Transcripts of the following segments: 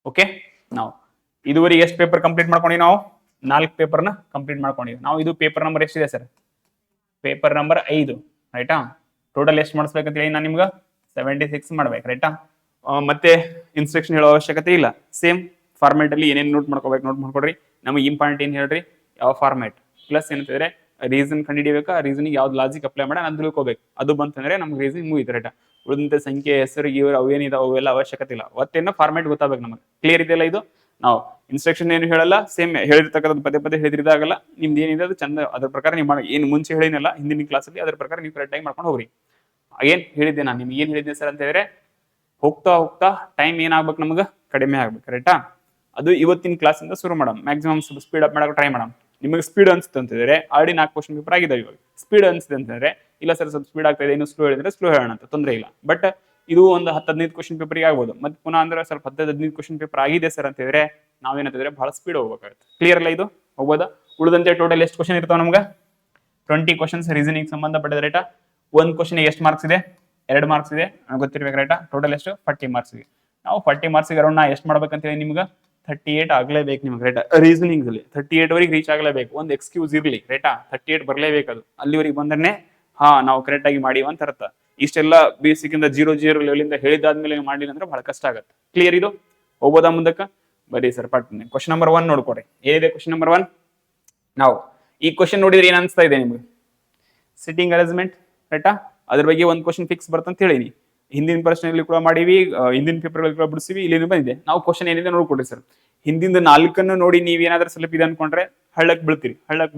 Okay. ನಾವು ಇದುವರೆಗೆ ಎಷ್ಟು ಪೇಪರ್ ಕಂಪ್ಲೀಟ್ ಮಾಡ್ಕೊಂಡಿವಿ? ನಾವು 4 ಪೇಪರ್ನ ಕಂಪ್ಲೀಟ್ ಮಾಡ್ಕೊಂಡಿವಿ. ನಾವು ಇದು ಪೇಪರ್ ನಂಬರ್ ಎಷ್ಟಿದೆ ಸರ್? ಪೇಪರ್ ನಂಬರ್ 5 ರೈಟಾ. ಟೋಟಲ್ ಎಷ್ಟು ಮಾಡಿಸ್ಬೇಕಂತ ಹೇಳಿ ನಾನು ನಿಮ್ಗೆ 76 ಮಾಡ್ಬೇಕು ರೈಟಾ. ಮತ್ತೆ ಇನ್ಸ್ಟ್ರಕ್ಷನ್ ಹೇಳೋ ಅವಶ್ಯಕತೆ ಇಲ್ಲ. ಸೇಮ್ ಫಾರ್ಮ್ಯಾಟ್ ಅಲ್ಲಿ ಏನೇನು ನೋಟ್ ಮಾಡ್ಕೊಡ್ರಿ. ನಮಗೆ ಇಂಪಾರ್ಟೆಂಟ್ ಏನ್ ಹೇಳ್ರಿ, ಯಾವ ಫಾರ್ಮ್ಯಾಟ್ ಪ್ಲಸ್ ಏನಂತಂದ್ರೆ ರೀಸನ್ ಕಂಡುಹಿಡಿಯಬೇಕಾ, ರೀಸನಿಗೆ ಯಾವ್ದು ಲಾಜಿಕ್ ಅಪ್ಲೈ ಮಾಡಿ ಅದು ತಿಳ್ಕೋಬೇಕು. ಅದು ಬಂತಂದ್ರೆ ನಮ್ಗೆ ರೀಸನ್ ಮುಗಿತು ರೈಟಾ. ಉಳಿದಂತೆ ಸಂಖ್ಯೆ, ಹೆಸರು, ಇವರು ಅವೇನಿದಾವೆ ಅವೆಲ್ಲ ಅವಶ್ಯಕತೆ ಇಲ್ಲ. ಒತ್ತೇನೋ ಫಾರ್ಮ್ಯಾಟ್ ಗೊತ್ತಾಗಬೇಕು ನಮಗೆ. ಕ್ಲಿಯರ್ ಇದೆಯಲ್ಲ ಇದು? ನಾವು ಇನ್ಸ್ಟ್ರಕ್ಷನ್ ಏನು ಹೇಳಲ್ಲ, ಸೇಮ್ ಹೇಳಿರ್ತಕ್ಕಂಥ ಪದೇ ಹೇಳಿದ್ರಿದಾಗಲ್ಲ. ನಿಮ್ದು ಏನಿದೆ ಅದು ಚಂದ ಅದ್ರ ಪ್ರಕಾರ ನೀವು ಮಾಡಿ. ಏನು ಮುಂಚೆ ಹೇಳಿನಲ್ಲ ಹಿಂದಿನ ಕ್ಲಾಸಲ್ಲಿ, ಅದ್ರ ಪ್ರಕಾರ ನೀವು ಕರೆಕ್ಟ್ ಆಗಿ ಮಾಡ್ಕೊಂಡು ಹೋಗ್ರಿ. ಏನ್ ಹೇಳಿದ್ದೆ ನಾನು ನಿಮ್ಗೆ, ಏನ್ ಹೇಳಿದ್ದೆ ಸರ್ ಅಂತ ಹೇಳಿದ್ರೆ, ಹೋಗ್ತಾ ಹೋಗ್ತಾ ಟೈಮ್ ಏನಾಗ್ಬೇಕು ನಮ್ಗೆ, ಕಡಿಮೆ ಆಗ್ಬೇಕು ರೈಟಾ. ಅದು ಇವತ್ತಿನ ಕ್ಲಾಸಿಂದ ಶುರು ಮಾಡೋಣ. ಮ್ಯಾಕ್ಸಿಮಮ್ ಸ್ಪೀಡ್ ಅಪ್ ಮಾಡಕ್ಕೆ ಟ್ರೈ ಮಾಡೋಣ. ನಿಮಗೆ ಸ್ಪೀಡ್ ಅನ್ಸುತ್ತೆ ಅಂತಂದ್ರೆ ಆಲ್ರೆಡಿ 4 ಕ್ವಶನ್ ಪೇಪರ್ ಆಗಿದಾವೆ. ಇವಾಗ ಸ್ಪೀಡ್ ಅನ್ಸುತ್ತೆ ಅಂತಂದ್ರೆ ಇಲ್ಲ ಸರ್ ಸ್ವಲ್ಪ ಸ್ಪೀಡ್ ಆಗ್ತಾ ಇದೆ, ಇನ್ನು ಸ್ಲೋ ಹೇಳಿದ್ರೆ ಸ್ಲೋ ಹೇಳೋಣ ಅಂತ, ತೊಂದರೆ ಇಲ್ಲ. ಬಟ್ ಇದು ಒಂದು 10-15 ಕ್ವಶನ್ ಪೇಪರ್ಗೆ ಆಗ್ಬೋದು. ಮತ್ತೆ ಪುನಃ ಅಂದ್ರೆ ಸ್ವಲ್ಪ 10-15 ಕ್ವಶನ್ ಪೇಪರ್ ಆಗಿದೆ ಸರ್ ಅಂತ ಹೇಳಿದ್ರೆ ನಾವೇನಂತಂದ್ರೆ ಬಹಳ ಸ್ಪೀಡ್ ಹೋಗ್ಬೇಕಾಗುತ್ತೆ. ಕ್ಲಿಯರ್ ಅಲ್ಲ ಇದು? ಹೋಗ್ಬೋದಾ? ಉಳಿದಂತೆ ಟೋಟಲ್ ಎಷ್ಟು ಕ್ವಶನ್ ಇರ್ತಾವ ನಮ್ಗೆ? 20 ಕ್ವಶನ್ಸ್ ರೀಸನಿಂಗ್ ಸಂಬಂಧಪಟ್ಟ ರೈಟಾ. ಒಂದು ಕ್ವಶನ್ ಎಷ್ಟು ಮಾರ್ಕ್ಸ್ ಇದೆ? 2 ಮಾರ್ಕ್ಸ್ ಇದೆ, ಗೊತ್ತಿರ್ಬೇಕು ರೈಟಾ. ಟೋಟಲ್ ಎಷ್ಟು? 40 ಮಾರ್ಕ್ಸ್ ಇದೆ. ನಾವು 40 ಮಾರ್ಕ್ಸ್ ಅರೌಂಡ್ ನಾ ಎಷ್ಟು ಮಾಡ್ಬೇಕಂತ ಹೇಳಿ ನಿಮ್ಗೆ 38 ಆಗ್ಲೇಬೇಕು ನಿಮ್ಗೆ ರೈಟಾ. ರೀಸನಿಂಗ್ ಅಲ್ಲಿ 38 ವರೆಗೆ ರೀಚ್ ಆಗ್ಲೇಬೇಕು. ಒಂದು ಎಕ್ಸ್ಕ್ಯೂಸ್ ಇರ್ಲಿ ರೈಟಾ. 38 ಬರ್ಲೇಬೇಕು. ಅದು ಅಲ್ಲಿವರೆಗೆ ಬಂದ್ರೆ ನಾವು ಕರೆಕ್ಟ್ ಆಗಿ ಮಾಡಿವ ಅಂತ ಅರ್ಥ. ಇಷ್ಟೆಲ್ಲ ಬೇಸಿಕ್ ಇಂದ 0 ಲೆವೆಲ್ ಇಂದ ಹೇಳಿದಾದ್ಮೇಲೆ ಮಾಡಿಲ್ಲ ಅಂದ್ರೆ ಬಹಳ ಕಷ್ಟ ಆಗುತ್ತೆ. ಕ್ಲಿಯರ್ ಇದು? ಹೋಗ್ಬೋದಾ ಮುಂದಕ್ಕೆ? ಬರೀ ಸರ್ ಪಟ್ನೆ ಕ್ವಶನ್ ನಂಬರ್ 1 ನೋಡ್ಕೊಡ್ರಿ. ಏನಿದೆ ಕ್ವಶನ್ ನಂಬರ್ 1? ನಾವು ಈ ಕ್ವಶನ್ ನೋಡಿದ್ರೆ ಏನ್ ಅನ್ಸ್ತಾ ಇದೆ ನಿಮ್ಗೆ? ಸಿಟ್ಟಿಂಗ್ ಅರೇಂಜ್ಮೆಂಟ್ ರೈಟಾ. ಅದ್ರ ಬಗ್ಗೆ ಒಂದು ಕ್ವಶನ್ ಫಿಕ್ಸ್ ಬರ್ತಂತ ಹೇಳಿನಿ. ಹಿಂದಿನ ಪ್ರಶ್ನೆಯಲ್ಲಿ ಕೂಡ ಮಾಡಿವಿ, ಹಿಂದಿನ ಪೇಪರ್ಗಳಲ್ಲಿ ಕೂಡ ಬಿಡಿಸಿವಿ. ಇಲ್ಲಿ ಬಂದಿದೆ. ನಾವು ಕ್ವಶನ್ ಏನಿದೆ ನೋಡ್ಕೊಡ್ರಿ ಸರ್. ಹಿಂದಿಂದ 4 ನೋಡಿ ನೀವೇನಾದ್ರೂ ಸ್ವಲ್ಪ ಇದೆ ಅನ್ಕೊಂಡ್ರೆ ಹಳ್ಳಕ್ ಬೀಳ್ತೀರಿ. ಹಳ್ಳಕ್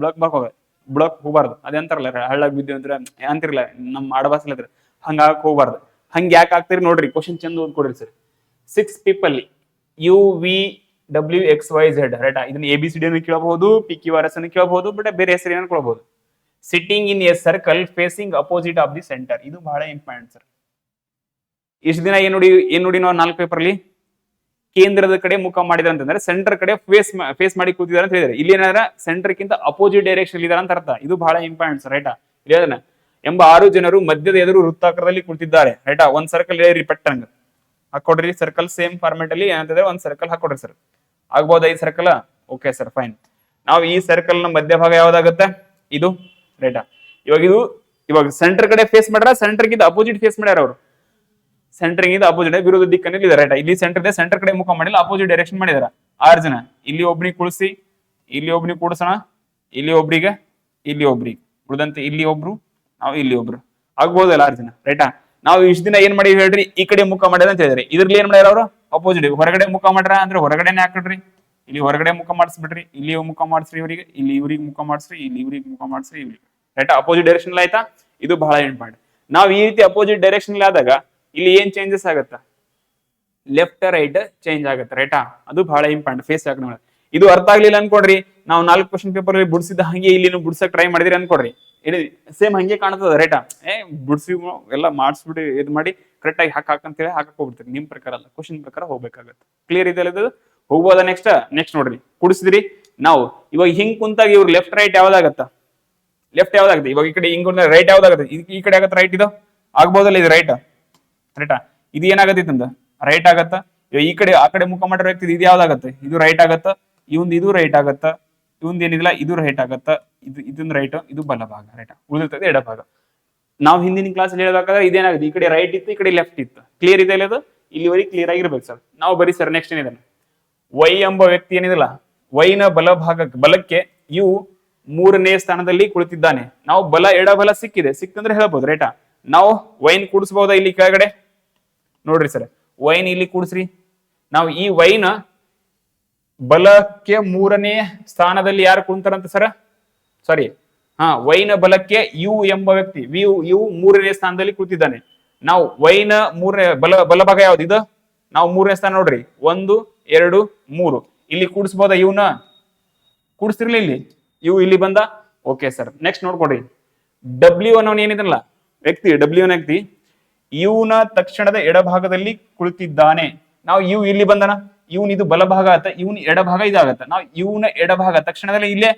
ಬುಳಕ್ ಹೋಗ್ಬಾರ್ದು. ಅದಂತಾರಲ್ಲ ಹಳ್ಳಕ್ ಬಿದ್ದು ಅಂದ್ರೆ ಅಂತಿರಲ್ಲ ನಮ್ಮ ಆಡಭಾಷೆ ಹತ್ರ, ಹಂಗಾಗಕ್ ಹೋಗ್ಬಾರ್ದು. ಹಂಗ ಯಾಕೆ ಆಗ್ತೀರಿ ನೋಡ್ರಿ. ಕ್ವಶನ್ ಚಂದ ಓದ್ಕೊಡ್ರಿ ಸರ್. 6 ಪೀಪಲ್ UVWXYZ ರೈಟಾ. ಇದನ್ನ ABCD ಅನ್ನು ಕೇಳಬಹುದು, PQRS ಅನ್ನು ಕೇಳಬಹುದು, ಬಟ್ ಬೇರೆ ಹೆಸರು ಏನಾದ್ರು ಕೊಡಬಹುದು. Sitting in a circle facing opposite of the centre. ಇದು ಬಹಳ ಇಂಪಾರ್ಟೆಂಟ್ ಸರ್. ಇಷ್ಟು ದಿನ ಏನ್ ನೋಡಿ ನಾವು 4 ಪೇಪರ್ ಅಲ್ಲಿ ಕೇಂದ್ರದ ಕಡೆ ಮುಖ ಮಾಡಿದ್ರೆ ಅಂತಂದ್ರೆ ಸೆಂಟರ್ ಕಡೆ ಫೇಸ್ ಮಾಡಿ ಕೂತಿದ್ದಾರೆ ಅಂತ ಹೇಳಿದ್ರೆ, ಇಲ್ಲಿ ಏನಾದ್ರೆ ಸೆಂಟರ್ ಕಿಂತ ಅಪೋಸಿಟ್ ಡೈರೆಕ್ಷನ್ ಇದಾರೆ ಅಂತ ಅರ್ಥ. ಇದು ಬಹಳ ಇಂಪಾರ್ಟೆಂಟ್ ಸರ್ ರೈಟಾ. ಇಲ್ಲಿ ಎಂಬ 6 ಜನರು ಮಧ್ಯದ ಎದುರು ವೃತ್ತಾಕಾರದಲ್ಲಿ ಕುಳಿತಿದ್ದಾರೆ ರೈಟಾ. ಒಂದ್ ಸರ್ಕಲ್ ರಿಪೆಕ್ಟಂಗ್ ಹಾಕೊಡ್ರಿ. ಸರ್ಕಲ್ ಸೇಮ್ ಫಾರ್ಮೆಟ್ ಅಲ್ಲಿ ಏನಂತಂದ್ರೆ ಒಂದ್ ಸರ್ಕಲ್ ಹಾಕೊಡ್ರಿ ಸರ್. ಆಗ್ಬೋದಾ ಈ ಸರ್ಕಲ್? Okay sir fine. ನಾವು ಈ ಸರ್ಕಲ್ ನ ಮಧ್ಯಭಾಗ ಯಾವ್ದಾಗುತ್ತೆ? ಇದು ರೈಟಾ. ಇವಾಗ ಸೆಂಟರ್ ಕಡೆ ಫೇಸ್ ಮಾಡ್ರ, ಸೆಂಟರ್ ಗಿಂತ ಅಪೋಸಿಟ್ ಫೇಸ್ ಮಾಡ್ಯಾರ ಅವರು. ಸೆಂಟರ್ ಗಿಂತ ಅಪೋಸಿಟ್ ವಿರೋಧ ದಿಕ್ಕನಲ್ಲಿ ಇದೆ ರೈಟಾ. ಇಲ್ಲಿ ಸೆಂಟರ್ ಇದೆ, ಸೆಂಟರ್ ಕಡೆ ಮುಖ ಮಾಡಿಲ್ಲ, ಅಪೋಸಿಟ್ ಡೈರೆಕ್ಷನ್ ಮಾಡಿದಾರ. 6 ಜನ. ಇಲ್ಲಿ ಒಬ್ರಿಗೆ ಕುಳಿಸಿ, ಇಲ್ಲಿ ಒಬ್ರಿಗೆ ಕೂಡ್ಸೋಣ, ಇಲ್ಲಿ ಒಬ್ರಿಗೆ, ಇಲ್ಲಿ ಒಬ್ರಿಗೆ, ಉಳಿದಂತೆ ಇಲ್ಲಿ ಒಬ್ರು, ನಾವು ಇಲ್ಲಿ ಒಬ್ರು. ಆಗ್ಬೋದಲ್ಲ 6 ಜನ ರೈಟಾ. ನಾವು ಇಷ್ಟ ದಿನ ಏನ್ ಮಾಡಿ ಹೇಳ್ರಿ, ಈ ಕಡೆ ಮುಖ ಮಾಡ್ಯಾರ ಅಂತ ಹೇಳಿದ್ರಿ. ಇದ್ರಲ್ಲಿ ಏನ್ ಮಾಡ್ಯಾರ ಅವರು? ಅಪೋಸಿಟ್ ಹೊರಗಡೆ ಮುಖ ಮಾಡ್ರ ಅಂದ್ರೆ ಹೊರಗಡೆನೆ ಹಾಕಿಡ್ರಿ. ಇಲ್ಲಿ ಹೊರಗಡೆ ಮುಖ ಮಾಡಿಸ್ಬಿಡ್ರಿ, ಇಲ್ಲಿ ಮುಖ ಮಾಡಿಸ್ರಿ ಇವರಿಗೆ, ಇಲ್ಲಿ ಇವ್ರಿಗೆ ಮುಖ ಮಾಡಿಸ್ರಿ, ಇಲ್ಲಿ ಇವ್ರಿಗೆ ಮುಖ ಮಾಡಿಸ್ರಿ, ಇವ್ರಿಗೆ ರೈಟಾ. ಅಪೋಸಿಟ್ ಡೈರೆಕ್ಷನ್ ಆಯ್ತಾ? ಇದು ಬಹಳ ಇಂಪಾರ್ಟೆಂಟ್. ನಾವು ಈ ರೀತಿ ಅಪೋಸಿಟ್ ಡೈರೆಕ್ಷನ್ ಆದಾಗ ಇಲ್ಲಿ ಏನ್ ಚೇಂಜಸ್ ಆಗತ್ತ? ಲೆಫ್ಟ್ ರೈಟ್ ಚೇಂಜ್ ಆಗುತ್ತೆ ರೈಟಾ. ಅದು ಬಹಳ ಇಂಪಾರ್ಟೆಂಟ್ ಫೇಸ್ ಹಾಕಿ. ಇದು ಅರ್ಥ ಆಗ್ಲಿಲ್ಲ ಅನ್ಕೊಡ್ರಿ. ನಾವು 4 ಕ್ವಶನ್ ಪೇಪರ್ ಬಿಡಿಸಿದ ಹಂಗೆ ಇಲ್ಲಿ ಬಿಡ್ಸಕ್ ಟ್ರೈ ಮಾಡಿದ್ರಿ ಅನ್ಕೊಡ್ರಿ, ಸೇಮ್ ಹಂಗೆ ಕಾಣ್ತದ ರೈಟಾ. ಬಿಡ್ಸಿ ಎಲ್ಲ ಮಾಡಿಸ್ಬಿಟ್ಟು ಇದು ಮಾಡಿ ಕರೆಕ್ಟ್ ಆಗಿ ಹಾಕಂತೇಳಿ ಹಾಕಕ್ ಹೋಗ್ಬಿಡ್ತೀರಿ. ನಿಮ್ ಪ್ರಕಾರ ಅಲ್ಲ, ಕ್ವಶನ್ ಪ್ರಕಾರ ಹೋಗ್ಬೇಕಾಗತ್ತೆ. ಕ್ಲಿಯರ್ ಇದೆ ಇದು? ಹೋಗ್ಬೋದಾ? ನೆಕ್ಸ್ಟ್ ನೋಡ್ರಿ. ಕುಡಿಸಿದ್ರಿ. ನಾವು ಇವಾಗ ಹಿಂಗ್ ಕುಂತಾಗ ಇವ್ರು ಲೆಫ್ಟ್ ರೈಟ್ ಯಾವ್ದಾಗತ್ತ? ಲೆಫ್ಟ್ ಯಾವ್ದಾಗುತ್ತೆ? ಇವಾಗ ಈ ಕಡೆ ಹಿಂಗ್ ರೈಟ್ ಯಾವ್ದಾಗುತ್ತೆ? ಈ ಕಡೆ ಆಗತ್ತೆ ರೈಟ್. ಇದು ಆಗ್ಬೋದಲ್ಲ? ಇದು ರೈಟ್ ರೈಟಾ. ಇದು ಏನಾಗತ್ತಿತ್ತಂದ ರೈಟ್ ಆಗತ್ತ. ಈ ಕಡೆ ಆ ಕಡೆ ಮುಖ ಮಾಡಿರೋ ವ್ಯಕ್ತಿ ಇದು ಯಾವ್ದಾಗತ್ತೆ? ಇದು ರೈಟ್ ಆಗತ್ತ. ಇದು ರೈಟ್ ಆಗತ್ತ. ಏನಿದಿಲ್ಲ ಇದು ರೈಟ್ ಆಗತ್ತ. ಇದೊಂದು ರೈಟ್, ಇದು ಬಲಭಾಗ ರೈಟಾ. ಉಳಿದಿರ್ತದೆ ಎಡಭಾಗ. ನಾವು ಹಿಂದಿನ ಕ್ಲಾಸ್ ಹೇಳಬೇಕಾದ್ರೆ ಇದೇನಾಗುತ್ತೆ? ಈ ಕಡೆ ರೈಟ್ ಇತ್ತು, ಈ ಕಡೆ ಲೆಫ್ಟ್ ಇತ್ತು. ಕ್ಲಿಯರ್ ಇದೆ ಅದು? ಇಲ್ಲಿವರೆಗೆ ಕ್ಲಿಯರ್ ಆಗಿರ್ಬೇಕು ಸರ್. ನಾವು ಬರೀ ಸರ್ ನೆಕ್ಸ್ಟ್ ಏನಿದೆ, ವೈ ಎಂಬ ವ್ಯಕ್ತಿ ಏನಿದಿಲ್ಲ, ವೈನ ಬಲಕ್ಕೆ ಇವು 3ನೇ ಸ್ಥಾನದಲ್ಲಿ ಕುಳಿತಿದ್ದಾನೆ. ನಾವು ಎಡಬಲ ಸಿಕ್ಕಂದ್ರೆ ಹೇಳ್ಬೋದು ರೈಟಾ. ನಾವು ವೈನ್ ಕೂಡಿಸಬಹುದಾ? ಇಲ್ಲಿ ಕೆಳಗಡೆ ನೋಡ್ರಿ ಸರ್, ವೈನ್ ಇಲ್ಲಿ ಕೂಡಿಸ್ರಿ. ನಾವು ಈ ವೈನ ಬಲಕ್ಕೆ 3ನೇ ಸ್ಥಾನದಲ್ಲಿ ಯಾರು ಕುಂತಾರಂತ ಸರ್? ಸಾರಿ, ವೈನ ಬಲಕ್ಕೆ ಯು ಎಂಬ ವ್ಯಕ್ತಿ, ಯು 3ನೇ ಸ್ಥಾನದಲ್ಲಿ ಕೂತಿದ್ದಾನೆ. ನಾವು ವೈನ 3ನೇ ಬಲಭಾಗ ಯಾವ್ದು? ಇದು ನಾವು 3ನೇ ಸ್ಥಾನ ನೋಡ್ರಿ. 1 2 3 ಇಲ್ಲಿ ಕೂಡಿಸಬಹುದಾ? ಇವನ್ನ ಕೂಡಿಸ್ತಿರ್ಲಿ. ಇವು ಇಲ್ಲಿ ಬಂದ. Okay sir. ನೆಕ್ಸ್ಟ್ ನೋಡ್ಕೊಡ್ರಿ. ಡಬ್ಲ್ಯೂ ಅನ್ನೋನ್ ಏನಿದಲ್ಲ ವ್ಯಕ್ತಿ, ವ್ಯಕ್ತಿ ಇವನ ತಕ್ಷಣದ ಎಡಭಾಗದಲ್ಲಿ ಕುಳಿತಿದ್ದಾನೆ. ನಾವು ಇಲ್ಲಿ ಬಂದನ, ಇವನ್ ಇದು ಬಲಭಾಗ ಆತ, ಇವನ್ ಎಡಭಾಗ ಇದಾಗತ್ತ. ನಾವು ಇವನ ಎಡಭಾಗ ತಕ್ಷಣದಲ್ಲಿ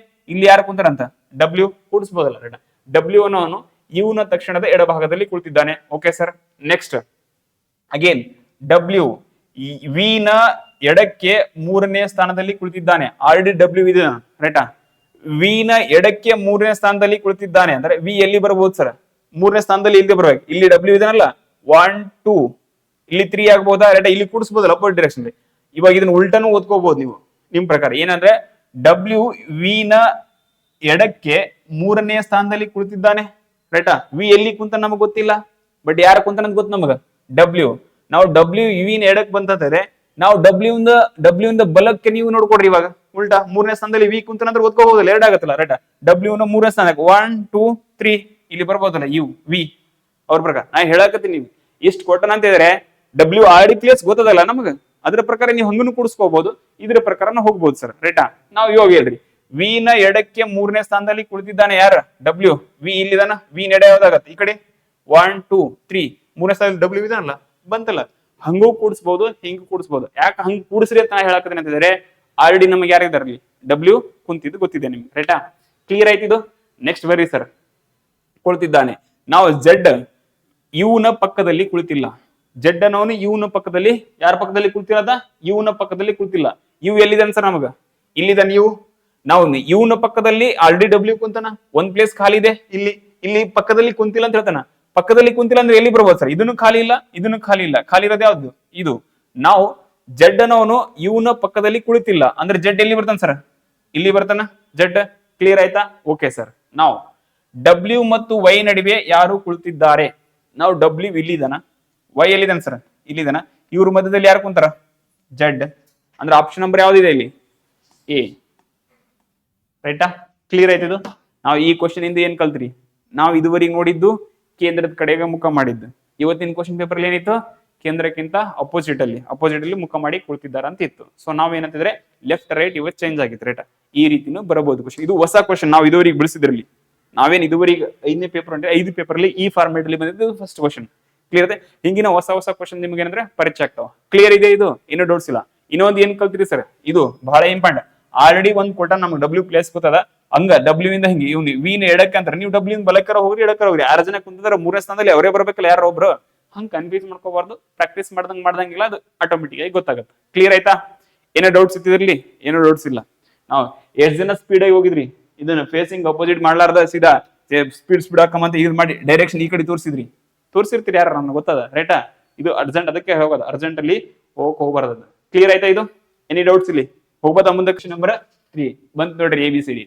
ಇಲ್ಲಿ ಯಾರು ಕುಂತಾರಂತ? ಡಬ್ಲ್ಯೂ ಕೂಡಿಸಬಹುದಲ್ಲ ರೈಟ್. ಡಬ್ಲ್ಯೂ ಅನ್ನೋನು ಇವನ ತಕ್ಷಣದ ಎಡಭಾಗದಲ್ಲಿ ಕುಳಿತಿದ್ದಾನೆ. Okay sir. Next again W ವಿನ ಎಡಕ್ಕೆ ಮೂರನೇ ಸ್ಥಾನದಲ್ಲಿ ಕುಳಿತಿದ್ದಾನೆ. ಆಲ್ರೆಡಿ ಡಬ್ಲ್ಯೂ ಇದೆ ರೈಟಾ. ವಿ ನ ಎಡಕ್ಕೆ ಮೂರನೇ ಸ್ಥಾನದಲ್ಲಿ ಕುಳಿತಿದ್ದಾನೆ ಅಂದ್ರೆ ವಿ ಎಲ್ಲಿ ಬರಬಹುದು ಸರ್? ಮೂರನೇ ಸ್ಥಾನದಲ್ಲಿ ಇಲ್ಲಿ ಬರ್ಬೇಕು. ಇಲ್ಲಿ ಡಬ್ಲ್ಯೂ ಇದನ್ನಲ್ಲ 1 2 ಇಲ್ಲಿ 3 ಆಗ್ಬಹುದಾ ರೈಟಾ? ಇಲ್ಲಿ ಕೂಡಿಸಬಹುದಲ್ಲ ಅಪೋಸಿಟ್ ಡೈರೆಕ್ಷನ್. ಇವಾಗ ಇದನ್ನ ಉಲ್ಟನೂ ಓದ್ಕೋಬಹುದು ನೀವು ನಿಮ್ ಪ್ರಕಾರ. ಏನಂದ್ರೆ ಡಬ್ಲ್ಯೂ ವಿ ನ ಎಡಕ್ಕೆ ಮೂರನೇ ಸ್ಥಾನದಲ್ಲಿ ಕುಳಿತಿದ್ದಾನೆ ರೈಟಾ. ವಿ ಎಲ್ಲಿ ಕುಂತ ನಮಗ್ ಗೊತ್ತಿಲ್ಲ, ಬಟ್ ಯಾರು ಕುಂತ ಗೊತ್ತು ನಮಗ, ಡಬ್ಲ್ಯೂ. ನಾವು ಡಬ್ಲ್ಯೂ ವಿ ನ ಎಡಕ್ ಬಂತಂದ್ರೆ ನಾವು ಡಬ್ಲ್ಯೂ ಇಂದ ಬಲಕ್ಕೆ ನೀವು ನೋಡ್ಕೊಡ್ರಿ. ಇವಾಗ ಉಲ್ಟಾ ಮೂರನೇ ಸ್ಥಾನದಲ್ಲಿ ವಿ ಕುಂತನಂದ್ರೆ ಓದ್ಕೋಬಹುದಲ್ಲ, ಎರಡಾಗತ್ತಲ್ಲ ರೈಟಾ. ಡಬ್ಲ್ಯೂ ನ ಮೂರನೇ ಸ್ಥಾನಕ್ಕೆ 1 2 3 ಇಲ್ಲಿ ಬರ್ಬೋದಲ್ಲ ಯು ವಿ ಅವ್ರ ಪ್ರಕಾರ. ನಾ ಹೇಳಕತ್ತೀನಿ ನೀವು ಇಷ್ಟು ಕೊಟ್ಟನ ಅಂತ ಹೇಳಿದ್ರೆ ಡಬ್ಲ್ಯೂ ಆರ್ ಡಿ ಪ್ಲೇಸ್ ಗೊತ್ತದಲ್ಲ ನಮಗ, ಅದ್ರ ಪ್ರಕಾರ ನೀವು ಹಂಗನು ಕೂಡಿಸ್ಕೋಬಹುದು, ಇದ್ರ ಪ್ರಕಾರನ ಹೋಗ್ಬೋದು ಸರ್ ರೈಟಾ. ನಾವು ಇವಾಗ ಹೇಳ್ರಿ ವಿ ನ ಎಡಕ್ಕೆ ಮೂರನೇ ಸ್ಥಾನದಲ್ಲಿ ಕುಳಿತಿದ್ದಾನೆ ಯಾರ? ಡಬ್ಲ್ಯೂ. ವಿ ಇಲ್ಲಿದಾನ, ವಿ ನಡೆ ಯಾವ್ದಾಗತ್ತೆ ಈ ಕಡೆ 1 2 3 ಮೂರನೇ ಸ್ಥಾನದಲ್ಲಿ ಡಬ್ಲ್ಯೂ ಇದಾನಲ್ಲ, ಬಂತಲ್ಲ. ಹಂಗೂ ಕೂಡಿಸಬಹುದು, ಹಿಂಗೂ ಕೂಡಿಸಬಹುದು. ಯಾಕೆ ಹಂಗ್ ಕೂಡಿಸ್ರಿ ಅಂತ ನಾ ಹೇಳಕತ್ತೀನಿ ಅಂತಂದ್ರೆ ಆಲ್ರೆಡಿ ನಮಗೆ ಯಾರಿದಾರಲ್ಲಿ ಡಬ್ಲ್ಯೂ ಕುಂತಿದ್ದು ಗೊತ್ತಿದೆ ನಿಮ್ಗೆ ರೈಟಾ. ಕ್ಲಿಯರ್ ಆಯ್ತಿದು. ನೆಕ್ಸ್ಟ್ ಬರ್ರಿ ಸರ್. ಕುಳಿತಿದ್ದಾನೆ. ನಾವು ಜೆಡ್ ಯು ನ ಪಕ್ಕದಲ್ಲಿ ಕುಳಿತಿಲ್ಲ. ಜೆಡ್ ಅನ್ನೋನು ಯು ನ ಪಕ್ಕದಲ್ಲಿ, ಯಾರ ಪಕ್ಕದಲ್ಲಿ ಕುಳಿತಿಲ್ಲ? ಯು ನ ಪಕ್ಕದಲ್ಲಿ ಕುಳಿತಿಲ್ಲ. ಯು ಎಲ್ಲಿದೆ ಸರ್ ನಮಗ? ಇಲ್ಲಿದ್ದಾನೆ ಯು. ನಾವು ಯು ನ ಪಕ್ಕದಲ್ಲಿ ಆಲ್ರೆಡಿ ಡಬ್ಲ್ಯೂ ಕುಂತಾನ, ಒಂದ್ ಪ್ಲೇಸ್ ಖಾಲಿ ಇದೆ ಇಲ್ಲಿ. ಇಲ್ಲಿ ಪಕ್ಕದಲ್ಲಿ ಕುಂತಿಲ್ಲ ಅಂತ ಹೇಳ್ತಾನ. ಪಕ್ಕದಲ್ಲಿ ಕುಂತಿಲ್ಲ ಅಂದ್ರೆ ಎಲ್ಲಿ ಬರ್ಬೋದು ಸರ್? ಇದನ್ನು ಖಾಲಿ ಇಲ್ಲ, ಇದನ್ನು ಖಾಲಿ ಇಲ್ಲ. ಖಾಲಿ ಇರೋದು ಯಾವ್ದು? ಇದು. ನಾವು ಜೆಡ್ ಅನ್ನೋನು ಯು ನ ಪಕ್ಕದಲ್ಲಿ ಕುಳಿತಿಲ್ಲ ಅಂದ್ರೆ ಜೆಡ್ ಎಲ್ಲಿ ಬರ್ತಾನ ಸರ್? ಇಲ್ಲಿ ಬರ್ತಾನ ಜೆಡ್. ಕ್ಲಿಯರ್ ಆಯ್ತಾ? Okay sir. ನಾವು ಡಬ್ಲ್ಯೂ ಮತ್ತು ವೈ ನಡುವೆ ಯಾರು ಕುಳಿತಿದ್ದಾರೆ? ನಾವು ಡಬ್ಲ್ಯೂ ಇಲ್ಲಿದಾನ, ವೈ ಎಲ್ಲಿದಾನ ಸರ್? ಇಲ್ಲಿದಾನ. ಇವ್ರ ಮಧ್ಯದಲ್ಲಿ ಯಾರು ಕುಂತಾರ? ಜೆಡ್. ಅಂದ್ರೆ ಆಪ್ಷನ್ ನಂಬರ್ ಯಾವ್ದಿದೆ ಇಲ್ಲಿ? ಎ ರೈಟಾ. ಕ್ಲಿಯರ್ ಆಯ್ತಿದು. ನಾವು ಈ ಕ್ವಶನ್ ಇಂದ ಏನ್ ಕಲ್ತ್ರಿ? ನಾವು ಇದುವರೆಗೆ ನೋಡಿದ್ದು ಕೇಂದ್ರದ ಕಡೆಗೆ ಮುಖ ಮಾಡಿದ್ದು. ಇವತ್ತಿನ ಕ್ವಶನ್ ಪೇಪರ್ ಏನಿತ್ತು? ಕೇಂದ್ರಕ್ಕಿಂತ ಅಪೋಸಿಟ್ ಅಲ್ಲಿ ಮುಖ ಮಾಡಿ ಕುಳಿತಿದ್ದಾರೆ ಅಂತ ಇತ್ತು. ಸೊ ನಾವೇನಂತಿದ್ರೆ ಲೆಫ್ಟ್ ರೈಟ್ ಇವತ್ತು ಚೇಂಜ್ ಆಗಿತ್ತು ರೈಟ್. ಈ ರೀತಿನೂ ಬರಬಹುದು ಕ್ವಶನ್. ಇದು ಹೊಸ ಕ್ವಶನ್, ನಾವು ಇದುವರೆಗೆ ಬಿಡಿಸಿದ್ರಲ್ಲಿ. ನಾವೇನ್ ಇದುವರೆಗೆ 5ನೇ ಪೇಪರ್ ಅಂದ್ರೆ 5 ಪೇಪರ್ ಅಲ್ಲಿ ಈ ಫಾರ್ಮೇಟ್ ಅಲ್ಲಿ ಬಂದಿದ್ದು ಫಸ್ಟ್ ಕ್ವಶನ್. ಕ್ಲಿಯರ್ ಇದೆ. ಹಿಂಗಿನ ಹೊಸ ಕ್ವಶನ್ ನಿಮ್ಗೆ ಏನಂದ್ರೆ ಪರಿಚಯ ಆಗ್ತಾವ. ಕ್ಲಿಯರ್ ಇದೆ ಇದು? ಇನ್ನೂ ಡೌಟ್ಸ್ ಇಲ್ಲ. ಇನ್ನೊಂದು ಏನ್ ಕಲ್ತಿರಿ ಸರ್? ಇದು ಬಹಳ ಇಂಪಾರ್ಟೆಂಟ್. ಆಲ್ರೆಡಿ ಒಂದ್ ಕೊಟ್ಟ ನಮ್ಗೆ ಡಬ್ಲ್ಯೂ ಪ್ಲೇಸ್ ಗೊತ್ತದ, ಹಂಗ ಡಬ್ಲ್ಯೂ ಇಂದ ಹಿಂಗೆ ಇವ್ನು ವಿ ನ ಎಡಕ್ಕೆ ಅಂತಾರೆ, ನೀವು ಡಬ್ಲ್ಯೂ ಬಲಕ್ಕರ ಹೋಗ್ರಿ ಎಡಕ್ಕರ ಹೋಗ್ರಿ. 6 ಜನ ಕುಂತಿದ್ರೆ ಮೂರನೇ ಸ್ಥಾನದಲ್ಲಿ ಅವರೇ ಬರ್ಬೇಕಲ್ಲ ಯಾರೋ ಒಬ್ರು. ಹಂಗ್ ಕನ್ಫ್ಯೂಸ್ ಮಾಡ್ಕೋಬಾರ್ದು. ಪ್ರಾಕ್ಟೀಸ್ ಮಾಡ್ದಂಗಿಲ್ಲ, ಅದು ಆಟೋಮೆಟಿಕ್ ಆಗಿ ಗೊತ್ತಾಗುತ್ತೆ. ಕ್ಲಿಯರ್ ಆಯ್ತಾ? ಏನೋ ಡೌಟ್ಸ್ ಇತ್ತಿದ್ರಲ್ಲಿ? ಏನೋ ಡೌಟ್ಸ್ ಇಲ್ಲ. ನಾವು ಎಷ್ಟ್ ಜನ ಸ್ಪೀಡ್ ಆಗಿ ಹೋಗಿದ್ರಿ? ಇದನ್ನ ಫೇಸಿಂಗ್ ಅಪೋಸಿಟ್ ಮಾಡ್ಲಾರ್ದ ಸೀದಾ ಸ್ಪೀಡ್ ಹಾಕಂತ ಯೂಸ್ ಮಾಡಿ ಡೈರೆಕ್ಷನ್ ಈ ಕಡೆ ತೋರಿಸಿರ್ತೀರಿ ಯಾರು ನಮ್ಗೆ ಗೊತ್ತದ ರೈಟಾ. ಇದು ಅರ್ಜೆಂಟ್, ಅದಕ್ಕೆ ಹೋಗೋದು ಅರ್ಜೆಂಟ್ ಅಲ್ಲಿ ಹೋಗ್ಬಾರ್ದು. ಕ್ಲಿಯರ್ ಆಯ್ತಾ? ಇದು ಎನಿ ಡೌಟ್ಸ್ ಇಲ್ಲಿ? ಹೋಗ್ಬೋದಾ ಮುಂದೆ? ಕ್ವಶನ್ ನಂಬರ್ 3 ಬಂದ್ ನೋಡ್ರಿ. ABCD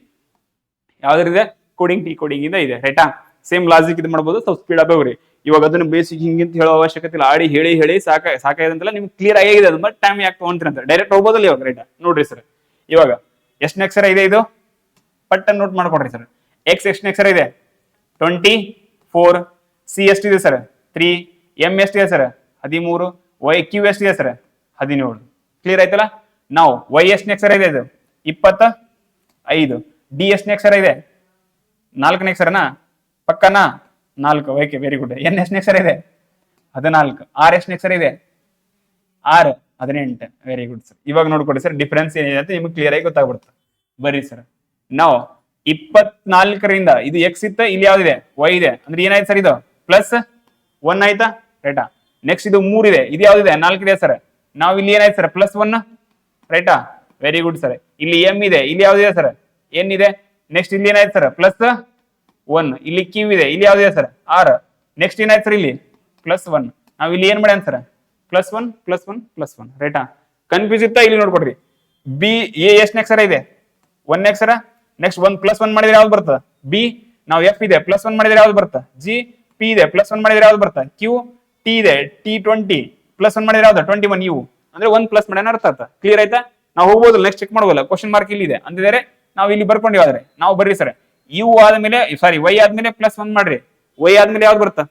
ಯಾವ್ದ್ರಿದೆ? ಕೋಡಿಂಗ್, ಟಿ ಕೋಡಿಂಗ್ ಇಂದ ಇದೆ ರೈಟಾ. ಸೇಮ್ ಲಾಜಿಕ್ ಇದು ಮಾಡ್ಬೋದು, ಸ್ವಲ್ಪ ಸ್ಪೀಡ್ ಆಗಿ ಹೋಗ್ರಿ. ಇವಾಗ ಅದನ್ನ ಬೇಸಿಕ್ ಹಿಂಗಿಂತ ಹೇಳೋ ಅವಶ್ಯಕತೆ ಇಲ್ಲ. ಆಡಿ ಹೇಳಿ ಸಾಕಾಯ್ತಂತಲ್ಲ, ನಿಮ್ಗೆ ಕ್ಲಿಯರ್ ಆಗಿದೆ. ಅದು ಬಟ್ ಟೈಮ್ ಯಾಕೆ ತಗೊಂತೀರಿ ಅಂತ ಡೈರೆಕ್ಟ್ ಹೋಗ್ಬೋದಲ್ಲ ಇವಾಗ ರೈಟಾ. ನೋಡ್ರಿ ಸರ್, ಇವಾಗ ಎಷ್ಟನೇ ಅಕ್ಷರ ಇದೆ ಇದು? ಪಟ್ಟನ್ ನೋಟ್ ಮಾಡ್ಕೊಡ್ರಿ ಸರ್. ಎಕ್ಸ್ ಎಷ್ಟನೇ ಅಕ್ಷರ ಇದೆ? 24. ಸಿ ಎಷ್ಟಿದೆ ಸರ್? 3. ಎಂ ಎಷ್ಟಿದೆ ಸರ್? 13. ವೈ ಕ್ಯೂ ಎಷ್ಟಿದೆ ಸರ್? 17. ಕ್ಲಿಯರ್ ಆಯ್ತಲ್ಲ? ನಾವು ವೈ ಎಷ್ಟನೇ ಅಕ್ಷರ ಇದೆ? ಇದು 25. ಡಿ ಎಷ್ಟನೇ ಅಕ್ಷರ ಇದೆ? 4ನೇ ಅಕ್ಷರನಾ? ಪಕ್ಕನಾ? 4. Okay, very good. ಎನ್ ಎಷ್ಟನೇ ಅಕ್ಷರ ಇದೆ? 14. ಆರ್ ಎಷ್ಟನೇ ಅಕ್ಷರ ಇದೆ? 6. 18. Very good sir. ಇವಾಗ ನೋಡ್ಕೊಡಿ ಸರ್, ಡಿಫರೆನ್ಸ್ ಏನಿದೆ ಅಂತ ನಿಮ್ಗೆ ಕ್ಲಿಯರ್ ಆಗಿ ಗೊತ್ತಾಗ್ಬಿಡುತ್ತೆ. ಬರ್ರಿ ಸರ್. ನಾವು 24ರಿಂದ ಇದು ಎಕ್ಸ್ ಇತ್ತ, ಇಲ್ಲಿ ಯಾವ್ದಿದೆ? ವೈ ಇದೆ. ಅಂದ್ರೆ ಏನಾಯ್ತು ಸರ್? ಇದು +1 ಆಯ್ತಾ ರೈಟಾ. ನೆಕ್ಸ್ಟ್ ಇದು 3 ಇದೆ, ಇದು ಯಾವ್ದಿದೆ? 4 ಇದೆ ಸರ್. ನಾವು ಇಲ್ಲಿ ಏನಾಯ್ತು ಸರ್? +1 ರೈಟಾ. Very good sir. ಇಲ್ಲಿ ಎಂ ಇದೆ, ಇಲ್ಲಿ ಯಾವ್ದಿದೆ ಸರ್? ಎನ್ ಇದೆ. ನೆಕ್ಸ್ಟ್ ಇಲ್ಲಿ ಏನಾಯ್ತು ಸರ್? +1. ಇಲ್ಲಿ ಕ್ಯೂ ಇದೆ, ಇಲ್ಲಿ ಯಾವ್ದಿದೆ ಸರ್? ಆರ್. ನೆಕ್ಸ್ಟ್ ಏನಾಯ್ತು ಸರ್? ಇಲ್ಲಿ +1. ನಾವು ಇಲ್ಲಿ ಏನ್ ಮಾಡ್ಯಾನ ಸರ್? +1 ರೈಟಾ. ಕನ್ಫ್ಯೂಸ್ ಇತ್ತಾ? ಇಲ್ಲಿ ನೋಡ್ಕೊಡ್ರಿ. ಬಿ ಎ ಎಷ್ಟನೇ ಅಕ್ಷರ ಇದೆ? 1ನೇ ಅಕ್ಷರ. ನೆಕ್ಸ್ಟ್ 1 +1 ಮಾಡಿದ್ರೆ ಯಾವ್ದು ಬರ್ತದ? ಬಿ. ನಾವು ಎಫ್ ಇದೆ, +1 ಮಾಡಿದ್ರೆ ಯಾವ್ದು ಬರ್ತದ? ಜಿ. ಪಿ ಇದೆ, +1 ಮಾಡಿದ್ರೆ ಯಾವ್ದು ಬರ್ತದ? ಕ್ಯೂ. ಟಿ ಇದೆ, T20 +1 ಮಾಡಿದ್ರೆ ಯಾವ್ದು? 21 ಯು. ಅಂದ್ರೆ 1 ಪ್ಲಸ್ ಮಾಡ್ಯಾನ ಅರ್ಥ ಆಯ್ತಾ? ಕ್ಲಿಯರ್ ಆಯ್ತಾ? ನಾವು ಹೋಗ್ಬೋದಲ್ಲ, ನೆಕ್ಸ್ಟ್ ಚೆಕ್ ಮಾಡ್ಬೋದಲ್ಲ. ಕ್ವಶನ್ ಮಾರ್ಕ್ ಇಲ್ಲಿ ಇದೆ ಅಂದಿದ್ದಾರೆ, ನಾವು ಇಲ್ಲಿ ಬರ್ಕೊಂಡಿವಿ. ಆದ್ರೆ ನಾವು ಬರ್ರಿ ಸರ್, ಯು ಆದ್ಮೇಲೆ ವೈ ಆದ್ಮೇಲೆ +1 ಮಾಡ್ರಿ. ವೈ ಆದ್ಮೇಲೆ ಯಾವ್ದು ಬರುತ್ತಾ?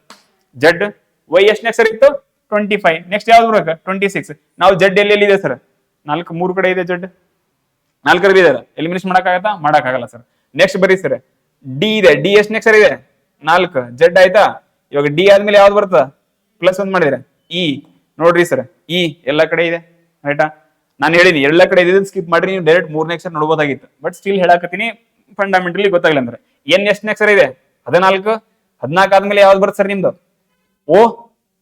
ಜೆಡ್. ವೈ ಎಷ್ಟನೇ ಅಕ್ಷರ ಇತ್ತು? 25. ನೆಕ್ಸ್ಟ್ ಯಾವ್ದು ಬರ್ಬೇಕು? 26. ನಾವು ಜೆಡ್ ಎಲ್ಲಿ ಇದೆ ಸರ್? 4 3 ಕಡೆ ಇದೆ ಜೆಡ್. 4 ಇದೆ. ಎಲಿಮಿನೇಷನ್ ಮಾಡಕ್ಕಾಗತ್ತಾ? ಮಾಡಕ್ಕಾಗಲ್ಲ ಸರ್. ನೆಕ್ಸ್ಟ್ ಬರ್ರಿ ಸರ್, ಡಿ ಇದೆ. ಡಿ ಎಷ್ಟನೇ ಅಕ್ಷರ ಇದೆ? 4. ಜೆಡ್ ಆಯ್ತಾ? ಇವಾಗ ಡಿ ಆದ್ಮೇಲೆ ಯಾವ್ದು ಬರ್ತದ? +1 ಮಾಡಿದ್ರೆ ಇ. ನೋಡ್ರಿ ಸರ್, ಇ ಎಲ್ಲ ಕಡೆ ಇದೆ ರೈಟಾ. ನಾನು ಹೇಳಿನಿ ಎಲ್ಲ ಕಡೆ ಇದೆ, ಸ್ಕಿಪ್ ಮಾಡ್ರಿ. ನೀವು ಡೈರೆಕ್ಟ್ 3ನೇ ಅಕ್ಷರ ನೋಡ್ಬೋದಾಗಿತ್ತು, ಬಟ್ ಸ್ಟಿಲ್ ಹೇಳಕತ್ತೀನಿ, ಫಂಡಮೆಂಟಲಿ ಗೊತ್ತಾಗಲ್ಲ ಅಂದ್ರೆ. ಎನ್ ಎಷ್ಟನೇ ಅಕ್ಷರ ಇದೆ? 14. 14 ಆದ್ಮೇಲೆ ಯಾವ್ದು ಬರುತ್ತೆ ಸರ್ ನಿಮ್ದು? ಓ.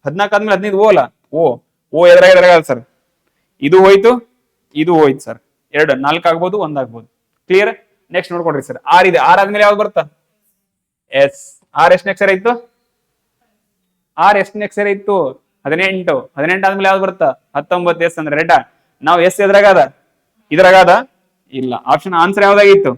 14 ಆದ್ಮೇಲೆ 15 ಓ ಅಲ್ಲ? ಓ ಎದ್ರಾಗ ಸರ್. ಇದು ಹೋಯ್ತು, ಇದು ಹೋಯ್ತು ಸರ್. ಎರಡು 4 ಆಗ್ಬೋದು, 1 ಆಗ್ಬೋದು. ಕ್ಲಿಯರ್. ನೆಕ್ಸ್ಟ್ ನೋಡ್ಕೊಡ್ರಿ ಸರ್, ಆರ್ ಇದೆ. ಆರ್ ಆದ್ಮೇಲೆ ಯಾವ್ದು ಬರ್ತಾ? ಎಸ್. ಆರ್ ಎಷ್ಟನೇ ಅಕ್ಷರ ಇತ್ತು? ಆರ್ ಎಷ್ಟನೇ ಅಕ್ಷರ ಇತ್ತು? 18. 18 ಆದ್ಮೇಲೆ ಯಾವ್ದು ಬರ್ತಾ? 19. ಎಸ್ ಅಂದ್ರೆ ರೈಟಾ? ನಾವು ಎಸ್ ಎದ್ರಾಗದ? ಇದ್ರಾಗದ? ಇಲ್ಲ. ಆಪ್ಷನ್ ಆನ್ಸರ್ ಯಾವ್ದಾಗಿತ್ತು?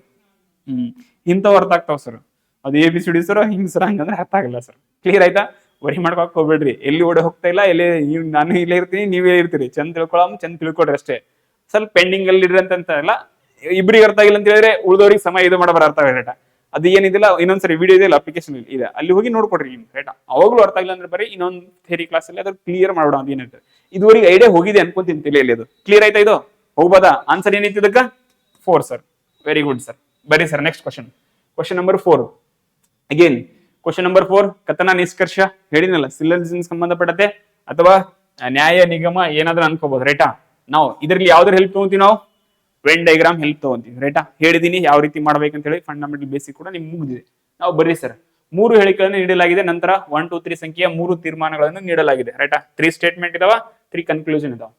ಇಂಥವ್ ಅರ್ಥ ಆಗ್ತಾವ ಸರ್. ಅದು ABCD ಸರ್, ಹಿಂಗ್ ಸರ್, ಹಂಗಂದ್ರೆ ಅರ್ಥ ಆಗಲ್ಲ ಸರ್. ಕ್ಲಿಯರ್ ಆಯ್ತಾ? ವರಿ ಮಾಡ್ಕೊಕ್ ಹೋಗ್ಬೇಡ್ರಿ. ಎಲ್ಲಿ ಓಡಿ ಹೋಗ್ತಾ ಇಲ್ಲ, ಎಲ್ಲಿ ನಾನು ಇಲ್ಲೇ ಇರ್ತೀನಿ, ನೀವೇ ಇರ್ತೀರಿ. ಚಂದ ಚಂದ ತಿಳ್ಕೊಡ್ರಿ ಅಷ್ಟೇ. ಸ್ವಲ್ಪ ಪೆಂಡಿಂಗ್ ಅಲ್ಲಿ ಇಡ್ರಿ ಅಂತ ಇಲ್ಲ. ಇಬ್ರಿಗೆ ಅರ್ಥ ಆಗಿಲ್ಲ ಅಂತ ಹೇಳಿದ್ರೆ ಉಳಿದವ್ರಿಗೆ ಸಮಯ ಇದು ಮಾಡಬಾರ ಅರ್ಥ ಆಗಲ್ಲ. ಅದು ಏನಿದಿಲ್ಲ, ಇನ್ನೊಂದ್ಸರಿ ವಿಡಿಯೋ ಇದೆ, ಅಪ್ಲಿಕೇಶನ್ ಇದೆ, ಅಲ್ಲಿ ಹೋಗಿ ನೋಡ್ಕೊಡ್ರಿ ನೀವು. ರೈಟಾ? ಅವಾಗ್ಲೂ ಅರ್ಥ ಆಗಿಲ್ಲ ಅಂದ್ರೆ ಬರೀ ಇನ್ನೊಂದು ಥಿಯರಿ ಕ್ಲಾಸ್ ಅಲ್ಲಿ ಅದ್ರ ಕ್ಲಿಯರ್ ಮಾಡೋಣ. ಅದು ಏನಿದೆ ಇದುವರೆಗೆ ಐಡಿಯಾ ಹೋಗಿದೆ ಅನ್ಕೊಂತೀನಿ ತಲೆಯಲ್ಲಿ. ಅದು ಕ್ಲಿಯರ್ ಆಯ್ತಾ? ಇದು ಹೋಗ್ಬೋದಾ? ಆನ್ಸರ್ ಏನಿತ್ತು ಇದಕ್ಕ? 4 ಸರ್. Very good sir. ಬರೀ sir next question. Question number 4 again. Question number 4 ಕಥನ ನಿಷ್ಕರ್ಷ ಹೇಳಿನಲ್ಲ, ಸಿಲೋಜಿಸಮ್ ಸಂಬಂಧಪಟ್ಟತೆ ಅಥವಾ ನ್ಯಾಯ ನಿಗಮ ಏನಾದ್ರೂ ಅನ್ಕೋಬಹುದು. ರೈಟಾ? ನಾವು ಇದರಲ್ಲಿ ಯಾವ್ದ್ರ ಹೆಲ್ಪ್ ತಗೊಂತೀವಿ? ನಾವು ವೆನ್ ಡೈಗ್ರಾಮ್ ಹೆಲ್ಪ್ ತಗೊಂತೀವಿ. ರೈಟಾ? ಹೇಳಿದೀನಿ ಯಾವ ರೀತಿ ಮಾಡ್ಬೇಕಂತ ಹೇಳಿ. ಫಂಡಮೆಂಟಲ್ ಬೇಸಿಕ್ ಕೂಡ ನಿಮ್ಗೆ ಮುಗಿದಿದೆ. ನಾವು ಬರ್ರಿ ಸರ್. 3 ಹೇಳಿಕೆಗಳನ್ನು ನೀಡಲಾಗಿದೆ. ನಂತರ 1, 2, 3 ಸಂಖ್ಯೆಯ 3 ತೀರ್ಮಾನಗಳನ್ನು ನೀಡಲಾಗಿದೆ. ರೈಟಾ? 3 ಸ್ಟೇಟ್ಮೆಂಟ್ ಇದಾವ, 3 ಕನ್ಕ್ಲೂಷನ್ ಇದಾವ.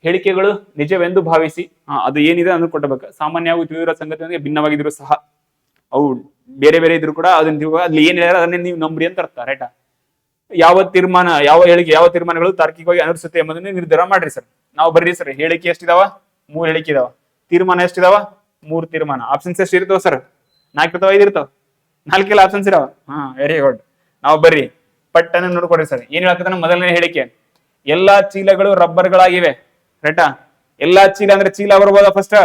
ಹೇಳಿಕೆಗಳು ನಿಜವೆಂದು ಭಾವಿಸಿ, ಅದು ಏನಿದೆ ಅದನ್ನು ಕೊಟ್ಟಬೇಕು. ಸಾಮಾನ್ಯವಾಗಿ ತಿಳಿದಿರೋ ಸಂಗತಿಯೊಂದಿಗೆ ಭಿನ್ನವಾಗಿದ್ರು ಸಹ ಅವು ಬೇರೆ ಬೇರೆ ಇದ್ರು ಕೂಡ ಅದನ್ನ ಅಲ್ಲಿ ಏನ್ ಹೇಳ್ಯಾರ ಅದನ್ನೇ ನೀವು ನಂಬ್ರಿ ಅಂತ ಅರ್ಥ. ರೈಟಾ? ಯಾವ ತೀರ್ಮಾನ, ಯಾವ ಹೇಳಿಕೆ, ಯಾವ ತೀರ್ಮಾನಗಳು ತಾರ್ಕಿಕವಾಗಿ ಅನುಸರಿಸುತ್ತೆ ಎಂಬುದನ್ನು ನಿರ್ಧಾರ ಮಾಡ್ರಿ ಸರ್. ನಾವು ಬರ್ರಿ ಸರ್. ಹೇಳಿಕೆ ಎಷ್ಟಿದಾವ? 3 ಹೇಳಿಕೆ ಇದಾವ. ತೀರ್ಮಾನ ಎಷ್ಟಿದಾವ? 3 ತೀರ್ಮಾನ. ಆಪ್ಷನ್ಸ್ ಎಷ್ಟು ಇರ್ತಾವ ಸರ್? 4 ಇರ್ತಾವ, 5 ಇರ್ತಾವ? 4 ಆಪ್ಷನ್ಸ್ ಇದಾವ. Very good. ನಾವು ಬರ್ರಿ ಪಟ್ಟನ್ನು ನೋಡ್ಕೊಡ್ರಿ ಸರ್. ಏನ್ ಹೇಳ್ತದ? ಮೊದಲನೇ ಹೇಳಿಕೆ, ಎಲ್ಲಾ ಚೀಲಗಳು ರಬ್ಬರ್ಗಳಾಗಿವೆ. ರೈಟಾ? ಎಲ್ಲಾ ಚೀಲ ಅಂದ್ರೆ ಚೀಲ ಬರ್ಬೋದಾ? ಫಸ್ಟ್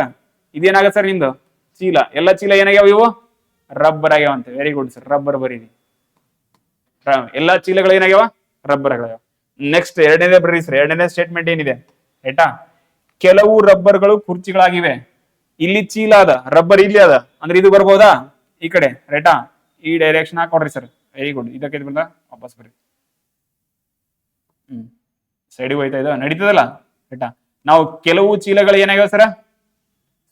ಇದೇನಾಗತ್ತೆ ಸರ್ ನಿಮ್ದು? ಚೀಲ. ಎಲ್ಲಾ ಚೀಲ ಏನಾಗ್ಯಾವ? ಇವು ರಬ್ಬರ್ ಆಗ್ಯಾವ ಅಂತ. Very good sir. ರಬ್ಬರ್ ಬರೀರಿ. ಎಲ್ಲಾ ಚೀಲಗಳು ಏನಾಗ್ಯಾವ? ರಬ್ಬರ್ ಆಗ್ಯಾವ. ನೆಕ್ಸ್ಟ್ ಎರಡನೇದೇ ಬರ್ರಿ ಸರ್. ಎರಡನೇ ಸ್ಟೇಟ್ಮೆಂಟ್ ಏನಿದೆ? ರೈಟಾ? ಕೆಲವು ರಬ್ಬರ್ಗಳು ಕುರ್ಚಿಗಳಾಗಿವೆ. ಇಲ್ಲಿ ಚೀಲ ಅದ, ರಬ್ಬರ್ ಇಲ್ಲಿ ಅದ ಅಂದ್ರೆ ಇದು ಬರ್ಬೋದಾ? ಈ ಕಡೆ. ರೈಟಾ? ಈ ಡೈರೆಕ್ಷನ್ ಹಾಕೊಡ್ರಿ ಸರ್. Very good. ಇದಕ್ಕೆ ಬಂದ ವಾಪಸ್ ಬರ್ರಿ. ಸೈಡಿಗೆ ಹೋಯ್ತಾ ಇದ ನಡೀತದಲ್ಲ? ರೈಟಾ? ನಾವು ಕೆಲವು ಚೀಲಗಳು ಏನಾಗ್ಯಾವ ಸರ್?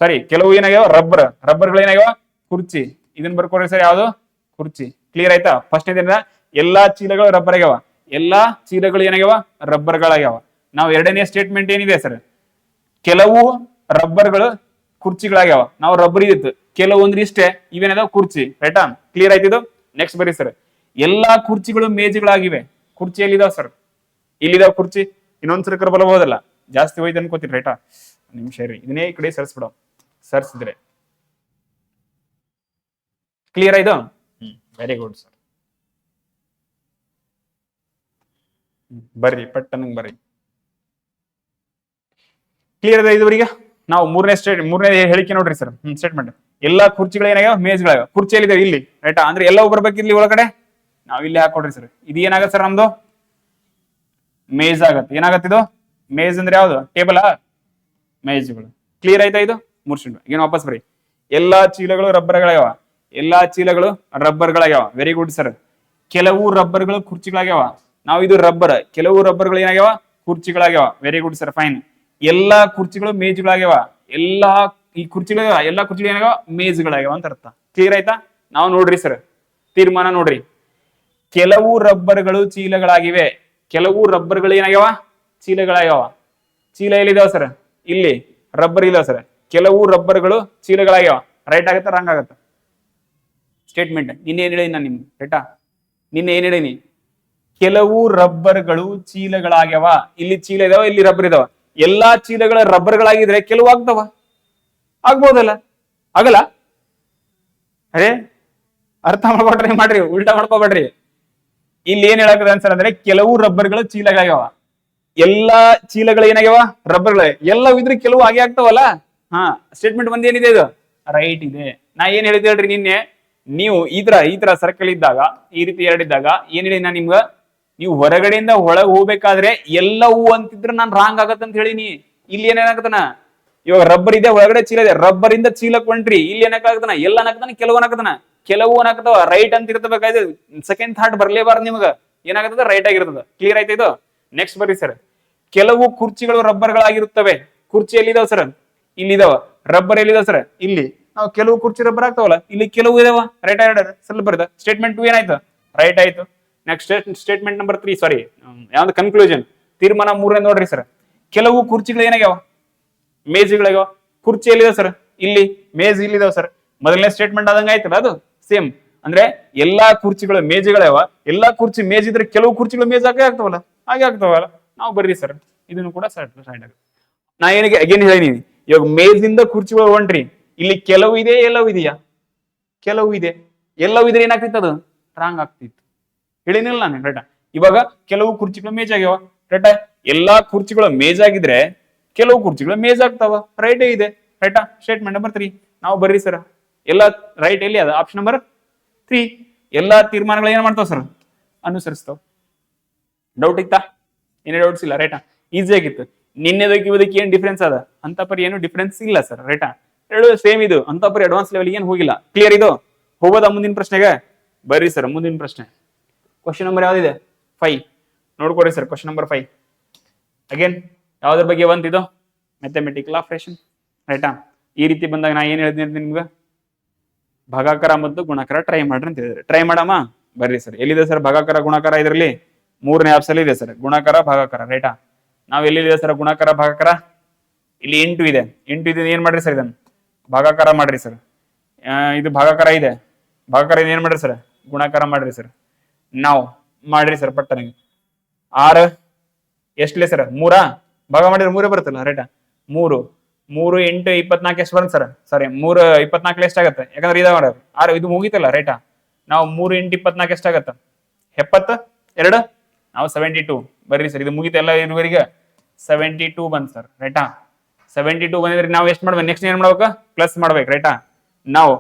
ಸರಿ, ಕೆಲವು ಏನಾಗ್ಯಾವ? ರಬ್ಬರ್ಗಳು ಏನಾಗ್ಯಾವ? ಕುರ್ಚಿ. ಇದನ್ನ ಬರ್ಕೊಡ್ರಿ ಸರ್. ಯಾವ್ದು? ಕುರ್ಚಿ. ಕ್ಲಿಯರ್ ಆಯ್ತಾ? ಫಸ್ಟ್ ಏನಿದೆ? ಎಲ್ಲಾ ಚೀಲಗಳು ರಬ್ಬರ್ ಆಗ್ಯಾವ. ಎಲ್ಲಾ ಚೀಲಗಳು ಏನಾಗ್ಯಾವ? ರಬ್ಬರ್ಗಳಾಗ್ಯಾವ. ನಾವು ಎರಡನೇ ಸ್ಟೇಟ್ಮೆಂಟ್ ಏನಿದೆ ಸರ್? ಕೆಲವು ರಬ್ಬರ್ಗಳು ಕುರ್ಚಿಗಳಾಗ್ಯಾವ. ನಾವು ರಬ್ಬರ್ ಇತ್ತು, ಕೆಲವೊಂದ್ರೆ ಇಷ್ಟೇ ಇವೇನದಾವ? ಕುರ್ಚಿ. ರೈಟಾ? ಕ್ಲಿಯರ್ ಆಯ್ತಿದ್ದು? ನೆಕ್ಸ್ಟ್ ಬರೀ ಸರ್. ಎಲ್ಲಾ ಕುರ್ಚಿಗಳು ಮೇಜುಗಳಾಗಿವೆ. ಕುರ್ಚಿ ಎಲ್ಲಿದಾವ ಸರ್? ಇಲ್ಲಿದಾವ ಕುರ್ಚಿ. ಇನ್ನೊಂದ್ಸರಿ ಬರಬಹುದಲ್ಲ? ಜಾಸ್ತಿ ಹೋಯ್ತು ಅನ್ಕೋತೀರಿ. ರೈಟಾ? ನಿಮಿಷ ರೀ, ಇದನ್ನೇ ಈ ಕಡೆ ಸರ್ಸ್ಬಿಡೋ. ಸರ್ಸಿದ್ರೆ ಕ್ಲಿಯರ್ ಆಯ್ತು? Very good sir. ಬರ್ರಿ ಪಟ್ಟನಂಗ್ ಬರ್ರಿ. ಕ್ಲಿಯರ್ ಅದ ಇದುವರೆಗೆ? ನಾವು ಮೂರನೇ ಹೇಳಿಕೆ ನೋಡ್ರಿ ಸರ್. ಸ್ಟೇಟ್ಮೆಂಟ್, ಎಲ್ಲಾ ಕುರ್ಚಿಗಳು ಏನಾಗ್ಯಾವ? ಮೇಜ್ಗಳಾಗ್ಯಾವ. ಕುರ್ಚಿಯಲ್ಲಿ ಇಲ್ಲಿ. ರೈಟಾ? ಅಂದ್ರೆ ಎಲ್ಲವೂ ಬರ್ಬೇಕು ಇಲ್ಲಿ ಒಳಗಡೆ. ನಾವ್ ಇಲ್ಲಿ ಹಾಕೊಡ್ರಿ ಸರ್. ಇದು ಏನಾಗತ್ತೆ ಸರ್? ನಮ್ದು ಮೇಜ್ ಆಗತ್ತೆ. ಏನಾಗತ್ತೆ ಇದು? ಮೇಜ್ ಅಂದ್ರೆ ಯಾವ್ದು? ಟೇಬಲ್. ಮೇಜ್ಗಳು. ಕ್ಲಿಯರ್ ಆಯ್ತಾ? ಇದು 3 ಸ್ಟೇಟ್ಮೆಂಟ್. ಏನು ವಾಪಸ್ ಬರ್ರಿ. ಎಲ್ಲಾ ಚೀಲಗಳು ರಬ್ಬರ್ಗಳಾಗ್ಯಾವ. ಎಲ್ಲಾ ಚೀಲಗಳು ರಬ್ಬರ್ಗಳಾಗ್ಯಾವ. Very good sir. ಕೆಲವು ರಬ್ಬರ್ಗಳು ಕುರ್ಚಿಗಳಾಗ್ಯಾವ. ನಾವು ಇದು ರಬ್ಬರ್, ಕೆಲವು ರಬ್ಬರ್ಗಳು ಏನಾಗ್ಯಾವ? ಕುರ್ಚಿಗಳಾಗ್ಯಾವ. Very good sir. ಫೈನ್. ಎಲ್ಲಾ ಕುರ್ಚಿಗಳು ಮೇಜುಗಳಾಗ್ಯಾವ. ಎಲ್ಲಾ ಕುರ್ಚಿಗಳು ಏನಾಗ್ಯಾವ? ಮೇಜುಗಳಾಗ್ಯಾವ ಅಂತ ಅರ್ಥ. ಕ್ಲಿಯರ್ ಆಯ್ತಾ? ನಾವು ನೋಡ್ರಿ ಸರ್, ತೀರ್ಮಾನ ನೋಡ್ರಿ. ಕೆಲವು ರಬ್ಬರ್ಗಳು ಚೀಲಗಳಾಗಿವೆ. ಕೆಲವು ರಬ್ಬರ್ಗಳು ಏನಾಗ್ಯಾವ? ಚೀಲಗಳಾಗ್ಯಾವ. ಚೀಲ ಎಲ್ಲಿದಾವ ಸರ್? ಇಲ್ಲಿ. ರಬ್ಬರ್ ಇದಾವ ಸರ್. ಕೆಲವು ರಬ್ಬರ್ಗಳು ಚೀಲಗಳಾಗ್ಯಾವ. ರೈಟ್ ಆಗತ್ತ? ರಾಂಗ್ ಆಗತ್ತ? ಸ್ಟೇಟ್ಮೆಂಟ್ ನಿನ್ನೆ ಏನ್ ಹೇಳಿನಿ ನಾನು ನಿಮ್ಗೆ? ರೈಟಾ? ನಿನ್ನೆ ಏನ್ ಹೇಳಿನಿ? ಕೆಲವು ರಬ್ಬರ್ಗಳು ಚೀಲಗಳಾಗ್ಯಾವ. ಇಲ್ಲಿ ಚೀಲ ಇದಾವ, ಇಲ್ಲಿ ರಬ್ಬರ್ ಇದಾವ. ಎಲ್ಲಾ ಚೀಲಗಳ ರಬ್ಬರ್ಗಳಾಗಿದ್ರೆ ಕೆಲವು ಆಗ್ತಾವ? ಆಗ್ಬೋದಲ್ಲ? ಆಗಲ್ಲ? ಅರೇ ಅರ್ಥ ಮಾಡ್ರಿ, ಉಲ್ಟಾ ಮಾಡ್ಕೋಬೇಡ್ರಿ. ಇಲ್ಲಿ ಏನ್ ಹೇಳಕದ ಅನ್ಸರ್ ಅಂದ್ರೆ ಕೆಲವು ರಬ್ಬರ್ಗಳು ಚೀಲಗಳಾಗ್ಯಾವ. ಎಲ್ಲಾ ಚೀಲಗಳು ಏನಾಗ್ಯಾವ? ರಬ್ಬರ್ಗಳ. ಎಲ್ಲ ಇದ್ರೆ ಕೆಲವು ಹಾಗೆ ಆಗ್ತಾವಲ್ಲ? ಸ್ಟೇಟ್ಮೆಂಟ್ ಒಂದ್ ಏನಿದೆ? ಇದು ರೈಟ್ ಇದೆ. ನಾ ಏನ್ ಹೇಳಿದೆ ಹೇಳ್ರಿ ನಿನ್ನೆ? ನೀವು ಈ ತರ ಸರ್ಕಲ್ ಇದ್ದಾಗ, ಈ ರೀತಿ ಎರಡಿದ್ದಾಗ ಏನ್ ಹೇಳಿ ನಾ ನಿಮ್ಗ? ನೀವು ಹೊರಗಡೆಯಿಂದ ಒಳಗೆ ಹೋಗ್ಬೇಕಾದ್ರೆ ಎಲ್ಲವೂ ಅಂತಿದ್ರೆ ನಾನ್ ರಾಂಗ್ ಆಗತ್ತ ಅಂತ ಹೇಳಿನಿ. ಇಲ್ಲಿ ಏನೇನಾಗತ್ತನ? ಇವಾಗ ರಬ್ಬರ್ ಇದೆ, ಒಳಗಡೆ ಚೀಲ ಇದೆ. ರಬ್ಬರ್ ಇಂದ ಚೀಲಕ್ ಹೊಂಟ್ರಿ. ಇಲ್ಲಿ ಏನಾಗತ್ತನ? ಎಲ್ಲ ಅನಾಗತಾನ, ಕೆಲವು ಅನಾಗತಾನ. ಕೆಲವು ಅನಾಗತಾವ. ರೈಟ್ ಅಂತ ಇರ್ತಬೇಕಾಯ್ತು. ಸೆಕೆಂಡ್ ಥಾಟ್ ಬರ್ಲೇಬಾರ್ದು ನಿಮ್ಗ. ಏನಾಗತ್ತದ? ರೈಟ್ ಆಗಿರ್ತದ. ಕ್ಲಿಯರ್ ಆಯ್ತು ಇದು? ನೆಕ್ಸ್ಟ್ ಬರ್ರಿ ಸರ್. ಕೆಲವು ಕುರ್ಚಿಗಳು ರಬ್ಬರ್ಗಳಾಗಿರುತ್ತವೆ. ಕುರ್ಚಿ ಎಲ್ಲಿದಾವ ಸರ್? ಇಲ್ಲಿದಾವ. ರಬ್ಬರ್ ಎಲ್ಲಿದಾವ ಸರ್? ಇಲ್ಲಿ. ನಾವು ಕೆಲವು ಕುರ್ಚಿ ರಬ್ಬರ್ ಆಗ್ತಾವಲ್ಲ, ಇಲ್ಲಿ ಕೆಲವು ಇದಾವ. ರೈಟ್ ಸ್ವಲ್ಪ ಬರ್ತದ. ಸ್ಟೇಟ್ಮೆಂಟ್ 2 ಏನಾಯ್ತು? ರೈಟ್ ಆಯ್ತು. ನೆಕ್ಸ್ಟ್ ಸ್ಟೇಟ್ಮೆಂಟ್ ನಂಬರ್ 3, ಸಾರಿ, ಯಾವ್ದು? ಕನ್ಕ್ಲೂಷನ್. ತೀರ್ಮಾನ 3 ನೋಡ್ರಿ ಸರ್. ಕೆಲವು ಕುರ್ಚಿಗಳು ಏನಾಗ್ಯಾವ? ಮೇಜ್ಗಳಿದಾವ, ಕುರ್ಚಿ ಎಲ್ಲಿದೆ ಸರ್? ಇಲ್ಲಿ. ಮೇಜ್ ಇಲ್ಲಿದಾವ ಸರ್. ಮೊದಲನೇ ಸ್ಟೇಟ್ಮೆಂಟ್ ಆದಂಗ ಆಯ್ತಲ್ಲ ಅದು ಸೇಮ್. ಅಂದ್ರೆ ಎಲ್ಲಾ ಕುರ್ಚಿಗಳು ಮೇಜುಗಳವ, ಎಲ್ಲಾ ಕುರ್ಚಿ ಮೇಜ್ ಇದ್ರೆ ಕೆಲವು ಕುರ್ಚಿಗಳು ಮೇಜ್ ಹಾಗೆ ಆಗ್ತಾವಲ್ಲ, ಹಾಗೆ ಆಗ್ತಾವಲ್ಲ. ನಾವು ಬರ್ರಿ ಸರ್ ಇದನ್ನು ಕೂಡ ಸೈಡ್ ಆಗುತ್ತೆ. ನಾ ಏನಿಗೆ ಅಗೇನ್ ಹೇಳಿದೀನಿ, ಇವಾಗ ಮೇಜಿಂದ ಕುರ್ಚಿಗಳು ಹೊಂಟ್ರಿ, ಇಲ್ಲಿ ಕೆಲವು ಇದೆ ಎಲ್ಲವೂ ಇದೆಯಾ? ಕೆಲವು ಇದೆ. ಎಲ್ಲವೂ ಇದ್ರೆ ಏನಾಗ್ತಿತ್ತು? ಅದು ರಾಂಗ್ ಆಗ್ತಿತ್ತು. ಹೇಳಿನಿಲ್ಲ ನಾನು ರೈಟಾ? ಇವಾಗ ಕೆಲವು ಕುರ್ಚಿಗಳು ಮೇಜ್ ಆಗ್ಯಾವ ರೈಟಾ? ಎಲ್ಲಾ ಕುರ್ಚಿಗಳು ಮೇಜ್ ಆಗಿದ್ರೆ ಕೆಲವು ಕುರ್ಚಿಗಳು ಮೇಜ್ ಆಗ್ತಾವ, ರೈಟೇ ಇದೆ ರೈಟಾ? ಸ್ಟೇಟ್ಮೆಂಟ್ ನಂಬರ್ 3 ನಾವು ಬರ್ರಿ ಸರ್. ಎಲ್ಲ ರೈಟ್ ಎಲ್ಲಿ ಅದ? Option number 3. ಎಲ್ಲಾ ತೀರ್ಮಾನಗಳು ಏನ್ ಮಾಡ್ತಾವ ಸರ್? ಅನುಸರಿಸ್ತಾವ. ಡೌಟ್ ಇತ್ತಾ? ಏನೇ ಡೌಟ್ಸ್ ಇಲ್ಲ ರೈಟಾ? ಈಸಿ ಆಗಿತ್ತು. ನಿನ್ನೆದಕ್ಕೆ ಇವದಕ್ಕೆ ಏನ್ ಡಿಫ್ರೆನ್ಸ್ ಅದ? ಅಂತ ಪರಿ ಏನು ಡಿಫ್ರೆನ್ಸ್ ಇಲ್ಲ ಸರ್ ರೈಟಾ? ಎರಡು ಸೇಮ್ ಇದು, ಅಂತ ಪರಿ ಅಡ್ವಾನ್ಸ್ ಲೆವೆಲ್ ಏನ್ ಹೋಗಿಲ್ಲ. ಕ್ಲಿಯರ್ ಇದು? ಹೋಗೋದಾ ಮುಂದಿನ ಪ್ರಶ್ನೆಗೆ? ಬರ್ರಿ ಸರ್ ಮುಂದಿನ ಪ್ರಶ್ನೆ. Question number ಯಾವ್ದಿದೆ? 5 ನೋಡ್ಕೊಡ್ರಿ ಸರ್. ಕ್ವಶನ್ ನಂಬರ್ 5 ಅಗೇನ್ ಯಾವ್ದ್ರ ಬಗ್ಗೆ ಬಂತಿದ್ದು? ಮ್ಯಾಥಮೆಟಿಕಲ್ ಆಪರೇಷನ್ ರೈಟಾ? ಈ ರೀತಿ ಬಂದಾಗ ನಾ ಏನ್ ಹೇಳ್ತೀನಿ ನಿಮ್ಗೆ? ಭಾಗಾಕಾರ ಮತ್ತು ಗುಣಾಕಾರ ಟ್ರೈ ಮಾಡ್ರಿ ಅಂತ ಹೇಳಿದ್ರೆ ಟ್ರೈ ಮಾಡಮ್ಮ. ಬರ್ರಿ ಸರ್. ಎಲ್ಲಿದೆ ಸರ್ ಭಾಗಾಕಾರ ಗುಣಾಕಾರ? ಇದರಲ್ಲಿ 3ನೇ ಆಪ್ಷನ್ ಇದೆ ಸರ್, ಗುಣಾಕಾರ ಭಾಗಾಕಾರ ರೈಟಾ? ನಾವ್ ಎಲ್ಲಿದೆ ಸರ್ ಗುಣಾಕಾರ ಭಾಗಾಕಾರ? ಇಲ್ಲಿ 8 ಇದೆ. 8 ಇದೆ, ಏನ್ ಮಾಡ್ರಿ ಸರ್? ಇದನ್ನ ಭಾಗಾಕಾರ ಮಾಡ್ರಿ ಸರ್. ಇದು ಭಾಗಾಕಾರ ಇದೆ, ಭಾಗಾಕಾರ ಇದೆ, ಏನ್ ಮಾಡ್ರಿ ಸರ್? ಗುಣಾಕಾರ ಮಾಡ್ರಿ ಸರ್. ನಾವು ಮಾಡ್ರಿ ಸರ್ ಪಟ್ಟನಿಗೆ. 6 ಎಷ್ಟಲೇ ಸರ್? 3 ಭಾಗ ಮಾಡಿದ್ರೆ 3 ಬರುತ್ತಲ್ಲ ರೈಟಾ? 3 3 8 24 ಎಷ್ಟು ಬರುತ್ತೆ ಸರ್? ಸಾರಿ 3 24 ಎಷ್ಟಾಗತ್ತೆ? ಯಾಕಂದ್ರೆ ಇದಾವ 6 ಇದು ಮುಗಿತಲ್ಲ ರೈಟಾ? ನಾವು 3 8 24 ಎಷ್ಟಾಗತ್ತ? 72. ನಾವು 72 ಬರ್ರಿ ಸರ್. ಇದು ಮುಗಿತ ಎಲ್ಲ ಇದುವರೆಗೆ 72 ಬಂದ್ ಸರ್ ರೈಟಾ? 72 ಬಂದಿದ್ರೆ ನಾವು ಎಷ್ಟು ಮಾಡ್ಬೇಕು? ನೆಕ್ಸ್ಟ್ ಏನ್ ಮಾಡ್ಬೇಕು? ಪ್ಲಸ್ ಮಾಡ್ಬೇಕು ರೈಟಾ? ನಾವು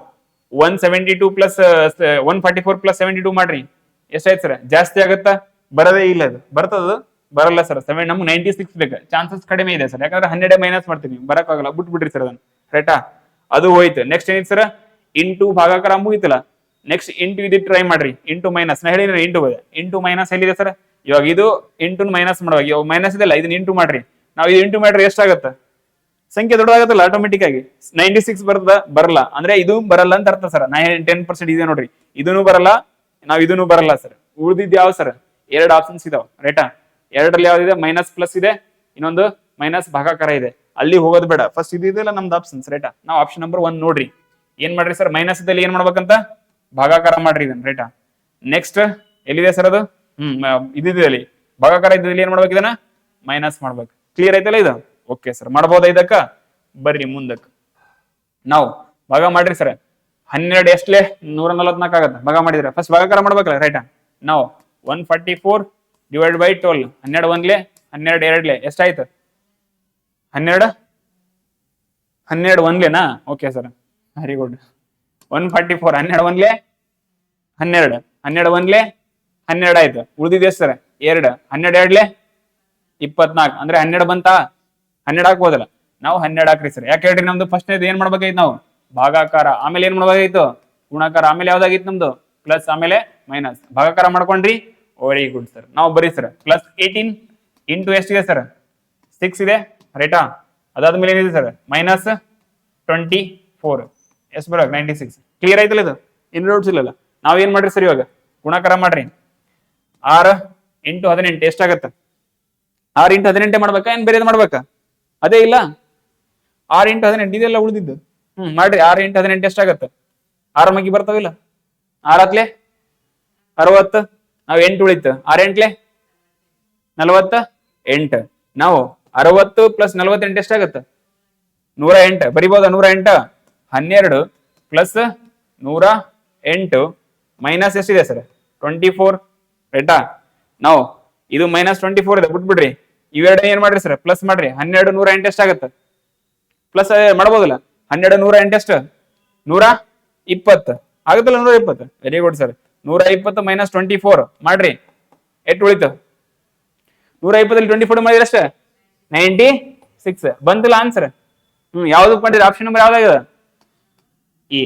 172 ಪ್ಲಸ್ 144 ಪ್ಲಸ್ 72 ಮಾಡ್ರಿ. ಎಷ್ಟಾಯ್ತು ಸರ್? ಜಾಸ್ತಿ ಆಗತ್ತಾ? ಬರದೇ ಇಲ್ಲ. ಅದು ಬರ್ತದ? ಬರಲ್ಲ ಸರ್. ನಮ್ಗೆ 96 ಬೇಕು. ಚಾನ್ಸಸ್ ಕಡಿಮೆ ಇದೆ ಸರ್, ಯಾಕಂದ್ರೆ 12 ಮೈನಸ್ ಮಾಡ್ತೀವಿ, ಬರಕ್ಕಾಗಲ್ಲ, ಬಿಟ್ಬಿಡ್ರಿ ಸರ್ ಅದನ್ನ ರೈಟಾ? ಅದು ಹೋಯ್ತು. ನೆಕ್ಸ್ಟ್ ಏನಿತ್ತು ಸರ್? ಇಂಟು ಭಾಗಾಕಾರ ಮುಗಿತಲ್ಲ. ನೆಕ್ಸ್ಟ್ ಇಂಟು ಇದು ಟ್ರೈ ಮಾಡ್ರಿ. ಇಂಟು ಮೈನಸ್ ನಾ ಹೇಳಿದ್ರೆ ಇಂಟು ಮೈನಸ್ ಎಲ್ಲಿದೆ ಸರ್? ಇವಾಗ ಇದು ಇಂಟು ಮೈನಸ್ ಮಾಡುವಾಗ ಇವಾಗ ಮೈನಸ್ ಇದೆಲ್ಲ, ಇದನ್ನ ಇಂಟು ಮಾಡ್ರಿ. ನಾವು ಇದು ಇಂಟು ಮಾಡ್ರಿ ಎಷ್ಟಾಗತ್ತ? ಸಂಖ್ಯೆ ದೊಡ್ಡದಾಗತ್ತಲ್ಲ ಆಟೋಮೆಟಿಕ್ ಆಗಿ. 96 ಬರಲ್ಲ ಅಂದ್ರೆ ಇದು ಬರಲ್ಲ ಅಂತ ಅರ್ಥ ಸರ್. 10% ಇದೆ ನೋಡ್ರಿ, ಇದನ್ನು ಬರಲ್ಲ, ನಾವ್ ಇದನ್ನು ಬರಲ್ಲ ಸರ್. ಉಳಿದಿದ್ ಯಾವ ಸರ್? 2 ಆಪ್ಷನ್ಸ್ ಇದಾವ ರೈಟಾ? 2ರಲ್ಲಿ ಯಾವ್ದಿದೆ? ಮೈನಸ್ ಪ್ಲಸ್ ಇದೆ, ಇನ್ನೊಂದು ಮೈನಸ್ ಭಾಗಾಕಾರ ಇದೆ. ಅಲ್ಲಿ ಹೋಗೋದು ಬೇಡ, ಫಸ್ಟ್ ಇದೆಲ್ಲ ನಮ್ದು ಆಪ್ಷನ್ಸ್ ರೈಟಾ? ನಾವು ಆಪ್ಷನ್ ನಂಬರ್ 1 ನೋಡ್ರಿ. ಏನ್ ಮಾಡ್ರಿ ಸರ್? ಮೈನಸ್ ಇದ್ದಲ್ಲಿ ಏನ್ ಮಾಡ್ಬೇಕಂತ? ಭಾಗಾಕಾರ ಮಾಡ್ರಿ ಇದನ್ನ ರೈಟಾ? ನೆಕ್ಸ್ಟ್ ಎಲ್ಲಿದೆ ಸರ್ ಅದು? ಇದಿದೆ ಅಲ್ಲಿ ಭಾಗಾಕಾರ ಇದ್ದಲ್ಲಿ ಏನ್ ಮಾಡ್ಬೇಕು? ಇದನ್ನ ಮೈನಸ್ ಮಾಡ್ಬೇಕು. ಕ್ಲಿಯರ್ ಆಯ್ತಲ್ಲ ಇದು? Okay sir. ಮಾಡ್ಬೋದಾ ಇದಕ್ಕ? ಬರ್ರಿ ಮುಂದಕ್ಕೆ. ನಾವು ಭಾಗ ಮಾಡ್ರಿ ಸರ್. 12 ಎಷ್ಟಲೇ? 144 ಆಗತ್ತ ಭಾಗ ಮಾಡಿದ್ರೆ. ಫಸ್ಟ್ ಭಾಗಾಕಾರ ಮಾಡ್ಬೇಕಲ್ಲ ರೈಟಾ? ನಾವು 144 ಡಿವೈಡ್ ಬೈ 12. 12 1ಲೇ 12 2ಲೇ ಎಷ್ಟಾಯ್ತು? 12 1ಲೇನಾ? Okay sir, very good. 144 12 1ಲೇ 12, 12 1ಲೇ 12 ಆಯ್ತು. ಉಳಿದಿದೆ ಸರ್ 2. 12 2ಲೇ 24 ಅಂದ್ರೆ 12 ಬಂತಾ? 12 ಹಾಕ್ಬೋದಲ್ಲ? ನಾವು 12 ಹಾಕ್ರಿ ಸರ್. ಯಾಕೆ ಹೇಳ್ರಿ? ನಮ್ದು ಫಸ್ಟ್ ಏನ್ ಮಾಡ್ಬೇಕಾಯ್ತು? ನಾವು ಭಾಗಾಕಾರ, ಆಮೇಲೆ ಏನ್ ಮಾಡ್ಬೇಕಾಯ್ತು? ಗುಣಾಕಾರ, ಆಮೇಲೆ ಯಾವ್ದಾಗಿತ್ತು ನಮ್ದು? ಪ್ಲಸ್, ಆಮೇಲೆ ಮೈನಸ್. ಭಾಗಾಕಾರ ಮಾಡ್ಕೊಂಡ್ರಿ, ವೆರಿ ಗುಡ್ ಸರ್. ನಾವು ಬರೀ ಸರ್ ಪ್ಲಸ್ 18 ಇಂಟು ಎಷ್ಟಿದೆ ಸರ್? 6 ಇದೆ ರೈಟಾ? ಅದಾದ್ಮೇಲೆ ಏನಿದೆ ಸರ್? ಮೈನಸ್ 24 ಎಷ್ಟು ಬರ? 96. ಕ್ಲಿಯರ್ ಆಯ್ತಲ್ಲ ಇದು? ಇನ್ ಡೌಟ್ಸ್ ಇಲ್ಲಲ್ಲ? ನಾವ್ ಏನ್ ಮಾಡ್ರಿ ಸರ್ ಇವಾಗ? ಗುಣಾಕಾರ ಮಾಡ್ರಿ. 6 ಇಂಟು 18 ಎಷ್ಟಾಗತ್ತ? 6 ಇಂಟು 18 ಮಾಡ್ಬೇಕಾ ಏನ್ ಬೇರೆ ಮಾಡ್ಬೇಕಾ? ಅದೇ ಇಲ್ಲ, 6 ಇಂಟು 18 ಇದೆಲ್ಲ ಉಳಿದಿದ್ದು. ಮಾಡ್ರಿ. 6 ಇಂಟು 18 ಎಷ್ಟಾಗತ್ತ? 6 ಮಗ್ಗಿ ಬರ್ತಾವಿಲ್ಲ? 6 ಹತ್ಲೆ 60. ನಾವ್ 8 ಉಳಿತು. 6 8ಲೇ 48. ನಾವು 60 ಪ್ಲಸ್ 48 ಎಷ್ಟಾಗತ್ತ? 108 ಬರಿಬೋದ? 108. 12 ಪ್ಲಸ್ 108 ಮೈನಸ್ ಎಷ್ಟಿದೆ ಸರ್? 24 ರೈಟಾ? ನಾವು ಇದು ಮೈನಸ್ 24 ಇದೆ, ಬಿಟ್ಬಿಡ್ರಿ. ಇವೆರಡು ಏನ್ ಮಾಡ್ರಿ ಸರ್? ಪ್ಲಸ್ ಮಾಡ್ರಿ. 12 108 ಎಷ್ಟಾಗತ್ತ? ಪ್ಲಸ್ ಮಾಡ್ಬೋದಲ್ಲ? 12 108 ಎಷ್ಟು? 120 ಆಗುತ್ತಲ್ಲ? 120. Very good sir. 120 ಮೈನಸ್ 24 ಮಾಡ್ರಿ. ಎಷ್ಟು ಉಳಿತು? 120 24 ಮಾಡಿದ್ರೆ ಅಷ್ಟೇ 96 ಬಂದಿಲ್ಲ ಆನ್ಸರ್. ಯಾವ್ದು ಮಾಡಿದ್ರೆ? ಆಪ್ಷನ್ ನಂಬರ್ ಯಾವ್ದಾಗಿದೆ? ಎ.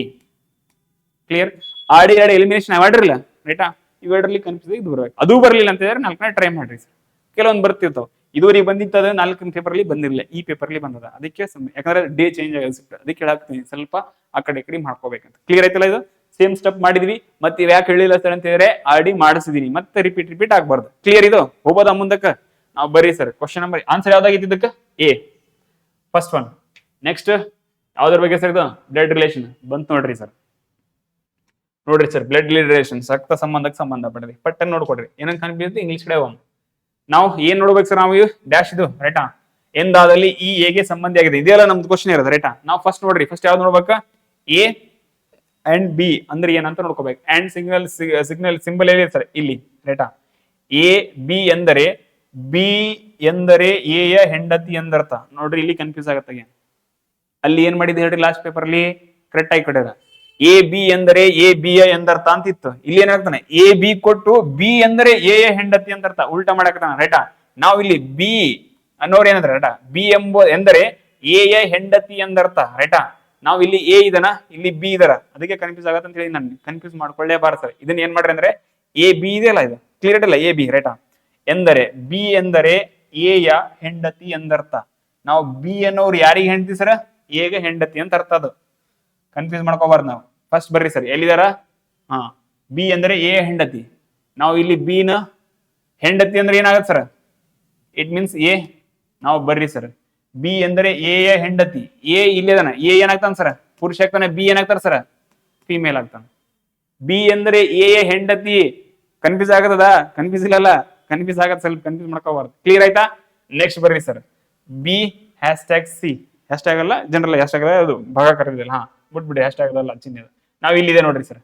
ಕ್ಲಿಯರ್? ಆಡಿ ಎಲಿಮಿನೇಷನ್ ಮಾಡಿರಲಿಲ್ಲ ರೈಟಾ? ಇವೆರಡರಲ್ಲಿ ಕನ್ಫ್ಯೂಸ್ ಇದು ಬರ್ಬೇಕು. ಅದು ಬರಲಿಲ್ಲ ಅಂತ ಹೇಳಿದ್ರೆ 4ನೇ ಟ್ರೈ ಮಾಡ್ರಿ ಸರ್. ಕೆಲವೊಂದು ಬರ್ತಿರ್ತಾವ. ಇದುವರೆಗೆ ಬಂದಿತ್ತದ 4ನೇ ಪೇಪರ್ಲಿ ಬಂದಿರಲಿಲ್ಲ, ಈ ಪೇಪರ್ಲಿ ಬಂದದ. ಅದಕ್ಕೆ ಯಾಕಂದ್ರೆ ಡೇ ಚೇಂಜ್ ಆಗುತ್ತೆ, ಅದಕ್ಕೆ ಹೇಳಾಕ್ತೀನಿ ಸ್ವಲ್ಪ ಆ ಕಡೆ ಈ ಕಡೆ ಮಾಡ್ಕೋಬೇಕಂತ. ಕ್ಲಿಯರ್ ಆಯ್ತಲ್ಲ? ಇದು ಸೇಮ್ ಸ್ಟೆಪ್ ಮಾಡಿದ್ವಿ. ಮತ್ತೆ ಯಾಕೆ ಹೇಳಿಲ್ಲ ಸರ್ ಅಂತ ಹೇಳಿದ್ರೆ ಆಲ್ರೆಡಿ ಮಾಡಿಸಿದೀನಿ, ಮತ್ತೆ ರಿಪೀಟ್ ಆಗ್ಬಾರ್ದು. ಕ್ಲಿಯರ್? ಇದು ಹೋಗೋದಾ ಮುಂದಕ್ಕೆ? ನಾವು ಬರೀ ಸರ್ ಕ್ವಶನ್ ನಂಬರ್ ಆನ್ಸರ್ ಯಾವ್ದಾಗಿತ್ತು ಇದಕ್ಕೆ? A first one. ನೆಕ್ಸ್ಟ್ ಯಾವ್ದ್ರ ಬಗ್ಗೆ ಸರ್ ಇದು ಬ್ಲಡ್ ರಿಲೇಷನ್ ಬಂತು ನೋಡ್ರಿ ಸರ್. ನೋಡ್ರಿ ಸರ್ ಬ್ಲಡ್ ರಿಲೇಷನ್ ರಕ್ತ ಸಂಬಂಧಕ್ಕೆ ಸಂಬಂಧಪಟ್ಟದೆ ಪಟ್ಟನ್ ನೋಡ್ಕೊಡ್ರಿ ಏನಂತ ಕನ್ಫ್ಯೂಸ್ ಇಂಗ್ಲಿಷ್ ಕಡೆ ಹೋಗೋಣ. ನಾವು ಏನ್ ನೋಡ್ಬೇಕು ಸರ್ ನಾವು ಡ್ಯಾಶ್ ಇದು ರೈಟಾ ಎಂದಾದಲ್ಲಿ ಈ ಎಗೆ ಸಂಬಂಧಿ ಆಗಿದೆ ಇದೆಲ್ಲ ನಮ್ದು ಕ್ವಶನ್ ಇರೋದು ರೈಟಾ. ನಾವು ಫಸ್ಟ್ ನೋಡ್ರಿ ಫಸ್ಟ್ ಯಾವ್ದು ನೋಡ್ಬೇಕ ಎ ಅಂಡ್ ಬಿ ಅಂದ್ರೆ ಏನಂತ ನೋಡ್ಕೋಬೇಕು. ಅಂಡ್ ಸಿಗ್ನಲ್ ಸಿಂಬಲ್ ಏನಿದೆ ಸರ್ ಇಲ್ಲಿ ರೈಟಾ. ಎ ಬಿ ಎಂದರೆ ಬಿ ಎಂದರೆ ಎ ಯ ಹೆಂಡತಿ ಎಂದರ್ಥ. ನೋಡ್ರಿ ಇಲ್ಲಿ ಕನ್ಫ್ಯೂಸ್ ಆಗತ್ತೆ. ಅಲ್ಲಿ ಏನ್ ಮಾಡಿದೆ ಹೇಳ್ರಿ ಲಾಸ್ಟ್ ಪೇಪರ್ ಅಲ್ಲಿ ಕರೆಕ್ಟ್ ಆಗಿ ಕೊಡ್ಯಾರ. ಎ ಬಿ ಎಂದರೆ ಎ ಬಿ ಯ ಎಂದರ್ಥ ಅಂತಿತ್ತು. ಇಲ್ಲಿ ಏನಾಗ್ತಾನೆ ಎ ಬಿ ಕೊಟ್ಟು ಬಿ ಎಂದರೆ ಎ ಯ ಹೆಂಡತಿ ಎಂದರ್ಥ ಉಲ್ಟಾ ಮಾಡಾಕತ್ತಾನ ರೈಟಾ. ನಾವು ಇಲ್ಲಿ ಬಿ ಅನ್ನೋರು ಏನಂದ್ರೆ ರೈಟಾ ಬಿ ಎಂದರೆ ಎ ಯ ಹೆಂಡತಿ ಎಂದರ್ಥ ರೈಟಾ. ನಾವು ಇಲ್ಲಿ ಎ ಇದನ ಇಲ್ಲಿ ಬಿ ಇದರ ಅದಕ್ಕೆ ಕನ್ಫ್ಯೂಸ್ ಆಗತ್ತ ಅಂತ ಹೇಳಿ ನಾನು ಕನ್ಫ್ಯೂಸ್ ಮಾಡ್ಕೊಳ್ಳೇಬಾರ ಸರ್. ಇದನ್ನ ಏನ್ ಮಾಡ್ರಿ ಅಂದ್ರೆ ಎ ಬಿ ಇದೆಯಲ್ಲ ಇದು ಕ್ಲಿಯರ್ ಇಲ್ಲ ಎ ಬಿ ರೈಟಾ ಎಂದರೆ ಬಿ ಎಂದರೆ ಎ ಯ ಹೆಂಡತಿ ಎಂದರ್ಥ. ನಾವು ಬಿ ಅನ್ನೋರು ಯಾರಿಗೆ ಹೆಂಡತಿ ಸರ ಎಗೆ ಹೆಂಡತಿ ಅಂತ ಅರ್ಥ. ಅದು ಕನ್ಫ್ಯೂಸ್ ಮಾಡ್ಕೋಬಾರ್ದು ನಾವು. ಫಸ್ಟ್ ಬರ್ರಿ ಸರ್ ಎಲ್ಲಿದಾರ ಹಾ ಬಿ ಅಂದ್ರೆ ಎ ಹೆಂಡತಿ. ನಾವು ಇಲ್ಲಿ ಬಿ ನ ಹೆಂಡತಿ ಅಂದ್ರೆ ಏನಾಗತ್ತೆ ಸರ್ ಇಟ್ ಮೀನ್ಸ್ ಎ. ನಾವು ಬರ್ರಿ ಸರ್ ಬಿ ಅಂದ್ರೆ ಎ ಯ ಹೆಂಡತಿ. ಎ ಇಲ್ಲಿದಾನ ಎ ಏನಾಗ್ತಾನ ಸರ್ ಪುರುಷ ಆಗ್ತಾನೆ. ಬಿ ಏನಾಗ್ತಾರ ಸರ್ ಫಿಮೇಲ್ ಆಗ್ತಾನೆ. ಬಿ ಅಂದ್ರೆ ಎ ಯ ಹೆಂಡತಿ. ಕನ್ಫ್ಯೂಸ್ ಆಗತ್ತದ ಕನ್ಫ್ಯೂಸ್ ಇಲ್ಲಲ್ಲ ಕನ್ಫ್ಯೂಸ್ ಆಗತ್ತೆ ಸ್ವಲ್ಪ ಕನ್ಫ್ಯೂಸ್ ಮಾಡ್ಕೋಬಾರ್ದು. ಕ್ಲಿಯರ್ ಆಯ್ತಾ. ನೆಕ್ಸ್ಟ್ ಬರ್ರಿ sir B hash tag C hash tag ಅಲ್ಲ ಜನರಲ್ ಹ್ಯಾಶ್ ಟ್ಯಾಗ್ ಅದು ಭಾಗ ಕರೆದಿಲ್ಲ ಹಾ ಬಿಟ್ಬಿಡಿ ಹ್ಯಾಶ್ ಟ್ಯಾಗ್ ಅಲ್ಲ ಚಿಹ್ನೆ. ನಾವು ಇಲ್ಲಿದೆ ನೋಡ್ರಿ ಸರ್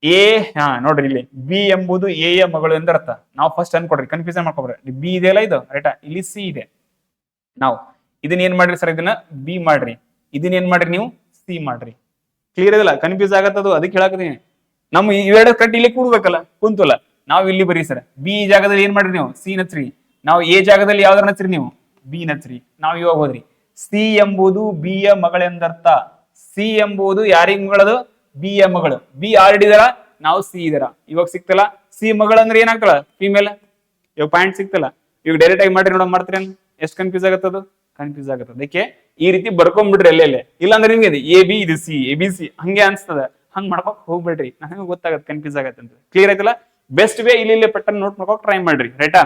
ಎ ಹಾ ನೋಡ್ರಿ ಇಲ್ಲಿ ಬಿ ಎಂಬುದು ಎ ಯ ಮಗಳು ಎಂದರ್ಥ. ನಾವು ಫಸ್ಟ್ ಅನ್ಕೊಡ್ರಿ ಕನ್ಫ್ಯೂಷನ್ ಮಾಡ್ಕೊಬ್ರಿ. ಬಿ ಇದೆಯಲ್ಲ ಇದು ರೈಟಾ ಇಲ್ಲಿ ಸಿ ಇದೆ. ನಾವು ಇದನ್ನ ಏನ್ ಮಾಡ್ರಿ ಸರ್ ಇದನ್ನ ಬಿ ಮಾಡ್ರಿ ಇದನ್ನ ಏನ್ ಮಾಡ್ರಿ ನೀವು ಸಿ ಮಾಡ್ರಿ. ಕ್ಲಿಯರ್ ಇದಲ್ಲ ಕನ್ಫ್ಯೂಸ್ ಆಗತ್ತದು ಅದಕ್ಕೆ ಹೇಳಕತ್ತೀನಿ. ನಮ್ ಇವೆರಡು ಕಟ್ ಇಲ್ಲಿ ಕೂಡ್ಬೇಕಲ್ಲ ಕುಂತಲ್ಲ. ನಾವು ಇಲ್ಲಿ ಬರೀ ಸರ್ ಬಿ ಜಾಗದಲ್ಲಿ ಏನ್ ಮಾಡ್ರಿ ನೀವು ಸಿ ನಚ್ರಿ. ನಾವು ಎ ಜಾಗದಲ್ಲಿ ಯಾವ್ದಾರ ನಚ್ರಿ ನೀವು ಬಿ ನಚ್ರಿ. ನಾವು ಇವಾಗ ಹೋದ್ರಿ ಸಿ ಎಂಬುದು ಬಿ ಯ ಮಗಳೆಂದರ್ಥ. ಸಿ ಎಂಬುದು ಯಾರಿಗ ಮಗಳದು ಬಿ ಯ ಮಗಳು. ಬಿ ಆಲ್ರೆಡಿ ಇದರ ನಾವು ಸಿ ಇದರ ಇವಾಗ ಸಿಕ್ತಲ್ಲ. ಸಿ ಮಗಳು ಅಂದ್ರೆ ಏನಾಗ್ತಳ ಫಿಮೇಲ್. ಇವಾಗ ಪಾಯಿಂಟ್ ಸಿಕ್ತಲ್ಲ ಇವಾಗ ಡೈರೆಕ್ಟ್ ಆಗಿ ಮಾಡ್ರಿ ನೋಡ ಮಾಡ್ತೀರಿ ಎಷ್ಟು ಕನ್ಫ್ಯೂಸ್ ಆಗತ್ತದು ಕನ್ಫ್ಯೂಸ್ ಆಗತ್ತ. ಅದಕ್ಕೆ ಈ ರೀತಿ ಬರ್ಕೊಂಡ್ಬಿಡ್ರಿ ಎಲ್ಲೆಲ್ಲೇ. ಇಲ್ಲಾಂದ್ರೆ ನಿಮ್ಗೆ ಎ ಬಿ ಇದು ಸಿ ಎ ಬಿ ಸಿ ಹಂಗೆ ಅನ್ಸ್ತದ. ಹಂಗ್ ಮಾಡ್ಕೋಕ್ ಹೋಗ್ಬೇಡ್ರಿ ನನಗೆ ಗೊತ್ತಾಗತ್ತೆ ಕನ್ಫ್ಯೂಸ್ ಆಗತ್ತೆ ಅಂತ. ಕ್ಲಿಯರ್ ಆಯ್ತಲ್ಲ. ಬೆಸ್ಟ್ ವೇ ಇಲ್ಲಿ ಪಟ್ಟನ್ ನೋಟ್ ಮಾಡ್ಕೋಕ್ ಟ್ರೈ ಮಾಡ್ರಿ ರೈಟಾ.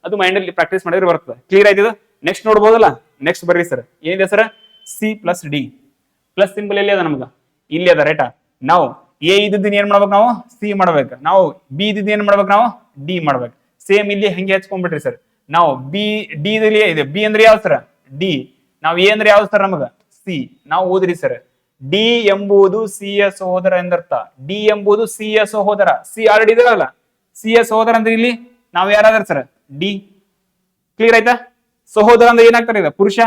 ಅದು ಮೈಂಡ್ ಅಲ್ಲಿ ಪ್ರಾಕ್ಟೀಸ್ ಮಾಡಿದ್ರೆ ಬರ್ತದೆ. ಕ್ಲಿಯರ್ ಆಯ್ತದ. ನೆಕ್ಸ್ಟ್ ನೋಡ್ಬೋದಲ್ಲ ನೆಕ್ಸ್ಟ್ ಬರ್ರಿ ಸರ್ ಏನಿದೆ sir C plus D plus symbol ಎಲ್ಲಿ ಅದ ನಮ್ಗ ಇಲ್ಲಿ ಅದ ರೈಟಾ. ನಾವು ಎ ಇದ್ದಿದ್ದನ್ನ ಏನ್ ಮಾಡ್ಬೇಕು ನಾವು ಸಿ ಮಾಡ್ಬೇಕು. ನಾವು ಬಿ ಇದ್ದಿದ್ದು ಏನ್ ಮಾಡ್ಬೇಕು ನಾವು ಡಿ ಮಾಡ್ಬೇಕು. ಸೇಮ್ ಇಲ್ಲಿ ಹಂಗೆ ಹಚ್ಕೊಂಡ್ಬಿಟ್ರಿ ಸರ್. ನಾವು ಬಿ ಡಿ ಇದೆ ಬಿ ಅಂದ್ರೆ ಯಾವ ಸರ್ ಡಿ. ನಾವು ಎ ಅಂದ್ರೆ ಯಾವ ಸರ್ ನಮಗ ಸಿ. ನಾವು ಓದ್ರಿ ಸರ್ ಡಿ ಎಂಬುದು ಸಿ ಯ ಸಹೋದರ ಎಂದರ್ಥ. ಡಿ ಎಂಬುದು ಸಿ ಯ ಸಹೋದರ. ಸಿ ಆಲ್ರೆಡಿ ಇದಾರಲ್ಲ ಸಿ ಯ ಸಹೋದರ ಅಂದ್ರೆ ಇಲ್ಲಿ ನಾವು ಯಾರಾದ್ರ ಸರ್ ಡಿ. ಕ್ಲಿಯರ್ ಆಯ್ತಾ. ಸಹೋದರ ಅಂದ್ರೆ ಏನಾಗ್ತಾರೆ ಇದು ಪುರುಷ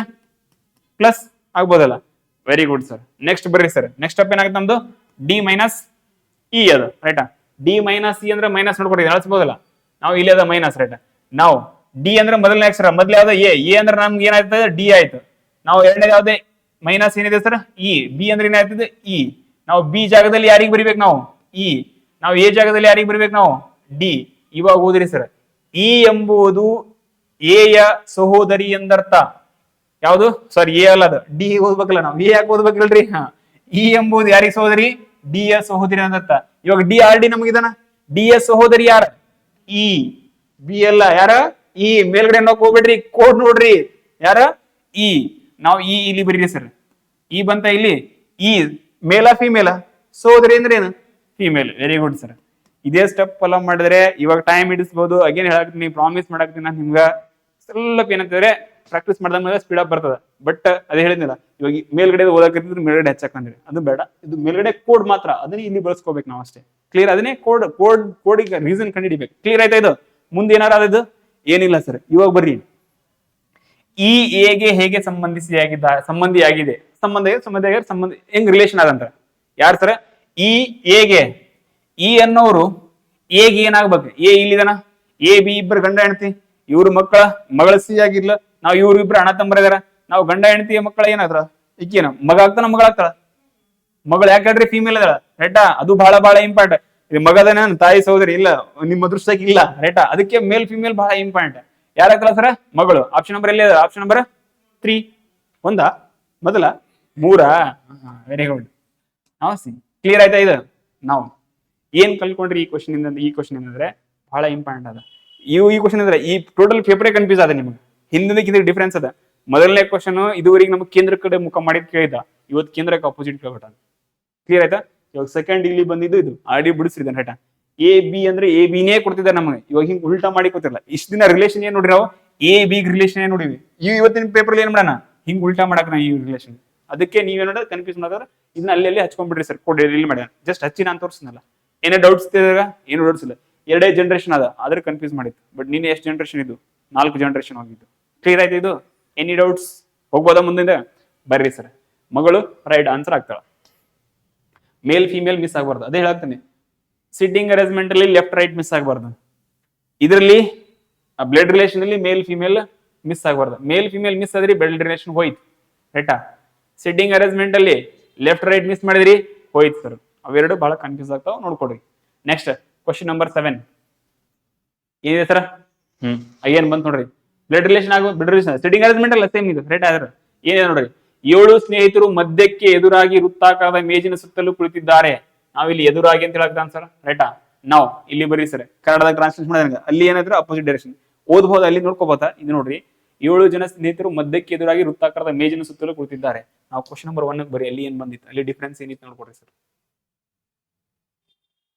ಪ್ಲಸ್ ಆಗ್ಬೋದಲ್ಲ. Very good sir. ನೆಕ್ಸ್ಟ್ ಬರ್ರಿ ಸರ್ ನೆಕ್ಸ್ಟ್ ಸ್ಟೆಪ್ ಏನಾಗುತ್ತೆ ನಮ್ದು ಡಿ ಮೈನಸ್ ಇ ಅದು ರೈಟಾ. ಡಿ ಮೈನಸ್ ಇ ಅಂದ್ರೆ ಮೈನಸ್ ನೋಡ್ಕೊಡಿ ಅಳಿಸಬಹುದಲ್ಲ. ನಾವು ಇಲ್ಲಿ ಅದ ಮೈನಸ್ ರೈಟಾ. ನಾವು ಡಿ ಅಂದ್ರೆ ಮೊದಲನೇ ಅಕ್ಷರ ಮೊದ್ಲು ಯಾವ್ದು ಎ ಅಂದ್ರೆ ನಮ್ಗೆ ಏನಾಯ್ತದೆ ಡಿ ಆಯ್ತು. ನಾವು ಎರಡನೇದು ಯಾವ್ದೇ ಮೈನಸ್ ಏನಿದೆ ಸರ್ ಇ. ಬಿ ಅಂದ್ರೆ ಏನಾಯ್ತದೆ ಇ. ನಾವು ಬಿ ಜಾಗದಲ್ಲಿ ಯಾರಿಗೆ ಬರಿಬೇಕು ನಾವು ಇ. ನಾವು ಎ ಜಾಗದಲ್ಲಿ ಯಾರಿಗೆ ಬರಿಬೇಕು ನಾವು ಡಿ. ಇವಾಗ ಓದ್ರಿ ಸರ್ ಇ ಎಂಬುದು ಎ ಯ ಸಹೋದರಿ ಎಂದರ್ಥ. ಯಾವುದು ಸಾರಿ ಎ ಅಲ್ಲ ಅದು ಡಿ ಓದ್ಬೇಕಲ್ಲ ನಾವು ಎ ಯಾಕೆ ಓದ್ಬೇಕಲ್ರಿ. ಹಾ ಇ ಎಂಬುದು ಯಾರಿಗೆ ಸಹೋದರಿ ಡಿ ಯ ಸಹೋದರಿ ಎಂದರ್ಥ. ಇವಾಗ ಡಿ ಆರ್ ಡಿ ನಮಗಿದಾನ ಡಿ ಯ ಸಹೋದರಿ ಯಾರ ಇ. ಬಿ ಅಲ್ಲ ಯಾರ ಇ. ಮೇಲ್ಗಡೆ ನೋಕ್ ಹೋಗ್ಬೇಡ್ರಿ ಕೋಡ್ ನೋಡ್ರಿ ಯಾರ ಇ. ನಾವು ಇ ಇಲ್ಲಿ ಬರೀರಿ ಸರ್ ಇ ಬಂತ ಇಲ್ಲಿ ಇ ಮೇಲ ಫಿಮೇಲ ಸಹೋದರಿ ಅಂದ್ರೆ ಏನು ಫಿಮೇಲ್. Very good sir. ಇದೇ ಸ್ಟೆಪ್ ಫಾಲೋ ಮಾಡಿದ್ರೆ ಇವಾಗ ಟೈಮ್ ಹಿಡಿಸಬಹುದು. ಅಗೇನ್ ಹೇಳಕ್ತೀನಿ ಪ್ರಾಮಿಸ್ ಮಾಡಕ್ತೀನಿ ನಾನು ನಿಮ್ಗ ಸ್ವಲ್ಪ ಏನಂತಂದ್ರೆ ಪ್ರಾಕ್ಟೀಸ್ ಮಾಡಿದ ಸ್ಪೀಡ್ ಅಪ್ ಬರ್ತದೆ. ಬಟ್ ಅದೇ ಹೇಳಿದ್ನಲ್ಲ ಇವಾಗ ಮೇಲ್ಗಡೆ ಓದಕ್ಕಿದ್ರೆ ಮೇಲ್ಗಡೆ ಹೆಚ್ಚಾಕಂದ್ರಿ ಅದು ಬೇಡ. ಇದು ಮೇಲ್ಗಡೆ ಕೋಡ್ ಮಾತ್ರ ಅದನ್ನೇ ಇಲ್ಲಿ ಬಳಸ್ಕೋಬೇಕು ನಾವು ಅಷ್ಟೇ. ಕ್ಲಿಯರ್. ಅದನ್ನೇ ಕೋಡಿಗೆ ರೀಸನ್ ಕಂಡುಹಿಡಿಬೇಕು. ಕ್ಲಿಯರ್ ಆಯ್ತಾ. ಇದು ಮುಂದೆ ಏನಾರ ಅದು ಏನಿಲ್ಲ ಸರ್. ಇವಾಗ ಬರ್ರಿ ಈ ಎಗೆ ಹೇಗೆ ಸಂಬಂಧಿಯಾಗಿದೆ ಸಂಬಂಧ ಹೆಂಗ್ ರಿಲೇಷನ್ ಆದಂತ ಯಾರು ಸರ್ ಈ ಎಗೆ. ಈ ಅನ್ನೋರು ಎಗೆ ಏನಾಗ್ಬೇಕು ಎ ಇಲ್ಲಿದನ ಎ ಬಿ ಇಬ್ಬರು ಗಂಡ ಹೆಂಡತಿ ಇವ್ರ ಮಗಳ ಸಿ ಆಗಿರ್ಲ. ನಾವು ಇವ್ರ ಇಬ್ರು ಅಣ್ಣ ತಮ್ಮರಿದಾರ. ನಾವು ಗಂಡ ಹೆಂಡತಿಯ ಮಕ್ಕಳ ಏನಾದ್ರ ಈಕೇನ ಮಗ ಆಗ್ತಾನ ಮಗಳಾಗ್ತಾಳ. ಮಗಳು ಯಾಕೆ ಹೇಳ್ರಿ ಫೀಮೇಲ್ ಅದಳ ರೈಟಾ. ಅದು ಬಹಳ ಇಂಪಾರ್ಟೆಂಟ್. ಇದು ಮಗದನ ತಾಯಿ ಸಹೋದರಿ ಇಲ್ಲ ನಿಮ್ಮ ಅದೃಷ್ಟಕ್ಕೆ ಇಲ್ಲ ರೈಟಾ. ಅದಕ್ಕೆ ಮೇಲ್ ಫಿಮೇಲ್ ಬಹಳ ಇಂಪಾರ್ಟೆಂಟ್. ಯಾರಾಗ್ತಾಳ ಸರ ಮಗಳು. ಆಪ್ಷನ್ ನಂಬರ್ ಎಲ್ಲಿ ಆಪ್ಷನ್ ನಂಬರ್ 3 ಒಂದಾ ಮೊದಲ 3. Very good. ನಾವು ಸಿ. ಕ್ಲಿಯರ್ ಆಯ್ತಾ. ಇದು ನಾವು ಏನ್ ಕಲ್ಕೊಂಡ್ರಿ ಈ ಕ್ವಶನ್ ಇಂದ. ಈ ಕ್ವಶನ್ ಏನಂದ್ರೆ ಬಹಳ ಇಂಪಾರ್ಟೆಂಟ್ ಅದ. ಈ ಕ್ವಶನ್ ಅಂದ್ರೆ ಈ ಟೋಟಲ್ ಪೇಪರೇ ಕನ್ಫ್ಯೂಸ್ ಅದ ನಿಮ್ಗೆ. ಹಿಂದಿನ ಡಿಫ್ರೆನ್ಸ್ ಅದ. ಮೊದಲನೇ ಕ್ವಶನ್ ಇದುವರೆಗೆ ನಮ್ಗೆ ಕೇಂದ್ರ ಕಡೆ ಮುಖ ಮಾಡಿದ್ ಕೇಳಿದ, ಇವತ್ತು ಕೇಂದ್ರಕ್ಕೆ ಅಪೋಸಿಟ್ ಕೇಳ್ಬಿಟ್ಟ. ಕ್ಲಿಯರ್ ಆಯ್ತಾ? ಇವಾಗ ಸೆಕೆಂಡ್ ಇಲ್ಲಿ ಬಂದಿದ್ದು ಇದು ಆರ್ ಡಿ ಬಿಡಿಸ್ರಿ ಇದನ್ನ ರೈಟಾ. ಎ ಬಿ ಅಂದ್ರೆ ಎ ಬಿನೇ ಕೊಡ್ತಿದ್ದಾರೆ ನಮಗೆ, ಇವಾಗ ಹಿಂಗ್ ಉಲ್ಟಾ ಮಾಡಿ ಕೊಟ್ಟಿಲ್ಲ. ಇಷ್ಟ ದಿನ ರಿಲೇಷನ್ ಏನ್ ನೋಡ್ರಿ ನಾವು, ಎ ಬಿ ರಿಲೇಷನ್ ಏನ್ ನೋಡಿವಿ, ಇವತ್ತಿನ ಪೇಪರ್ ಏನ್ ಮಾಡೋಣ ಹಿಂಗ್ ಉಲ್ಟಾ ಮಾಡಕ್ ನಾ ಈ ರಿಲೇಷನ್. ಅದಕ್ಕೆ ನೀವೇನ್ ನೋಡ ಕನ್ಫ್ಯೂಸ್ ಮಾಡಿದ್ರೆ ಇದನ್ನ ಅಲ್ಲಿ ಹಚ್ಕೊಂಡ್ಬಿಡ್ರಿ ಸರ್, ಕೊಡಿ ಇಲ್ಲಿ ಮಾಡ್ಯಾನ ಜಸ್ಟ್ ಹಚ್ಚಿ ನಾನು ತೋರಿಸ್ನಲ್ಲ. ಏನೇ ಡೌಟ್ಸ್ ಇದ್ದಾಗ ಏನು ಡೌಟ್ಸ್ ಇಲ್ಲ, ಎರಡೇ ಜನರೇಷನ್ ಅದ ಆದ್ರೆ ಕನ್ಫ್ಯೂಸ್ ಮಾಡಿತ್ತು. ಬಟ್ ನೀನು ಎಷ್ಟು ಜನರೇಷನ್ ಇದು, 4 ಜನರೇಷನ್ ಹೋಗಿದ್ದು. ಕ್ಲಿಯರ್ ಆಯ್ತು ಇದು? Any doubts? ಹೋಗ್ಬೋದಾ ಮುಂದಿಂದ? ಬರ್ರಿ ಸರ್. ಮಗಳು ರೈಟ್ ಆನ್ಸರ್ ಆಗ್ತಾಳ. ಮೇಲ್ ಫಿಮೇಲ್ ಮಿಸ್ ಆಗಬಾರ್ದು, ಅದೇ ಹೇಳಾಗ್ತಾನೆ. ಸಿಟ್ಟಿಂಗ್ ಅರೇಂಜ್ಮೆಂಟ್ ಅಲ್ಲಿ ಲೆಫ್ಟ್ ರೈಟ್ ಮಿಸ್ ಆಗಬಾರ್ದು. ಇದರಲ್ಲಿ ಬ್ಲಡ್ ರಿಲೇಷನ್ ಅಲ್ಲಿ ಮೇಲ್ ಫಿಮೇಲ್ ಮಿಸ್ ಆಗಬಾರ್ದು. ಮೇಲ್ ಫಿಮೇಲ್ ಮಿಸ್ ಆದ್ರಿ ಬ್ಲಡ್ ರಿಲೇಷನ್ ಹೋಯ್ತು ರೈಟಾ. ಸಿಟ್ಟಿಂಗ್ ಅರೇಂಜ್ಮೆಂಟ್ ಅಲ್ಲಿ ಲೆಫ್ಟ್ ರೈಟ್ ಮಿಸ್ ಮಾಡಿದ್ರಿ ಹೋಯ್ತು ಸರ್. ಅವೆರಡು ಬಹಳ ಕನ್ಫ್ಯೂಸ್ ಆಗ್ತಾವ, ನೋಡ್ಕೊಡ್ರಿ. ನೆಕ್ಸ್ಟ್ ಕ್ವಶನ್ ನಂಬರ್ 7 ಏನಿದೆ ಸರ್? ಏನ್ ಬಂತ ನೋಡ್ರಿ, ಬ್ಲಡ್ ರಿಲೇಷನ್ ಆಗೋ ಬ್ಲಡ್ ರಿಲೇಷನ್ ಸಿಟ್ಟಿಂಗ್ ಅರೇಂಜ್ಮೆಂಟ್ ಅಲ್ಲ ಸೇಮ್ ಇದು ರೈಟ್. ಆದ್ರೆ ಏನಿದೆ ನೋಡ್ರಿ, 7 ಸ್ನೇಹಿತರು ಮಧ್ಯಕ್ಕೆ ಎದುರಾಗಿ ವೃತ್ತಾಕಾರದ ಮೇಜಿನ ಸುತ್ತಲೂ ಕುಳಿತಿದ್ದಾರೆ. ನಾವಿಲ್ಲಿ ಎದುರಾಗಿ ಅಂತ ಹೇಳಕ್ ಸರ್ ರೈಟಾ. ನಾವು ಇಲ್ಲಿ ಬರೀ ಸರ್ ಕನ್ನಡದಾಗ ಟ್ರಾನ್ಸ್ಲೇಷನ್ ಮಾಡಿದಾಗ ಅಲ್ಲಿ ಏನಾದ್ರು ಅಪೋಸಿಟ್ ಡೈರೆಕ್ಷನ್ ಓದ್ಬಹುದು, ಅಲ್ಲಿ ನೋಡ್ಕೋಬಹುದಾ. ಇದು ನೋಡ್ರಿ, 7 ಜನ ಸ್ನೇಹಿತರು ಮಧ್ಯಕ್ಕೆ ಎದುರಾಗಿ ವೃತ್ತಾಕಾರದ ಮೇಜಿನ ಸುತ್ತಲೂ ಕುಳಿತಿದ್ದಾರೆ. ನಾವು ಕ್ವಶನ್ ನಂಬರ್ 1 ಬರೀ ಅಲ್ಲಿ ಏನ್ ಬಂದಿತ್ತು, ಅಲ್ಲಿ ಡಿಫ್ರೆನ್ಸ್ ಏನಿತ್ತು ನೋಡ್ಕೊಡ್ರಿ ಸರ್.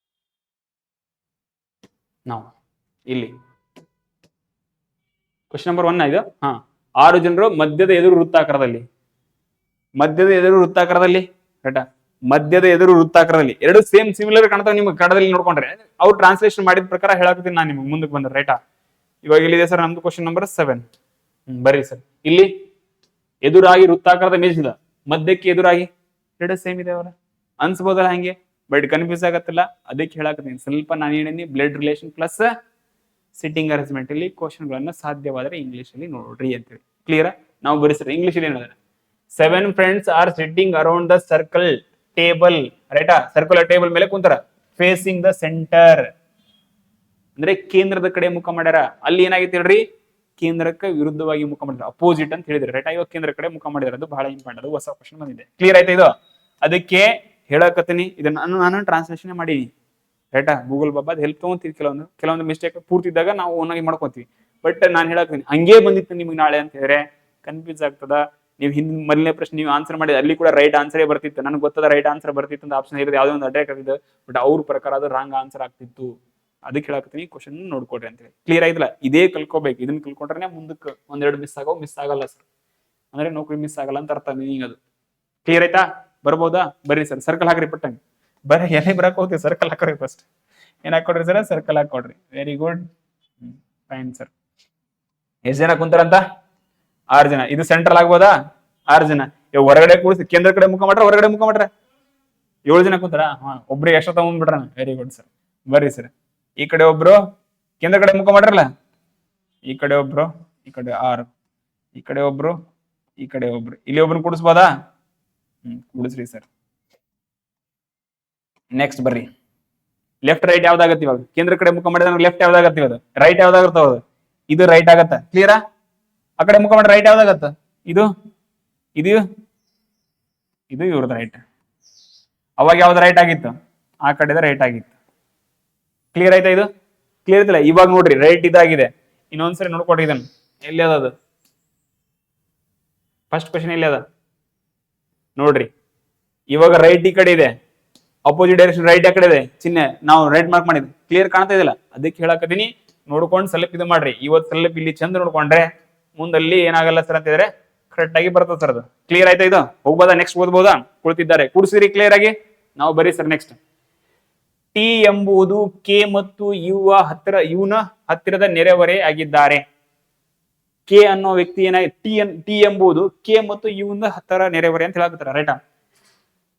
ನಾವು ಇಲ್ಲಿ ಕ್ವಶನ್ ನಂಬರ್ 1 ಇದು. 6 ಜನರು ಮಧ್ಯದ ಎದುರು ವೃತ್ತಾಕಾರದಲ್ಲಿ, ಮಧ್ಯದ ಎದುರು ವೃತ್ತಾಕಾರದಲ್ಲಿ ರೈಟಾ. ಮಧ್ಯದ ಎದುರು ವೃತ್ತಾಕಾರದಲ್ಲಿ ಎರಡು ಸೇಮ್ ಸಿಮಿಲರ್ ಕಾಣ್ತಾವ ನಿಮ್ಗೆ ಕನ್ನಡದಲ್ಲಿ ನೋಡ್ಕೊಂಡ್ರೆ. ಅವ್ರು ಟ್ರಾನ್ಸ್ಲೇಷನ್ ಮಾಡಿದ ಪ್ರಕಾರ ಹೇಳಾಕತ್ತೀನಿ ನಾನು ನಿಮ್ಗೆ ಮುಂದಕ್ಕೆ ಬಂದ್ರೆ ರೈಟಾ. ಇವಾಗ ಇಲ್ಲಿದೆ ಸರ್ ನಮ್ದು ಕ್ವಶನ್ ನಂಬರ್ 7. ಬರ್ರಿ ಸರ್. ಇಲ್ಲಿ ಎದುರಾಗಿ ವೃತ್ತಾಕಾರದ ಮೇಜಿಂದ ಮಧ್ಯಕ್ಕೆ ಎದುರಾಗಿ ಎರಡು ಸೇಮ್ ಇದೆ ಅವರ ಅನ್ಸ್ಬೋದಲ್ಲ ಹಂಗೆ, ಬಟ್ ಕನ್ಫ್ಯೂಸ್ ಆಗತ್ತಲ್ಲ, ಅದಕ್ಕೆ ಹೇಳಾಕತ್ತೀನಿ. ಸ್ವಲ್ಪ ನಾನು ಹೇಳೀನಿ blood relation plus sitting arrangement ಅಲ್ಲಿ ಕ್ವಶನ್ ಗಳನ್ನ ಸಾಧ್ಯವಾದ್ರೆ ಇಂಗ್ಲಿಷ್ ಅಲ್ಲಿ ನೋಡ್ರಿ ಅಂತೇಳಿ. ಕ್ಲಿಯರ್? ನಾವು ಬರೀ ಸರ್ ಇಂಗ್ಲಿಷ್ ಅಲ್ಲಿ ಏನಾದ್ರೆ 7 friends are sitting around the circle table ರೈಟಾ. ಸರ್ಕುಲರ್ ಟೇಬಲ್ ಮೇಲೆ ಕುಂತಾರ, ಫೇಸಿಂಗ್ ದ ಸೆಂಟರ್ ಅಂದ್ರೆ ಕೇಂದ್ರದ ಕಡೆ ಮುಖ ಮಾಡ್ಯಾರ. ಅಲ್ಲಿ ಏನಾಗಿತ್ತು ಹೇಳ್ರಿ, ಕೇಂದ್ರಕ್ಕೆ ವಿರುದ್ಧವಾಗಿ ಮುಖ ಮಾಡಿದ್ರು, ಅಪೋಸಿಟ್ ಅಂತ ಹೇಳಿದ್ರೆ ರೈಟಾ. ಇವಾಗ ಕೇಂದ್ರ ಕಡೆ ಮುಖ ಮಾಡಿದ್ರೆ ಅದು ಬಹಳ ಇಂಪಾರ್ಟೆಂಟ್, ಅದು ಹೊಸ ಕ್ವಶನ್ ಬಂದಿದೆ. ಕ್ಲಿಯರ್ ಆಯ್ತಾ ಇದು? ಅದಕ್ಕೆ ಹೇಳಕತ್ತೀನಿ, ಇದನ್ನ ನಾನು ಟ್ರಾನ್ಸ್ಲೇಷನ್ ಮಾಡೀನಿ ರೈಟಾ. ಗೂಗಲ್ ಬಾಬಾದ್ ಹೆಲ್ಪ್ ತಗೊಂತೀವಿ, ಕೆಲವೊಂದು ಮಿಸ್ಟೇಕ್ ಪೂರ್ತಿ ಇದ್ದಾಗ ನಾವು ಓನಾಗಿ ಮಾಡ್ಕೊತೀವಿ. ಬಟ್ ನಾನು ಹೇಳಕತ್ತೀನಿ ಹಂಗೆ ಬಂದಿತ್ತು ನಿಮ್ಗೆ ನಾಳೆ ಅಂತ ಹೇಳಿದ್ರೆ ಕನ್ಫ್ಯೂಸ್ ಆಗ್ತದ. ನೀವು ಮೊದಲನೇ ಪ್ರಶ್ನೆ ನೀವು ಆನ್ಸರ್ ಮಾಡಿ ಅಲ್ಲಿ ಕೂಡ ರೈಟ್ ಆನ್ಸರೇ ಬರ್ತಿತ್ತು, ನನಗೆ ಗೊತ್ತದ ರೈಟ್ ಆನ್ಸರ್ ಬರ್ತಿತ್ತು ಅಂತ ಆಪ್ಷನ್ ಇರೋದು, ಯಾವುದೋ ಒಂದು ಅಟ್ಯಾಕ್ ಆಗ್ತಿತ್ತು. ಬಟ್ ಅವ್ರ ಪ್ರಕಾರ ಅದು ರಾಂಗ್ ಆನ್ಸರ್ ಆಗ್ತಿತ್ತು. ಅದಕ್ಕೆ ಹೇಳಕತ್ತೀನಿ ಕ್ವಶನ್ ನೋಡ್ಕೊಡ್ರಿ ಅಂತ ಹೇಳಿ. ಕ್ಲಿಯರ್ ಆಯ್ತಲ್ಲ? ಇದೇ ಕಲ್ಕೋಬೇಕು, ಇದನ್ನ ಕಲ್ಕೊಂಡ್ರೆ ಮುಂದಕ್ಕೆ ಒಂದೆರಡು ಮಿಸ್ ಆಗಲ್ಲ ಸರ್. ಅಂದ್ರೆ ನೌಕರಿ ಮಿಸ್ ಆಗಲ್ಲ ಅಂತ ಅರ್ಥ ಮೀನಿಂಗ್ ಅದು. ಕ್ಲಿಯರ್ ಆಯ್ತಾ? ಬರ್ಬೋದಾ? ಬರ್ರಿ ಸರ್, ಸರ್ಕಲ್ ಹಾಕ್ರಿ ಪಟ್ಟಂಗೆ. ಬರ್ರಿ, ಎಲ್ಲಿ ಬರಕ್ ಹೋಗ್ತೀವಿ, ಸರ್ಕಲ್ ಹಾಕೋರಿ ಫಸ್ಟ್. ಏನ್ ಹಾಕೊಡ್ರಿ ಸರ್? ಸರ್ಕಲ್ ಹಾಕೊಡ್ರಿ. Very good, fine sir. ಎಷ್ಟು ಜನ ಕುಂತಾರಂತ? 6 ಜನ. ಇದು ಸೆಂಟ್ರಲ್ ಆಗ್ಬೋದಾ? 6 ಜನ. ಹೊರಗಡೆ ಕೂಡಿಸಿ ಕೇಂದ್ರ ಕಡೆ ಮುಖ ಮಾಡ್ರ, ಹೊರಗಡೆ ಮುಖ ಮಾಡ್ರ 7 ಜನ ಕುಂತಾರ. ಒಬ್ರಿಗೆ ಎಷ್ಟ ತಗೊಂಡ್ಬಿಟ್ರ. Very good sir. ಬರ್ರಿ ಸರ್. ಈ ಕಡೆ ಒಬ್ರು ಕೇಂದ್ರ ಕಡೆ ಮುಖ ಮಾಡ್ರಲ್ಲ, ಈ ಕಡೆ ಒಬ್ರು, ಈ ಕಡೆ 6, ಈ ಕಡೆ ಒಬ್ರು, ಈ ಕಡೆ ಒಬ್ರು, ಇಲ್ಲಿ ಒಬ್ರು ಕೂಡಿಸ್ಬೋದಾ? ಕೂಡಿಸ್ರಿ ಸರ್. ನೆಕ್ಸ್ಟ್ ಬರ್ರಿ. ಲೆಫ್ಟ್ ರೈಟ್ ಯಾವ್ದಾಗತ್ತೆ ಇವಾಗ? ಕೇಂದ್ರ ಕಡೆ ಮುಖ ಮಾಡಿದ್ರೆ ಲೆಫ್ಟ್ ಯಾವ್ದಾಗತ್ತೆ ಇವಾಗ? ರೈಟ್ ಯಾವ್ದಾಗತ್ತ? ಇದು ರೈಟ್ ಆಗತ್ತ. ಕ್ಲಿಯರಾ? ಆ ಕಡೆ ಮುಖ ಮಾಡಿ ರೈಟ್ ಯಾವ್ದಾಗತ್ತ? ಇದು ಇದು ಇದು ಇವ್ರದ್ದು ರೈಟ್. ಅವಾಗ ಯಾವ್ದು ರೈಟ್ ಆಗಿತ್ತು? ಆ ಕಡೆದ ರೈಟ್ ಆಗಿತ್ತು. ಕ್ಲಿಯರ್ ಆಯ್ತಾ? ಇದು ಕ್ಲಿಯರ್ ಐತಿಲ್ಲ? ಇವಾಗ ನೋಡ್ರಿ ರೈಟ್ ಇದಾಗಿದೆ. ಇನ್ನೊಂದ್ಸರಿ ನೋಡ್ಕೊಡ್ರಿ ಇದನ್ನ. ಎಲ್ಲಿ ಅದ? ಫಸ್ಟ್ ಕ್ವಶನ್ ಎಲ್ಲಿ ಅದ ನೋಡ್ರಿ. ಇವಾಗ ರೈಟ್ ಈ ಕಡೆ ಇದೆ, ಅಪೋಸಿಟ್ ಡೈರೆಕ್ಷನ್ ರೈಟ್ ಆ ಕಡೆ ಇದೆ, ಚಿಹ್ನೆ ನಾವು ರೈಟ್ ಮಾರ್ಕ್ ಮಾಡಿದ್ವಿ. ಕ್ಲಿಯರ್ ಕಾಣ್ತಾ ಇದೆಯಲ್ಲ? ಅದಕ್ಕೆ ಹೇಳಕತ್ತೀನಿ, ನೋಡ್ಕೊಂಡು ಸ್ವಲ್ಪ ಇದು ಮಾಡ್ರಿ. ಇವತ್ತು ಸ್ವಲ್ಪ ಇಲ್ಲಿ ಚಂದ ನೋಡ್ಕೊಂಡ್ರೆ ಮುಂದಲ್ಲಿ ಏನಾಗಲ್ಲ ಸರ್ ಅಂತಿದ್ರೆ ಕರೆಕ್ಟ್ ಆಗಿ ಬರ್ತದೆ ಸರ್ ಅದು. ಕ್ಲಿಯರ್ ಆಯ್ತಾ? ಇದು ಹೋಗ್ಬೋದಾ? ನೆಕ್ಸ್ಟ್ ಓದ್ಬೋದಾ? ಕುಳಿತಿದ್ದಾರೆ, ಕೂಡಿಸಿರಿ ಕ್ಲಿಯರ್ ಆಗಿ. ನಾವು ಬರೀ ಸರ್ ನೆಕ್ಸ್ಟ್. ಟಿ ಎಂಬುದು ಕೆ ಮತ್ತು ಯುನ ಹತ್ತಿರದ ನೆರೆಹೊರೆ ಆಗಿದ್ದಾರೆ. ಕೆ ಅನ್ನೋ ವ್ಯಕ್ತಿ ಟಿ ಎಂಬುದು ಕೆ ಮತ್ತು ಯುನ ಹತ್ತಿರ ನೆರೆಹೊರೆ ಅಂತ ಹೇಳಕತ್ತಾರ ರೈಟಾ.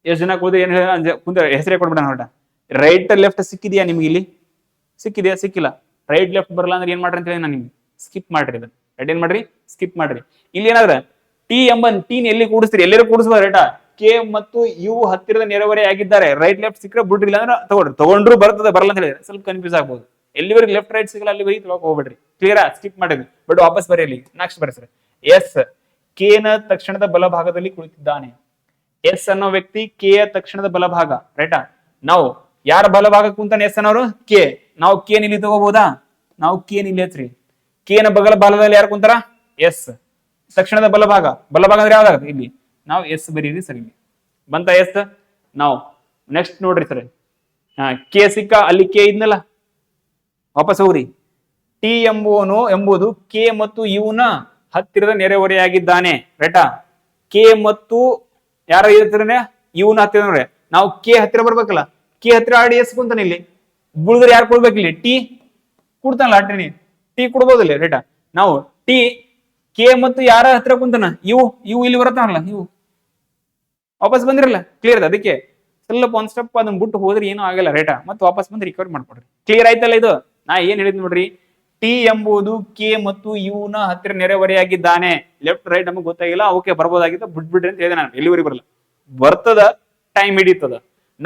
ಎಷ್ಟು ಜನ ಕೂದ ಏನ್ ಕುಂತ ಹೆಸರೇ ಕೊಡ್ಬಿಡ ನೋಡ. ರೈಟ್ ಲೆಫ್ಟ್ ಸಿಕ್ಕಿದ್ಯಾ ನಿಮ್ಗೆ? ಇಲ್ಲಿ ಸಿಕ್ಕಿದ್ಯಾ? ಸಿಕ್ಕಿಲ್ಲ. ರೈಟ್ ಲೆಫ್ಟ್ ಬರಲ್ಲ ಅಂದ್ರೆ ಏನ್ ಮಾಡ್ರಿ ಅಂತ ಹೇಳಿ ನಾನು ನಿಮ್ಗೆ ಸ್ಕಿಪ್ ಮಾಡ್ರಿ. ಇದನ್ನ ರೈಟ್ ಏನ್ ಮಾಡ್ರಿ? ಸ್ಕಿಪ್ ಮಾಡ್ರಿ. ಇಲ್ಲಿ ಏನಾದ್ರ ಟಿ ಎಂಬ ಟೀನ್ ಎಲ್ಲಿ ಕೂಡಿಸ್ತೀರಿ? ಎಲ್ಲರೂ ಕೂಡಿಸ್ಬೋದು ರೈಟಾ. ಕೆ ಮತ್ತು ಯು ಹತ್ತಿರದ ನೆರೆಹೊರೆ ಆಗಿದ್ದಾರೆ. ರೈಟ್ ಲೆಫ್ಟ್ ಸಿಕ್ಕರೆ ಬಿಡ್ರಿಲ್ಲ ಅಂದ್ರೆ ತಗೊಂಡ್ರು ಬರ್ತದೆ, ಬರಲ್ಲ ಅಂತ ಹೇಳಿದ್ರೆ ಸ್ವಲ್ಪ ಕನ್ಫ್ಯೂಸ್ ಆಗ್ಬೋದು. ಎಲ್ಲಿವರೆಗೆ ಲೆಫ್ಟ್ ರೈಟ್ ಸಿಗಲ್ಲ ಅಲ್ಲಿ ಬರೀ ತೊಳಕ್ ಹೋಗ್ಬೇಡ್ರಿ. ಕ್ಲಿಯರಾ? ಸ್ಕಿಪ್ ಮಾಡಿದ್ವಿ. ಬಟ್ ವಾಪಸ್ ಬರೀಲಿ. ನೆಕ್ಸ್ಟ್ ಬರ್ರಿ ಸರ್. ಎಸ್ ಕೆ ನ ತಕ್ಷಣದ ಬಲಭಾಗದಲ್ಲಿ ಕುಳಿತಿದ್ದಾನೆ. ಎಸ್ ಅನ್ನೋ ವ್ಯಕ್ತಿ ಕೆ ಯ ತಕ್ಷಣದ ಬಲಭಾಗ ರೈಟಾ. ನಾವು ಯಾರ ಬಲಭಾಗ ಕುಂತಾನೆ? ಎಸ್ ಅನ್ನೋರು ಕೆ. ನಾವು ಕೆ ನಿಲ್ಲಿ ತಗೋಬಹುದಾ? ನಾವು ಕೆ ನಿಲ್ಲಿ ಹಚ್ರಿ. ಕೆ ನ ಬಗಲ ಬಾಲದಲ್ಲಿ ಯಾರು ಕುಂತಾರ? ಎಸ್. ತಕ್ಷಣದ ಬಲಭಾಗ ಅಂದ್ರೆ ಯಾವ್ದಾಗುತ್ತೆ ಇಲ್ಲಿ ನಾವು ಎಸ್ ಬರೀರಿ ಸರ್. ಇಲ್ಲಿ ಬಂತ ಎಸ್. ನಾವು ನೆಕ್ಸ್ಟ್ ನೋಡ್ರಿ ಸರ್, ಕೆ ಸಿಕ್ಕ, ಅಲ್ಲಿ ಕೆ ಇದ್ನಲ್ಲ, ವಾಪಸ್ ಹೋಗ್ರಿ. ಟಿ ಎಂಬುದು ಕೆ ಮತ್ತು ಯುನ ಹತ್ತಿರದ ನೆರೆಹೊರೆಯಾಗಿದ್ದಾನೆ. ರೈಟಾ? ಕೆ ಮತ್ತು ಯಾರ ಹತ್ತಿರನೇ, ಯುನ ಹತ್ತಿರ. ನಾವು ಕೆ ಹತ್ತಿರ ಬರ್ಬೇಕಲ್ಲ, ಕೆ ಹತ್ತಿರ ಆಡಿ ಎಸ್ ಕುಂತಾನೆ. ಇಲ್ಲಿ ಬುಳಿದ್ರೆ ಯಾರು ಕೊಡ್ಬೇಕು? ಇಲ್ಲಿ ಟಿ ಕೊಡ್ತಾನಲ್ಲ, ಟಿ ಕೊಡ್ಬೋದಿಲ್ಲ. ರೈಟಾ? ನಾವು ಟಿ ಕೆ ಮತ್ತು ಯಾರ ಹತ್ತಿರ ಕುಂತಾನ? ಯು ಇಲ್ಲಿ ಬರತ್ತಾನಲ್ಲ, ಇವು ವಾಪಸ್ ಬಂದಿರಲ್ಲ. ಕ್ಲಿಯರ್? ಅದಕ್ಕೆ ಸ್ವಲ್ಪ ಒಂದ್ ಸ್ಟೆಪ್ ಅದನ್ನ ಬಿಟ್ಟು ಹೋದ್ರೆ ಏನೂ ಆಗಲ್ಲ. ರೈಟಾ? ಮತ್ತೆ ವಾಪಸ್ ಬಂದು ರಿಕವರ್ ಮಾಡ್ಕೊಡ್ರಿ. ಕ್ಲಿಯರ್ ಆಯ್ತಲ್ಲ? ಇದು ನಾ ಏನ್ ಹೇಳಿದ್ ನೋಡ್ರಿ, ಟಿ ಎಂಬುದು ಕೆ ಮತ್ತು ಯುನ ಹತ್ತಿರ ನೆರೆಹೊರೆಯಾಗಿದ್ದಾನೆ. ಲೆಫ್ಟ್ ರೈಟ್ ನಮಗೆ ಗೊತ್ತಾಗಿಲ್ಲ, ಓಕೆ ಬರ್ಬೋದಾಗಿತ್ತು, ಬಿಟ್ಬಿಡ್ರಿ ಅಂತ ಹೇಳಿದೆ ನಾನು. ಎಲ್ಲಿವರೆಗೆ ಬರಲ್ಲ, ಬರ್ತದ, ಟೈಮ್ ಹಿಡಿತದ.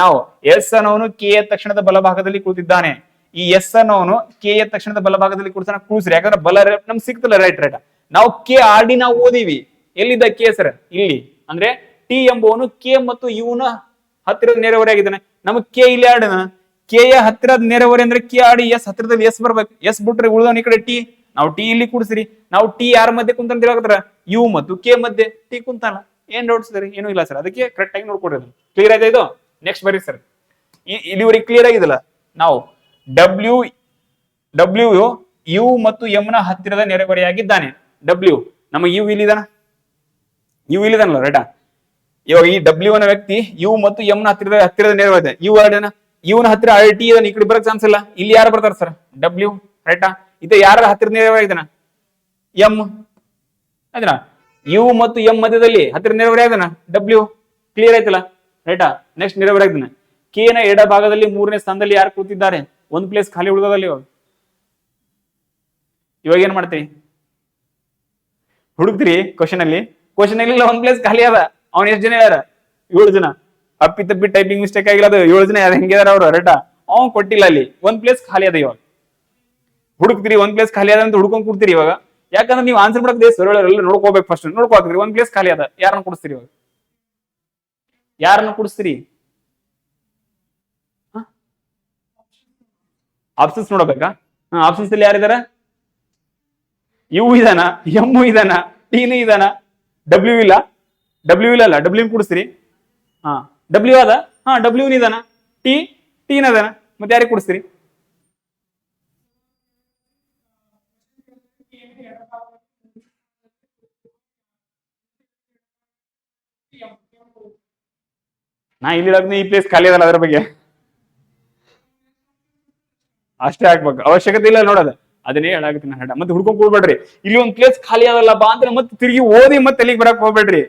ನಾವು ಎಸ್ ಅನ್ನೋನು ಕೆ ಯ ತಕ್ಷಣದ ಬಲಭಾಗದಲ್ಲಿ ಕೂತಿದ್ದಾನೆ. ಈ ಎಸ್ ಅನ್ನೋನು ಕೆ ಯ ತಕ್ಷಣದ ಬಲಭಾಗದಲ್ಲಿ ಕೂರ್ತಾನ. ಕೂರ್ಸ್ರಿ, ಯಾಕಂದ್ರೆ ಬಲ ನಮ್ಗೆ ಸಿಕ್ತಲ್ಲ. ರೈಟ್? ನಾವು ಕೆ ಆಡಿ ನಾವು ಓದಿವಿ. ಎಲ್ಲಿದ್ದ ಕೆ ಸರ್? ಇಲ್ಲಿ. ಅಂದ್ರೆ ಟಿ ಎಂಬುವನು ಕೆ ಮತ್ತು ಯುನ ಹತ್ತಿರದ ನೆರೆಹೊರೆಯಾಗಿದ್ದಾನೆ. ನಮಗ್ ಕೆ ಇಲ್ಲಿ ಆಡಿನ, ಕೆ ಯ ಹತ್ತಿರದ ನೆರೆಹೊರೆ ಅಂದ್ರೆ ಕೆ ಆಡಿ ಎಸ್ ಹತ್ತಿರದಲ್ಲಿ ಎಸ್ ಬರ್ಬೇಕು. ಎಸ್ ಬಿಟ್ರೆ ಉಳಿದವನ ಈ ಕಡೆ ಟಿ. ನಾವು ಟಿ ಇಲ್ಲಿ ಕೂಡಿಸ್ರಿ. ನಾವು ಟಿ ಯಾರ ಮಧ್ಯೆ ಕುಂತ ಹೇಳಕತ್ರ? ಯು ಮತ್ತು ಕೆ ಮಧ್ಯೆ ಟಿ ಕುಂತಾನ. ಏನ್ ಡೌಟ್ಸ್ ಸರ್? ಏನೂ ಇಲ್ಲ ಸರ್. ಅದಕ್ಕೆ ಕರೆಕ್ಟ್ ಆಗಿ ನೋಡ್ಕೊಡ್ರಿ. ಕ್ಲಿಯರ್ ಆಯ್ತಾ ಇದು? ನೆಕ್ಸ್ಟ್ ಬರೀ ಸರ್. ಇಲ್ಲಿವರೆಗೆ ಕ್ಲಿಯರ್ ಆಗಿದಲ್ಲ? ನಾವು ಡಬ್ಲ್ಯೂ ಯು ಮತ್ತು ಎಂ ನ ಹತ್ತಿರದ ನೆರೆಹೊರೆಯಾಗಿದ್ದಾನೆ. ಡಬ್ಲ್ಯೂ ನಮಗೆ ಯು ಇಲ್ಲಿದಾನಲ್ಲ. ರೈಟಾ? ಇವಾಗ ಈ ಡಬ್ಲ್ಯೂ ಅನ್ನ ವ್ಯಕ್ತಿ ಯು ಮತ್ತು ಎಂ ನ ಹತ್ತಿರದ ನೆರೆಹೊರೆ. ಯುನ ಹತ್ತಿರ ಟಿ ಇದನ್ನ, ಈ ಕಡೆ ಬರಕ್ ಚಾನ್ಸ್ ಇಲ್ಲ. ಇಲ್ಲಿ ಯಾರು ಬರ್ತಾರ ಸರ್? ಡಬ್ಲ್ಯೂ. ರೈಟಾ? ಇದು ಯಾರ ಹತ್ತಿರ ನೆರೆಹೊರೆಯಾಗಿದ್ದಾನ? ಎಂ. ಆಯ್ತಾ? ಯು ಮತ್ತು ಎಂ ಮಧ್ಯದಲ್ಲಿ ಹತ್ತಿರ ನೆರೆಹೊರೆಯಾಗಿದ್ದಾನ ಡಬ್ಲ್ಯೂ. ಕ್ಲಿಯರ್ ಆಯ್ತಲ್ಲ? ರೈಟಾ? ನೆಕ್ಸ್ಟ್ ನೆರೆಹೊರೆಯಾಗಿದ್ದಾನೆ. ಕೆ ನ ಎಡ ಭಾಗದಲ್ಲಿ 3ನೇ ಸ್ಥಾನದಲ್ಲಿ ಯಾರು ಕೂತಿದ್ದಾರೆ? ಒಂದ್ ಪ್ಲೇಸ್ ಖಾಲಿ ಉಳಿದಲ್ಲಿ. ಇವಾಗ ಏನ್ ಮಾಡ್ತೀರಿ? ಹುಡುಕ್ತಿರಿ ಕ್ವಶನ್ ಅಲ್ಲಿ ಒಂದ್ ಪ್ಲೇಸ್ ಖಾಲಿ ಅದ. ಅವ್ನ ಎಷ್ಟು ಜನ ಯಾರ? 7 ಜನ. ಅಪ್ಪಿ ತಪ್ಪಿ ಟೈಪಿಂಗ್ ಮಿಸ್ಟೇಕ್ ಆಗಿಲ್ಲ, ಅದು 7 ಜನ ಯಾರು ಹೆಂಗಿದಾರ ಅವ್ರು. ರೈಟಾ? ಅವ್ನ್ ಕೊಟ್ಟಿಲ್ಲ. ಅಲ್ಲಿ ಒಂದ್ ಪ್ಲೇಸ್ ಖಾಲಿ ಅದ. ಇವಾಗ ಹುಡುಕ್ತಿರಿ, ಒಂದ್ ಪ್ಲೇಸ್ ಖಾಲಿ ಅದ ಅಂತ ಹುಡ್ಕೊಂಡ್ ಕೊಡ್ತೀರಿ. ಇವಾಗ ಯಾಕಂದ್ರೆ ನೀವು ಆನ್ಸರ್ ಮಾಡಕ್ ಎಲ್ಲ ನೋಡ್ಕೋಬೇಕು. ಫಸ್ಟ್ ನೋಡ್ಕೋತೀರಿ, ಒಂದ್ ಪ್ಲೇಸ್ ಖಾಲಿ ಅದ, ಯಾರನ್ನ ಕೊಡಿಸ್ತೀರಿ? ಇವಾಗ ಯಾರನ್ನ ಕೊಡಿಸ್ತೀರಿ? ಆಪ್ಷನ್ಸ್ ನೋಡಬೇಕಾ? ಆಪ್ಷನ್ಸ್ ಅಲ್ಲಿ ಯಾರಿದಾರ? ಯು ಇದಾನ, ಎಂ ಇದಾನ, ಟಿನು ಇದಾನ, ಡಬ್ಲ್ಯೂ ಇಲ್ಲ ಅಲ್ಲ, ಡಬ್ಲ್ಯೂ ಕುಡಿಸ್ತೀರಿ. ಡಬ್ಲ್ಯೂ ಅದ, ಡಬ್ಲ್ಯೂ ಇದಾನ, ಟಿನ ಅದಾನ, ಮತ್ತೆ ಯಾರಿಗೆ ಕುಡಿಸ್ತೀರಿ? ನಾ ಇಲ್ಲಿ ಈ ಪ್ಲೇಸ್ ಖಾಲಿ ಅದಲ್ಲ, ಅದ್ರ ಬಗ್ಗೆ ಅಷ್ಟೇ ಹಾಕ್ಬೇಕು, ಅವಶ್ಯಕತೆ ಇಲ್ಲ ನೋಡೋದು. ಅದನ್ನೇ ಹೇಳಾಗತ್ತೀನಿ ಹಡ. ಮತ್ತೆ ಹುಡ್ಕೊಂಡ್ ಕೂಡ್ಬೇಡ್ರಿ. ಇಲ್ಲಿ ಒಂದ್ ಪ್ಲೇಸ್ ಖಾಲಿ ಅದಲ್ಲ ಬಾ ಅಂತ ಮತ್ತೆ ತಿರುಗಿ ಓದಿ ಮತ್ತೆ ಅಲ್ಲಿಗೆ ಬರಕ್ ಹೋಗ್ಬೇಡ್ರಿ.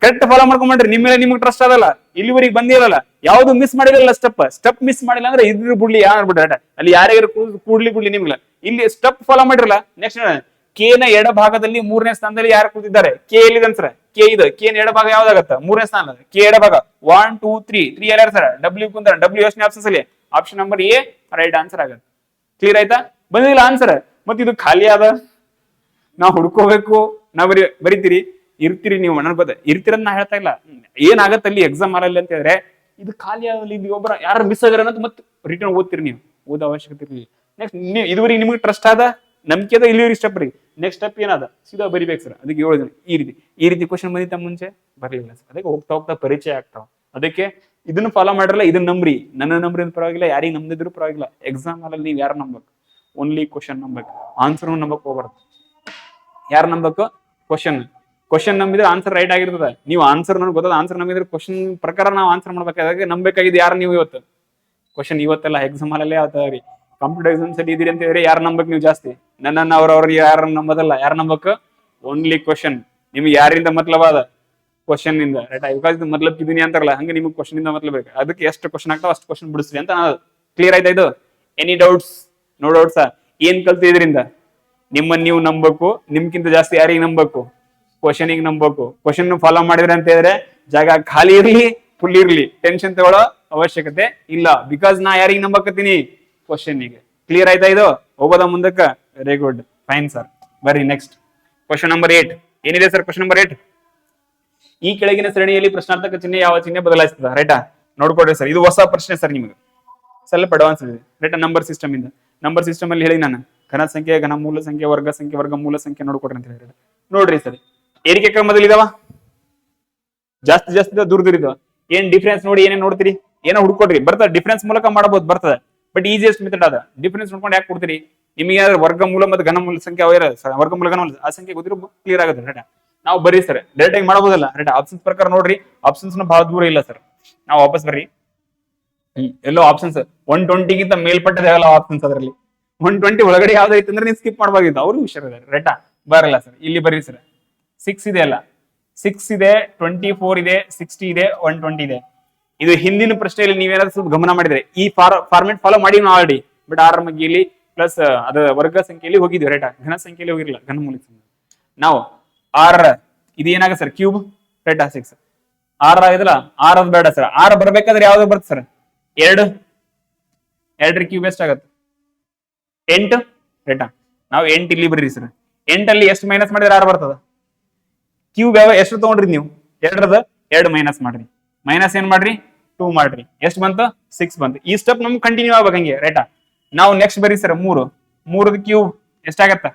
ಕರೆಕ್ಟ್ ಫಾಲೋ ಮಾಡ್ಕೊಂಡ್ರಿ. ನಿಮ್ಮ ಮೇಲೆ ನಿಮ್ಗೆ ಟ್ರಸ್ಟ್ ಅದಲ್ಲ, ಇಲ್ಲಿವರೆಗೆ ಬಂದಿರಲ್ಲ, ಯಾವ್ದು ಮಿಸ್ ಮಾಡಿರಲ್ಲ. ಸ್ಟೆಪ್ ಮಿಸ್ ಮಾಡಿಲ್ಲ ಅಂದ್ರೆ ಇದ್ರ ಬಿಡ್ಲಿ, ಯಾರು ಬಿಡ್ರಿ. ಅಲ್ಲಿ ಯಾರ್ಯಾರು ಕೂಡ್ಲಿ ನಿಮ್ಗೆ ಇಲ್ಲಿ ಸ್ಟೆಪ್ ಫಾಲೋ ಮಾಡಿರಲ್ಲ. ನೆಕ್ಸ್ಟ್ ಕೆ ನ ಎಡ ಭಾಗದಲ್ಲಿ 3ನೇ ಸ್ಥಾನದಲ್ಲಿ ಯಾರು ಕೂತಿದ್ದಾರೆ? ಕೆ ಎಲ್ಲಿದೆ ಸರ್? ಕೆ ಇದು ಕೆ ನ ಎಡ ಭಾಗ ಯಾವ್ದಾಗತ್ತ? 3ನೇ ಸ್ಥಾನ. ಕೆ ಎಡ ಭಾಗ 1 2 3 ಯಾರು ಸರ್? ಡಬ್ಲ್ಯೂ ಕುಂತಾರ. ಡಬ್ಲ್ಯೂ ಯೋಚನೆ ಆಪ್ಷನ್ಸ್ ಅಲ್ಲಿ option number A right answer ಆಗತ್ತೆ. ಕ್ಲಿಯರ್ ಆಯ್ತಾ? ಬಂದಿಲ್ಲ ಆನ್ಸರ್. ಮತ್ತೆ ಇದು ಖಾಲಿ ಆದ, ನಾವು ಹುಡ್ಕೋಬೇಕು. ನಾವ್ ಬರೀತೀರಿ, ಇರ್ತೀರಿ. ನೀವು ನನಗೆ ಗೊತ್ತ ಇರ್ತೀರಂತ ನಾ ಹೇಳ್ತಾ ಇಲ್ಲ. ಏನಾಗತ್ತೆ ಅಲ್ಲಿ ಎಕ್ಸಾಮ್ ಅಲ್ಲಿ ಅಂತ ಹೇಳಿದ್ರೆ, ಇದು ಖಾಲಿ ಆಗಲಿ, ಇದು ಒಬ್ಬರ ಯಾರು ಮಿಸ್ ಆಗ್ಯಾರ ಅಂತ ಮತ್ತೆ ರಿಟರ್ನ್ ಓದ್ತೀರಿ. ನೀವು ಓದೋ ಅವಶ್ಯಕತೆ ಇರಲಿ. ನೆಕ್ಸ್ಟ್ ಇದುವರೆಗೆ ನಿಮ್ಗೆ ಟ್ರಸ್ಟ್ ಆದ, ನಂಬಿಕೆ ಅದ, ಇಲ್ಲಿವರೆಗೆ ಸ್ಟೆಪ್ ರೀ. ನೆಕ್ಸ್ಟ್ ಸ್ಟೆಪ್ ಏನಾದ? ಸೀದಾ ಬರಿಬೇಕು ಸರ್. ಅದಕ್ಕೆ 7 ಜನ ಈ ರೀತಿ ಕ್ವಶನ್ ಬಂದಿತ್ತ ಮುಂಚೆ ಬರ್ಲಿಲ್ಲ ಸರ್. ಅದಕ್ಕೆ ಹೋಗ್ತಾ ಪರಿಚಯ ಆಗ್ತಾವ. ಅದಕ್ಕೆ ಇದನ್ನ ಫಾಲೋ ಮಾಡಿರಲ್ಲ, ಇದನ್ನ ನಂಬ್ರಿ. ನನ್ನ ನಂಬ್ರಿ ಪರವಾಗಿಲ್ಲ, ಯಾರಿಗೆ ನಮ್ದಿದ್ರು ಪರವಾಗಿಲ್ಲ. ಎಕ್ಸಾಮ್ ಅಲ್ಲಿ ನೀವು ಯಾರು ನಂಬಬೇಕು? ಓನ್ಲಿ ಕ್ವಶನ್ ನಂಬಬೇಕು, ಆನ್ಸರ್ ನಂಬಕ್ ಹೋಗ್ಬಾರ್ದು. ಯಾರು ನಂಬಬೇಕು? ಕ್ವಶನ್ ನಂಬಿದ್ರೆ ಆನ್ಸರ್ ರೈಟ್ ಆಗಿರ್ತದ. ನೀವು ಆನ್ಸರ್ ನನಗೆ ಗೊತ್ತದ, ಆನ್ಸರ್ ನಂಬಿದ್ರೆ ಕ್ವಶನ್ ಪ್ರಕಾರ ನಾವು ಆನ್ಸರ್ ಮಾಡ್ಬೇಕಾದಾಗ ನಂಬೇಕಾಗಿದೆ ಯಾರು? ನೀವು ಇವತ್ತು ಕ್ವಶನ್ ಇವತ್ತೆಲ್ಲ ಎಕ್ಸಾಮ್ ಅಲ್ಲೇ ಆತದ್ರಿ. ಕಂಪ್ಯೂಟರ್ ಎಕ್ಸಾಮ್ಸ್ ಅಲ್ಲಿ ಇದೀರಿ ಅಂತ ಹೇಳಿದ್ರೆ ಯಾರು ನಂಬಕ್? ನೀವು ಜಾಸ್ತಿ ನನ್ನನ್ನು ಅವ್ರವ್ರಿಗೆ ಯಾರು ನಂಬೋದಲ್ಲ. ಯಾರು ನಂಬಕ್? Only question. ನಿಮ್ಗೆ ಯಾರಿಂದ ಮತ್ಲಬ ಅದ? ಕ್ವಶನ್ ಇಂದ. ರೈಟ್? ಬಿಕಾಸ್ ಇದು ಮತ್ಲಬ್ ಇದೀನಿ ಅಂತಾರಲ್ಲ, ಹಂಗೆ ನಿಮ್ಗೆ ಕ್ವಶನ್ ಇಂದ ಮತ್ಲಬ್ ಬೇಕು. ಅದಕ್ಕೆ ಎಷ್ಟು ಕ್ವಶನ್ ಆಗ್ತಾವ ಅಷ್ಟು ಕ್ವಶನ್ ಬಿಡಿಸ್ರಿ ಅಂತ ನಾನು. ಕ್ಲಿಯರ್ ಆಯ್ತಾ ಇದು? Any doubts? ನೋ ಡೌಟ್ಸಾ? ಏನ್ ಕಲ್ತು ಇದರಿಂದ? ನಿಮ್ಮನ್ನ ನೀವು ನಂಬಬೇಕು. ನಿಮ್ಗಿಂತ ಜಾಸ್ತಿ ಯಾರಿಗೆ ನಂಬಬೇಕು? ಕ್ವಶನಿಗೆ ನಂಬಬೇಕು. ಕ್ವಶನ್ ಫಾಲೋ ಮಾಡಿದ್ರೆ ಅಂತ ಹೇಳಿದ್ರೆ ಜಾಗ ಖಾಲಿ ಇರ್ಲಿ, ಫುಲ್ ಇರ್ಲಿ, ಟೆನ್ಷನ್ ತಗೊಳ್ಳೋ ಅವಶ್ಯಕತೆ ಇಲ್ಲ. ಬಿಕಾಸ್ ನಾ ಯಾರಿಗೆ ನಂಬಕತ್ತೀನಿ? ಕ್ವಶನ್ನಿಗೆ. ಕ್ಲಿಯರ್ ಆಯ್ತಾ ಇದು? ಹೋಗೋದ ಮುಂದಕ್ಕ? Very good, fine sir. ಬರ್ರಿ ನೆಕ್ಸ್ಟ್ ಕ್ವಶನ್ ನಂಬರ್ 8. ಏನಿದೆ ಸರ್ ಕ್ವಶನ್ ನಂಬರ್ 8? ಈ ಕೆಳಗಿನ ಸರಣಿಯಲ್ಲಿ ಪ್ರಶ್ನಾರ್ಥಕ ಚಿಹ್ನೆ ಯಾವ ಚಿಹ್ನೆ ಬದಲಾಯಿಸ್ತದ? ರೈಟಾ? ನೋಡ್ಕೊಡ್ರಿ ಸರ್. ಇದು ಹೊಸ ಪ್ರಶ್ನೆ ಸರ್, ನಿಮಗೆ ಸ್ವಲ್ಪ ಅಡ್ವಾನ್ಸ್ ಇದೆ. ರೈಟಾ? ನಂಬರ್ ಸಿಸ್ಟಮ್ ಇಂದ. ನಂಬರ್ ಸಿಸ್ಟಮ್ ಅಲ್ಲಿ ಹೇಳಿ ನಾನು ಘನ ಸಂಖ್ಯೆ, ಘನ ಮೂಲ ಸಂಖ್ಯೆ, ವರ್ಗ ಸಂಖ್ಯೆ, ವರ್ಗ ಮೂಲ ಸಂಖ್ಯೆ ನೋಡ್ಕೊಡ್ರಿ ಅಂತ ಹೇಳಿ. ನೋಡ್ರಿ ಸರ್, ಏರಿಕೆ ಕ್ರಮದಲ್ಲಿ ಇದಾವ, ಜಾಸ್ತಿ ಜಾಸ್ತಿ ದೂರ ದೂರ ಇದಾವ. ಏನ್ ಡಿಫ್ರೆನ್ಸ್ ನೋಡಿ ಏನೇನ್ ನೋಡ್ತೀರಿ, ಏನೋ ಹುಡ್ಕೊಡ್ರಿ ಬರ್ತದೆ, ಡಿಫ್ರೆನ್ಸ್ ಮೂಲಕ ಮಾಡಬಹುದು ಬರ್ತದೆ. ಬಟ್ ಈಸಿಯೆಸ್ಟ್ ಮೆಥಡ್ ಅದ. ಡಿಫ್ರೆನ್ಸ್ ನೋಡ್ಕೊಂಡು ಯಾಕೆ ಕೊಡ್ತೀರಿ, ನಿಮಗೆ ಏನಾದ್ರು ವರ್ಗಮೂಲ ಮತ್ತು ಘನಮೂಲ ಸಂಖ್ಯೆ ಅವರ ವರ್ಗಮೂಲ ಘನಮೂಲ ಆ ಸಂಖ್ಯೆ ಗೊತ್ತಿರೋ ಕ್ಲಿಯರ್ ಆಗುತ್ತೆ ರೈಟ್. ನಾವು ಬರೀ ಸರ್ ಡೈರೆಕ್ಟ್ ಆಗಿ ಮಾಡಬಹುದಲ್ಲ ರೈಟ್. ಆಪ್ಷನ್ಸ್ ಪ್ರಕಾರ ನೋಡ್ರಿ, ಆಪ್ಷನ್ಸ್ ಬಹಳ ದೂರ ಇಲ್ಲ ಸರ್. ನಾವು ವಾಪಸ್ ಬರ್ರಿ, ಎಲ್ಲೋ ಆಪ್ಷನ್ಸ್ 120ಗಿಂತ ಮೇಲ್ಪಟ್ಟದೆಲ್ಲ ಆಪ್ಷನ್ಸ್ ಅದರಲ್ಲಿ. 120 ಒಳಗಡೆ ಯಾವ್ದು ಐತೆ ಅಂದ್ರೆ ನೀವು ಸ್ಕಿಪ್ ಮಾಡಬಾರ್ದು, ಅವ್ರಿಗೆ ಹುಷಾರಿದ್ದಾರೆ ರೈಟಾ. ಬರಲ್ಲ ಸರ್, ಇಲ್ಲಿ ಬರ್ರಿ ಸರ್ 6 ಇದೆ ಅಲ್ಲ, 6 ಇದೆ, 24 ಇದೆ, 60 ಇದೆ, 120 ಇದೆ. ಇದು ಹಿಂದಿನ ಪ್ರಶ್ನೆಯಲ್ಲಿ ನೀವೇನಾದ್ರೂ ಸ್ವಲ್ಪ ಗಮನ ಮಾಡಿದ್ರೆ ಈ ಫಾರ್ಮೆಟ್ ಫಾಲೋ ಮಾಡಿ ನಾವು ಆಲ್ರೆಡಿ. ಬಟ್ 6 ಮಗ್ಗಿಯಲ್ಲಿ ಪ್ಲಸ್ ಅದ ವರ್ಗ ಸಂಖ್ಯೆಯಲ್ಲಿ ಹೋಗಿದ್ವಿ ರೈಟಾ, ಘನ ಸಂಖ್ಯೆಯಲ್ಲಿ ಹೋಗಿರಲಿಲ್ಲ, ಘನಮೂಲ ನಾವು 6 ಇದು ಏನಾಗ ಸರ್ ಕ್ಯೂಬ್ ರೈಟಾ 6 6 ಆಗಿದಲ್ಲ, 6 ಬೇಡ ಸರ್. 6 ಬರ್ಬೇಕಾದ್ರೆ ಯಾವ್ದು ಬರುತ್ತೆ ಸರ್, 2 2 ಕ್ಯೂಬ್ ಎಷ್ಟಾಗತ್ತೆ 8 ರೈಟಾ. ನಾವು 8 ಇಲ್ಲಿ ಬರ್ರಿ ಸರ್. 8ಅಲ್ಲಿ ಎಷ್ಟು ಮೈನಸ್ ಮಾಡಿದ್ರೆ 6 ಬರ್ತದ. ಕ್ಯೂಬ್ ಯಾವ ಎಷ್ಟು ತಗೊಂಡ್ರಿ ನೀವು, 2ರದ 2 ಮೈನಸ್ ಮಾಡ್ರಿ, ಮೈನಸ್ ಏನ್ ಮಾಡ್ರಿ 2 ಮಾಡ್ರಿ, ಎಷ್ಟು ಬಂತು 6 ಬಂತು. ಈ ಸ್ಟೆಪ್ ನಮ್ಗೆ ಕಂಟಿನ್ಯೂ ಆಗ್ಬೇಕು ಹಂಗೆ ರೈಟಾ. ನಾವು ನೆಕ್ಸ್ಟ್ ಬರೀ ಸರ್ 3ದ ಕ್ಯೂಬ್ ಎಷ್ಟಾಗತ್ತ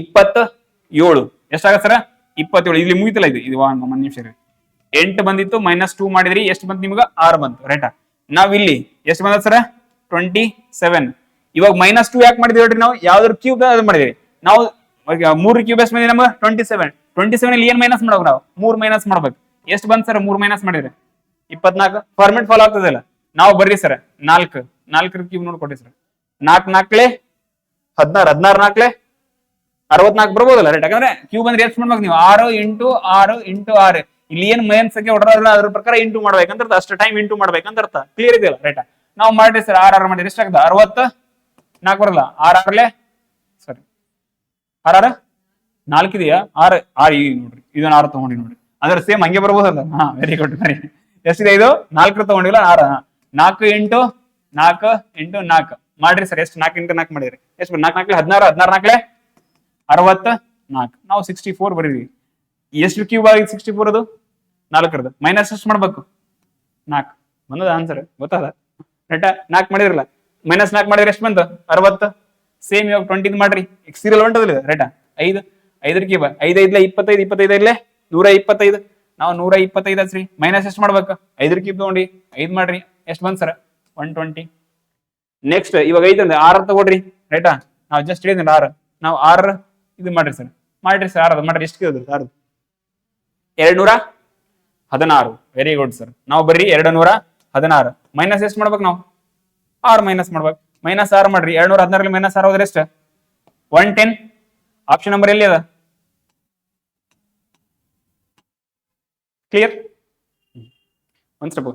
27 ಎಷ್ಟಾಗತ್ತ ಸರ್ 27. ಇಲ್ಲಿ ಮುಗಿತಲ್ಲ ಇದು ಒಂದು ನಿಮಿಷ ರೀ. 8 ಬಂದಿತ್ತು, -2 ಮಾಡಿದ್ರಿ, ಎಷ್ಟು ಬಂತು ನಿಮ್ಗೆ 6 ಬಂತು ರೈಟಾ. ನಾವ್ ಇಲ್ಲಿ ಎಷ್ಟು ಬಂದ ಸರ್ 27. ಇವಾಗ -2 ಯಾಕೆ ಮಾಡಿದ್ವಿ ಹೇಳ್ರಿ, ನಾವು ಯಾವ್ದ್ರ ಕ್ಯೂಬ್ ಅದು ಮಾಡಿದ್ರಿ. ನಾವು 3 ಕ್ಯೂಬ್ ಎಷ್ಟು ಬಂದಿದೆ ನಮ್ಗೆ 27 ಅಲ್ಲಿ ಏನ್ ಮೈನಸ್ ಮಾಡ್ಬೇಕು ನಾವು 3 ಮೈನಸ್ ಮಾಡ್ಬೇಕು. ಎಷ್ಟು ಬಂದ್ ಸರ್ 3 ಮೈನಸ್ ಮಾಡಿದ್ರೆ 24. ಫಾರ್ಮೆಟ್ ಫಾಲೋ ಆಗ್ತದಲ್ಲ. ನಾವು ಬರ್ರಿ ಸರ್ 4ರ ಕ್ಯೂಬ್ ನೋಡ್ಕೊಟ್ರಿ ಸರ್. 4 4 16, 16 4 64 ಬರ್ಬೋದಲ್ಲ ರೈಟ್. ಯಾಕಂದ್ರೆ ಕ್ಯೂಬ್ ಅಂದ್ರೆ ಎಷ್ಟು ಮಾಡ್ಬೇಕು ನೀವು 6 ಇಂಟು 6 ಇಂಟು 6. ಇಲ್ಲಿ ಏನ್ ಮೈನ್ ಸಂಖ್ಯೆ ಹೊಡ್ರಲ್ಲ ಅದ್ರ ಪ್ರಕಾರ ಇಂಟು ಮಾಡ್ಬೇಕಂತ ಅರ್ಥ, ಅಷ್ಟು ಟೈಮ್ ಇಂಟು ಮಾಡ್ಬೇಕಂತ ಅರ್ಥ. ಕ್ಲಿಯರ್ ಇದೆಯಲ್ಲ ರೈಟ್. ನಾವು ಮಾಡ್ರಿ ಸರ್ 6 ಮಾಡಿದ್ರೆ ಎಷ್ಟಾಗ್ತದೆ 64 ಬರಲ್ಲ. 6 ಸಾರಿ 6 4 ಇದೆಯಾ 6 ನೋಡ್ರಿ, ಇದನ್ನ 6 ತಗೊಂಡಿ ನೋಡ್ರಿ, ಅದ್ರ ಸೇಮ್ ಹಂಗೆ ಬರ್ಬೋದಲ್ಲ. ಹಾ ವೆರಿ ಗುಡ್. ಬರಿ ಎಷ್ಟಿದೆ ಇದು 4 ತಗೊಂಡಿಲ್ಲ 6. 4 ಇಂಟು 4 ಇಂಟು 4 ಮಾಡ್ರಿ ಸರ್. ಎಷ್ಟು 4 ಇಂಟು 4 ಮಾಡಿದ್ರಿ ಎಷ್ಟು 4 4 16, 16 4 64. ನಾವು 64 ಬರೀವಿ. ಎಷ್ಟು ಕ್ಯೂಬ್ ಆಗಿ 64 ಅದು 4ರದ್ದು ಮೈನಸ್ ಎಷ್ಟು ಮಾಡ್ಬೇಕು 4 ಬಂದದ ಆನ್ಸರ್ ಗೊತ್ತದ ರೈಟಾ. 4 ಮಾಡಿದ್ರಲ್ಲ, -4 ಮಾಡಿದ್ರೆ ಎಷ್ಟು ಬಂತು 60. ಸೇಮ್ ಇವಾಗ 20 ಮಾಡ್ರಿ, ಸೀರಿಯಲ್ ಹೊಂಟದಿಲ್ಲ ರೈಟಾ. 5 ಕ್ಯೂಬ್ 5 5 25, 25 ಇಲ್ಲೇ 125. ನಾವು 125 ಹಚ್ರಿ, ಮೈನಸ್ ಎಷ್ಟು ಮಾಡ್ಬೇಕು 5 ಕ್ಯೂಬ್ ತಗೊಂಡಿ 5 ಮಾಡ್ರಿ, ಎಷ್ಟು ಬಂದ್ ಸರ್ 120. ನೆಕ್ಸ್ಟ್ ಇವಾಗ 5 ಅಂದ್ರೆ 6 ತಗೊಡ್ರಿ ರೈಟಾ. ನಾವು ಜಸ್ಟ್ ಹೇಳಿದ್ರೆ 6, ನಾವು 6 ಇದು ಮಾಡ್ರಿ ಸರ್ 6 ಮಾಡ್ರಿ. ಎಷ್ಟು ಕೇಳಿದ್ರು 6 216. Very good sir. ನಾವು ಬರ್ರಿ 216 ಮೈನಸ್ ಎಷ್ಟು ಮಾಡ್ಬೇಕು ನಾವು 6 ಮೈನಸ್ ಮಾಡ್ಬೇಕು. -6 ಮಾಡ್ರಿ, 216 -6 ಹೋದ್ರೆ ಎಷ್ಟು 110. ಆಪ್ಷನ್ ನಂಬರ್ ಎಲ್ಲಿ ಅದ ಕ್ಲಿಯರ್. ಒಂದ್ ಸ್ಟೆಪ್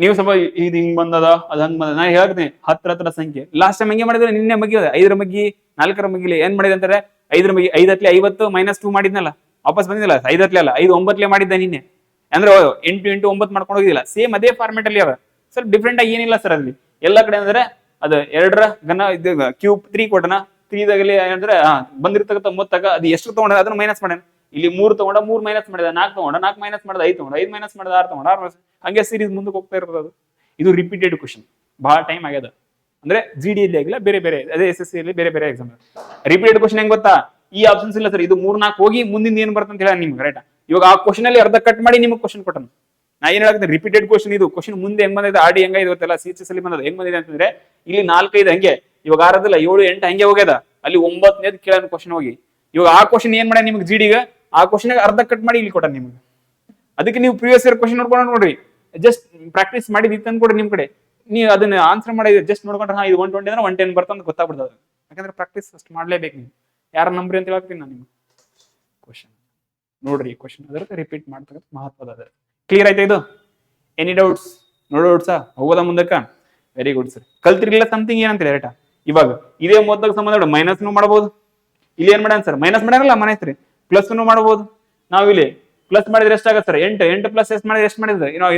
ನೀವು ಸ್ವಲ್ಪ ಇದು ಹಿಂಗ್ ಬಂದದ ಅದ್ ಹಂಗ್ ಬಂದ. ನಾ ಹೇಳ್ತೀನಿ ಹತ್ರ ಸಂಖ್ಯೆ ಲಾಸ್ಟ್ ಟೈಮ್ ಹಂಗೆ ಮಾಡಿದ್ರೆ ನಿನ್ನೆ ಮಗ್ಗಿ 5ರ ಮಗ್ಗಿ 4ರ ಮಗ್ಗಿಲಿ ಏನ್ ಮಾಡಿದೆ ಅಂತಾರೆ 5ರ ಮಗ್ಗಿ 5 × 50 -2 ಮಾಡಿದ್ನಲ್ಲ ವಾಪಸ್ ಬಂದಿಲ್ಲ. 5 × ಅಲ್ಲ 5 9 ಮಾಡಿದ್ದೆ ನಿನ್ನೆ, ಅಂದ್ರೆ 8 × 9 ಮಾಡ್ಕೊಂಡು ಹೋಗಿಲ್ಲ. ಸೇಮ್ ಅದೇ ಫಾರ್ಮೆಟ್ ಅಲ್ಲಿ ಅದ, ಸ್ವಲ್ಪ ಡಿಫ್ರೆಂಟ್ ಆಗಿ ಏನಿಲ್ಲ ಸರ್ ಅಲ್ಲಿ ಎಲ್ಲಾ ಕಡೆ. ಅಂದ್ರೆ ಅದು 2ರ ಘನ ಇದು ಕ್ಯೂಬ್ 3 ಕೊಟ್ಟನ 3ದಾಗಲಿ ಅಂದ್ರೆ ಬಂದಿರ್ತಕ್ಕಂಥ ಮೊತ್ತಗ ಅದು ಎಷ್ಟು ತಗೊಂಡ ಅದನ್ನ ಮೈನಸ್ ಮಾಡ್ಯಾನ. ಇಲ್ಲಿ 3 ತಗೊಂಡ 3 ಮೈನಸ್ ಮಾಡಿದ, 4 ತಗೊಂಡ 4 ಮೈನಸ್ ಮಾಡಿದ, 5 ತಗೊಂಡ 5 ಮೈನಸ್ ಮಾಡಿದ, 6 ತಗೊಂಡ 6 ಮೈನಸ್, ಹಂಗೆ ಸೀರೀಸ್ ಮುಂದಕ್ಕೆ ಹೋಗ್ತಾ ಇರ್ತದೆ ಅದು. ಇದು ರಿಪೀಟೆಡ್ ಕ್ವಶನ್ ಬಹಳ ಟೈಮ್ ಆಗ್ಯದ. ಅಂದ್ರೆ GD ಅಲ್ಲಿ ಆಗಿಲ್ಲ, ಬೇರೆ ಬೇರೆ ಅದೇ SSC ಅಲ್ಲಿ ಬೇರೆ ಬೇರೆ ಎಕ್ಸಾಮ್ ರಿಪೀಟೆಡ್ ಕ್ವಶನ್ ಹೆಂಗ್ ಗೊತ್ತಾ. ಈ ಆಪ್ಷನ್ಸ್ ಇಲ್ಲ ಸರ್, ಇದು 3 4 ಹೋಗಿ ಮುಂದಿನ ಏನ್ ಬರ್ತಂತ ಹೇಳ ನಿಮ್ಗೆ ರೈಟ್. ಇವಾಗ ಆ ಕ್ವಶನ್ ಅಲ್ಲಿ ಅರ್ಧ ಕಟ್ ಮಾಡಿ ನಿಮ್ಗೆ ಕ್ವಶನ್ ಕೊಟ್ಟನು. ನಾ ಏನ್ ಹೇಳಕ್ಕೆ ರಿಪೀಟೆಡ್ ಕ್ವಶನ್ ಇದು ಕ್ವಶನ್ ಮುಂದೆ ಹೆಂಗ್ ಬಂದಿದೆ RD ಹೆಂಗ ಇವತ್ತೆಲ್ಲ CHS ಅಲ್ಲಿ ಬಂದದ ಹೆಂಗ್ ಬಂದಿದೆ ಅಂತಂದ್ರೆ ಇಲ್ಲಿ 4 5 ಹಂಗೆ, ಇವಾಗ 6 7 8 ಹಂಗೆ ಹೋಗ್ಯದ. ಅಲ್ಲಿ 9ನೇದು ಕೇಳ ಕ್ವಶನ್ ಹೋಗಿ ಇವಾಗ ಆ ಕ್ವಶನ್ ಏನ್ ಮಾಡ ನಿಮ್ಗೆ GDಗೆ ಆ ಕ್ವಶನ್ ಅರ್ಧ ಕಟ್ ಮಾಡಿ ಇಲ್ಲಿ ಕೊಟ್ಟ ನಿಮ್ಗೆ. ಅದಕ್ಕೆ ನೀವು ಪ್ರೀವಿಯಸ್ ಇಯರ್ ಕ್ವಶನ್ ನೋಡ್ಕೊಂಡು ನೋಡ್ರಿ, ಜಸ್ಟ್ ಪ್ರಾಕ್ಟೀಸ್ ಮಾಡಿದ್ದು ಅನ್ಕೊಡ್ರಿ ನಿಮ್ ಕಡೆ. ನೀವು ಅದನ್ನ ಆನ್ಸರ್ ಮಾಡಿ ಜಸ್ಟ್ ನೋಡ್ಕೊಂಡ್ರೆ ಇದು 120 ಅಂದ್ರೆ 110 ಬರ್ತಂತ ಗೊತ್ತಾಗ್ಬಿಡ್ತದೆ. ಯಾಕಂದ್ರೆ ಪ್ರಾಕ್ಟೀಸ್ ಅಷ್ಟು ಮಾಡ್ಲೇಬೇಕು. ನೀವು ಯಾರ ನಂಬ್ರಿ ಅಂತ ಹೇಳ್ತೀನಿ ನಾನು ನಿಮ್ಗೆ. ಕ್ವಶನ್ ನೋಡ್ರಿ, ಕ್ವಶನ್ ಅದಕ್ಕೆ ರಿಪೀಟ್ ಮಾಡ್ತಕ್ಕಂಥ ಮಹತ್ವದ ಅದ. ಕ್ಲಿಯರ್ ಆಯ್ತಾ ಇದು? Any doubts? ನೋ ಡೌಟ್ಸಾ? ಹೋಗೋದ ಮುಂದಕ್ಕ? Very good sir. ಕಲ್ತಿರ್ಲಿಲ್ಲ ಸಮಥಿಂಗ್ ಏನಂತೀರಿ ರೈಟಾ. ಇವಾಗ ಇದೇ ಮೊದಲ ಸಂಬಂಧ ಮೈನಸ್ ಮಾಡಬಹುದು. ಇಲ್ಲಿ ಏನ್ ಮಾಡ್ಯಾನ ಸರ್ ಮೈನಸ್ ಮಾಡ್ಯಾರಲ್ಲ ಮನೈತ್ರಿ, ಪ್ಲಸ್ ಮಾಡಬಹುದು. ನಾವು ಇಲ್ಲಿ ಪ್ಲಸ್ ಮಾಡಿದ್ರೆ ಎಷ್ಟಾಗತ್ತೆ ಸರ್ 8 8 ಪ್ಲಸ್ ಎಷ್ಟು ಮಾಡಿದ್ರೆ ಎಷ್ಟು ಮಾಡಿದ್ರೆ ನಾವು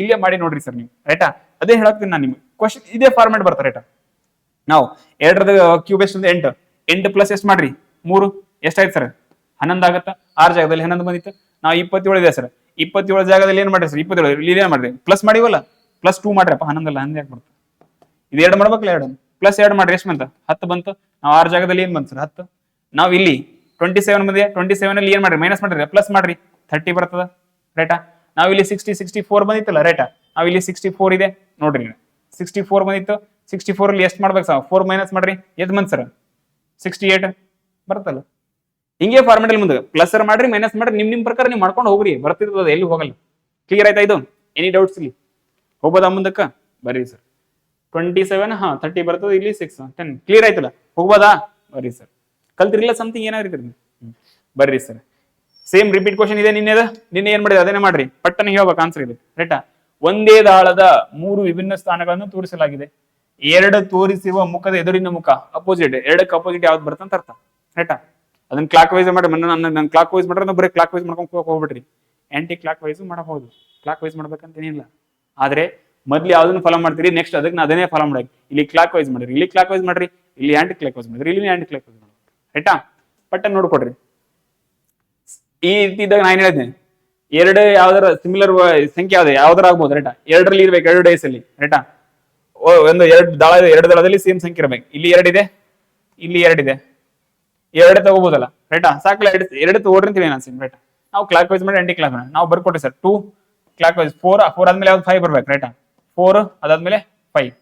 ಇಲ್ಲೇ ಮಾಡಿ ನೋಡ್ರಿ ಸರ್ ನೀವು ರೈಟಾ. ಅದೇ ಹೇಳಕ್ತೀನಿ ನಾನು ನಿಮ್ಗೆ. ಕ್ವಶನ್ ಇದೇ ಫಾರ್ಮೆಟ್ ಬರ್ತಾರೆ ರೈಟಾ. ನಾವು 2ರದ ಕ್ಯೂಬ್ ಎಷ್ಟು 8 8 ಪ್ಲಸ್ ಎಷ್ಟು ಮಾಡ್ರಿ 3 ಎಷ್ಟಾಯ್ತು ಸರ್ 11 ಆಗತ್ತ. 6 ಜಾಗದಲ್ಲಿ 11 ಬಂದಿತ್ತು. ನಾವು 27 ಇದೆ ಸರ್. 27 ಜಾಗದಲ್ಲಿ ಏನ್ ಮಾಡ್ರಿ ಸರ್ 27 ಇಲ್ಲಿ ಏನ್ ಮಾಡ್ರಿ ಪ್ಲಸ್ ಮಾಡಿವಲ್ಲ, +2 ಮಾಡ್ರಪ್ಪ. 11 ಅಲ್ಲ 11 ಯಾಕೆ ಬರ್ತದೆ? ಇದು 2 ಮಾಡ್ಬೇಕಲ್ಲ, 2 + 2 ಮಾಡ್ರಿ ಎಷ್ಟು ಬಂತ 10 ಬಂತು. ನಾವು 6 ಜಾಗದಲ್ಲಿ ಏನ್ ಬಂತು ಸರ್ 10. ನಾವು ಇಲ್ಲಿ 27 ಬಂದಿದೆ, 27 ಅಲ್ಲಿ ಏನ್ ಮಾಡ್ರಿ ಮೈನಸ್ ಮಾಡ್ರಿ, ಪ್ಲಸ್ ಮಾಡ್ರಿ 30 ಬರ್ತದ ರೈಟಾ. ನಾವ್ ಇಲ್ಲಿ 64 ಬಂದಿತ್ತಲ್ಲ ರೈಟಾ, ನಾವ್ ಇಲ್ಲಿ 64 ಇದೆ ನೋಡ್ರಿ, 64 ಬಂದಿತ್ತು. 64 ಅಲ್ಲಿ ಎಷ್ಟು ಮಾಡ್ಬೇಕು ಸರ್, 4 ಮೈನಸ್ ಮಾಡ್ರಿ, ಎದ್ ಬಂದ್ ಸರ್ 68 ಬರ್ತಲ್ಲ. ಹಿಂಗೆ ಫಾರ್ಮೆಟಲ್ ಮುಂದೆ ಪ್ಲಸ್ ಮಾಡ್ರಿ ಮೈನಸ್ ಮಾಡ್ರಿ, ನಿಮ್ ಪ್ರಕಾರ ನೀವು ಮಾಡ್ಕೊಂಡು ಹೋಗ್ರಿ, ಬರ್ತಿರ್ತದ ಎಲ್ಲಿ ಹೋಗಲ್ಲ. ಕ್ಲಿಯರ್ ಆಯ್ತಾ ಇದು? ಎನಿ ಡೌಟ್ಸ್ ಇಲ್ಲಿ ಹೋಗ್ಬೋದಾ ಮುಂದಕ್ಕ? ಬರ್ರಿ ಸರ್ 27 30 ಬರ್ತದೆ, ಇಲ್ಲಿ 6 10 ಕ್ಲಿಯರ್ ಆಯ್ತಲ್ಲ, ಹೋಗ್ಬೋದಾ? ಬರ್ರಿ ಸರ್. ಕಲ್ತಿರಿಲ್ಲ ಸಮಥಿಂಗ್ ಏನಾಗಿರ್ತೀರಿ? ಬರ್ರಿ ಸರ್. ಸೇಮ್ ರಿಪೀಟ್ ಕ್ವಶನ್ ಇದೆ ನಿನ್ನೆ ಏನ್ ಮಾಡಿದ್ರೆ ಅದನ್ನೇ ಮಾಡ್ರಿ, ಪಟ್ಟನೆ ಹೇಳ್ಬೇಕು ಆನ್ಸರ್ ಇದೆ ರೈಟಾ. ಒಂದೇ ದಾಳದ 3 ವಿಭಿನ್ನ ಸ್ಥಾನಗಳನ್ನು ತೋರಿಸಲಾಗಿದೆ. 2 ತೋರಿಸುವ ಮುಖದ ಎದುರಿನ ಮುಖ ಅಪೋಸಿಟ್, 2ಕ್ಕೆ ಅಪೋಸಿಟ್ ಯಾವ್ದು ಬರ್ತಂತ ಅರ್ಥ ರೈಟಾ. ಅದನ್ನ ಕ್ಲಾಕ್ ವೈಸ್ ಮಾಡಿ, ನಾನು ಕ್ಲಾಕ್ ವೈಸ್ ಮಾಡ್ರೆ ಬರೀ ಕ್ಲಾಕ್ ವೈಸ್ ಮಾಡ್ಕೊಂಡು ಹೋಗ್ಬಿಟ್ರಿ. ಆಂಟಿ ಕ್ಲಾಕ್ ವೈಸ್ ಮಾಡಬಹುದು, ಕ್ಲಾಕ್ ವೈಸ್ ಮಾಡ್ಬೇಕಂತ ಏನಿಲ್ಲ. ಆದ್ರೆ ಮೊದ್ಲು ಯಾವ್ದನ್ನ ಫಾಲೋ ಮಾಡ್ತೀರಿ, ನೆಕ್ಸ್ಟ್ ಅದಕ್ಕೆ ಅದನ್ನೇ ಫಾಲೋ ಮಾಡಿ. ಇಲ್ಲಿ ಕ್ಲಾಕ್ ವೈಸ್ ಮಾಡ್ರಿ, ಇಲ್ಲಿ ಕ್ಲಾಕ್ ವೈಸ್ ಮಾಡ್ರಿ, ಇಲ್ಲಿ ಆಂಟಿ ಕ್ಲಾಕ್ ವೈಸ್ ಮಾಡ್ರಿ, ಇಲ್ಲಿ ಆಂಟಿ ಕ್ಲಾಕ್ ವೈಸ್ ಮಾಡ್ರಿ ರೈಟಾ. ಪಟ್ಟನ್ ನೋಡ್ಕೊಡ್ರಿ. ಈ ರೀತಿ ಇದ್ದಾಗ ನಾನು ಹೇಳಿದ್ನೆ, 2 ಯಾವ್ದಾರ ಸಿಮಿಲರ್ ಸಂಖ್ಯೆ ಯಾವ್ದಾರ ಆಗ್ಬೋದು ರೈಟಾ. 2ರಲ್ಲಿ ಇರ್ಬೇಕು, 2 ಡೇಸ್ ಅಲ್ಲಿ ರೈಟಾ. ಒಂದು 2 ದಳದಲ್ಲಿ ಸೇಮ್ ಸಂಖ್ಯೆ ಇರ್ಬೇಕು. ಇಲ್ಲಿ 2 ಇದೆ, ಇಲ್ಲಿ 2 ಇದೆ, 2 ತಗೋಬಹುದಲ್ಲ ರೈಟಾ. ಸಾಕಲ್ಲ, 2 ತಗೋಡ್ರಿ ಅಂತೀವಿ ನಾನು ರೈಟಾ. ನಾವು ಕ್ಲಾಕ್ ವೈಸ್ ಮಾಡಿ ಆಂಟಿ ಕ್ಲಾಕ್ ಮಾಡಿ ನಾವು ಬರ್ಕೊಟ್ರಿ ಸರ್. 2 ಕ್ಲಾಕ್ ವೈಸ್, 4 ಆದ್ಮೇಲೆ ಯಾವ್ದು 5 ಬರ್ಬೇಕು ರೈಟಾ. 4 ಅದಾದ್ಮೇಲೆ 5,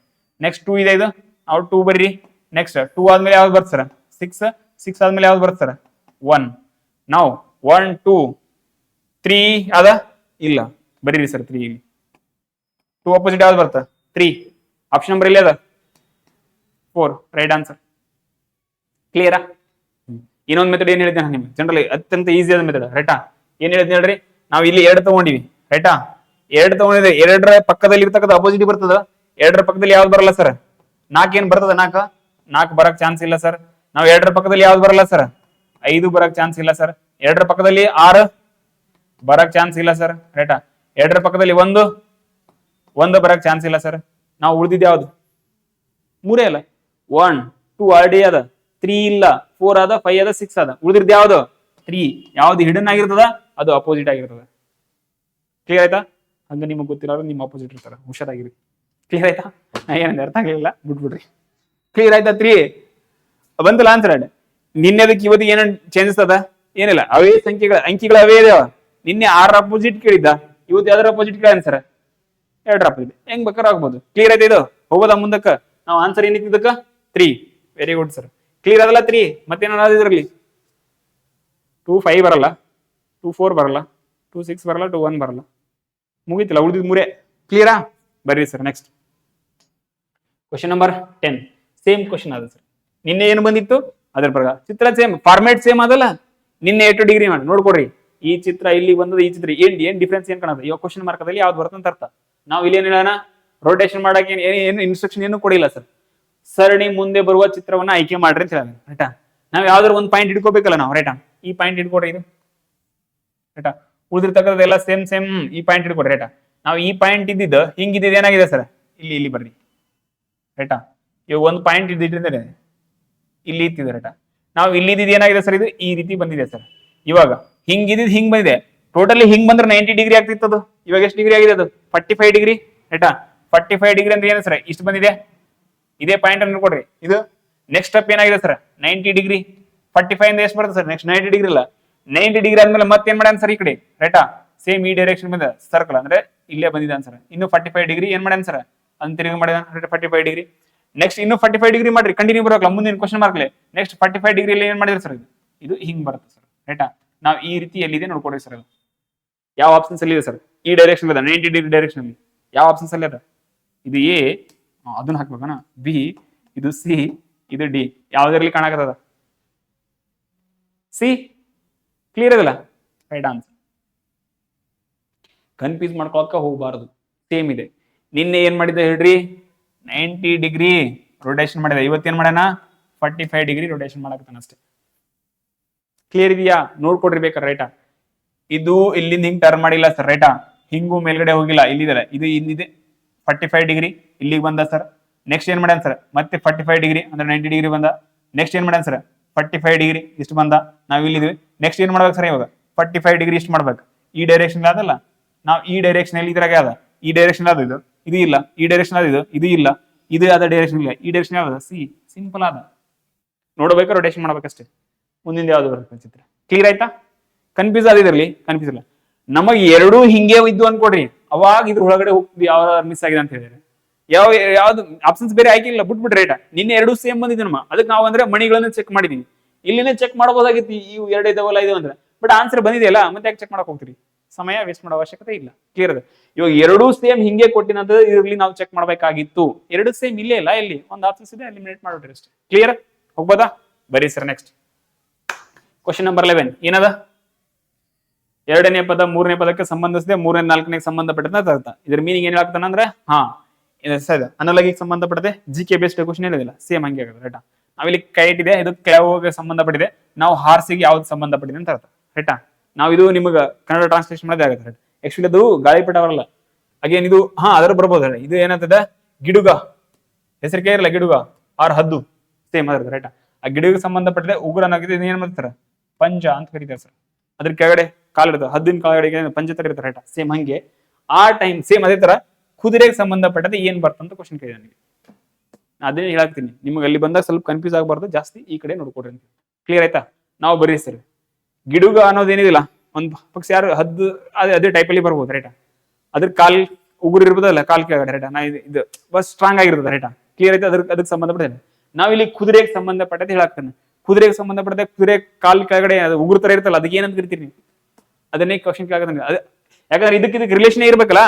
ನೆಕ್ಸ್ಟ್ 2 ಇದೆ, ಇದು ನಾವು 2 ಬರ್ರಿ. ನೆಕ್ಸ್ಟ್ 2 ಆದ್ಮೇಲೆ ಯಾವ್ದು ಬರ್ತ ಸರ್, 6 ಆದ್ಮೇಲೆ ಯಾವ್ದು ಬರ್ತ ಸರ್ 1. ನಾವು 1 2 3 ಅದ ಇಲ್ಲ, ಬರೀರಿ ಸರ್ 3. ಇಲ್ಲಿ 2 ಅಪೋಸಿಟ್ ಯಾವ್ದು ಬರ್ತ 3, ಆಪ್ಷನ್ ನಂಬರ್ ಇಲ್ಲಿ ಅದ 4 ರೈಟ್ ಆನ್ಸರ್. ಕ್ಲಿಯರಾ? ಇನ್ನೊಂದು ಮೆಥಡ್ ಏನ್ ಹೇಳಿದ್ದೆ ನಾನು ನಿಮ್ಗೆ, ಜನರಲಿ ಅತ್ಯಂತ ಈಸಿ ಆದ ಮೆಥಡ್ ರೈಟಾ. ಏನ್ ಹೇಳಿದ್ದೆ ಹೇಳ್ರಿ, ನಾವು ಇಲ್ಲಿ 2 ತಗೊಂಡಿವಿ ರೈಟಾ. 2 ತಗೊಂಡಿದ್ರೆ 2ರ ಪಕ್ಕದಲ್ಲಿ ಇರ್ತಕ್ಕಂಥ ಅಪೋಸಿಟ್ ಬರ್ತದ. 2ರ ಪಕ್ಕದಲ್ಲಿ ಯಾವ್ದು ಬರಲ್ಲ ಸರ್, 4 ಏನ್ ಬರ್ತದ, 4 ಬರಕ್ ಚಾನ್ಸ್ ಇಲ್ಲ ಸರ್. ನಾವು 2ರ ಪಕ್ಕದಲ್ಲಿ ಯಾವ್ದು ಬರಲ್ಲ ಸರ್, 5 ಬರಕ್ ಚಾನ್ಸ್ ಇಲ್ಲ ಸರ್. 2ರ ಪಕ್ಕದಲ್ಲಿ 6 ಬರಕ್ ಚಾನ್ಸ್ ಇಲ್ಲ ಸರ್ ರೈಟಾ. 2ರ ಪಕ್ಕದಲ್ಲಿ 1 ಬರಕ್ ಚಾನ್ಸ್ ಇಲ್ಲ ಸರ್. ನಾವು ಉಳಿದಿದ್ದು ಯಾವ್ದು, 3 ಅಲ್ಲ. 1 2 ಆಲ್ರೆಡಿ ಅದ, 3 ಇಲ್ಲ, 4 ಅದ, 5 ಅದ, 6 ಅದ, ಉಳಿದಿರ್ದು ಯಾವ್ದು 3. ಯಾವ್ದು ಹಿಡನ್ ಆಗಿರ್ತದ ಅದು ಅಪೋಸಿಟ್ ಆಗಿರ್ತದ. ಕ್ಲಿಯರ್ ಆಯ್ತಾ? ಹಂಗ ನಿಮ್ಗೆ ಗೊತ್ತಿರೋರು ನಿಮ್ಮ ಅಪೋಸಿಟ್ ಇರ್ತಾರ, ಹುಷಾರಾಗಿರಿ. ಕ್ಲಿಯರ್ ಆಯ್ತಾ? ಏನಂದ್ರೆ ಅರ್ಥ ಆಗಲಿಲ್ಲ ಬಿಟ್ಬಿಡ್ರಿ. ಕ್ಲಿಯರ್ ಆಯ್ತಾ? 3 ಬಂತಲ್ಲ ಆನ್ಸರ್. ನಿನ್ನೆದಕ್ಕೆ ಇವತ್ತಿಗೆ ಏನ ಚೇಂಜಸ್ ಅದ? ಏನಿಲ್ಲ, ಅವೇ ಅಂಕಿಗಳು ಅವೇ ಇದಾವ. ನಿನ್ನೆ 6 ಅಪೋಸಿಟ್ ಕೇಳಿದ್ದ, ಇವತ್ತು ಯಾವ್ದಾರ ಅಪೋಸಿಟ್ ಕೇಳ ಸರ್ 2 ಅಪೋಸಿಟ್, ಹೆಂಗ್ ಬೇಕಾದ್ರೂ ಆಗ್ಬೋದು. ಕ್ಲಿಯರ್ ಆಯ್ತಾ? ಇದು ಹೋಗೋದಾ ಮುಂದಕ್ಕ? ನಾವು ಆನ್ಸರ್ ಏನಿತ್ತು ಇದಕ್ಕ 3. Very good sir. ಕ್ಲಿಯರ್ ಅದಲ್ಲ 3. ಮತ್ತೇನ ಇದ್ರಲ್ಲಿ 2 5 ಬರಲ್ಲ, 2 4 ಬರಲ್ಲ, 2 6 ಬರಲ್ಲ, 2 1 ಬರಲ್ಲ, ಮುಗಿತಿಲ್ಲ, ಉಳಿದಿದ್ 3. ಕ್ಲಿಯರಾ? ಬರ್ರಿ sir next question number 10. Same question ಅದ ಸರ್. ನಿನ್ನೆ ಏನು ಬಂದಿತ್ತು ಅದ್ರ ಪ್ರಕಾರ ಚಿತ್ರ ಸೇಮ್, ಫಾರ್ಮೇಟ್ ಸೇಮ್ ಅದಲ್ಲ. ನಿನ್ನೆ 8 ಡಿಗ್ರಿ ಮಾಡಿ ನೋಡ್ಕೊಡ್ರಿ. ಈ ಚಿತ್ರ ಇಲ್ಲಿ ಬಂದದ, ಈ ಚಿತ್ರ ಏನ್ ಡಿಫ್ರೆನ್ಸ್ ಏನ್ ಕಾಣೋದು? ಇವಾಗ ಕ್ವಶನ್ ಮಾರ್ಕದಲ್ಲಿ ಯಾವ್ದು ಬರ್ತಂತ ಅರ್ಥ. ನಾವು ಇಲ್ಲಿ ಏನ್ ಹೇಳೋಣ, ರೊಟೇಷನ್ ಮಾಡಕ್ಕೆ ಏನು ಇನ್ಸ್ಟ್ರಕ್ಷನ್ ಏನು ಕೊಡಿಲ್ಲ ಸರ್. ಸರಣಿ ಮುಂದೆ ಬರುವ ಚಿತ್ರವನ್ನ ಆಯ್ಕೆ ಮಾಡ್ರಿ ಅಂತ ಹೇಳ ರೈಟಾ. ನಾವ್ ಯಾವ್ದಾದ್ರು ಒಂದು ಪಾಯಿಂಟ್ ಇಟ್ಕೋಬೇಕಲ್ಲ ನಾವು ರೈಟಾ. ಈ ಪಾಯಿಂಟ್ ಇಟ್ಕೊಡ್ರಿ ಇದು ರೈಟಾ. ಉಳಿದಿರ್ತಕ್ಕಂಥದ್ದೆಲ್ಲ ಸೇಮ್ ಈ ಪಾಯಿಂಟ್ ಇಟ್ಕೊಡ್ರಿ ರೈಟಾ. ನಾವು ಈ ಪಾಯಿಂಟ್ ಇದ್ದಿದ್ದು ಹಿಂಗಿದ್ದಿದ್ದು ಏನಾಗಿದೆ ಸರ್, ಇಲ್ಲಿ ಬರ್ರಿ ರೈಟಾ. ಇವಾಗ ಒಂದು ಪಾಯಿಂಟ್ ಇದ್ದಿದ್ರೆ ಇಲ್ಲಿ ಇತ್ತಿದೆ ರೈಟಾ. ನಾವು ಇಲ್ಲಿ ಇದ್ದಿದ್ದು ಏನಾಗಿದೆ ಸರ್, ಇದು ಈ ರೀತಿ ಬಂದಿದೆ ಸರ್. ಇವಾಗ ಹಿಂಗಿದ್ದು ಹಿಂಗ್ ಬಂದಿದೆ, ಟೋಟಲಿ ಹಿಂಗ್ ಬಂದ್ರೆ 90 ಡಿಗ್ರಿ ಆಗ್ತಿತ್ತು ಅದು. ಇವಾಗ ಎಷ್ಟು ಡಿಗ್ರಿ ಆಗಿದೆ ಅದು? 45 ಡಿಗ್ರಿ ರೈಟಾ. 45 ಡಿಗ್ರಿ ಅಂತ ಏನು ಸರ್, ಇಷ್ಟು ಬಂದಿದೆ. ಇದೇ ಪಾಯಿಂಟ್ ಅನ್ನು ನೋಡ್ಕೊಡ್ರಿ. ಇದು ನೆಕ್ಸ್ಟ್ ಸ್ಟೆಪ್ ಏನಾಗಿದೆ ಸರ್, 90 ಡಿಗ್ರಿ. 45 ಇಂದ ಎಷ್ಟು ಬರುತ್ತೆ ಸರ್, ನೆಕ್ಸ್ಟ್ 90 ಡಿಗ್ರಿ ಇಲ್ಲ. 90 ಡಿಗ್ರಿ ಆದ್ಮೇಲೆ ಮತ್ತೇನ್ ಮಾಡ್ಯಾನ ಸರ್, ಈ ಕಡೆ ರೈಟಾ. ಸೇಮ್ ಈ ಡೈರೆಕ್ಷನ್ ಬಂದ ಸರ್ಕಲ್, ಅಂದ್ರೆ ಇಲ್ಲೇ ಬಂದಿದೆ ಸರ್. ಇನ್ನು 45 ಡಿಗ್ರಿ ಏನ್ ಮಾಡ್ಯಾನ ಸರ್, ಅಂತ ತಿರುಗಿ ಮಾಡ್ಯಾನ 45 ಡಿಗ್ರಿ. ನೆಕ್ಸ್ಟ್ ಇನ್ನು 45 ಡಿಗ್ರಿ ಮಾಡ್ರಿ, ಕಂಟಿನ್ಯೂ ಬರೋಲ್ಲ, ಮುಂದಿನ ಕ್ವಶನ್ ಮಾರ್ಕ್ಲೆ. ನೆಕ್ಸ್ಟ್ 45 ಡಿಗ್ರಿ ಏನ್ ಮಾಡಿದ್ರಿ ಸರ್, ಇದು ಹಿಂಗ್ ಬರುತ್ತೆ ಸರ್ ರೈಟಾ. ನಾವು ಈ ರೀತಿ ಎಲ್ಲಿದೆ ನೋಡ್ಕೊಡ್ರಿ ಸರ್. ಅದು ಯಾವ ಆಪ್ಷನ್ಸ್ ಅಲ್ಲಿ ಇದೆ ಸರ್, ಈ ಡೈರೆಕ್ಷನ್ ಇದೆ 90 ಡಿಗ್ರಿ ಡೈರೆಕ್ಷನ್ ಅಲ್ಲಿ ಯಾವ ಆಪ್ಷನ್ಸ್ ಅಲ್ಲಿ ಅದ? ಇದು ಎ, ಅದನ್ನ ಹಾಕ್ಬೇಕಣ್ಣ. ಬಿ, ಇದು ಸಿ, ಇದು ಡಿ. ಯಾವ್ದ್ರಲ್ಲಿ ಕಾಣಕತ್ತದ? ಸಿ. ಕ್ಲಿಯರ್ ಇದಲ್ಲ? Right answer. ಕನ್ಫ್ಯೂಸ್ ಮಾಡ್ಕೊಳಕ ಹೋಗಬಾರದು, ಸೇಮ್ ಇದೆ. ನಿನ್ನೆ ಏನ್ ಮಾಡಿದ್ದೆ ಹೇಳ್ರಿ, 90 ಡಿಗ್ರಿ ರೊಟೇಷನ್ ಮಾಡಿದ. ಇವತ್ತೇನ್ ಮಾಡ್ಯಾನ 45 ಡಿಗ್ರಿ ರೊಟೇಷನ್ ಮಾಡಕತ್ತಾನ ಅಷ್ಟೇ. ಕ್ಲಿಯರ್ ಇದೆಯಾ? ನೋಡ್ಕೊಡ್ರಿ ಬೇಕಾರೆ ರೈಟಾ. ಇದು ಇಲ್ಲಿಂದ ಹಿಂಗ್ ಟರ್ನ್ ಮಾಡಿಲ್ಲ ಸರ್ ರೈಟಾ. ಹಿಂಗೂ ಮೇಲ್ಗಡೆ ಹೋಗಿಲ್ಲ, ಇಲ್ಲಿದೆ, ಇದು ಇಲ್ಲಿದೆ 45 ಡಿಗ್ರಿ ಇಲ್ಲಿಗೆ ಬಂದ ಸರ್. ನೆಕ್ಸ್ಟ್ ಏನ್ ಮಾಡ್ಯಾನ ಸರ್, ಮತ್ತೆ 45 ಡಿಗ್ರಿ ಅಂದ್ರೆ 90 ಡಿಗ್ರಿ ಬಂದ. ನೆಕ್ಸ್ಟ್ ಏನ್ ಮಾಡ್ಯಾನ ಸರ್, 45 ಡಿಗ್ರಿ ಇಷ್ಟು ಬಂದ. ನಾವ್ ಇಲ್ಲಿದ್ವಿ. ನೆಕ್ಸ್ಟ್ ಏನ್ ಮಾಡ್ಬೇಕು ಸರ್, ಇವಾಗ 45 ಡಿಗ್ರಿ ಇಷ್ಟು ಮಾಡ್ಬೇಕು. ಈ ಡೈರೆಕ್ಷನ್ ಅದಲ್ಲ, ನಾವು ಈ ಡೈರೆಕ್ಷನ್ ಅಲ್ಲಿ ಇದ್ರಾಗ ಅದ, ಈ ಡೈರೆಕ್ಷನ್ ಅದು ಇದು ಇಲ್ಲ, ಈ ಡೈರೆಕ್ಷನ್ ಅದು ಇದು ಇಲ್ಲ, ಇದು ಅದ ಡೈರೆಕ್ಷನ್ ಇಲ್ಲ, ಈ ಡೈರೆಕ್ಷನ್ ಯಾವ್ದು? ಸಿ. ಸಿಂಪಲ್ ಆದ, ನೋಡ್ಬೇಕು ರೊಟೇಷನ್ ಮಾಡ್ಬೇಕಷ್ಟೇ. ಮುಂದಿನ ಯಾವ್ದು ಬರುತ್ತೆ ಚಿತ್ರ. ಕ್ಲಿಯರ್ ಆಯ್ತಾ? ಕನ್ಫ್ಯೂಸ್ ಆದಿದ್ರಲ್ಲಿ ಕನ್ಫ್ಯೂಸ್ ಇಲ್ಲ. ನಮಗೆ ಎರಡೂ ಹಿಂಗೆ ಇದ್ದು ಅನ್ಕೊಡ್ರಿ, ಅವಾಗ ಇದ್ರ ಒಳಗಡೆ ಹೋಗ್ತೀವಿ ಯಾವ ಮಿಸ್ ಆಗಿದೆ ಅಂತ ಹೇಳಿದ್ರೆ. ಯಾವ್ದು ಆಪ್ಷನ್ಸ್ ಬೇರೆ ಆಯ್ಕೆ ಇಲ್ಲ, ಬಿಟ್ಬಿಟ್ರೆ ರೇಟ. ನಿನ್ನೆ ಎರಡು ಸೇಮ್ ಬಂದಿದೆ ನಮ್ಮ, ಅದಕ್ಕೆ ನಾವು ಅಂದ್ರೆ ಮಣಿಗಳನ್ನ ಚೆಕ್ ಮಾಡಿದೀನಿ. ಇಲ್ಲಿನೇ ಚೆಕ್ ಮಾಡಬಹುದಾಗಿತ್ತು, ಇವು 2 ಇದಾವಲ್ಲ 5 ಅಂದ್ರೆ, ಬಟ್ ಆನ್ಸರ್ ಬಂದಿದೆಯಲ್ಲ, ಮತ್ತೆ ಯಾಕೆ ಚೆಕ್ ಮಾಡಕ್ ಹೋಗ್ತೀರಿ? ಸಮಯ ವೇಸ್ಟ್ ಮಾಡೋ ಅವಶ್ಯಕತೆ ಇಲ್ಲ. ಕ್ಲಿಯರ್ ಇದೆ? ಇವಾಗ ಎರಡೂ ಸೇಮ್ ಹಿಂಗೆ ಕೊಟ್ಟಿನಂತ ಇದ್ರಲ್ಲಿ ನಾವು ಚೆಕ್ ಮಾಡ್ಬೇಕಾಗಿತ್ತು. ಎರಡು ಸೇಮ್ ಇಲ್ಲೇ ಇಲ್ಲ, ಇಲ್ಲಿ ಒಂದು ಆಪ್ಷನ್ಸ್ ಇದೆ, ಎಲಿಮಿನೇಟ್ ಮಾಡ್ಬಿಟ್ರಿ ಅಷ್ಟೇ. ಕ್ಲಿಯರ್? ಹೋಗ್ಬೋದಾ? ಬರೀ ಸರ್ ನೆಕ್ಸ್ಟ್ ಕ್ವಶನ್ ನಂಬರ್ 11 ಏನದ? ಎರಡನೇ ಪದ ಮೂರನೇ ಪದಕ್ಕೆ ಸಂಬಂಧಿಸಿದೆ, ಮೂರನೇ ನಾಲ್ಕನೇ ಸಂಬಂಧಪಟ್ಟದ ಅರ್ಥ. ಇದ್ರ ಮೀನಿಂಗ್ ಏನ್ ಹೇಳ್ತಾನ ಅಂದ್ರೆ, ಅನಲಗಿಗೆ ಸಂಬಂಧಪಟ್ಟದೆ GK ಬೇಸ್ಡ್ ಕ್ವಶನ್ ಹೇಳಿದಿಲ್ಲ, ಸೇಮ್ ಹಂಗೆ ಆಗುತ್ತೆ ರೈಟಾ. ನಾವಿಲ್ಲಿ ಕೈಟ್ ಇದೆ, ಇದು ಕೆಳಗೆ ಸಂಬಂಧಪಟ್ಟಿದೆ, ನಾವು ಹಾರ್ಸಿಗೆ ಯಾವ್ದು ಸಂಬಂಧಪಟ್ಟಿದೆ ಅಂತ ಅರ್ಥ ರೈಟಾ. ನಾವು ಇದು ನಿಮ್ಗೆ ಕನ್ನಡ ಟ್ರಾನ್ಸ್ಲೇಷನ್ ಮಾಡೋದೇ ಆಗುತ್ತೆ ರೈಟ್. ಆಕ್ಚುಲಿ ಅದು ಗಾಳಿಪಟ ಬರಲ್ಲ, ಅಗೇನ್ ಇದು ಅದರ ಬರ್ಬೋದು. ಇದು ಏನಂತದ? ಗಿಡುಗ, ಹೆಸರು ಕೇಳಿರಲ್ಲ, ಗಿಡುಗ ಆರ್ ಹದ್ದು, ಸೇಮ್ ಅದ್ರ ರೈಟಾ. ಆ ಗಿಡಕ್ಕೆ ಸಂಬಂಧಪಟ್ಟಿದೆ. ಉಗ್ರನಾಗಿದೆ, ಏನ್ ಮಾಡ್ತಾರ? ಪಂಜ ಅಂತ ಕರೀತಾರೆ ಸರ್. ಅದ್ರ ಕೆಳಗಡೆ ಕಾಲಿಡ್ತಾರೆ, ಹದ್ದಿನ ಕಾಲಗಡೆ ಪಂಜ ತರ ಇರ್ತಾರೆ ರೈಟಾ. ಸೇಮ್ ಹಂಗೆ ಆ ಟೈಮ್ ಸೇಮ್ ಅದೇ ತರ ಕುದುರೆಗೆ ಸಂಬಂಧಪಟ್ಟದೆ ಏನ್ ಬರ್ತಂತ ಕ್ವಶನ್ ಕೇಳಿದೆ ನನಗೆ. ಅದೇ ಹೇಳಾಕ್ತೀನಿ ನಿಮ್ಗೆ, ಅಲ್ಲಿ ಬಂದಾಗ ಸ್ವಲ್ಪ ಕನ್ಫ್ಯೂಸ್ ಆಗಬಾರ್ದು, ಜಾಸ್ತಿ ಈ ಕಡೆ ನೋಡ್ಕೊಡ್ರಿ ಅಂತ. ಕ್ಲಿಯರ್ ಆಯ್ತಾ? ನಾವು ಬರೀ ಸರ್ ಗಿಡುಗ ಅನ್ನೋದೇನಿದಿಲ್ಲ, ಒಂದು ಪಕ್ಷಿ ಯಾರು ಹದ್ದು ಅದೇ ಟೈಪ್ ಅಲ್ಲಿ ಬರ್ಬೋದು ರೈಟಾ. ಅದ್ರ ಕಾಲ್ ಉಗುರು ಇರ್ಬೋದಲ್ಲ, ಕಾಲ್ ಕೆಳಗಡೆ ರೈಟಾ. ನಾ ಇದು ಬಸ್ ಸ್ಟ್ರಾಂಗ್ ಆಗಿರ್ತದೆ ರೈಟಾ. ಕ್ಲಿಯರ್ ಆಯ್ತಾ? ಅದಕ್ಕೆ ಸಂಬಂಧಪಟ್ಟೆ ನಾವಿಲ್ಲಿ ಕುದುರೆಗೆ ಸಂಬಂಧಪಟ್ಟದೆ ಹೇಳಾಕ್ತಾನೆ. ಕುದುರೆಗೆ ಸಂಬಂಧಪಟ್ಟದೆ ಕುದುರೆ ಕಾಲ್ ಕೆಳಗಡೆ ಉಗುರು ತರ ಇರ್ತಲ್ಲ, ಅದಕ್ಕೆ ಏನಂತ ಕರಿತೀರಿ ನೀವು? ಅದನ್ನೇ ಕ್ವಶನ್ ಕೇಳಾಕ. ಯಾಕಂದ್ರೆ ಇದಕ್ಕೆ ರಿಲೇಷನ್ ಇರ್ಬೇಕಲ್ಲ,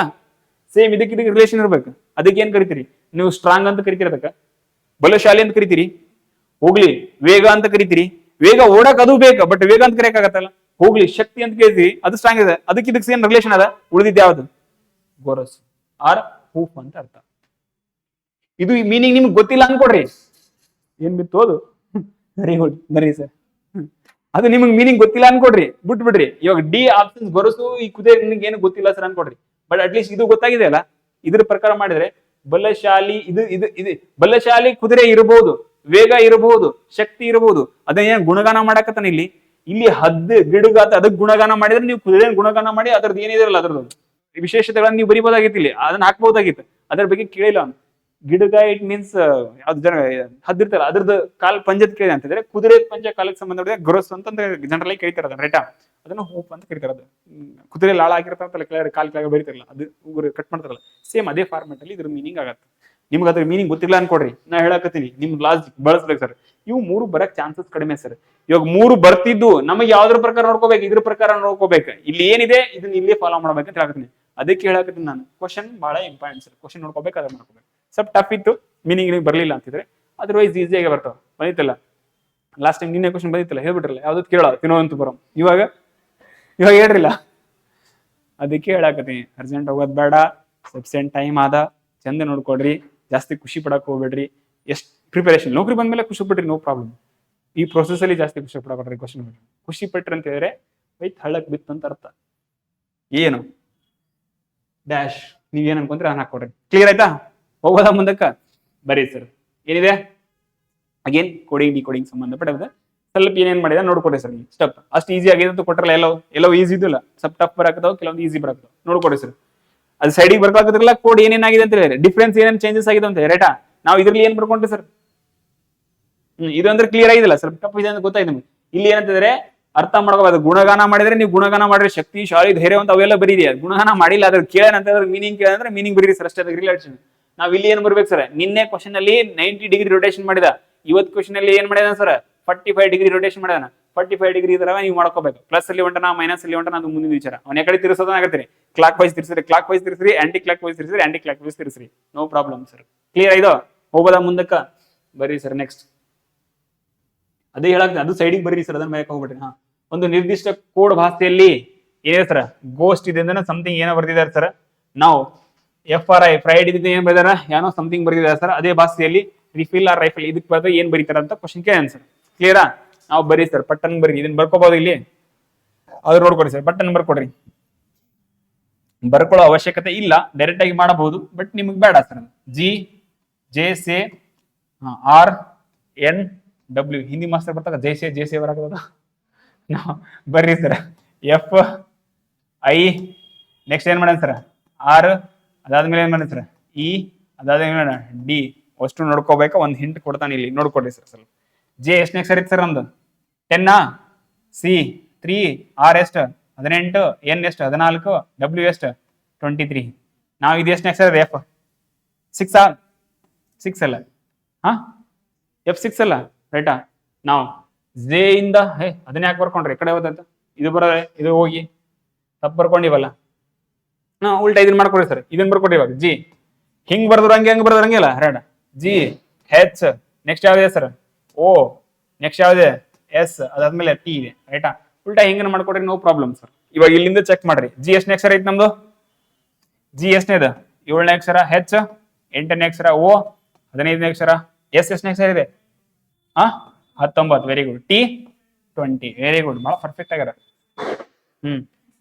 ಸೇಮ್ ಇದಕ್ಕೆ ರಿಲೇಷನ್ ಇರ್ಬೇಕು. ಅದಕ್ಕೆ ಏನ್ ಕರಿತೀರಿ ನೀವು? ಸ್ಟ್ರಾಂಗ್ ಅಂತ ಕರಿತೀರಿ, ಅದಕ್ಕೆ ಬಲಶಾಲಿ ಅಂತ ಕರಿತೀರಿ. ಹೋಗ್ಲಿ ವೇಗ ಅಂತ ಕರಿತೀರಿ. ವೇಗ ಓಡಕ್ ಅದು ಬೇಕು, ಬಟ್ ವೇಗ ಅಂತ ಕರೆಯಕ್ಕಾಗತ್ತಲ್ಲ. ಹೋಗ್ಲಿ ಶಕ್ತಿ ಅಂತ ಕೇಳ್ತೀರಿ, ಅದು ಸ್ಟ್ರಾಂಗ್ ಇದೆ. ಅದಕ್ಕೆ ಇದಕ್ಕೆ ಏನ್ ರಿಲೇಷನ್ ಅದ? ಉಳಿದಿದ್ದು ಯಾವ್ದು? ಗೊರಸ್ ಆರ್ ಹೂಫ್ ಅಂತ ಅರ್ಥ. ಇದು ಮೀನಿಂಗ್ ನಿಮ್ಗೆ ಗೊತ್ತಿಲ್ಲ ಅನ್ಕೊಡ್ರಿ, ಏನ್ ಬಿತ್ತು ಅದು ವೆರಿ ಗುಡ್, ಬರೀ ಸರ್. ಅದು ನಿಮ್ಗೆ ಮೀನಿಂಗ್ ಗೊತ್ತಿಲ್ಲ ಅನ್ಕೊಡ್ರಿ, ಬಿಟ್ಬಿಡ್ರಿ. ಇವಾಗ ಡಿ ಆಪ್ಷನ್ಸ್ ಗೊರಸು, ಈ ಕುದುರೆ ನಿಮ್ಗೆ ಏನು ಗೊತ್ತಿಲ್ಲ ಸರ್ ಅನ್ಕೊಡ್ರಿ. ಬಟ್ ಅಟ್ಲೀಸ್ಟ್ ಇದು ಗೊತ್ತಾಗಿದೆ ಅಲ್ಲ, ಇದ್ರ ಪ್ರಕಾರ ಮಾಡಿದ್ರೆ ಬಲಶಾಲಿ ಇದು ಬಲಶಾಲಿ ಕುದುರೆ ಇರಬಹುದು, ವೇಗ ಇರಬಹುದು, ಶಕ್ತಿ ಇರಬಹುದು. ಅದನ್ನ ಗುಣಗಾನ ಮಾಡಕತ್ತಾನ ಇಲ್ಲಿ ಹದ್ದು ಗಿಡುಗಾತ ಅದಕ್ಕೆ ಗುಣಗಾನ ಮಾಡಿದ್ರೆ ನೀವು ಕುದುರೆ ಗುಣಗಾನ ಮಾಡಿ ಅದ್ರದ್ದು ಏನಿದಿರಲ್ಲ ಅದ್ರದ್ದು ವಿಶೇಷತೆಗಳನ್ನ ನೀವು ಬರಿಬೋದಾಗಿತ್ತು, ಇಲ್ಲಿ ಅದನ್ನ ಹಾಕ್ಬಹುದಾಗಿತ್ತು. ಅದ್ರ ಬಗ್ಗೆ ಕೇಳಿಲ್ಲ ಅವ್ನು. ಗಿಡುಗ ಇಟ್ ಮೀನ್ಸ್ ಯಾವ್ದು ಜನ ಹದ್ದಿರ್ತಲ್ಲ, ಅದ್ರದ್ದು ಕಾಲ್ ಪಂಜದ್ ಕೇಳಿದೆ ಅಂತಂದ್ರೆ ಕುದುರೆ ಪಂಜ ಕಾಲಕ್ಕೆ ಸಂಬಂಧಪಟ್ಟ ಗೊರಸು ಅಂತ ಜನರಲ್ ಆಗಿ ಕರೀತಾರೆ ಅದನ್ನ ರೈಟಾ. ಅದನ್ನ ಹೋಪ್ ಅಂತ ಕರೀತಾರೆ. ಅದು ಕುದುರೆ ಲಾಳ ಆಗಿರ್ತಾರಲ್ಲ, ಕಾಲ್ ಕೆಳಗೆ ಬರೀತಾರಲ್ಲ, ಅದು ಉಗುರು ಕಟ್ ಮಾಡ್ತಾರಲ್ಲ, ಸೇಮ್ ಅದೇ ಫಾರ್ಮೆಟ್ ಅಲ್ಲಿ ಇದ್ರ ಮೀನಿಂಗ್ ಆಗತ್ತೆ. ನಿಮ್ಗೆ ಅದ್ರ ಮೀನಿಂಗ್ ಗೊತ್ತಿಲ್ಲ ಅನ್ಕೊಡ್ರಿ, ನಾ ಹೇಳಕತ್ತೀನಿ, ನಿಮ್ ಲಾಜಿಕ್ ಬಳಸ್ಬೇಕು ಸರ್. ಇವು 3 ಬರಕ್ ಚಾನ್ಸಸ್ ಕಡಿಮೆ ಸರ್. ಇವಾಗ 3 ಬರ್ತಿದ್ದು ನಮಗೆ ಯಾವ್ದ್ರ ಪ್ರಕಾರ ನೋಡ್ಕೋಬೇಕು? ಇದ್ರ ಪ್ರಕಾರ ನೋಡ್ಕೋಬೇಕು. ಇಲ್ಲಿ ಏನಿದೆ ಇದನ್ನ ಇಲ್ಲೇ ಫಾಲೋ ಮಾಡ್ಬೇಕಂತ ಹೇಳಕತ್ತೀನಿ. ಅದಕ್ಕೆ ಹೇಳಕತ್ತೀನಿ ನಾನು, ಕ್ವಶನ್ ಬಹಳ ಇಂಪಾರ್ಟೆಂಟ್ ಸರ್. ಕ್ವಶನ್ ನೋಡ್ಕೋಬೇಕು, ಅದ್ರ ಮಾಡ್ಕೋಬೇಕು. ಸ್ವಲ್ಪ ಟಫ್ ಇತ್ತು, ಮೀನಿಂಗ್ ನಿಮ್ಗೆ ಬರ್ಲಿಲ್ಲ ಅಂತಿದ್ರೆ ಅದರ್ವೈಸ್ ಈಸಿಯಾಗಿ ಬರ್ತಾವ. ಬಂದಿತ್ತಲ್ಲ ಲಾಸ್ಟ್ ಟೈಮ್, ನಿನ್ನೆ ಕ್ವಶನ್ ಬಂದಿತ್ತಲ್ಲ, ಹೇಳ್ಬಿಟ್ರಲ್ಲ ಯಾವ್ದು ಕೇಳೋ ತಿನ್ನೋವಂತ ಬರೋ. ಇವಾಗ ಹೇಳ್ರಿಲ್ಲ, ಅದಕ್ಕೆ ಹೇಳಾಕತ್ತೀನಿ. ಅರ್ಜೆಂಟ್ ಹೋಗೋದ್ ಬೇಡ, ಸಬ್ಸೆಂಟ್ ಟೈಮ್ ಆದ, ಚಂದ ನೋಡ್ಕೊಡ್ರಿ, ಜಾಸ್ತಿ ಖುಷಿ ಪಡಕ್ ಹೋಗ್ಬೇಡ್ರಿ. ಎಷ್ಟು ಪ್ರಿಪರೇಷನ್ ನೌಕರಿ ಬಂದ್ಮೇಲೆ ಖುಷಿ ಪಟ್ರಿ, ನೋ ಪ್ರಾಬ್ಲಮ್. ಈ ಪ್ರೊಸೆಸ್ ಅಲ್ಲಿ ಜಾಸ್ತಿ ಖುಷಿ ಪಡಬೇಡ್ರಿ. ಕ್ವಶನ್ ಖುಷಿ ಪಟ್ರಿ ಅಂತ ಹೇಳಿದ್ರೆ ವೈತ್ ಹಳ್ಳಕ್ ಬಿತ್ತು ಅಂತ ಅರ್ಥ. ಏನು ಡ್ಯಾಶ್ ನೀವೇನ್ ಅನ್ಕೊಂಡ್ರೆ ನಾನು ಹಾಕೊಡ್ರಿ. ಕ್ಲಿಯರ್ ಆಯ್ತಾ? ಹೋಗೋದ ಮುಂದಕ್ಕ ಬರೀ ಸರ್. ಏನಿದೆ ಅಗೇನ್ ಕೋಡಿಂಗ್ ಡಿ ಕೋಡಿಂಗ್ ಸಂಬಂಧಪಟ್ಟಿದೆ. ಸ್ವಲ್ಪ ಏನೇನ್ ಮಾಡಿದ ನೋಡ್ಕೊಡಿ ಸರ್. ಸ್ಟೆಪ್ ಅಷ್ಟು ಈಸಿ ಆಗಿದೆ ಅಂತ ಕೊಟ್ಟರಲ್ಲ, ಎಲ್ಲೋ ಈಸಿ ಇದಿಲ್ಲ, ಸ್ವಲ್ಪ ಟಫ್ ಬರಾಕತಾವ, ಕೆಲವೊಂದು ಈಸಿ ಬರಾಕತಾವ, ನೋಡ್ಕೊಡಿ ಸರ್. ಅದು ಸೈಡಿಗೆ ಬರ್ಕಾಕದ್ರಲ್ಲ, ಕೋಡ್ ಏನೇನಾಗಿದೆ ಅಂತ ಹೇಳಿ, ಡಿಫ್ರೆನ್ಸ್ ಏನೇನು ಚೇಂಜಸ್ ಆಗಿದೆ ಅಂತ ರೈಟಾ. ನಾವು ಇದ್ರಲ್ಲಿ ಏನ್ ಬರ್ಕೊಂಡ್ರಿ ಸರ್? ಇದು ಅಂದ್ರೆ ಕ್ಲಿಯರ್ ಆಗಿದಿಲ್ಲ, ಸ್ವಲ್ಪ ಟಫ್ ಇದೆ ಅಂತ ಗೊತ್ತಾಯ್ತು ನಿಮ್ಗೆ. ಇಲ್ಲಿ ಏನಂತಂದ್ರೆ ಅರ್ಥ ಮಾಡ್ಕೋಬಹುದು. ಗುಣಗಾನ ಮಾಡಿದ್ರೆ ನೀವು ಗುಣಗಾನ ಮಾಡ್ರಿ, ಶಕ್ತಿ ಶಾಲಿ ಧೈರ್ಯವಂತ ಅವೆಲ್ಲ ಬರೀರಿ. ಗುಣಗಾನ ಮಾಡಿಲ್ಲ, ಅದ್ರ ಕೇಳಂತ ಮೀನಿಂಗ್ ಕೇಳಿದ್ರೆ ಮೀನಿಂಗ್ ಬರೀರಿ ಸರ್, ಅಷ್ಟೇ. ಅದಕ್ಕೆ ರಿಲೇಷನ್ ನಾವ್ ಇಲ್ಲಿ ಏನ್ ಬರ್ಬೇಕು ಸರ್? ನಿನ್ನೆ ಕ್ವಶನ್ ಅಲ್ಲಿ 90 ಡಿಗ್ರಿ ರೊಟೇಷನ್ ಮಾಡಿದ, ಇವತ್ತು ಕ್ವಶನ್ ಅಲ್ಲಿ ಏನ್ ಮಾಡಿದ ಸರ್? 45 ಡಿಗ್ರಿ ರೊಟೇಷನ್ ಮಾಡಿದಾನ. 45 ಡಿಗ್ರಿ ತರ ನೀವು ಮಾಡ್ಕೋಬೇಕು. ಪ್ಲಸ್ ಅಲ್ಲಿ ಹೊಂಟನ, ಮೈನಸ್ ಅಲ್ಲಿ ಹೊಂಟನ, ಅದು ಮುಂದಿನ ವಿಚಾರ. ಅವನ ಕಡೆ ತಿರ್ಸೋದನ್ನ ಆಗತ್ತೀರಿ. ಕ್ಲಾಕ್ ವೈಸ್ ತಿರ್ಸ್ರಿ, ಕ್ಲಾಕ್ ವೈಸ್ ತಿರ್ಸ್ರಿ, ಆಂಟಿ ಕ್ಲಾಕ್ ವೈಸ್ ತಿರ್ಸ್ರಿ, ಆಂಟಿ ಕ್ಲಾಕ್ ವೈಸ್ ತಿರ್ಸ್ರಿ, ನೋ ಪ್ರಾಬ್ಲಮ್ ಸರ್. ಕ್ಲಿಯರ್ ಆಯ್ತು? ಹೋಗೋದ ಮುಂದಕ್ಕ ಬರೀ ಸರ್. ನೆಕ್ಸ್ಟ್ ಅದೇ ಹೇಳಾಕ್ತೀನಿ, ಅದು ಸೈಡಿಗೆ ಬರೀರಿ ಸರ್, ಅದನ್ನ ಬೇಕ ಹೋಗ್ಬಿಟ್ರಿ. ಒಂದು ನಿರ್ದಿಷ್ಟ ಕೋಡ್ ಭಾಷೆಯಲ್ಲಿ ಏನಿದೆ ಸರ್? ಗೋಸ್ಟ್ ಇದೆ ಅಂದ್ರೆ ಸಮಥಿಂಗ್ ಏನೋ ಬರ್ತಿದ್ದಾರೆ ಸರ್. ನಾವು FRI ಫ್ರೈಡ್ ಇದೆ ಏನ್ ಬರೀದಾರ, ಏನೋ ಸಮಥಿಂಗ್ ಬರೆದಿದ್ದಾರೆ ಸರ್. ಅದೇ ಭಾಷೆಯಲ್ಲಿ ರಿಫಿಲ್ ಆರ್ ರೈಫಲ್ ಇದಕ್ಕೆ ಬಂದ್ರೆ ಏನ್ ಬರೀತಾರ ಅಂತ ಕ್ವಶನ್ ಕೇಳಿ ಸರ್. ಕ್ಲಿಯರಾ? ನಾವು ಬರೀ ಸರ್, ಪಟ್ಟನ್ ಬರೀ. ಇದನ್ನ ಬರ್ಕೋಬಹುದು ಇಲ್ಲಿ, ಅದ್ರ ನೋಡ್ಕೊಡಿ ಸರ್. ಪಟ್ಟನ್ ಬರ್ಕೊಡ್ರಿ. ಬರ್ಕೊಳ್ಳೋ ಅವಶ್ಯಕತೆ ಇಲ್ಲ, ಡೈರೆಕ್ಟ್ ಆಗಿ ಮಾಡಬಹುದು, ಬಟ್ ನಿಮ್ಗೆ ಬೇಡ ಸರ್. GJCRNW ಹಿಂದಿ ಮಾಸ್ಟರ್ ಬರ್ತಾಗ ಜೈಸೆ ಬರಾಕದ. ಬರ್ರಿ ಸರ್. FI ನೆಕ್ಸ್ಟ್ ಏನ್ ಮಾಡೋಣ ಸರ್? R ಅದಾದ್ಮೇಲೆ ಏನ್ ಮಾಡೋಣ ಸರ್? E ಅದಾದ್ಮೇಲೆ D ಅಷ್ಟು ನೋಡ್ಕೋಬೇಕಾ? ಒಂದ್ ಹಿಂಟ್ ಕೊಡ್ತಾನೆ ಇಲ್ಲಿ, ನೋಡ್ಕೊಡ್ರಿ ಸರ್ ಸ್ವಲ್ಪ. J ಎಷ್ಟನೇ ಅಕ್ಷರ ಇತ್ತು ಸರ್ ನಮ್ದು? 10 ಸಿ 3 ಆರ್ ಎಷ್ಟು 18 ಎನ್ ಎಷ್ಟು 14 ಡಬ್ಲ್ಯೂ ಎಷ್ಟು 23 ನಾವು ಇದು ಎಷ್ಟು ನೆಕ್ಸ್ಟ್ ಎಫ್ 6 6 ಅಲ್ಲ ಹಾ ಎಫ್ 6 ಅಲ್ಲ ರೈಟಾ ನಾವು ಜೆ ಇಂದ ಅದನ್ನ ಯಾಕೆ ಬರ್ಕೊಂಡ್ರಿ ಈ ಕಡೆ ಹೋದಂತ ಇದು ಬರೋದೆ ಇದು ಹೋಗಿ ತಪ್ಪು ಬರ್ಕೊಂಡಿವಲ್ಲ ಉಲ್ಟಾ ಇದನ್ನ ಮಾಡ್ಕೊಡಿ ಸರ್ ಇದನ್ನ ಬರ್ಕೊಡಿ ಇವಾಗ ಜಿ ಹಿಂಗ್ ಬರ್ದ್ರು ಹಂಗೆ ಬರ್ದ್ರು ಹಂಗಿಲ್ಲ ರೈಟ್ ಜಿ ಹೆಚ್ ನೆಕ್ಸ್ಟ್ ಯಾವ್ದಿದೆ ಸರ್ ಓ ನೆಕ್ಸ್ಟ್ ಯಾವ್ದಿದೆ ಎಸ್ ಅದಾದ್ಮೇಲೆ ಟಿ ಇದೆ ರೈಟಾ ಉಲ್ಟಾ ಹಿಂಗ ಮಾಡ್ಕೊಡ್ರಿ ನೋ ಪ್ರಾಬ್ಲಮ್ ಸರ್ ಇವಾಗ ಇಲ್ಲಿಂದ ಚೆಕ್ ಮಾಡ್ರಿ ಜಿ ಎಷ್ಟನೇ ಅಕ್ಷರ ಐತಿ ನಮ್ದು ಜಿ ಎಷ್ಟನೇದ 7ನೇ ಅಕ್ಷರ ಹೆಚ್ 8ನೇ ಅಕ್ಷರ ಓ 15ನೇ ಅಕ್ಷರ ಎಸ್ ಎಷ್ಟನೇ ಅಕ್ಷರ ಇದೆ 19 very good T 20 very good ಬಹಳ ಪರ್ಫೆಕ್ಟ್ ಆಗ್ಯಾರ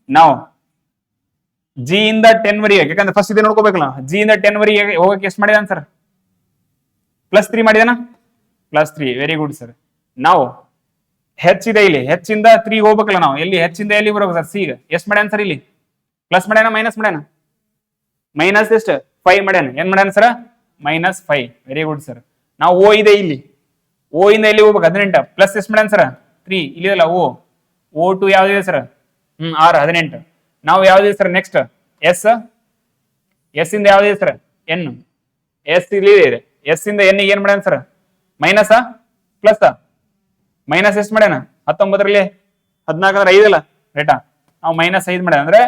ನಾವು ಜಿ ಇಂದ 10 ವರೆಗೆ ಯಾಕಂದ್ರೆ ಫಸ್ಟ್ ಇದೆ ನೋಡ್ಕೋಬೇಕಲ್ಲ ಜಿ ಇಂದ 10 ವರೆಗೆ ಹೋಗಕ್ಕೆ ಎಷ್ಟು ಮಾಡಿದಾನ ಸರ್ +3 ಮಾಡಿದಾನ +3 ವೆರಿ ಗುಡ್ ಸರ್ ನಾವು ಹೆಚ್ ಇದೆ ಇಲ್ಲಿ ಹೆಚ್ ಇಂದ 3 ಹೋಗ್ಬೇಕಲ್ಲ ನಾವು ಎಲ್ಲಿ ಹೆಚ್ ಇಂದ ಎಲ್ಲಿ ಬರೋದು ಸರ್ ಸಿ ಎಷ್ಟು ಮಾಡ್ಯಾನ ಸರ್ ಇಲ್ಲಿ ಪ್ಲಸ್ ಮಾಡ್ಯಾನ ಮೈನಸ್ ಮಾಡ್ಯಾನ ಮೈನಸ್ ಎಷ್ಟು 5 ಮಾಡ್ಯಾನ ಏನ್ ಮಾಡ್ಯಾನ ಸರ್ -5 ವೆರಿ ಗುಡ್ ಸರ್ ನಾವು ಓ ಇದೆ ಇಲ್ಲಿ ಓ ಇಂದ ಎಲ್ಲಿ ಹೋಗ್ಬೇಕು 18 ಪ್ಲಸ್ ಎಷ್ಟು ಮಾಡ್ಯಾನ ಸರ್ 3 ಇಲ್ಲಿ ಅಲ್ಲ ಓ ಟು ಯಾವ್ದಿದೆ ಸರ್ ಆರ್ 18 ನಾವು ಯಾವ್ದಿದೆ ಸರ್ ನೆಕ್ಸ್ಟ್ ಎಸ್ ಇಂದ ಯಾವ್ದಿದೆ ಸರ್ ಎನ್ ಎಸ್ ಇಲ್ಲಿ ಇದೆ ಎಸ್ ಇಂದ ಎನ್ ಏನ್ ಮಾಡ್ಯಾನ ಸರ್ ಮೈನಸ್ ಪ್ಲಸ್ ಮೈನಸ್ ಎಷ್ಟು ಮಾಡ್ಯಾನ 19ರಲ್ಲಿ 14 ಅಂದ್ರೆ 5 ಅಲ್ಲ ರೈಟಾ ನಾವು -5 ಮಾಡ್ಯಾನ ಅಂದ್ರೆ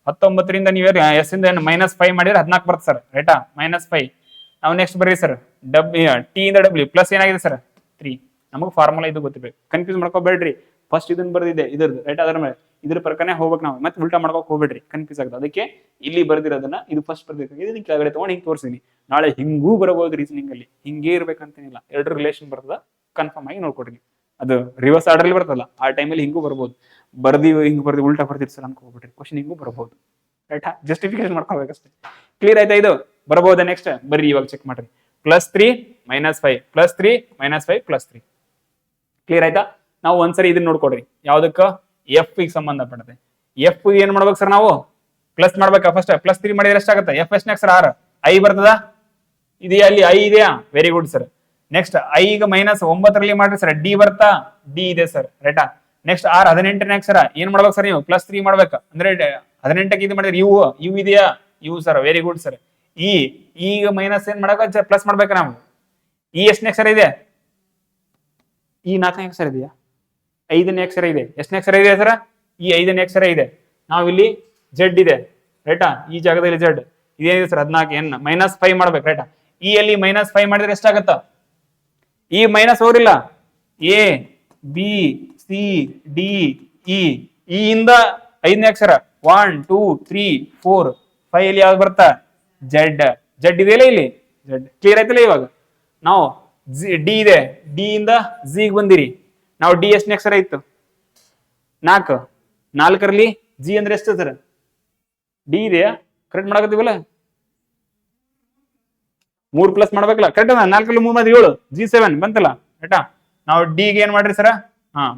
19ರಿಂದ ನೀವು ಎಸ್ ಇಂದ -5 ಮಾಡಿದ್ರೆ 14 ಬರುತ್ತೆ ಸರ್ ರೈಟಾ -5 ನಾವು ನೆಕ್ಸ್ಟ್ ಬರ್ರಿ ಸರ್ ಟಿ ಇಂದ ಡಬ್ಲ್ಯೂ ಪ್ಲಸ್ ಏನಾಗಿದೆ ಸರ್ 3 ನಮಗೆ ಫಾರ್ಮುಲಾ ಇದು ಗೊತ್ತಿರ್ಬೇಕು ಕನ್ಫ್ಯೂಸ್ ಮಾಡ್ಕೋಬೇಡ್ರಿ ಫಸ್ಟ್ ಇದನ್ನ ಬರ್ದಿದೆ ಇದ್ರದ್ದು ರೈಟ್ ಅದ್ರ ಮೇಲೆ ಇದ್ರ ಪ್ರಕಾರನೇ ಹೋಗ್ಬೇಕು ನಾವು ಮತ್ತೆ ಉಲ್ಟಾ ಮಾಡ್ಕೋಕ್ ಹೋಗ್ಬೇಡ್ರಿ ಕನ್ಫ್ಯೂಸ್ ಆಗುತ್ತೆ ಅದಕ್ಕೆ ಇಲ್ಲಿ ಬರ್ದಿರೋದನ್ನ ಇದು ಫಸ್ಟ್ ಬರ್ದಿರ್ಬೇಕು ಇದನ್ನ ಕೆಳಗಡೆ ತಗೊಂಡು ಹಿಂಗೆ ತೋರಿಸ್ತೀನಿ ನಾಳೆ ಹಿಂಗೂ ಬರಬಹುದು ರೀಸನಿಂಗ್ ಅಲ್ಲಿ ಹಿಂಗೇ ಇರ್ಬೇಕಂತೇನಿಲ್ಲ ಎರಡು ರಿಲೇಷನ್ ಬರ್ತದ ಕನ್ಫರ್ಮ್ ಆಗಿ ನೋಡ್ಕೊಡ್ರಿ ಅದು ರಿವರ್ಸ್ ಆರ್ಡರ್ ಬರ್ತಲ್ಲ ಆ ಟೈಮಲ್ಲಿ ಹಿಂಗೂ ಬರ್ಬೋದು ಹಿಂಗ್ ಬರ್ದಿ ಉಲ್ಟಾ ಬರ್ದಿರ್ ಸರ್ ಅನ್ಕೋಬಿಟ್ರಿ ಕ್ವಶನ್ ಹಿಂಗೂ ಬರಬಹುದು ರೈಟಾ ಜಸ್ಟಿಫಿಕೇಶನ್ ಮಾಡ್ಕೋಬೇಕಷ್ಟೇ ಕ್ಲಿಯರ್ ಆಯ್ತಾ ಇದು ಬರಬಹುದಾ ನೆಕ್ಸ್ಟ್ ಬರ್ರಿ ಇವಾಗ ಚೆಕ್ ಮಾಡ್ರಿ +3 -5 +3 -5 +3 ಕ್ಲಿಯರ್ ಆಯ್ತಾ ನಾವು ಒಂದ್ಸರಿ ಇದನ್ನ ನೋಡ್ಕೊಡ್ರಿ ಯಾವ್ದಕ್ಕ ಎಫ್ ಗೆ ಸಂಬಂಧಪಡುತ್ತೆ ಎಫ್ ಏನ್ ಮಾಡ್ಬೇಕು ಸರ್ ನಾವು ಪ್ಲಸ್ ಮಾಡ್ಬೇಕಾ ಫಸ್ಟ್ +3 ಮಾಡಿದ್ರೆ ಎಷ್ಟಾಗುತ್ತೆ ಎಫ್ ಎಷ್ಟನೇ ಅಕ್ಷರ ಆರ್ ಐ ಬರ್ತದ ಇದೆಯಾ ಅಲ್ಲಿ ಐ ಇದೆಯಾ very good sir next I ಈಗ -9ರಲ್ಲಿ ಮಾಡ್ರಿ ಸರ್ ಡಿ ಬರ್ತಾ ಡಿ ಇದೆ ಸರ್ ರೈಟಾ ನೆಕ್ಸ್ಟ್ ಆರ್ 18ನೇ ಅಕ್ಷರ ಏನ್ ಮಾಡ್ಬೇಕು ಸರ್ ನೀವು +3 ಮಾಡ್ಬೇಕು ಅಂದ್ರೆ 18ಕ್ಕೆ ಇದು ಮಾಡಿದ್ರೆ ಯು ಇದೆಯಾ U sir very good sir ಈ ಈಗ ಮೈನಸ್ ಏನ್ ಮಾಡಕ ಪ್ಲಸ್ ಮಾಡ್ಬೇಕು ನಾವು ಈ ಎಷ್ಟನೇ ಅಕ್ಷರ ಇದೆ ಈ 4ನೇ ಅಕ್ಷರ ಇದೆಯಾ 5ನೇ ಅಕ್ಷರ ಇದೆ ಎಷ್ಟನೇ ಅಕ್ಷರ ಇದೆ ಸರ್ ಈ 5ನೇ ಅಕ್ಷರ ಇದೆ ನಾವು ಇಲ್ಲಿ ಜೆಡ್ ಇದೆ ರೈಟಾ ಈ ಜಾಗದಲ್ಲಿ ಜೆಡ್ ಇದೇನಿದೆ ಸರ್ 14 ಎನ್ -5 ಮಾಡ್ಬೇಕು ರೈಟಾ ಈ ಅಲ್ಲಿ -5 ಮಾಡಿದ್ರೆ ಎಷ್ಟಾಗತ್ತ ಈ ಮೈನಸ್ ಹೋಗ್ರಿಲ್ಲ A B C D E ಇಂದ 5ನೇ ಅಕ್ಷರ 1 2 3 4 5 ಇಲ್ಲಿ ಯಾವ್ದು ಬರ್ತಾ ಜೆಡ್ ಇದೆಯಲ್ಲ ಇಲ್ಲಿ ಜೆಡ್ ಕ್ಲಿಯರ್ ಆಯ್ತಲ್ಲ ಇವಾಗ ನಾವು ಡಿ ಇದೆ ಡಿ ಇಂದ ಜಿಗ್ ಬಂದಿರಿ ನಾವು ಡಿ ಎಷ್ಟನೇ ಅಕ್ಷರ ಇತ್ತು 4ರಲ್ಲಿ ಜಿ ಅಂದ್ರೆ ಎಷ್ಟು ಸರ್ ಡಿ ಇದೆಯಾ ಕರೆಕ್ಟ್ ಮಾಡಕತ್ತೀವಲ್ಲ 3 ಪ್ಲಸ್ ಮಾಡ್ಬೇಕಲ್ಲ ಕರೆಕ್ಟ್ ಅದ 4ರಲ್ಲಿ 3 7 G7 ಬಂತಲ್ಲ ರೈಟಾ ನಾವು ಡಿ ಗೆ ಏನ್ ಮಾಡ್ರಿ ಸರ್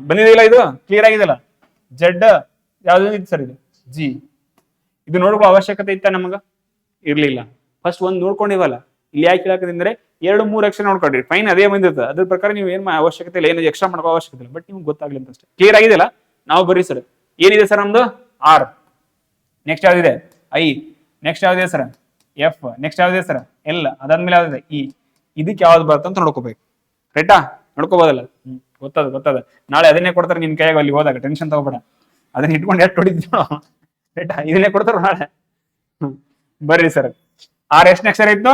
ಬಂದಿದಿಲ್ಲ ಇದು ಕ್ಲಿಯರ್ ಆಗಿದೆಲ್ಲ ಜೆಡ್ ಯಾವ್ದು ಇತ್ತು ಸರ್ ಇದು ಜಿ ಇದು ನೋಡ್ಕೋ ಅವಶ್ಯಕತೆ ಇತ್ತ ನಮಗ ಇರ್ಲಿಲ್ಲ ಫಸ್ಟ್ ಒಂದ್ ನೋಡ್ಕೊಂಡಿವಲ್ಲ ಇಲ್ಲಿ ಯಾಕೆ ಕೇಳಾಕಂದ್ರೆ 2-3 ಅಕ್ಷರ ನೋಡ್ಕೊಡ್ರಿ ಫೈನ್ ಅದೇ ಬಂದಿರ್ತದೆ ಅದ್ರ ಪ್ರಕಾರ ನೀವು ಏನ್ ಅವಶ್ಯಕತೆ ಇಲ್ಲ ಏನು ಎಕ್ಸ್ಟ್ರಾ ಮಾಡ್ಕೋ ಅವಶ್ಯಕತೆ ಇಲ್ಲ ಬಟ್ ನಿಮ್ಗೆ ಗೊತ್ತಾಗ್ಲಿ ಅಂತ ಅಷ್ಟೇ ಕ್ಲಿಯರ್ ಆಗಿದೆಲ್ಲ ನಾವು ಬರ್ರಿ ಸರ್ ಏನಿದೆ ಸರ್ ನಮ್ದು ಆರ್ ನೆಕ್ಸ್ಟ್ ಯಾವ್ದಿದೆ ಐ ನೆಕ್ಸ್ಟ್ ಯಾವ್ದಿದೆ ಸರ್ ಎಫ್ ನೆಕ್ಸ್ಟ್ ಯಾವ್ದಿದೆ ಸರ್ ಎಲ್ ಅದಾದ್ಮೇಲೆ ಯಾವ್ದಿದೆ ಇ ಇದಕ್ಕೆ ಯಾವ್ದು ಬರುತ್ತೆ ಅಂತ ನೋಡ್ಕೋಬೇಕು ರೈಟಾ ನೋಡ್ಕೋಬೋದಲ್ಲ ಗೊತ್ತದ ನಾಳೆ ಅದನ್ನೇ ಕೊಡ್ತಾರೆ ನಿನ್ ಕೈಯಾಗ ಅಲ್ಲಿ ಹೋದಾಗ ಟೆನ್ಷನ್ ತಗೋಬೇಡ ಅದನ್ನ ಇಟ್ಕೊಂಡು ಎಷ್ಟು ಹೊಡಿತೀವಿ ರೈಟಾ ಇದನ್ನೇ ಕೊಡ್ತಾರ ನಾಳೆ ಬರ್ರಿ ಸರ್ ಆರ್ ಎಷ್ಟನೇ ಅಕ್ಷರ ಇತ್ತು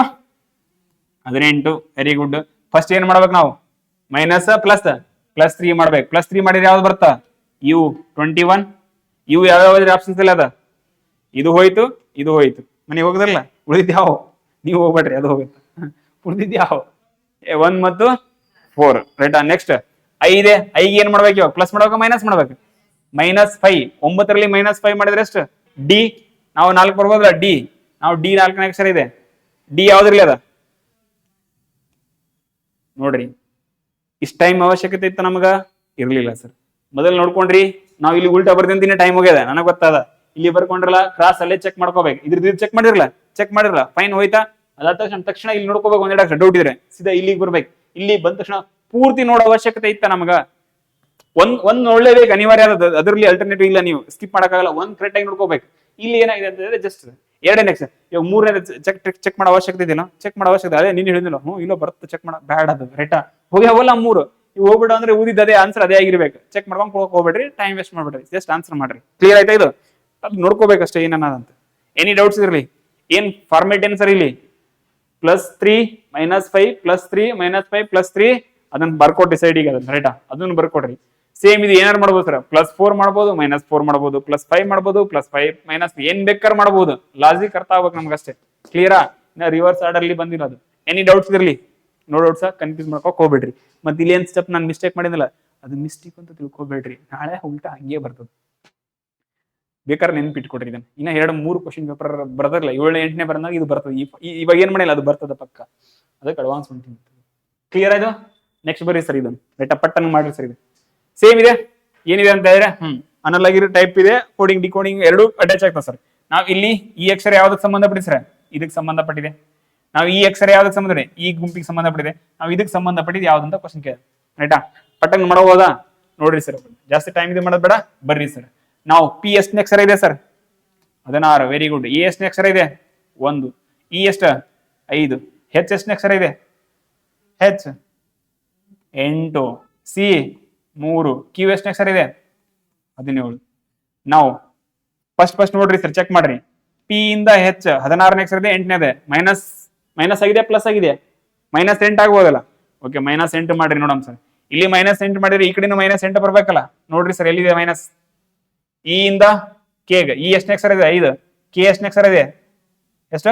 18 ವೆರಿ ಗುಡ್ ಫಸ್ಟ್ ಏನ್ ಮಾಡ್ಬೇಕು ನಾವು ಮೈನಸ್ +3 ಮಾಡ್ಬೇಕು +3 ಮಾಡಿದ್ರೆ ಯಾವ್ದು ಬರ್ತಾ ಯು 21 ಯು ಯಾವ್ಯಾವ ಆಪ್ಷನ್ಸ್ ಇಲ್ಲ ಅದ ಇದು ಹೋಯ್ತು ಮನೆಗೆ ಹೋಗದಲ್ಲ ಉಳಿದ್ಯಾವ ನೀವು ಹೋಗ್ಬೇಡ್ರಿ ಅದು ಹೋಗುತ್ತೆ ಉಳಿದಿದ್ಯಾವ 1 ಮತ್ತು 4 ರೈಟಾ ನೆಕ್ಸ್ಟ್ ಐಗೆ ಏನ್ ಮಾಡ್ಬೇಕು ಇವಾಗ ಪ್ಲಸ್ ಮಾಡ್ಬೇಕು ಮೈನಸ್ ಮಾಡ್ಬೇಕು -5 9ರಲ್ಲಿ -5 ಮಾಡಿದ್ರೆ ಎಷ್ಟು ಡಿ ನಾವು 4 ಬರ್ಬೋದಲ್ಲ ಡಿ ನಾವು ಡಿ 4ನೇ ಅಕ್ಷರ ಇದೆ ಡಿ ಯಾವ್ದ್ರಲ್ಲಿ ಅದ ನೋಡ್ರಿ ಇಷ್ಟ ಟೈಮ್ ಅವಶ್ಯಕತೆ ಇತ್ತು ನಮಗ ಇರ್ಲಿಲ್ಲ ಸರ್ ಮೊದಲು ನೋಡ್ಕೊಂಡ್ರಿ ನಾವು ಇಲ್ಲಿ ಉಲ್ಟಾ ಬರ್ದಿಂತೀನಿ ಟೈಮ್ ಹೋಗ್ಯದ ನನಗೆ ಗೊತ್ತಾದ ಇಲ್ಲಿ ಬರ್ಕೊಂಡ್ರಲ್ಲ ಕ್ರಾಸ್ ಅಲ್ಲೇ ಚೆಕ್ ಮಾಡ್ಕೋಬೇಕು ಇದ್ರದ್ದು ಚೆಕ್ ಮಾಡಿರಲ್ಲ ಫೈನ್ ಹೋಯ್ತಾ ಅದಾದ ತಕ್ಷಣ ಇಲ್ಲಿ ನೋಡ್ಕೋಬೇಕು ಒಂದೆರಡು ಅಕ್ಷರ ಡೌಟ್ ಇದ್ರೆ ಸೀದಾ ಇಲ್ಲಿಗೆ ಬರ್ಬೇಕು ಇಲ್ಲಿ ಬಂದ ತಕ್ಷಣ ಪೂರ್ತಿ ನೋಡೋ ಅವಶ್ಯಕತೆ ಇತ್ತ ನಮಗ ಒಂದ್ ನೋಡ್ಲೇಬೇಕು, ಅನಿವಾರ್ಯ ಅದ, ಅದ್ರಲ್ಲಿ ಅಲ್ಟರ್ನೇಟಿವ್ ಇಲ್ಲ, ನೀವು ಸ್ಕಿಪ್ ಮಾಡಕ್ಕಾಗಲ್ಲ, ಒಂದ್ ಕರೆಕ್ಟ್ ಆಗಿ ನೋಡ್ಕೋಬೇಕು. ಇಲ್ಲಿ ಏನಾಗಿದೆ ಅಂತಂದ್ರೆ ಜಸ್ಟ್ ಎರಡನೇ ನೆಕ್ಸ್ಟ್, ಇವಾಗ ಮೂರನೇ ಚೆಕ್ ಮಾಡೋ ಅವಶ್ಯಕತೆ ಇದೆಯಲ್ಲ, ಚೆಕ್ ಮಾಡೋ ಅವಶ್ಯಕತೆ ಅದೇ ನೀನು ಹೇಳಿದಿಲ್ಲ, ಇಲ್ಲ ಬರುತ್ತೆ ಚೆಕ್ ಮಾಡ ಬ್ಯಾಡ್ ಅದು ರೈಟಾ, ಹೋಗಿ ಅವಲ್ಲ ಮೂರು ಇವು ಹೋಗ್ಬಿಡು ಅಂದ್ರೆ ಊದಿದ ಅದೇ ಆನ್ಸರ್ ಅದೇ ಆಗಿರ್ಬೇಕು. ಚೆಕ್ ಮಾಡ್ಕೊಂಡ್ ಕೊಡಕ್ ಹೋಗ್ಬೇಡ್ರಿ, ಟೈಮ್ ವೇಸ್ಟ್ ಮಾಡ್ಬೇಡ್ರಿ, ಜಸ್ಟ್ ಆನ್ಸರ್ ಮಾಡ್ರಿ. ಕ್ಲಿಯರ್ ಆಯ್ತಾ ಇದು? ಅದು ನೋಡ್ಕೋಬೇಕಷ್ಟೇ ಏನನ್ನದಂತ. ಎನಿ ಡೌಟ್ಸ್ ಇರ್ಲಿ? ಏನ್ ಫಾರ್ಮೇಟ್ ಏನ್ ಸರ್ ಇಲ್ಲಿ? +3 -5 +3 -5 +3 ಅದನ್ನ ಬರ್ಕೊಟ್ರಿ ಸೈಡಿಗೆ, ಅದನ್ನ ರೈಟಾ, ಅದನ್ನ ಬರ್ಕೊಡ್ರಿ. ಸೇಮ್ ಇದು ಏನಾರು ಮಾಡ್ಬೋದು ಸರ್, +4 ಮಾಡ್ಬೋದು, -4 ಮಾಡ್ಬೋದು, +5 ಮಾಡ್ಬೋದು, +5 ಏನ್ ಬೇಕಾದ್ರೆ ಮಾಡ್ಬೋದು. ಲಾಜಿಕ್ ಅರ್ಥ ಆಗ್ಬೇಕು ನಮ್ಗಷ್ಟೇ. ಕ್ಲಿಯರಾ? ಇನ್ನ ರಿವರ್ಸ್ ಆರ್ಡರ್ ಅಲ್ಲಿ ಬಂದಿಲ್ಲ ಅದು. ಎನಿ ಡೌಟ್ಸ್ ಇರ್ಲಿ? ನೋ ಡೌಟ್ಸ್, ಕನ್ಫ್ಯೂಸ್ ಮಾಡ್ಕೋಕ್ ಹೋಗ್ಬೇಡ್ರಿ. ಮತ್ತೆ ಇಲ್ಲಿ ಏನ್ ಸ್ಟೆಪ್ ನಾನು ಮಿಸ್ಟೇಕ್ ಮಾಡಿದಿಲ್ಲ, ಅದು ಮಿಸ್ಟೇಕ್ ಅಂತ ತಿಳ್ಕೊಬೇಡ್ರಿ, ನಾಳೆ ಉಲ್ಟಾ ಹಂಗೆ ಬರ್ತದೆ. ಬೇಕಾದ್ರೆ ನೆನ್ಪಿಟ್ಕೊಡ್ರಿ ಇದನ್ನ. ಇನ್ನ 2-3 ಕ್ವಶನ್ ಪೇಪರ್ ಬರ್ದಿರಲ್ಲ, 7, 8ನೇ ಬರಂದಾಗ ಇದು ಬರ್ತದೆ. ಇವಾಗ ಏನ್ ಮಾಡಿಲ್ಲ, ಅದು ಬರ್ತದೆ ಪಕ್ಕ, ಅದಕ್ಕೆ ಅಡ್ವಾನ್ಸ್ ಮಾಡ್ತೀನಿ. ಕ್ಲಿಯರ್ ಆಯ್ತು? ನೆಕ್ಸ್ಟ್ ಬರ್ರಿ ಸರ್ ಇದನ್ನು ರೈಟಾ, ಪಟ್ಟನ್ ಮಾಡ್ರಿ ಸರ್. ಇದು ಸೇಮ್ ಇದೆ. ಏನಿದೆ ಅಂತ ಹೇಳಿದ್ರೆ ಅನಲಾಗಿರೋ ಟೈಪ್ ಇದೆ, ಕೋಡಿಂಗ್ ಡಿಕೋಡಿಂಗ್ ಎರಡು ಅಟ್ಯಾಚ್ ಆಗ್ತದೆ ಸರ್. ನಾವು ಇಲ್ಲಿ ಈ ಅಕ್ಷರ ಯಾವ್ದಕ್ಕೆ ಸಂಬಂಧಪಟ್ಟಿದೆ ಸರ್? ಇದಕ್ಕೆ ಸಂಬಂಧಪಟ್ಟಿದೆ. ನಾವು ಈ ಅಕ್ಷರ ಯಾವ್ದಕ್ಕೆ ಸಂಬಂಧಪಟ್ಟಿದೆ? ಈ ಗುಂಪಿಗೆ ಸಂಬಂಧಪಟ್ಟಿದೆ. ನಾವು ಇದಕ್ಕೆ ಸಂಬಂಧಪಟ್ಟಿದ್ದು ಯಾವ್ದಂತ ಕ್ವಶನ್ ಕೇಳ ರೈಟಾ, ಪಟ್ಟನ್ ಮಾಡಬಹುದಾ? ನೋಡ್ರಿ ಸರ್, ಜಾಸ್ತಿ ಟೈಮ್ ಇದೆ ಮಾಡೋದ್ ಬೇಡ, ಬರ್ರಿ ಸರ್. ನಾವು ಪಿ ಎಷ್ಟನೇ ಅಕ್ಷರ ಇದೆ ಸರ್? 16. Very good. ಎ ಎಷ್ಟನೇ ಅಕ್ಷರ ಇದೆ? 1. ಇ ಎಷ್ಟು? 5. ಹೆಚ್ ಎಷ್ಟನೇ ಅಕ್ಷರ ಇದೆ? ಹೆಚ್ 8. ಸಿ 3. ಕ್ಯೂ ಎಷ್ಟನೇ ಅಕ್ಷರ ಇದೆ? 17. ನಾವು ಫಸ್ಟ್ ನೋಡ್ರಿ ಸರ್, ಚೆಕ್ ಮಾಡ್ರಿ. ಪಿ ಇಂದ ಹೆಚ್ 16ನೇ ಅಕ್ಷರ ಇದೆ, 8ನೇ ಇದೆ. ಮೈನಸ್ ಆಗಿದೆ, ಪ್ಲಸ್ ಆಗಿದೆ? -8 ಆಗ್ಬೋದಲ್ಲ? ಓಕೆ, -8 ಮಾಡ್ರಿ ನೋಡಮ್ ಸರ್. ಇಲ್ಲಿ -8 ಮಾಡಿದ್ರೆ ಈ ಕಡೆನೂ -8 ಬರ್ಬೇಕಲ್ಲ? ನೋಡ್ರಿ ಸರ್, ಎಲ್ಲಿದೆ ಮೈನಸ್? ಇ ಇಂದ ಕೆಗೆ. ಇ ಎಷ್ಟನೇ ಅಕ್ಷರ ಇದೆ? 5. ಕೆ ಎಷ್ಟನೇ ಅಕ್ಷರ ಇದೆ? ಎಷ್ಟು?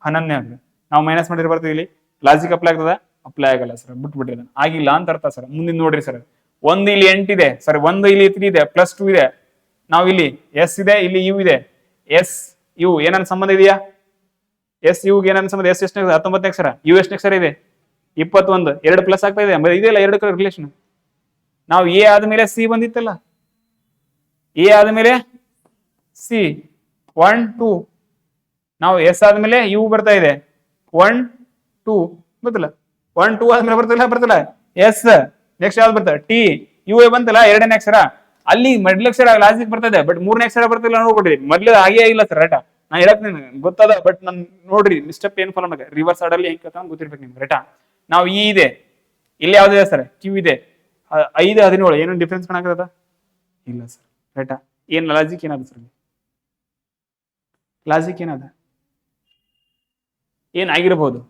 11ನೇ ಆಗಿದೆ. ನಾವು ಮೈನಸ್ ಮಾಡಿದ್ರೆ ಬರ್ತದೆ ಇಲ್ಲಿ. ಲಾಜಿಕ್ ಅಪ್ಲೈ ಆಗ್ತದ? ಅಪ್ಲೈ ಆಗಲ್ಲ ಸರ್, ಬಿಟ್ಬಿಡ್ರಿ ಅದನ್ನ. ಆಗಿಲ್ಲ ಅಂತ ಅರ್ಥ ಸರ್. ಮುಂದಿನ ನೋಡ್ರಿ ಸರ್, 1 ಇಲ್ಲಿ 8 ಇದೆ ಸರ್, 1 ಇಲ್ಲಿ 3 ಇದೆ, +2 ಇದೆ. ನಾವು ಇಲ್ಲಿ ಎಸ್ ಇದೆ, ಇಲ್ಲಿ ಯು ಇದೆ. ಎಸ್ ಯು ಏನನ್ನ ಸಂಬಂಧ ಇದೆಯಾ? ಎಸ್ ಯು ಏನನ್ನ ಸಂಬಂಧ? ಎಸ್ ಎಷ್ಟನೇ? 19ನೇ ಅಕ್ಷರ. ಯು ಎಷ್ಟನೇ ಅಕ್ಷರ ಇದೆ? 21. 2 ಪ್ಲಸ್ ಆಗ್ತಾ ಇದೆ, ಇದೆಯಲ್ಲ 2 ರಿಲೇಷನ್. ನಾವು ಎ ಆದ್ಮೇಲೆ ಸಿ ಬಂದಿತ್ತಲ್ಲ, ಎ ಆದ್ಮೇಲೆ ಸಿ 1 2. ನಾವು ಎಸ್ ಆದ್ಮೇಲೆ ಯು ಬರ್ತಾ ಇದೆ 1 2 ಗೊತ್ತಿಲ್ಲ. 1 2 ಆದ್ಮೇಲೆ ಬರ್ತಲ್ಲ ಎಸ್. ನೆಕ್ಸ್ಟ್ ಯಾವ್ದು ಬರ್ತದೆ? ಟಿ. ಯು ಎ ಬಂತಲ್ಲ 2ನೇ ಅಕ್ಷರ. ಅಲ್ಲಿ ಮೊದಲ ಅಕ್ಷರ ಲಾಜಿಕ್ ಬರ್ತದೆ, ಬಟ್ 3ನೇ ಅಕ್ಷರ ಬರ್ತಿಲ್ಲ ನೋಡ್ಕೊಡ್ರಿ. ಮೊದ್ಲು ಹಾಗೆ ಇಲ್ಲ ಸರ್ ರೈಟಾ, ನಾ ಹೇಳಕ್ ಗೊತ್ತದ, ಬಟ್ ನನ್ ನೋಡ್ರಿ ಸ್ಟೆಪ್ ಏನ್ ಫಾಲೋ ಮಾಡಿ ರಿವರ್ಸ್ ಆರ್ಡರ್ ಹೆಂಗ್ ಗೊತ್ತಿರ್ಬೇಕು ನಿಮ್ಗೆ ರೈಟಾ. ನಾವು ಇ ಇದೆ, ಇಲ್ಲಿ ಯಾವ್ದಿದೆ ಸರ್? ಕ್ಯೂ ಇದೆ. 5 17 ಏನು ಡಿಫ್ರೆನ್ಸ್ ಕಾಣಕದ? ಇಲ್ಲ ಸರ್ ರೈಟಾ. ಏನ್ ಲಾಜಿಕ್ ಏನದ ಸರ್? ಲಾಜಿಕ್ ಏನದ? ಏನಾಗಿರ್ಬೋದು?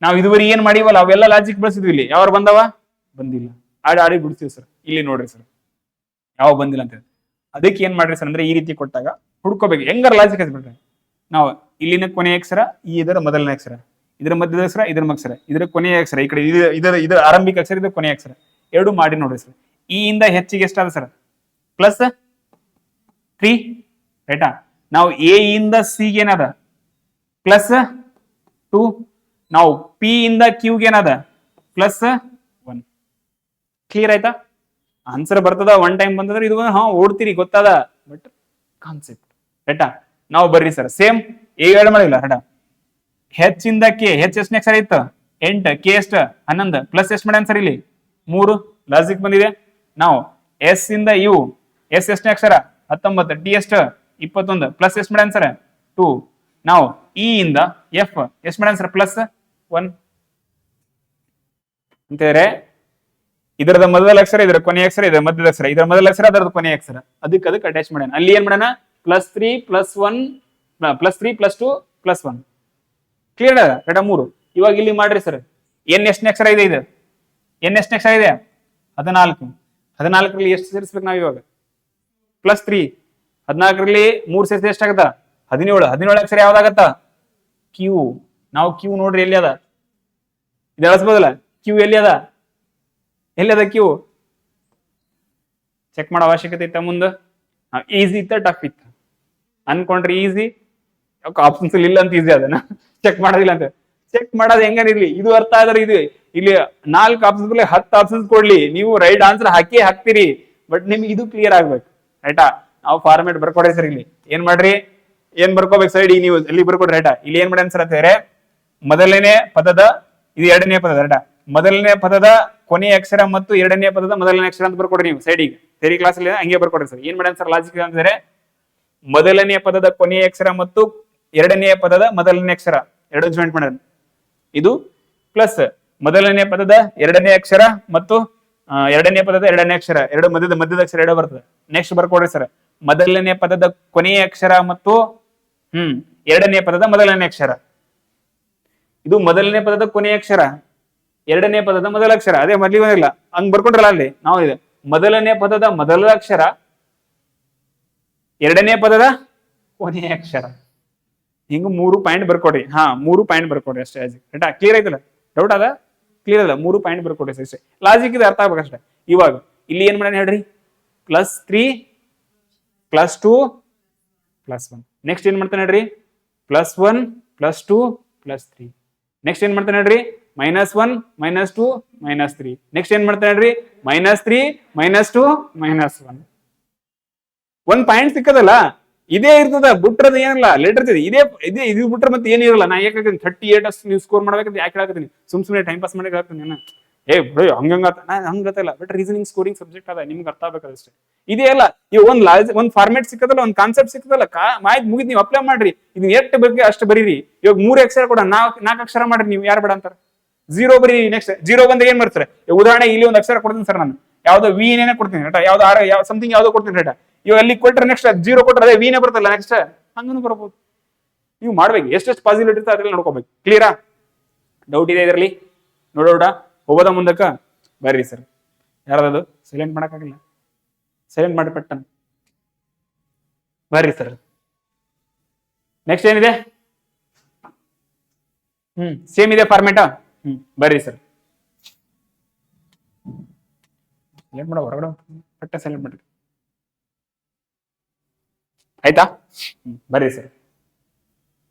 ನಾವು ಇದುವರೆಗೆ ಏನ್ ಮಾಡಿವಲ್ಲ ಅವೆಲ್ಲ ಲಾಜಿಕ್ ಬಳಸಿದ್ವಿ. ಇಲ್ಲಿ ಯಾವ ಬಂದವ? ಬಂದಿಲ್ಲ. ಆಡಿ ಬಿಡ್ತೀವಿ ಸರ್. ಇಲ್ಲಿ ನೋಡ್ರಿ ಸರ್, ಯಾವ ಬಂದಿಲ್ಲ ಅಂತ. ಅದಕ್ಕೆ ಏನ್ ಮಾಡ್ರಿ ಸರ್ ಅಂದ್ರೆ, ಈ ರೀತಿ ಕೊಟ್ಟಾಗ ಹುಡ್ಕೋಬೇಕು, ಹೆಂಗಾರ ಲಾಜಿಕ್ ಹಚ್ಬಿಟ್ರೆ. ನಾವು ಇಲ್ಲಿನ ಕೊನೆಯ ಅಕ್ಷರ, ಈ ಇದರ ಮೊದಲನೇ ಅಕ್ಷರ, ಇದರ ಮಧ್ಯದ ಅಕ್ಷರ, ಇದರ ಅಕ್ಷರ, ಇದರ ಕೊನೆಯ ಅಕ್ಷರ, ಈ ಕಡೆ ಇದರ ಆರಂಭಿಕ ಅಕ್ಷರ, ಇದರ ಕೊನೆಯ ಅಕ್ಷರ, ಎರಡು ಮಾಡಿ ನೋಡ್ರಿ ಸರ್. ಇ ಇಂದ ಹೆಚ್ಚಿಗೆ ಎಷ್ಟಾದ ಸರ್? +3 ರೈಟಾ. ನಾವು ಎ ಇಂದ ಸಿ ಏನದ? +2. ನಾವು ಪಿ ಇಂದ ಕ್ಯೂಗೆ ಏನದ? +1. ಕ್ಲಿಯರ್ ಆಯ್ತಾ? ಆನ್ಸರ್ ಬರ್ತದ, ಒನ್ ಟೈಮ್ ಬಂತಂದ್ರೆ ಇದು ಓಡ್ತೀರಿ ಗೊತ್ತದ, ಬಟ್ ಕಾನ್ಸೆಪ್ಟ್ ರೈಟಾ. ನಾವು ಬರ್ರಿ ಸರ್, ಸೇಮ್ ಏಡ್ ಮಾಡಿಲ್ಲ ರೈಟಾ. ಹೆಚ್ ಇಂದ ಕೆ, ಹೆಚ್ ಎಷ್ಟನೇ ಅಕ್ಷರ ಇತ್ತು? 8. ಕೆ ಎಷ್ಟು? 11. ಪ್ಲಸ್ ಎಷ್ಟು ಮಾಡಿ ಆನ್ಸರ್ ಇಲ್ಲಿ? 3. ಲಾಜಿಕ್ ಬಂದಿದೆ. ನಾವು ಎಸ್ ಇಂದ ಯು, ಎಸ್ ಎಷ್ಟನೇ ಅಕ್ಷರ? 19. ಟಿ ಎಷ್ಟು? 21. ಪ್ಲಸ್ ಎಷ್ಟು ಮಾಡಿ ಆನ್ಸರ್? 2. ನಾವು ಇ ಇಂದ ಎಫ್ ಎಷ್ಟು ಮಾಡಿ ಆನ್ಸರ್? +1 ಅಂತ ಹೇಳಿದ್ರೆ, ಇದರದ ಮೊದಲ ಅಕ್ಷರ, ಇದರ ಕೊನೆಯ ಅಕ್ಷರ, ಇದರ ಮಧ್ಯದ ಅಕ್ಷರ, ಇದರ ಮೊದಲ ಅಕ್ಷರ, ಅದರದ ಕೊನೆಯ ಅಕ್ಷರ, ಅದಕ್ಕೆ ಅಟ್ಯಾಚ್ ಮಾಡೋಣ. ಅಲ್ಲಿ ಏನ್ ಮಾಡೋಣ? +3 +1 +3 +2 +1. ಕ್ಲಿಯರ್ ಅದ ರೈಟಾ? 3. ಇವಾಗ ಇಲ್ಲಿ ಮಾಡ್ರಿ ಸರ್, ಎನ್ ಎಷ್ಟನೇ ಅಕ್ಷರ ಇದೆ? ಇದು ಎನ್ ಎಷ್ಟನೇ ಅಕ್ಷರ ಇದೆ? 14. 14ರಲ್ಲಿ ಎಷ್ಟು ಸೇರಿಸ್ಬೇಕು ನಾವು ಇವಾಗ? +3. 14ರಲ್ಲಿ 3 ಸೇರಿಸಿ ಎಷ್ಟಾಗತ್ತ? 17. 17 ಅಕ್ಷರ ಯಾವ್ದಾಗತ್ತ? ಕ್ಯೂ. ನಾವು ಕ್ಯೂ ನೋಡ್ರಿ ಎಲ್ಲಿ ಅದ? ಇದು ಎಳಿಸ್ಬೋದಲ್ಲ? ಕ್ಯೂ ಎಲ್ಲಿ ಅದ? ಕ್ಯೂ ಚೆಕ್ ಮಾಡೋ ಅವಶ್ಯಕತೆ ಇತ್ತ ಮುಂದೆ? ಈಸಿ ಇತ್ತ ಟಫ್ ಇತ್ತ? ಅನ್ಕೊಂಡ್ರಿ ಈಸಿ, ಆಪ್ಷನ್ಸ್ ಇಲ್ಲ ಅಂತ ಈಸಿ ಅದನ್ನ ಚೆಕ್ ಮಾಡೋದಿಲ್ಲ ಅಂತ. ಚೆಕ್ ಮಾಡೋದು ಹೆಂಗಿರ್ಲಿ, ಇದು ಅರ್ಥ ಆದ್ರೆ ಇದು ಇಲ್ಲಿ 4 ಆಪ್ಷನ್ಸ್ 10 ಆಪ್ಷನ್ಸ್ ಕೊಡ್ಲಿ, ನೀವು ರೈಟ್ ಆನ್ಸರ್ ಹಾಕ್ತೀರಿ, ಬಟ್ ನಿಮ್ಗೆ ಇದು ಕ್ಲಿಯರ್ ಆಗ್ಬೇಕು ರೈಟಾ. ನಾವು ಫಾರ್ಮೇಟ್ ಬರ್ಕೊಡ್ರಿ ಸರ್. ಇಲ್ಲಿ ಏನ್ ಮಾಡ್ರಿ, ಏನ್ ಬರ್ಕೋಬೇಕು ಸೈಡ್? ನೀವು ಇಲ್ಲಿ ಬರ್ಕೊಡ್ರಿ ರೈಟಾ. ಇಲ್ಲಿ ಏನ್ ಮಾಡಿ ಆನ್ಸರ್ ಅಂತ ಹೇಳಿದ್ರೆ, ಮೊದಲನೇ ಪದದ ಇದು ಎರಡನೇ ಪದದ ರೈಟಾ. ಮೊದಲನೇ ಪದದ ಕೊನೆಯ ಅಕ್ಷರ ಮತ್ತು ಎರಡನೇ ಪದದ ಮೊದಲನೇ ಅಕ್ಷರ ಅಂತ ಬರ್ಕೊಡ್ರಿ ನೀವು ಸೈಡಿಗೆ. ಥಿಯರಿ ಕ್ಲಾಸ್ ಅಲ್ಲಿ ಹಂಗೆ ಬರ್ಕೊಡ್ರಿ ಸರ್. ಏನ್ ಮಾಡ್ಯಾನ ಸರ್ ಲಾಜಿಕ್ ಅಂದ್ರೆ ಮೊದಲನೇ ಪದದ ಕೊನೆಯ ಅಕ್ಷರ ಮತ್ತು ಎರಡನೇ ಪದದ ಮೊದಲನೇ ಅಕ್ಷರ ಎರಡು ಜಾಯಿಂಟ್ ಮಾಡ್ಯಾನ. ಇದು ಪ್ಲಸ್ ಮೊದಲನೇ ಪದದ ಎರಡನೇ ಅಕ್ಷರ ಮತ್ತು ಎರಡನೇ ಪದದ ಎರಡನೇ ಅಕ್ಷರ ಎರಡು ಮಧ್ಯದ ಅಕ್ಷರ ಎರಡು ಬರ್ತದೆ. ನೆಕ್ಸ್ಟ್ ಬರ್ಕೊಡ್ರಿ ಸರ್ ಮೊದಲನೇ ಪದದ ಕೊನೆಯ ಅಕ್ಷರ ಮತ್ತು ಎರಡನೇ ಪದದ ಮೊದಲನೇ ಅಕ್ಷರ. ಇದು ಮೊದಲನೇ ಪದದ ಕೊನೆಯ ಅಕ್ಷರ, ಎರಡನೇ ಪದದ ಮೊದಲ ಅಕ್ಷರ. ಅದೇ ಮೊದಲಿಲ್ಲ ಹಂಗ್ ಬರ್ಕೊಂಡ್ರಲ್ಲ ಅಲ್ಲಿ ನಾವು ಇದೆ ಮೊದಲನೇ ಪದದ ಮೊದಲ ಅಕ್ಷರ, ಎರಡನೇ ಪದದ ಕೊನೆಯ ಅಕ್ಷರ. ಹಿಂಗ 3 ಪಾಯಿಂಟ್ ಬರ್ಕೊಡ್ರಿ. 3 ಪಾಯಿಂಟ್ ಬರ್ಕೊಡ್ರಿ ಅಷ್ಟೇ. ರೈಟಾ? ಕ್ಲಿಯರ್ ಆಯ್ತಲ್ಲ? ಡೌಟ್ ಅದ? ಕ್ಲಿಯರ್ ಅದ? 3 ಪಾಯಿಂಟ್ ಬರ್ಕೊಡ್ರಿ ಅಷ್ಟೇ. ಲಾಜಿಕ್ ಇದು ಅರ್ಥ ಆಗ್ಬೇಕಷ್ಟೇ. ಇವಾಗ ಇಲ್ಲಿ ಏನ್ ಮಾಡೋಣ ಹೇಳ್ರಿ, +3 +2 +1. ನೆಕ್ಸ್ಟ್ ಏನ್ ಮಾಡ್ತಾನೆ ಹೇಳ್ರಿ, +1 +2 +3. ನೆಕ್ಸ್ಟ್ ಏನ್ ಮಾಡ್ತಾನೆ ಹೇಳ್ರಿ, -1 -2 -3. ನೆಕ್ಸ್ಟ್ ಏನ್ ಮಾಡ್ತಾನೆ ಹೇಳ್ರಿ, -3 -2 -1. 1 ಪಾಯಿಂಟ್ ಸಿಕ್ಕದಲ್ಲ, ಇದೇ ಇರ್ತದ. ಬಿಟ್ರದ ಏನಲ್ಲ ಲೆಟರ್ ಇದೇ ಇದು ಬಿಟ್ರೆ ಮತ್ತೆ ಏನಿರಲ್ಲ. ನಾ ಯಾಕೆ 38 ನೀವು ಸ್ಕೋರ್ ಮಾಡ್ಬೇಕಂತ ಯಾಕೆ ಹೇಳಕತ್ತೀನಿ, ಸುಮ್ನೆ ಟೈಮ್ ಪಾಸ್ ಮಾಡಿ ಹೇಳ್ತೀನಿ. ಬಿಡು ಹಂಗತ್ತಲ್ಲ. ಬಟ್ ರೀಸನಿಂಗ್ ಸ್ಕೋರಿಂಗ್ ಸಬ್ಜೆಕ್ಟ್ ಅದ, ನಿಮ್ಗೆ ಅರ್ಥ ಆಗ್ಬೇಕಷ್ಟೇ. ಇದೇ ಅಲ್ಲ, ಈ ಒಂದ್ ಫಾರ್ಮೆಟ್ ಸಿಕ್ಕದಲ್ಲ, ಒಂದ್ ಕಾನ್ಸೆಪ್ಟ್ ಸಿಕ್ಕದಲ್ಲ, ಮಾಹಿತಿ ಮುಗಿದ್ ನೀವು ಅಪ್ಲೈ ಮಾಡ್ರಿ. ಇದನ್ನ ಎಷ್ಟು ಬಗ್ಗೆ ಅಷ್ಟು ಬರೀರಿ. ಇವಾಗ 3 ಅಕ್ಷರ ಕೂಡ 4 ಅಕ್ಷರ ಮಾಡ್ರಿ. ನೀವು ಯಾರು ಬೇಡ ಅಂತಾರ? 0 ಬರೀ. ನೆಕ್ಸ್ಟ್ 0 ಬಂದಾಗ ಏನ್ ಮಾಡ್ತಾರೆ? ಉದಾಹರಣೆ ಇಲ್ಲಿ ಒಂದು ಅಕ್ಷರ ಕೊಡ್ತೀನಿ ಸರ್, ನಾನು ಯಾವ್ದೋ ವಿನೇ ಕೊಡ್ತೀನಿ ರೇಟಾ, ಯಾವ್ದೋ ಸಮಥಿಂಗ್ ಯಾವ್ದೋ ಕೊಡ್ತೀನಿ ರೇಟಾ. ಇವಾಗ ಅಲ್ಲಿ ಕೊಟ್ರೆ ನೆಕ್ಸ್ಟ್ 0 ಕೊಟ್ರೆ ಅದೇ ವಿನೇ ಬರ್ತಲ್ಲ ನೆಕ್ಸ್ಟ್, ಹಂಗನು ಬರ್ಬೋದು. ನೀವು ಮಾಡ್ಬೇಕು, ಎಷ್ಟೆಷ್ಟು ಪಾಸಿಬಿಲಿಟಿ ಇರ್ತದೆ ಅದ್ರಲ್ಲಿ ನೋಡ್ಕೋಬೇಕು. ಕ್ಲಿಯರಾ? ಡೌಟ್ ಇದೆ ಇದರಲ್ಲಿ? ನೋಡೋಣ. ಹೋಗೋದ ಮುಂದಕ್ಕ ಬರ್ರಿ ಸರ್. ಯಾರದು ಸೈಲೆಂಟ್ ಮಾಡಕ್ಕಾಗಿಲ್ಲ, ಸೈಲೆಂಟ್ ಮಾಡಿ ಪಟ್ಟನ್ ಬರ್ರಿ ಸರ್. ನೆಕ್ಸ್ಟ್ ಏನಿದೆ? ಸೇಮ್ ಇದೆ ಫಾರ್ಮೇಟಾ? ಬರ್ರಿ ಸರ್. ಸೈಲೆಂಟ್ ಮಾಡೋ, ಹೊರಗಡೆ ಪಟ್ಟ ಸೈಲೆಂಟ್ ಮಾಡ್ರಿ. ಆಯ್ತಾ? ಬರ್ರಿ ಸರ್.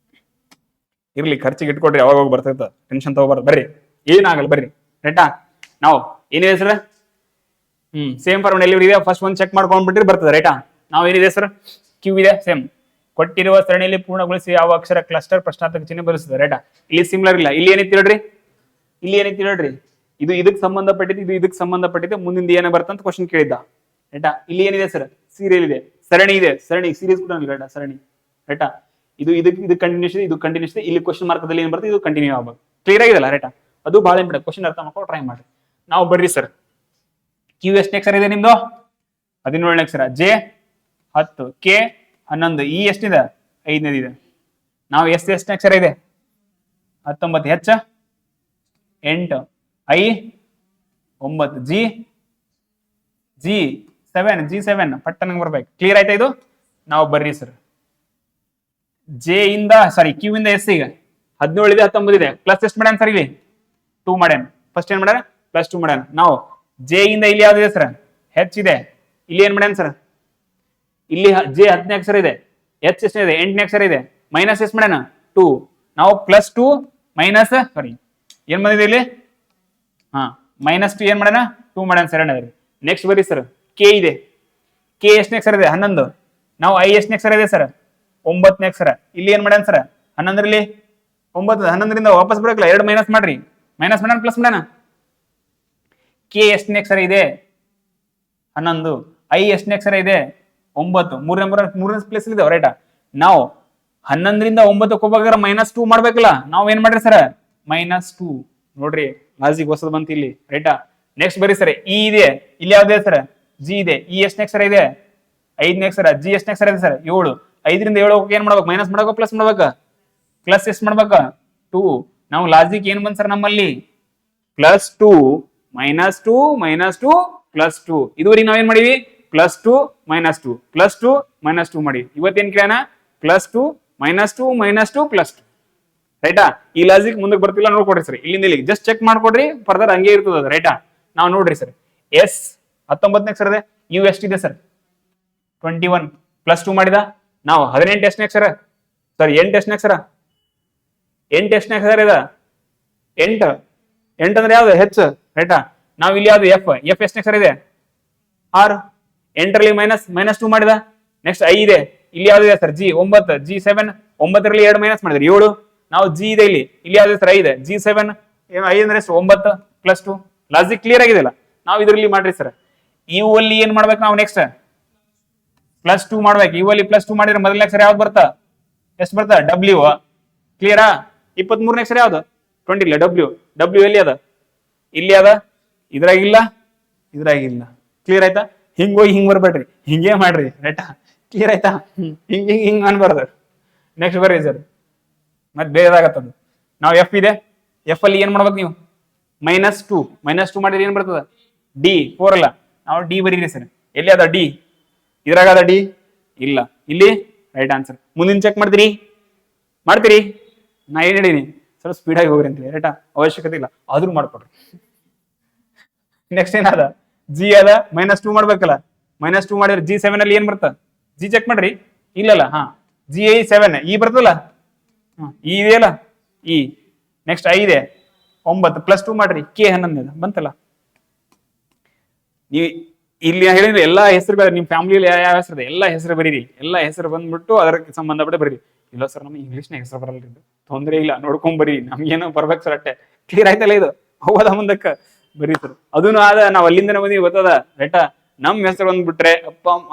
ಇರ್ಲಿ, ಖರ್ಚಿಗೆ ಇಟ್ಕೊಡ್ರಿ, ಅವಾಗ ಹೋಗಿ ಬರ್ತೈತ, ಟೆನ್ಷನ್ ತಗೋಬಾರ್ದು. ಬರ್ರಿ, ಏನಾಗಲ್ಲ ಬರ್ರಿ. ರೈಟಾ? ನಾವು ಏನಿದೆ ಸರ್? ಸೇಮ್ ಫಾರ್ಮ್ ಎಲ್ಲಿ ಇದೆ ಫಸ್ಟ್ ಒಂದು ಚೆಕ್ ಮಾಡ್ಕೊಂಡ್ಬಿಟ್ರಿ ಬರ್ತದೆ. ರೈಟಾ? ನಾವು ಏನಿದೆ ಸರ್? ಕ್ಯೂ ಇದೆ ಸೇಮ್. ಕೊಟ್ಟಿರುವ ಸರಣಿಯಲ್ಲಿ ಪೂರ್ಣಗೊಳಿಸಿ ಯಾವ ಅಕ್ಷರ ಕ್ಲಸ್ಟರ್ ಪ್ರಶ್ನಾರ್ಥಕ ಚಿಹ್ನೆ ಬರುತ್ತದೆ. ರೈಟಾ? ಇಲ್ಲಿ ಸಿಮಿಲರ್ ಇಲ್ಲ. ಇಲ್ಲಿ ಏನೈತಿ ಹೇಳ್ರಿ, ಇಲ್ಲಿ ಏನೈತಿ ಹೇಳ್ರಿ, ಇದು ಇದಕ್ಕೆ ಸಂಬಂಧಪಟ್ಟಿದ್ದು, ಇದು ಇದಕ್ಕೆ ಸಂಬಂಧಪಟ್ಟಿದ್ದು, ಮುಂದಿನ ಏನ ಬರ್ತಂತ ಕ್ವಶನ್ ಕೇಳಿದ್ದ. ರೈಟಾ? ಇಲ್ಲಿ ಏನಿದೆ ಸರ್? ಸೀರಿಯಲ್ ಇದೆ, ಸರಣಿ ಇದೆ, ಸರಣಿ ಸೀರೀಸ್ ಕೂಡ ರೈಟಾ? ಸರಣಿ. ರೈಟಾ? ಇದು ಕಂಟಿನ್ಯೂಸ್, ಇದು ಕಂಟಿನ್ಯೂಸ್. ಇಲ್ಲಿ ಕ್ವಶನ್ ಮಾರ್ಕದಲ್ಲಿ ಏನ್ ಬರ್ತದೆ, ಇದು ಕಂಟಿನ್ಯೂ ಆಗ್ಬೇಕು. ಕ್ಲಿಯರ್ ಆಗಿದೆಲ್ಲ? ರೈಟಾ? ಅದು ಬಹಳ ಇಂಪಾರ್ಟೆಂಟ್. ಕ್ವಶನ್ ಅರ್ಥ ಮಾಡ್ಕೊಂಡು ಟ್ರೈ ಮಾಡಿ. ನಾವು ಬರ್ರಿ ಸರ್. ಕ್ಯೂ ಎಷ್ಟನೇ ಅಕ್ಷರ ಇದೆ ನಿಮ್ದು? 17ನೇ ಅಕ್ಷರ. ಜೆ 10, ಕೆ 11, ಇ ಎಷ್ಟಿದೆ? 5ನೇದು ಇದೆ. ನಾವು ಎಷ್ಟನೇ ಅಕ್ಷರ ಇದೆ? 19, ಹೆಚ್ 8, ಐ 9, ಜಿ 7 ಪಟ್ಟನಂಗ್ ಬರ್ಬೇಕು. ಕ್ಲಿಯರ್ ಆಯ್ತಾ ಇದು? ನಾವು ಬರ್ರಿ ಸರ್. ಜೆ ಇಂದ ಕ್ಯೂ ಇಂದ ಎಸ್ ಈಗ 17 ಇದೆ, 19 ಇದೆ. ಪ್ಲಸ್ ಎಷ್ಟು ಮಾಡ್ಯಾನ ಸರ್? ಇಲ್ಲಿ 2 ಮಾಡ್ಯಾನ. ಫಸ್ಟ್ ಏನ್ ಮಾಡ್ಯಾನ? +2 ಮಾಡ್ಯಾನ. ನಾವು ಜೆ ಇಂದ ಇಲ್ಲಿ ಯಾವ್ದಿದೆ ಸರ್? ಹೆಚ್ ಇದೆ. ಇಲ್ಲಿ ಏನ್ ಮಾಡ್ಯಾನ ಸರ್? ಇಲ್ಲಿ ಜೆ 10ನೇ ಅಕ್ಷರ ಇದೆ, ಎಚ್ ಎಷ್ಟೇ 8ನೇ ಅಕ್ಷರ ಇದೆ. ಮೈನಸ್ ಎಷ್ಟು ಮಾಡ್ಯಾನ? 2. ನಾವು +2 ಮೈನಸ್ ಏನ್ ಬಂದಿದೆ ಇಲ್ಲಿ? -2 ಏನ್ ಮಾಡ್ಯಾನ? 2 ಮಾಡ್ಯಾನ ಸರ್. ನೆಕ್ಸ್ಟ್ ಬರೀ ಸರ್. ಕೆ ಇದೆ. ಕೆ ಎಷ್ಟನೇ ಅಕ್ಷರ ಇದೆ? 11. ನಾವು ಐ ಎಷ್ಟನೇ ಅಕ್ಷರ ಇದೆ ಸರ್? 9ನೇ ಅಕ್ಷರ. ಇಲ್ಲಿ ಏನ್ ಮಾಡ್ಯಾನ ಸರ್? 11ರಲ್ಲಿ 9, 11ರಿಂದ ವಾಪಸ್ ಬರಕಲ್ಲ, 2 ಮೈನಸ್ ಮಾಡ್ರಿ. ಮೈನಸ್ ಮಾಡ್ಯಾನ ಪ್ಲಸ್ ಮಾಡ್ಯಾನ? ಕೆ ಎಷ್ಟನೇ ಅಕ್ಷರ ಇದೆ? 11. ಐ ಎಷ್ಟನೇ ಅಕ್ಷರ ಇದೆ? 9. ಮೂರನೇ ಪ್ಲೇಸ್ ಇದೆ. ರೈಟಾ? ನಾವು 11ರಿಂದ 9ಕ್ಕೆ ಹೋಗ್ಬೇಕಾದ್ರೆ -2 ಮಾಡ್ಬೇಕಲ್ಲ. ನಾವು ಏನ್ ಮಾಡ್ರಿ ಸರ್? -2. ನೋಡ್ರಿ, ಲಾಜಿಕ್ ಹೊಸದ್ ಬಂತು ಇಲ್ಲಿ. ರೈಟಾ? ನೆಕ್ಸ್ಟ್ ಬರೀ ಸರ್. ಇ ಇದೆ. ಇಲ್ಲಿ ಯಾವ್ದು ಇದೆ ಸರ್? ಜಿ ಇದೆ. ಇ ಎಷ್ಟನೇ ಅಕ್ಷರ ಇದೆ? 5ನೇ ಅಕ್ಷರ. ಜಿ ಎಷ್ಟನೇ ಅಕ್ಷರ ಇದೆ ಸರ್? 7. 5ರಿಂದ 7 ಏನ್ ಮಾಡ್ಬೇಕು? ಮೈನಸ್ ಮಾಡ್ಬೇಕು, ಪ್ಲಸ್ ಮಾಡ್ಬೇಕು? ಪ್ಲಸ್ ಎಷ್ಟು ಮಾಡ್ಬೇಕು? 2. ನಾವು ಲಾಜಿಕ್ ಏನ್ ಬಂದ್ ಸರ್ ನಮ್ಮಲ್ಲಿ? +2 -2 -2 +2. ಇದುವರೆಗೆ ನಾವೇನ್ ಮಾಡಿವಿ? +2 -2 +2 -2 ಮಾಡಿ. ಇವತ್ತೇನ್ ಕೇಳೋಣ? +2 -2 -2 +2. ರೈಟಾ? ಈ ಲಾಜಿಕ್ ಮುಂದಕ್ಕೆ ಬರ್ತಿಲ್ಲ, ನೋಡ್ಕೊಡ್ರಿ ಸರ್. ಇಲ್ಲಿಂದ ಇಲ್ಲಿ ಜಸ್ಟ್ ಚೆಕ್ ಮಾಡ್ಕೊಡ್ರಿ, ಫರ್ದರ್ ಹಂಗೆ ಇರ್ತದ. ರೈಟಾ? ನಾವು ನೋಡ್ರಿ ಸರ್. ಎಸ್ 19ನೇ ಅಕ್ಷರ ಇದೆ. ಯು ಎಷ್ಟಿದೆ ಸರ್? 21. +2 ಮಾಡಿದ. ನಾವು 18 ಎಷ್ಟನೇ ಅಕ್ಷರ? 8 ಎಷ್ಟನೇ ಅಕ್ಷರ? 8 ಎಷ್ಟನೇ ಅಕ್ಷರ ಇದೆ? 8 ಅಂದ್ರೆ ಯಾವ್ದು? ಹೆಚ್. ರೈಟಾ? ನಾವು ಇಲ್ಲಿ ಯಾವ್ದು? ಎಫ್ ಎಷ್ಟನೇ ಅಕ್ಷರ ಇದೆ? 6. 8ರಲ್ಲಿ -2 ಮಾಡಿದ. ನೆಕ್ಸ್ಟ್ ಐ ಇದೆ. ಇಲ್ಲಿ ಯಾವ್ದು ಇದೆ ಸರ್? G 9, G 7. 9ರಲ್ಲಿ 2 ಮೈನಸ್ ಮಾಡಿದ್ರಿ 7. ನಾವು ಜಿ ಇದೆ ಇಲ್ಲಿ. ಇಲ್ಲಿ ಯಾವ್ದು ಸರ್? ಐ ಇದೆ. ಜಿ 7. 5 ಅಂದ್ರೆ 9. +2 ಲಾಜಿಕ್ ಕ್ಲಿಯರ್ ಆಗಿದೆಯಲ್ಲ. ನಾವು ಇದರಲ್ಲಿ ಮಾಡ್ರಿ ಸರ್, ಇವು ಅಲ್ಲಿ ಏನ್ ಮಾಡ್ಬೇಕು ನಾವು ನೆಕ್ಸ್ಟ್ +2 ಮಾಡ್ಬೇಕು. ಇವು ಅಲ್ಲಿ +2 ಮಾಡಿದ್ರೆ ಮೊದಲನೇ ಅಕ್ಷರ ಯಾವ್ದು ಬರ್ತಾ, ಎಷ್ಟು ಬರ್ತಾ, ಡಬ್ಲ್ಯೂ. ಕ್ಲಿಯರಾ? 23ನೇ ಅಕ್ಷರ ಯಾವ್ದು, 20 ಇಲ್ಲ, ಡಬ್ಲ್ಯೂ. ಡಬ್ಲ್ಯೂ ಎಲ್ಲಿ ಅದ, ಇಲ್ಲಿ ಅದ, ಇದ್ರಾಗಿಲ್ಲ, ಇದ್ರಾಗಿಲ್ಲ. ಕ್ಲಿಯರ್ ಆಯ್ತಾ? ಹಿಂಗ್ ಹೋಗಿ ಹಿಂಗ್ ಬರ್ಬೇಡ್ರಿ, ಹಿಂಗೇ ಮಾಡ್ರಿ ರೈಟಾ. ಕ್ಲಿಯರ್ ಆಯ್ತಾ? ಹಿಂಗ್ ಹಿಂಗ್ ಹಿಂಗ್ ಅನ್ಬಾರ್ದು. ನೆಕ್ಸ್ಟ್ ಬರ್ರಿ ಸರ್, ಮತ್ತೆ ಬೇರೆದಾಗತ್ತದು. ನಾವು ಎಫ್ ಇದೆ, ಎಫ್ ಅಲ್ಲಿ ಏನ್ ಮಾಡ್ಬೇಕು ನೀವು, -2 ಮಾಡಿದ್ರೆ ಏನ್ ಬರ್ತದ, ಡಿ. 4 ಅಲ್ಲ, ನಾವು ಡಿ ಬರೀರಿ ಸರ್. ಎಲ್ಲಿ ಅದ ಡಿ, ಇದ್ರಾಗ ಅದ ಡಿ, ಇಲ್ಲ, ಇಲ್ಲಿ ರೈಟ್ ಆನ್ಸರ್. ಮುಂದಿನ ಚೆಕ್ ಮಾಡ್ತೀರಿ ನಾ ಏನ್ ಹೇಳೀನಿ, ಸ್ವಲ್ಪ ಸ್ಪೀಡಾಗಿ ಹೋಗ್ರಿ ಅಂತ ರೈಟಾ, ಅವಶ್ಯಕತೆ ಇಲ್ಲ ಆದ್ರೂ ಮಾಡ್ಕೊಡ್ರಿ. ನೆಕ್ಸ್ಟ್ ಏನಾದ, ಜಿ ಅದ, -2 ಮಾಡ್ಬೇಕಲ್ಲ, -2 ಮಾಡಿದ್ರೆ G7 ಅಲ್ಲಿ ಏನ್ ಬರ್ತ, ಜಿ ಚೆಕ್ ಮಾಡ್ರಿ, ಇಲ್ಲಲ್ಲ, ಹಾ G7 ಇ ಬರ್ತಲ್ಲ, ಇ ಇದೆಯಲ್ಲ, ಇ. ನೆಕ್ಸ್ಟ್ 5 9 +2 ಮಾಡ್ರಿ, K11 ಬಂತಲ್ಲ. ನೀವು ಇಲ್ಲಿ ಹೇಳಿದ್ರೆ ಎಲ್ಲಾ ಹೆಸರು ಬೇರೆ, ನಿಮ್ ಫ್ಯಾಮಿಲಿಯಲ್ಲಿ ಯಾವ ಹೆಸರು ಇದೆ ಎಲ್ಲಾ ಹೆಸರು ಬರೀರಿ, ಎಲ್ಲಾ ಹೆಸರು ಬಂದ್ಬಿಟ್ಟು ಅದಕ್ಕೆ ಸಂಬಂಧಪಟ್ಟ ಬರೀರಿ. ಇಲ್ಲ ಸರ್ ನಮ್ಗೆ ಇಂಗ್ಲೀಷ್ನ ಹೆಸರು ಬರಲ್ಲ, ತೊಂದ್ರೆ ಇಲ್ಲ, ನೋಡ್ಕೊಂಡ್ ಬರೀ, ನಮ್ಗೇನೋ ಬರ್ಬೇಕು ಸರ್ ಅಟ್ಟೆ. ಕ್ಲಿಯರ್ ಆಯ್ತಲ್ಲ ಇದು, ಹೋದ ಮುಂದಕ್ಕ ಬರೀ ಸರ್. ಅದನ್ನು ಆದ ನಾವ್ ಅಲ್ಲಿಂದ ಬಂದಿ ಗೊತ್ತದ ರೈಟಾ. ನಮ್ ಹೆಸರು ಬಂದ್ಬಿಟ್ರೆ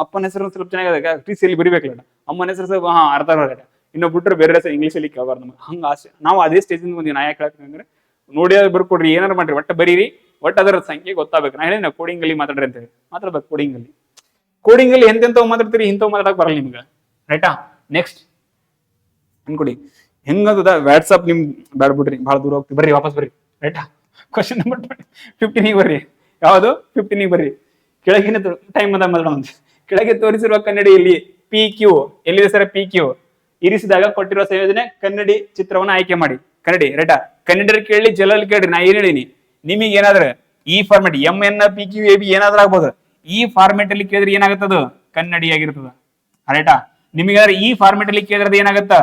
ಅಪ್ಪನ ಹೆಸರು ಸ್ವಲ್ಪ ಚೆನ್ನಾಗಿದೆ, ಟಿಸಿಯಲ್ಲಿ ಬರಿಬೇಕಲ್ಲ, ಅಮ್ಮನ ಹೆಸರು ಸ್ವಲ್ಪ ಅರ್ಥ ಬರಲ್ಲ. ಇನ್ನು ಬಿಟ್ರೆ ಬೇರೆ ಹೆಸರು ಇಂಗ್ಲೀಷಲ್ಲಿ ಕೇಳಬಾರ್ದು ನಮ್ಗೆ, ಹಂಗ ಆಸೆ. ನಾವು ಅದೇ ಸ್ಟೇಜಿಂದ ಬಂದಿವಿ. ನಾ ಯಾಕೆ ಹೇಳ್ತೀನಿ ಅಂದ್ರೆ, ನೋಡಿ ಬರ್ಕೊಡ್ರಿ, ಏನಾರು ಮಾಡ್ರಿ, ಒಟ್ಟ ಬರೀರಿ, ಒಟ್ಟು ಅದರ ಸಂಖ್ಯೆ ಗೊತ್ತಾಗಬೇಕು. ನಾ ಹೇಳಿ ಕೋಡಿಂಗ್ ಅಲ್ಲಿ ಮಾತಾಡ್ರಿ ಅಂತ ಹೇಳಿ ಮಾತಾಡ್ಬೇಕು. ಕೋಡಿಂಗ್ ಅಲ್ಲಿ ಎಂತೆಂತವ್ ಮಾತಾಡ್ತೀರಿ, ಇಂಥವ್ ಮಾತಾಡಕ್ ಬರಲ್ಲ ನಿಮ್ಗೆ ರೈಟಾ. ನೆಕ್ಸ್ಟ್ ಅನ್ಕೊಡಿ ಹೆಂಗದ ವಾಟ್ಸಪ್ ನಿಮ್ ಬ್ಯಾಡ್ ಬಿಡ್ರಿ, ಬಹಳ ದೂರ ಹೋಗ್ತೀವಿ, ಬರ್ರಿ ವಾಪಸ್ ಬರ್ರಿ ರೈಟಾ. ಕ್ವಶನ್ ನಂಬರ್ 15 ಬರ್ರಿ. ಯಾವುದು 15 ಬರ್ರಿ. ಕೆಳಗಿನ ಟೈಮ್ ಅದ ಮಾತಾಡೋಣ. ಕೆಳಗೆ ತೋರಿಸಿರುವ ಕನ್ನಡಿಯಲ್ಲಿ PQ ಎಲ್ಲಿದೆ ಸರ್, PQ ಇರಿಸಿದಾಗ ಕೊಟ್ಟಿರುವ ಸಂಯೋಜನೆ ಕನ್ನಡಿ ಚಿತ್ರವನ್ನು ಆಯ್ಕೆ ಮಾಡಿ. ಕನ್ನಡಿ ರೈಟಾ. ಕನ್ನಡ ಕೇಳಿ ಜಲಲ್ ಕೇಳ್ರಿ, ನಾ ಏನ್ ಹೇಳಿನಿ ನಿಮಗೆ, ಏನಾದ್ರೆ ಈ ಫಾರ್ಮೆಟ್ MN PQ AB ಏನಾದ್ರೂ ಆಗ್ಬೋದು. ಈ ಫಾರ್ಮೆಟ್ ಅಲ್ಲಿ ಕೇಳಿದ್ರೆ ಏನಾಗುತ್ತದ, ಕನ್ನಡಿ ಆಗಿರ್ತದ ರೈಟಾ. ನಿಮಗೆ ಈ ಫಾರ್ಮೆಟ್ ಅಲ್ಲಿ ಕೇಳಿದ್ರೆ ಏನಾಗತ್ತ,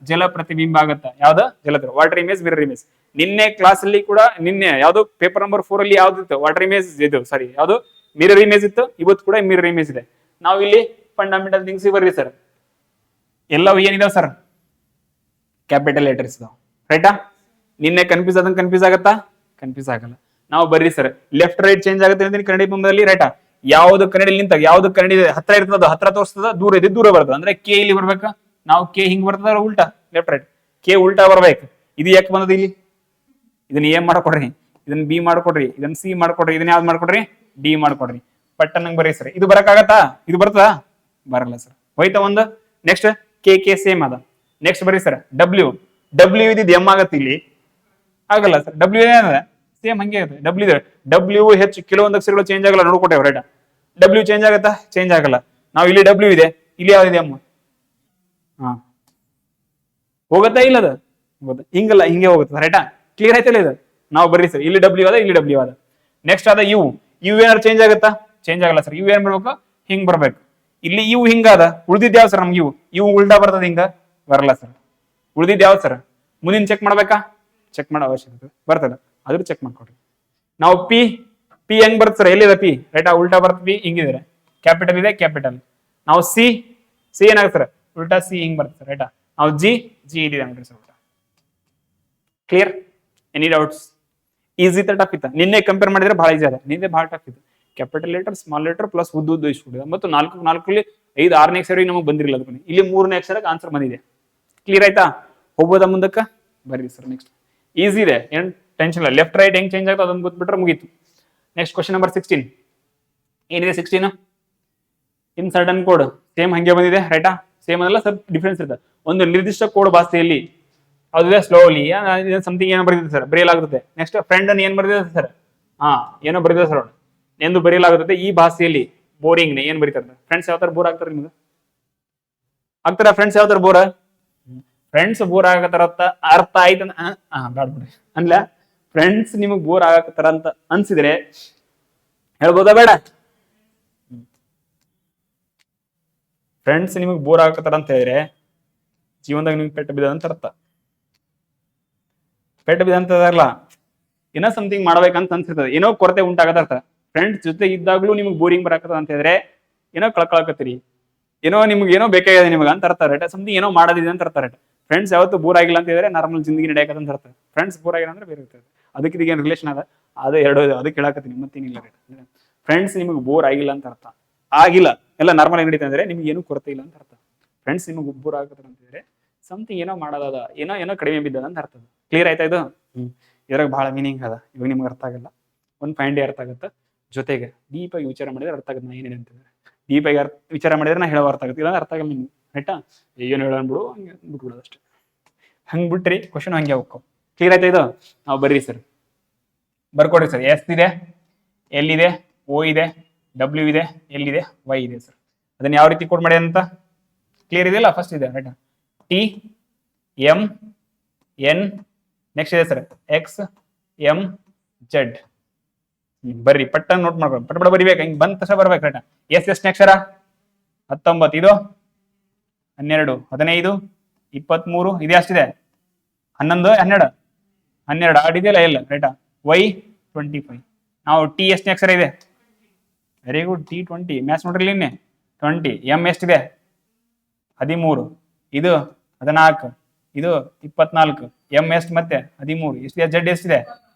ಜಲ ಪ್ರತಿಬಿಂಬ ಆಗತ್ತ. ಯಾವ್ದು, ಜಲದ ವಾಟರ್ ಇಮೇಜ್, ಮಿರರ್ ಇಮೇಜ್. ನಿನ್ನೆ ಕ್ಲಾಸ್ ಅಲ್ಲಿ ಕೂಡ, ನಿನ್ನೆ ಯಾವ್ದು ಪೇಪರ್ ನಂಬರ್ 4 ಅಲ್ಲಿ ಯಾವ್ದಿತ್ತು, ವಾಟರ್ ಇಮೇಜ್ ಇದು, ಸಾರಿ ಯಾವ್ದು ಮಿರರ್ ಇಮೇಜ್ ಇತ್ತು. ಇವತ್ತು ಕೂಡ ಮಿರರ್ ಇಮೇಜ್ ಇದೆ. ನಾವು ಇಲ್ಲಿ ಫಂಡಮೆಂಟಲ್ ಥಿಂಗ್ಸ್ ಬರ್ರಿ ಸರ್. ಎಲ್ಲವೂ ಏನಿದಾವ ಸರ್, ಕ್ಯಾಪಿಟಲ್ ಲೆಟರ್ಸ್ ಇದಾವ ರೈಟಾ. ನಿನ್ನೆ ಕನ್ಫ್ಯೂಸ್ ಆಗತ್ತಾ, ಕನ್ಫ್ಯೂಸ್ ಆಗಲ್ಲ. ನಾವು ಬರ್ರಿ ಸರ್, ಲೆಫ್ಟ್ ರೈಟ್ ಚೇಂಜ್ ಆಗುತ್ತೆ ಅಂತೀನಿ ಕನ್ನಡಿ ಬಂದಲ್ಲಿ ರೈಟಾ. ಯಾವ್ದು ಕನ್ನಡಿ ನಿಂತ, ಯಾವ್ದು ಕನ್ನಡಿ ಹತ್ರ ಇರ್ತದ ಹತ್ರ ತೋರಿಸ್ತದ, ದೂರ ಇದೆ ದೂರ ಬರ್ತದ. ಅಂದ್ರೆ ಕೆ ಇಲ್ಲಿ ಬರ್ಬೇಕ, ನಾವು ಕೆ ಹಿಂಗ್ ಬರ್ತದ ಉಲ್ಟಾ, ಲೆಫ್ಟ್ ರೈಟ್ ಕೆ ಉಲ್ಟಾ ಬರ್ಬೇಕು. ಇದು ಯಾಕೆ ಬಂದದ ಇಲ್ಲಿ, ಇದನ್ನ ಎ ಮಾಡ್ಕೊಡ್ರಿ, ಇದನ್ನ ಬಿ ಮಾಡ್ಕೊಡ್ರಿ, ಇದನ್ನ ಸಿ ಮಾಡ್ಕೊಡ್ರಿ, ಇದನ್ನ ಯಾವ್ದು ಮಾಡ್ಕೊಡ್ರಿ, ಡಿ ಮಾಡ್ಕೊಡ್ರಿ. ಪಟ್ಟನಂಗ್ ಬರ್ರಿ ಸರ್. ಇದು ಬರಕಾಗತ್ತಾ, ಇದು ಬರ್ತದ, ಬರಲ್ಲ ಸರ್. ಹೋಯ್ತಾ ಒಂದು. ನೆಕ್ಸ್ಟ್ ಕೆ ಸೇಮ್ ಅದ. ನೆಕ್ಸ್ಟ್ ಬರ್ರಿ ಸರ್, ಡಬ್ಲ್ಯೂ ಇದ್ ಎಂ ಆಗತ್ತೆ, ಇಲ್ಲಿ ಆಗಲ್ಲ ಸರ್. ಡಬ್ಲ್ಯೂ ಏನದ, ಸೇಮ್ ಹಂಗೆ ಆಗುತ್ತೆ. ಡಬ್ಲ್ಯೂ ಹೆಚ್ಚು ಕೆಲವೊಂದು ಅಕ್ಷರಗಳು ಚೇಂಜ್ ಆಗಲ್ಲ, ನೋಡ್ಕೊಟ್ಟೇವೆ ರೈಟ್. ಡಬ್ಲ್ಯೂ ಚೇಂಜ್ ಆಗತ್ತಾ, ಚೇಂಜ್ ಆಗಲ್ಲ. ನಾವು ಇಲ್ಲಿ ಡಬ್ಲ್ಯೂ ಇದೆ, ಇಲ್ಲಿ ಯಾವ್ದಿದೆ ಎಮ್, ಹಾ ಹೋಗತ್ತಾ, ಇಲ್ಲ ಅದು ಹಿಂಗಲ್ಲ, ಹಿಂಗೆ ಹೋಗುತ್ತೆ ರೈಟಾ. ಕ್ಲಿಯರ್ ಆಯ್ತಲ್ಲ ಇದು. ನಾವು ಬರ್ರಿ ಸರ್, ಇಲ್ಲಿ ಡಬ್ಲ್ಯೂ ಅದ, ಇಲ್ಲಿ ಡಬ್ಲ್ಯೂ ಅದ. ನೆಕ್ಸ್ಟ್ ಅದ ಯು ಏನಾದ್ರು ಚೇಂಜ್ ಆಗುತ್ತಾ, ಚೇಂಜ್ ಆಗಲ್ಲ ಸರ್. ಯು ಏನ್ ಬರ್ಬೇಕು, ಹಿಂಗ್ ಬರ್ಬೇಕು. ಇಲ್ಲಿ ಇವು ಹಿಂಗಾದ, ಉಳ್ದಿದ್ ಯಾವ ಸರ್ ನಮ್ಗೆ, ಇವು ಉಲ್ಟಾ ಬರ್ತದ, ಹಿಂಗ ಬರಲ್ಲ ಸರ್. ಉಳ್ದಿದ್ ಯಾವ್ದು ಸರ್, ಮುಂದಿನ ಚೆಕ್ ಮಾಡ್ಬೇಕಾ, ಚೆಕ್ ಮಾಡೋ ಅವಶ್ಯಕತೆ ಬರ್ತದ, ಅದ್ರ ಚೆಕ್ ಮಾಡ್ಕೊಡ್ರಿ. ನಾವು ಪಿ ಹೆಂಗ್ ಬರ್ತದೆ ಸರ್, ಎಲ್ಲಿದೆ ಪಿ ರೈಟಾ, ಉಲ್ಟಾ ಬರ್ತದೆ. ಪಿ ಹಿಂಗಿದ್ರೆ ಕ್ಯಾಪಿಟಲ್ ಇದೆ, ಕ್ಯಾಪಿಟಲ್. ನಾವು ಸಿ ಏನಾಗುತ್ತೆ ಸರ್, ಉಲ್ಟಾ ಸಿ ಹಿಂಗ್ ಬರ್ತದೆ ರೈಟಾ. ನಾವು ಜಿ ಇಲ್ಲಿದೆ ನೋಡ್ರಿ sir. Clear, any doubts? Easy ಇತ್ತ, ಟಫ್ ಇತ್ತ? ನಿನ್ನೆ ಕಂಪೇರ್ ಮಾಡಿದ್ರೆ ಬಹಳ ಈಸಿ ಅದ, ನಿನ್ನೆ ಬಹಳ ಟಫ್ ಇತ್ತು. Capital letter, small letter plus ಉದ್ದು ಇಷ್ಟು, ಮತ್ತು 4 5 6ನೇ ಅಕ್ಷರ ನಮಗೆ ಬಂದಿರಲಿಲ್ಲ. ಅದಕ್ಕೆ ಇಲ್ಲಿ 3ನೇ ಅಕ್ಷರಕ್ಕೆ ಆನ್ಸರ್ ಬಂದಿದೆ. ಕ್ಲಿಯರ್ ಆಯ್ತಾ? ಹೋಗ್ಬೋದಾ ಮುಂದಕ್ಕ? ಬರ್ರಿ ಸರ್. ನೆಕ್ಸ್ಟ್ ಈಸಿ ಇದೆ, ಏನ್ ಟೆನ್ಷನ್ ಇಲ್ಲ. ಲೆಫ್ಟ್ ರೈಟ್ ಹೆಂಗ್ ಚೇಂಜ್ ಆಗ್ತದೆ ಅದನ್ನ ಗೊತ್ಬಿಟ್ರೆ ಮುಗೀತು. ನೆಕ್ಸ್ಟ್ ಕ್ವಶನ್ ನಂಬರ್ 16 ಏನಿದೆ, 16 ಇನ್ ಸರ್ಟನ್ ಕೋಡ್ ಸೇಮ್ ಹಂಗೆ ಬಂದಿದೆ ರೈಟಾ. ಸೇಮ್ ಅದಲ್ಲ, ಸ್ವಲ್ಪ ಡಿಫ್ರೆನ್ಸ್ ಇರ್ತದೆ. ಒಂದು ನಿರ್ದಿಷ್ಟ ಕೋಡ್ ಭಾಷೆಯಲ್ಲಿ ಅದುವೆ ಸ್ಲೋಲಿ ಸಮಥಿಂಗ್ ಏನೋ ಬರೆದಿದೆ ಸರ್, ಬರೆಯಲಾಗುತ್ತೆ. ನೆಕ್ಸ್ಟ್ ಫ್ರೆಂಡ್ ಅನ್ನು ಏನ್ ಬರೆದಿದೆ ಸರ್, ಏನೋ ಬರೆದಿದೆ ಸರ್ ಎಂದು ಬರೆಯಲಾಗುತ್ತೆ. ಈ ಭಾಷೆಯಲ್ಲಿ ಬೋರಿಂಗ್ ಏನ್ ಬರೀತಾರೆ ಫ್ರೆಂಡ್ಸ್, ಯಾವ ತರ ಬೋರ್ ಆಗ್ತಾರೆ ನಿಮ್ಗೆ, ಆಗ್ತಾರ ಫ್ರೆಂಡ್ಸ್? ಯಾವ ತರ ಬೋರ್, ಫ್ರೆಂಡ್ಸ್ ಬೋರ್ ಆಗತ್ತಾರ ಅರ್ಥ ಆಯ್ತು ಬ್ಯಾಡ್ಬಿಡ್ರಿ ಅನ್ಲ. ಫ್ರೆಂಡ್ಸ್ ನಿಮಗ್ ಬೋರ್ ಆಗತ್ತಾರ ಅಂತ ಅನ್ಸಿದ್ರೆ ಹೇಳ್ಬೋದಾ ಬೇಡ? ಫ್ರೆಂಡ್ಸ್ ನಿಮಗ್ ಬೋರ್ ಆಗತ್ತಾರ ಅಂತ ಹೇಳಿದ್ರೆ ಜೀವನದಾಗ ನಿಮ್ಗೆ ಪೆಟ್ಟು ಬಿದ್ದ ಅಂತ ಅರ್ಥ. ಪೆಟ್ಟು ಬಿದ್ದ ಅಂತದಲ್ಲ, ಏನೋ ಸಮಥಿಂಗ್ ಮಾಡ್ಬೇಕಂತ ಅನ್ಸಿರ್ತದೆ, ಏನೋ ಕೊರತೆ ಉಂಟಾಗದ ಅರ್ಥ. ಫ್ರೆಂಡ್ಸ್ ಜೊತೆ ಇದ್ದಾಗ್ಲೂ ನಿಮ್ಗೆ ಬೋರಿಂಗ್ ಬರಾಕತ್ತದ ಅಂತ ಹೇಳಿದ್ರೆ ಏನೋ ಕಳ್ಕೊಳಕತ್ತೀರಿ, ಏನೋ ನಿಮ್ಗೆ ಏನೋ ಬೇಕಾಗಿದೆ ನಿಮ್ಗೆ ಅಂತ ಅರ್ಥ ರೈಟ್. ಸಮಥಿಂಗ್ ಏನೋ ಮಾಡೋದಿದೆ ಅಂತ ಅರ್ಥ ರೈಟ್. ಫ್ರೆಂಡ್ಸ್ ಯಾವತ್ತು ಬೋರ್ ಆಗಿಲ್ಲ ಅಂತ ಹೇಳಿದ್ರೆ ನಾರ್ಮಲ್ ಜಿಂದಗಿ ನಡೆಯಕತ್ತ ಅಂತ ಅರ್ಥ. ಫ್ರೆಂಡ್ಸ್ ಬೋರ್ ಆಗಿಲ್ಲ ಅಂದ್ರೆ ಬೇರೆ ಇರ್ತದೆ. ಅದಕ್ಕೆ ಇದಕ್ಕೆ ರಿಲೇಷನ್ ಅದ ಅದು ಎರಡು ಅದಕ್ಕೆ ಹೇಳಕತ್ತೀನಿ ಮತ್ತೇನಿಲ್ಲ ಫ್ರೆಂಡ್ಸ್. ನಿಮಗೆ ಬೋರ್ ಆಗಿಲ್ಲ ಅಂತ ಅರ್ಥ. ಆಗಿಲ್ಲ, ಎಲ್ಲ ನಾರ್ಮಲ್ ಆಗಿ ನಡೀತಾ ಅಂದ್ರೆ ನಿಮ್ಗೆ ಏನೂ ಕೊರತೆ ಇಲ್ಲ ಅಂತ ಅರ್ಥ. ಫ್ರೆಂಡ್ಸ್ ನಿಮಗೆ ಬೋರ್ ಆಗತ್ತೆ ಅಂತಂದ್ರೆ ಸಮಥಿಂಗ್ ಏನೋ ಮಾಡೋದ, ಏನೋ ಕಡಿಮೆ ಬಿದ್ದದ ಅಂತ ಅರ್ಥ. ಕ್ಲಿಯರ್ ಆಯ್ತಾ ಇದು? ಇದ್ರಾಗ ಬಹಳ ಮೀನಿಂಗ್ ಅದ. ಇವಾಗ ನಿಮ್ಗೆ ಅರ್ಥ ಆಗಲ್ಲ, ಒಂದು ಪಾಯಿಂಟ್ ಅರ್ಥ ಆಗುತ್ತೆ. ಜೊತೆಗೆ ಡೀಪಾಗಿ ವಿಚಾರ ಮಾಡಿದ್ರೆ ಅರ್ಥ ಆಗುತ್ತೆ. ನಾ ಏನೇನು ಅಂತಂದ್ರೆ ಡೀಪಾಗಿ ವಿಚಾರ ಮಾಡಿದ್ರೆ ನಾ ಹೇಳೋ ಅರ್ಥ ಆಗುತ್ತೆ. ಇಲ್ಲ ಅರ್ಥ ಆಗಲ್ಲ ನಿಮ್ಗೆ. ರೈಟಾ? ಏನು ಹೇಳೋಣ ಹಂಗೆ ಬಿಟ್ಬಿಡೋದು ಅಷ್ಟೇ. ಹಂಗೆ ಬಿಟ್ರಿ ಕ್ವಶನ್ ಹಂಗೆ ಹೋಗ್ಕೊ. ಕ್ಲಿಯರ್ ಆಯ್ತಾ ಇದು? ನಾವು ಬರ್ರಿ ಸರ್, ಬರ್ಕೊಡ್ರಿ ಸರ್. ಎಸ್ ಇದೆ, ಎಲ್ ಇದೆ, ಓ ಇದೆ, ಡಬ್ಲ್ಯೂ ಇದೆ, ಎಲ್ ಇದೆ, ವೈ ಇದೆ ಸರ್. ಅದನ್ನ ಯಾವ ರೀತಿ ಕೋಡ್ ಮಾಡಿ ಅಂತ ಕ್ಲಿಯರ್ ಇದೆಯಲ್ಲ? ಫಸ್ಟ್ ಇದೆ ರೈಟಾ, ಟಿ ಎಂ ಎನ್, ನೆಕ್ಸ್ಟ್ ಇದೆ ಸರ್ ಎಕ್ಸ್ ಎಂ ಜೆಡ್. ಬರ್ರಿ ಪಟ್ಟನ್ ನೋಟ್ ಮಾಡ್ಕೊಂಡು ಪಟ್ ಬರಿಬೇಕು. ಹಿಂಗ್ ಬಂದ ತಕ್ಷಣ ಬರ್ಬೇಕು ರೈಟಾ. ಎಸ್ ಎಷ್ಟನೇ ಅಕ್ಷರ? 19. ಇದು 12, 15, 23, ಇದೆ ಅಷ್ಟಿದೆ. 11, 12, 12 ಆಡಿದೆಯಲ್ಲ ಎಲ್ಲ ರೈಟಾ. ವೈ 25. ನಾವು ಟಿ ಎಷ್ಟನೇ ಅಕ್ಷರ ಇದೆ? Very good, T 20. ಮ್ಯಾಥ್ಸ್ ನೋಡ್ರಿ ಇನ್ನೆ 20. ಎಂ ಎಷ್ಟಿದೆ? 13. ಇದು 14, ಇದು 24. ಎಂ ಎಷ್ಟು ಮತ್ತೆ 13. ಎಷ್ಟಿದೆ? ಜೆಡ್ ಎಷ್ಟಿದೆ?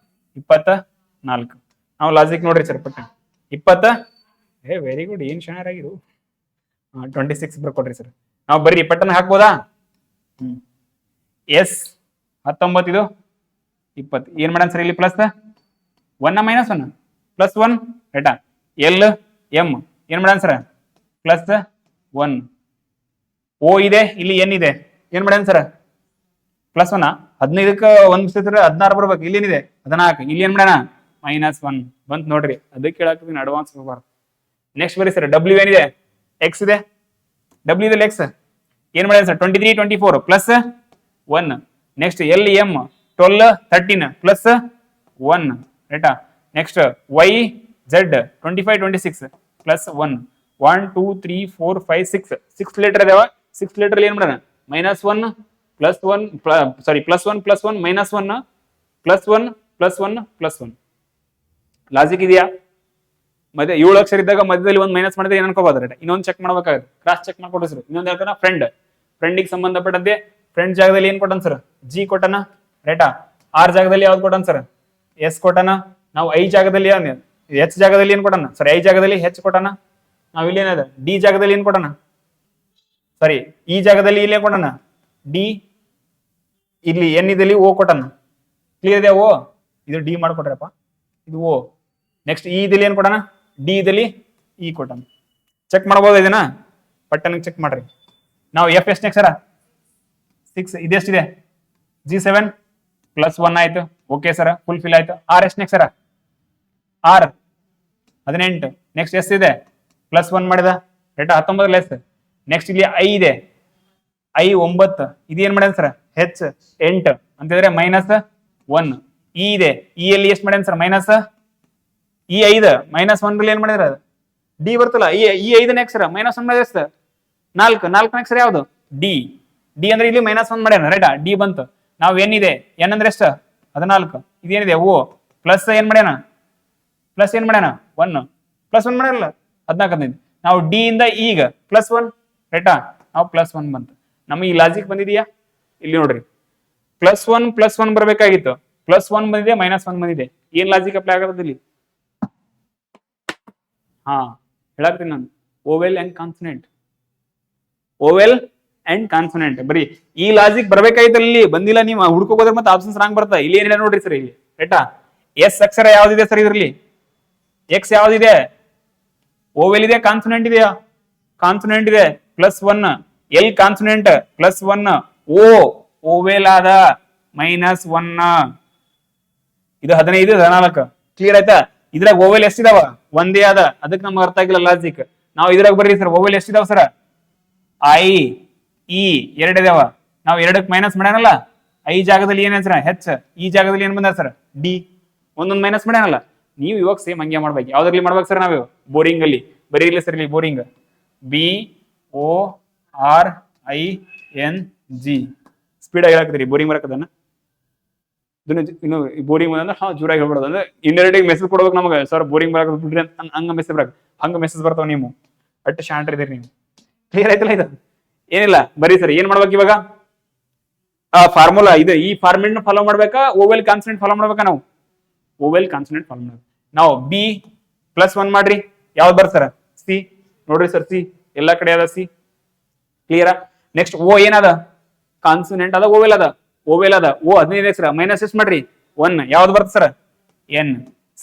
24. ನಾವು ಲಾಜಿಕ್ ನೋಡ್ರಿ ಸರ್ ಪಟ್ಟ 20. ವೆರಿ ಗುಡ್, ಏನ್ ಶಣರಾಗಿರು. 26 ಬರ್ಕೊಡ್ರಿ ಸರ್. ನಾವು ಬರ್ರಿ ಪಟ್ಟನ ಹಾಕ್ಬೋದಾ? ಎಸ್ 19, ಇದು 20. ಏನ್ ಮಾಡೋಣ ಸರ್ ಇಲ್ಲಿ? ಪ್ಲಸ್ 1 ಮೈನಸ್ 1 ಪ್ಲಸ್ 1 ರೈಟಾ. ಎಲ್ ಎಂ ಏನ್ ಮಾಡೋಣ ಸರ್? ಪ್ಲಸ್ 1. ಓ ಇದೆ, ಇಲ್ಲಿ ಎನ್ ಇದೆ, ಏನ್ ಮಾಡೋಣ ಸರ್? ಪ್ಲಸ್ 1. 15ಕ್ಕೆ 1 16 ಬರ್ಬೇಕು. ಇಲ್ಲಿ ಏನಿದೆ? 14. ಇಲ್ಲಿ ಏನ್ ಮಾಡೋಣ? -1 ಬಂತ್ ನೋಡ್ರಿ. ಅದಕ್ಕೆ ಹೇಳಾಕ್ತೀನಿ ಅಡ್ವಾನ್ಸ್ ಹೋಗ್ಬಾರ್ದು. ನೆಕ್ಸ್ಟ್ ಬರೀ ಸರ್ ಡಬ್ಲ್ಯೂ ಏನಿದೆ? ಎಕ್ಸ್ ಇದೆ, ಡಬ್ಲ್ಯೂ ಇದೆ ಎಕ್ಸ್. ಏನ್ ಮಾಡೋಣ ಸರ್? 23, 24 plus 1. Next L M 12, 13 plus 1 ರೈಟಾ. Next Y Z 25, 26 plus 1. 1 2 3 4 5 6 6 letter ಇದಾವ. 6 ಲೆಟರ್ ಏನ್ ಮಾಡೋಣ? -1 plus 1 sorry plus 1 plus 1 -1 plus 1 plus 1 plus 1. Logic ಇದೆಯಾ? ಮತ್ತೆ 7 ಅಕ್ಷರ ಇದ್ದಾಗ ಮಧ್ಯದಲ್ಲಿ ಒಂದು ಮೈನಸ್ ಮಾಡಿದ್ರೆ ಏನ್ ಅನ್ಕೋಬಹುದು ರೈಟ್. ಇನ್ನೊಂದು ಚೆಕ್ ಮಾಡ್ಬೇಕಾಗುತ್ತೆ, ಕ್ರಾಸ್ ಚೆಕ್ ಮಾಡ್ಕೊಡ್ರಿ ಸರ್. ಇನ್ನೊಂದು ಹೇಳ್ತಾನ ಫ್ರೆಂಡಿಗೆ ಸಂಬಂಧಪಟ್ಟಂತೆ ಫ್ರೆಂಡ್ ಜಾಗದಲ್ಲಿ ಏನ್ ಕೊಟ್ಟನ್ ಸರ್? ಜಿ ಕೊಟ್ಟನ ರೈಟಾ. ಆರ್ ಜಾಗದಲ್ಲಿ ಯಾವ್ದು ಕೊಟ್ಟನ್ ಸರ್? ಎಸ್ ಕೊಟ್ಟನ. ನಾವು ಐ ಜಾಗದಲ್ಲಿ ಎಚ್ ಜಾಗದಲ್ಲಿ ಏನ್ ಕೊಟ್ಟನ ಸರ್? ಐ ಜಾಗದಲ್ಲಿ ಹೆಚ್ ಕೊಟ್ಟನ. ನಾವ್ ಇಲ್ಲಿ ಏನದ? ಡಿ ಜಾಗದಲ್ಲಿ ಏನ್ ಕೊಟ್ಟನ? ಸಾರಿ ಈ ಜಾಗದಲ್ಲಿ ಇಲ್ಲೇ ಕೊಟ್ಟನ ಡಿ. ಇಲ್ಲಿ ಎನ್ ಇದಲ್ಲಿ ಓ ಕೊಟ್ಟನ. ಕ್ಲಿಯರ್ ಇದೆ? ಓ ಇದು ಡಿ ಮಾಡ್ಕೊಟ್ರಪ್ಪ, ಇದು ಓ. ನೆಕ್ಸ್ಟ್ ಇ ಇದಲ್ಲಿ ಏನ್ ಕೊಡೋಣ? ಡಿ ಇದಲ್ಲಿ ಇ ಕೊಟ್ಟನ. ಚೆಕ್ ಮಾಡ್ಬೋದು ಇದನ್ನ, ಪಟ್ಟನ ಚೆಕ್ ಮಾಡ್ರಿ. ನಾವು ಎಫ್ ಎಷ್ಟನೇ ಅಕ್ಷರ? 6. ಇದೆಷ್ಟಿದೆ? G7 ಪ್ಲಸ್ 1 ಆಯ್ತು. ಓಕೆ ಸರ್, ಫುಲ್ಫಿಲ್ ಆಯ್ತು. ಆರ್ ಎಷ್ಟನೇ ಅಕ್ಷರ? ಆರ್ 18. ನೆಕ್ಸ್ಟ್ ಎಸ್ ಇದೆ? ಪ್ಲಸ್ 1 ಮಾಡಿದ ರೈಟ್ 19 ಲೆಸ್. ನೆಕ್ಸ್ಟ್ ಇಲ್ಲಿ ಐ ಇದೆ, ಐ 9. ಇದೇನ್ ಮಾಡ್ಯಾನ ಸರ್? ಹೆಚ್ 8 ಅಂತಿದ್ರೆ -1. ಇ ಇದೆ, ಇ ಅಲ್ಲಿ ಎಷ್ಟು ಮಾಡ್ಯಾನ ಸರ್? ಈ 5 -1 ಏನ್ ಮಾಡಿದ್ರ? ಡಿ ಬರ್ತಲ್ಲ, ಈ 5ನೇ ಅಕ್ಷರ -1 ಮಾಡಿದ್ರೆ ಎಷ್ಟು? 4ನೇ ಅಕ್ಷರ ಯಾವ್ದು? ಡಿ. ಡಿ ಅಂದ್ರೆ ಇಲ್ಲಿ -1 ಮಾಡ್ಯಾನ ರೈಟಾ. ಡಿ ಬಂತು. ನಾವು ಎನ್ ಇದೆ, ಎನ್ ಅಂದ್ರೆ ಎಷ್ಟು? 14. ಇದೇನಿದೆ? ಓ ಪ್ಲಸ್ ಏನ್ ಮಾಡ್ಯಾನ? ಪ್ಲಸ್ ಏನ್ ಮಾಡ್ಯಾನ? 1 ಪ್ಲಸ್ 1 ಮಾಡ್ಯಾರಲ್ಲ 14, 15. ನಾವು ಡಿ ಇಂದ ಈಗ ಪ್ಲಸ್ 1 ರೈಟಾ. ನಾವು ಪ್ಲಸ್ 1 ಬಂತು. ನಮಗೆ ಈ ಲಾಜಿಕ್ ಬಂದಿದೆಯಾ? ಇಲ್ಲಿ ನೋಡ್ರಿ, ಪ್ಲಸ್ 1 ಬರ್ಬೇಕಾಗಿತ್ತು. ಪ್ಲಸ್ 1 ಬಂದಿದೆ, -1 ಬಂದಿದೆ. ಏನ್ ಲಾಜಿಕ್ ಅಪ್ಲೈ ಆಗತ್ತೆ ಇಲ್ಲಿ? ಹಾ ಹೇಳಾಕ್ತೀನಿ ನಾನು. Vowel and consonant, vowel and consonant. ಬರೀ ಈ ಲಾಜಿಕ್ ಬರ್ಬೇಕಾಯ್ತು, ಇಲ್ಲಿ ಬಂದಿಲ್ಲ. ನೀವು ಹುಡ್ಕೋಬೋದ್ರೆ ಮತ್ತೆ ಆಪ್ಷನ್ಸ್ ರಾಂಗ್ ಬರ್ತಾ. ಇಲ್ಲಿ ಏನಿಲ್ಲ ನೋಡ್ರಿ ಸರ್, ಇಲ್ಲಿ ರೈಟಾ. ಎಸ್ ಅಕ್ಷರ ಯಾವ್ದಿದೆ ಸರ್ ಇದ್ರಲ್ಲಿ? ಎಕ್ಸ್ ಯಾವ್ದಿದೆ? ಓವೆಲ್ ಇದೆ, ಕಾನ್ಸನೆಂಟ್ ಇದೆಯಾ? ಕಾನ್ಸನೆಂಟ್ ಇದೆ, +1. L consonant +1. ಓ ಓವೆಲ್ ಆದ -1. ಇದು 15, 14. ಕ್ಲಿಯರ್ ಆಯ್ತಾ? ಇದ್ರಾಗ ಓವೆಲ್ ಎಷ್ಟಿದಾವ? ಒಂದೇ ಆದ. ಅದಕ್ಕೆ ನಮ್ಗೆ ಅರ್ಥ ಆಗಿಲ್ಲ ಲಾಜಿಕ್. ನಾವು ಇದ್ರಾಗ ಬರ್ರಿ ಸರ್, ಓವೆಲ್ ಎಷ್ಟಿದಾವ ಸರ್? ಐ ಇ 2 ಇದಾವ. ನಾವು 2ಕ್ಕೆ ಮೈನಸ್ ಮಾಡ್ಯಾನಲ್ಲ. ಐ ಜಾಗದಲ್ಲಿ ಏನ್ ಸರ್? ಹೆಚ್. ಈ ಜಾಗದಲ್ಲಿ ಏನ್ ಬಂದ ಸರ್? ಡಿ. ಒಂದೊಂದು ಮೈನಸ್ ಮಾಡ್ಯಾನಲ್ಲ. ನೀವು ಇವಾಗ ಸೇಮ್ ಹಂಗೆ ಮಾಡ್ಬೇಕು. ಯಾವ್ದ್ರಲ್ಲಿ ಮಾಡ್ಬೇಕು ಸರ್? ನಾವು ಬೋರಿಂಗ್ ಅಲ್ಲಿ ಬರೀಲಿ ಸರ್. ಇಲ್ಲಿ ಬೋರಿಂಗ್ BORING ಸ್ಪೀಡ್ ಆಗಿ ಹಾಕಿದ್ರಿ. ಬೋರಿಂಗ್ ಬರಕದನ್ನ ಇನ್ನು ಬೋರಿಂಗ್ ಬಂದ್ರೆ ಜೋರಾಗಿ ಹೇಳ್ಬಿಡೋದು. ಅಂದ್ರೆ ಇಂಡೈರೆಕ್ಟ್ ಮೆಸೇಜ್ ಕೊಡ್ಬೇಕು ನಮಗೆ, ಸರ್ ಬೋರಿಂಗ್ ಬರಕ ಬಿಡ್ರಿ ಅಂತ. ಹಂಗ ಮೆಸೇಜ್ ಬರಕ್ ಹಂಗ ಮೆಸೇಜ್ ಬರ್ತಾವ. ನೀವು ಅಟ್ಟು ಶಾಂಟ್ರ ಇದೀರಿ ನೀವು. ಕ್ಲಿಯರ್ ಆಯ್ತಲ್ಲ? ಇದು ಏನಿಲ್ಲ, ಬರೀ ಸರ್ ಏನ್ ಮಾಡ್ಬೇಕು ಇವಾಗ? ಫಾರ್ಮುಲಾ ಇದು, ಈ ಫಾರ್ಮೆಟ್ ಫಾಲೋ ಮಾಡ್ಬೇಕಾ? ಓವೆಲ್ ಕಾನ್ಸ್ಟೆಂಟ್ ಫಾಲೋ ಮಾಡ್ಬೇಕಾ ನಾವು? ಓವೆಲ್ ಕಾನ್ಸನೆಂಟ್ ಫಾರ್ಮ್ ಮಾಡೋದು. ನಾವು ಬಿ +1 ಮಾಡ್ರಿ, ಯಾವ್ದು ಬರ್ತ ಸರ್? ಸಿ. ನೋಡ್ರಿ ಸರ್, ಸಿ ಎಲ್ಲಾ ಕಡೆ ಅದ, ಸಿ. ಕ್ಲಿಯರ್? ನೆಕ್ಸ್ಟ್ ಓ ಏನದ? ಕಾನ್ಸನೆಂಟ್ ಅದ, ಓವೆಲ್ ಅದ. ಓವೆಲ್ ಅದ, ಓ 15 ಸರ್, ಮೈನಸ್ ಎಷ್ಟು ಮಾಡ್ರಿ? 1. ಯಾವ್ದು ಬರ್ತ ಸರ್? ಎನ್.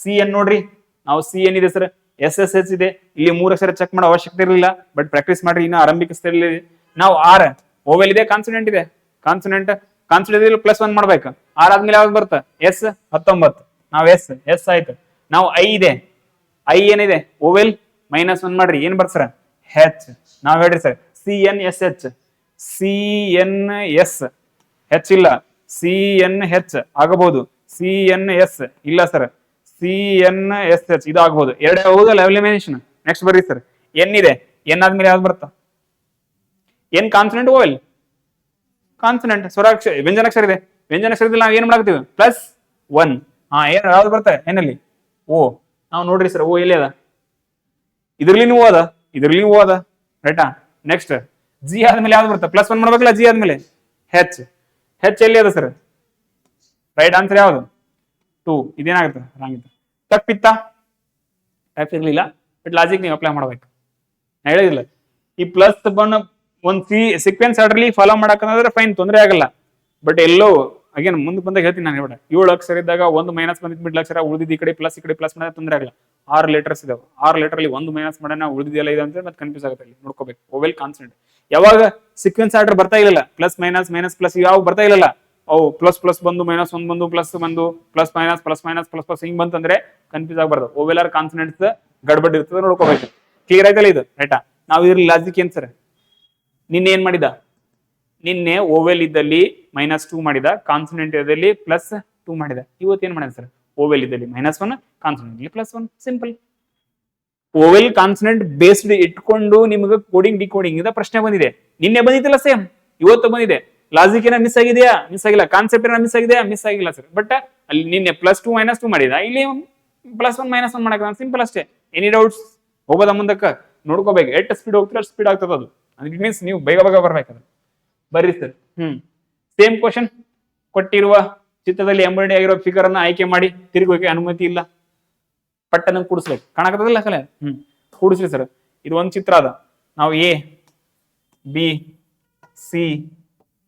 ಸಿ ಎನ್ ನೋಡ್ರಿ, ನಾವು ಸಿ ಎನ್ ಇದೆ ಸರ್, ಎಸ್ ಎಸ್ ಎಚ್ ಇದೆ. ಇಲ್ಲಿ 3 ಅಕ್ಷರ ಚೆಕ್ ಮಾಡೋ ಅವಶ್ಯಕತೆ ಇರಲಿಲ್ಲ, ಬಟ್ ಪ್ರಾಕ್ಟೀಸ್ ಮಾಡ್ರಿ, ಇನ್ನು ಆರಂಭಿಕ ಸ್ಥಳದಲ್ಲಿ. ನಾವು ಆರ್ ಓವೆಲ್ ಇದೆ, ಕಾನ್ಸನೆಂಟ್ ಇದೆ. ಕಾನ್ಸನೆಂಟ್ +1 ಮಾಡ್ಬೇಕು. ಆರ್ ಆದ್ಮೇಲೆ ಯಾವ್ದು ಬರ್ತ? ಎಸ್ 19. ನಾವು ಎಸ್ ಎಸ್ ಆಯ್ತು. ನಾವು ಐ ಇದೆ, ಐ ಏನಿದೆ? ಓವೆಲ್ -1 ಮಾಡ್ರಿ, ಏನ್ ಬರ್ತ ಸರ್? ಹೆಚ್. ನಾವ್ ಹೇಳ್ರಿ sir, C N S H, C N S H ಇಲ್ಲ, ಸಿ ಎನ್ ಹೆಚ್ ಆಗಬಹುದು, ಸಿ ಎನ್ ಎಸ್ ಇಲ್ಲ sir, C N S H ಇದು ಆಗಬಹುದು. ಎರಡು ಹೌದಲ್ಲ ಎಲಿಮಿನೇಷನ್. ನೆಕ್ಸ್ಟ್ ಬರ್ರಿ ಸರ್, ಎನ್ ಇದೆ, ಎನ್ ಆದ್ಮೇಲೆ ಯಾವ್ದು ಬರ್ತಾ? N consonant, vowel consonant. ಸ್ವರಾಕ್ಷರ ವ್ಯಂಜನಾಕ್ಷರ ಇದೆ, ವ್ಯಂಜನಾಕ್ಷರದಲ್ಲಿ ನಾವು ಏನ್ ಮಾಡಾಕ್ತೀವಿ? +1. ಏನ್ ಯಾವ್ದು ಬರ್ತಾರೆ ಏನಲ್ಲಿ? ಓ. ನಾವು ನೋಡ್ರಿ ಸರ್, ಓ ಎಲ್ಲಿ ಅದ? ಇದ್ರಲ್ಲಿ ಓ ಅದ, ಇದ್ರಲ್ಲಿ ಓ ಅದ, ರೈಟಾ? ನೆಕ್ಸ್ಟ್ ಜಿ ಆದ್ಮೇಲೆ ಯಾವ್ದು ಬರ್ತಾ? +1 ಮಾಡ್ಬೇಕಲ್ಲ, ಜಿ ಆದ್ಮೇಲೆ ಹೆಚ್. ಹೆಚ್ ಎಲ್ಲಿ ಅದ ಸರ್? ರೈಟ್ ಆನ್ಸರ್ ಯಾವ್ದು? 2. ಇದೇನಾಗುತ್ತೆ? ರಾಂಗಿತ್ತು. ತಪ್ಪಿತ್ತ? ತಪ್ಪಿರ್ಲಿಲ್ಲ, ಬಟ್ ಲಾಜಿಕ್ ನೀವು ಅಪ್ಲೈ ಮಾಡ್ಬೇಕು. ನಾ ಹೇಳಿದಿಲ್ಲ, ಈ +1 ಒಂದ್ ಸೀಕ್ವೆನ್ಸ್ ಆರ್ಡರ್ಲಿ ಫಾಲೋ ಮಾಡಕಂದ್ರೆ ಫೈನ್, ತೊಂದರೆ ಆಗಲ್ಲ. ಬಟ್ ಎಲ್ಲೋ ಅಗೇನ್ ಮುಂದೆ ಬಂದಾಗ ಹೇಳ್ತೀನಿ ನಾನು. ಹೇಳ್ಬೇಡ, 7 ಅಕ್ಷರ ಇದ್ದಾಗ ಒಂದು ಮೈನಸ್ ಬಂದಿದ್ ಮಿಡ್ಲ್ ಅಕ್ಷರ, ಉಳಿದಿದ್ದು ಈ ಕಡೆ ಪ್ಲಸ್ ಮಾಡಿದ್ರೆ ತೊಂದರೆ ಆಗಲ್ಲ. 6 ಲೆಟರ್ಸ್ ಇದಾವೆ, 6 ಲೆಟರ್ ಅಲ್ಲಿ ಒಂದು ಮೈನಸ್ ಮಾಡೋಣ, ಉಳಿದಿದೆಲ್ಲ ಇದೆ ಅಂತ ಮತ್ತೆ ಕನ್ಫ್ಯೂಸ್ ಆಗುತ್ತೆ. ಇಲ್ಲಿ ನೋಡ್ಕೋಬೇಕು. ಓವೆಲ್ ಕಾನ್ಸನೆಂಟ್ ಯಾವಾಗ ಸೀಕ್ವೆನ್ಸ್ ಆರ್ಡರ್ ಬರ್ತಾ ಇಲ್ಲ, ಪ್ಲಸ್ ಮೈನಸ್ ಮೈನಸ್ ಪ್ಲಸ್ ಯಾವ ಬರ್ತಾ ಇಲ್ಲ, ಅವು ಪ್ಲಸ್ ಬಂದು -1 ಬಂದು ಪ್ಲಸ್ ಬಂದು ಪ್ಲಸ್ ಮೈನಸ್ ಹಿಂಗ್ ಬಂತಂದ್ರೆ ಕನ್ಫ್ಯೂಸ್ ಆಗಬಾರ್ದು. ಓವೆಲ್ ಆರ್ ಕಾನ್ಸನೆಂಟ್ಸ್ ಗಡ್ಬಡ್ ಇರ್ತದೆ, ನೋಡ್ಕೋಬೇಕು. ಕ್ಲಿಯರ್ ಆಯ್ತಲ್ಲ ಇದು? ರೈಟಾ? ನಾವು ಇದ್ರಲ್ಲಿ ಲಾಜಿಕ್ ಏನ್ ಸರ್? ನಿನ್ನೆ ಏನ್ ಮಾಡಿದ? ನಿನ್ನೆ ಓವೆಲ್ ಇದ್ದಲ್ಲಿ -2 ಮಾಡಿದ, ಕಾನ್ಸನೆಂಟ್ ಇದ್ದಲ್ಲಿ +2 ಮಾಡಿದ. ಇವತ್ತು ಏನ್ ಮಾಡಿದ ಸರ್? ಓವೆಲ್ ಇದ್ದಲ್ಲಿ -1, consonant +1. Simple. Vowel consonant based ಇಟ್ಕೊಂಡು ನಿಮಗೆ ಕೋಡಿಂಗ್ ಡಿಕೋಡಿಂಗ್ ಇಂದ ಪ್ರಶ್ನೆ ಬಂದಿದೆ. ನಿನ್ನೆ ಬಂದಿತ್ತಲ್ಲ ಸೇಮ್, ಇವತ್ತು ಬಂದಿದೆ. ಲಾಜಿಕ್ ಏನ ಮಿಸ್ ಆಗಿದೆಯಾ? ಮಿಸ್ ಆಗಿಲ್ಲ. ಕಾನ್ಸೆಪ್ಟ್ ಏನ ಮಿಸ್ ಆಗಿದೆಯಾ? ಮಿಸ್ ಆಗಿಲ್ಲ ಸರ್. ಬಟ್ ಅಲ್ಲಿ ನಿನ್ನೆ +2 -2 ಮಾಡಿದ, ಇಲ್ಲಿ +1 -1 ಮಾಡಕ ಸಿಂಪಲ್ ಅಷ್ಟೇ. Any doubts? ಹೋಗೋದ ಮುಂದಕ್ಕ ನೋಡ್ಕೋಬೇಕು. ಎಷ್ಟು ಸ್ಪೀಡ್ ಹೋಗ್ತೀರ ಅಷ್ಟು ಸ್ಪೀಡ್ ಆಗ್ತದ ಅದು. ಇಟ್ ಮೀನ್ಸ್ ನೀವು ಬೇಗ ಬರ್ಬೇಕಾದ್ರೆ ಬರ್ರಿ ಸರ್. ಸೇಮ್ ಕ್ವಶನ್ ಕೊಟ್ಟಿರುವ ಚಿತ್ರದಲ್ಲಿ ಎಂಬರ್ಡಿ ಆಗಿರೋ ಫಿಗರ್ ಅನ್ನ ಆಯ್ಕೆ ಮಾಡಿ ತಿರುಗೋಕೆ ಅನುಮತಿ ಇಲ್ಲ. ಪಟ್ಟನ ಕೂಡಿಸ್ಬೇಕು. ಕಾಣಕತ್ತದಿಲ್ಲ ಕಲೆ? ಕೂಡಿಸ್ರಿ ಸರ್. ಇದು ಒಂದು ಚಿತ್ರ ಅದ. ನಾವು A B C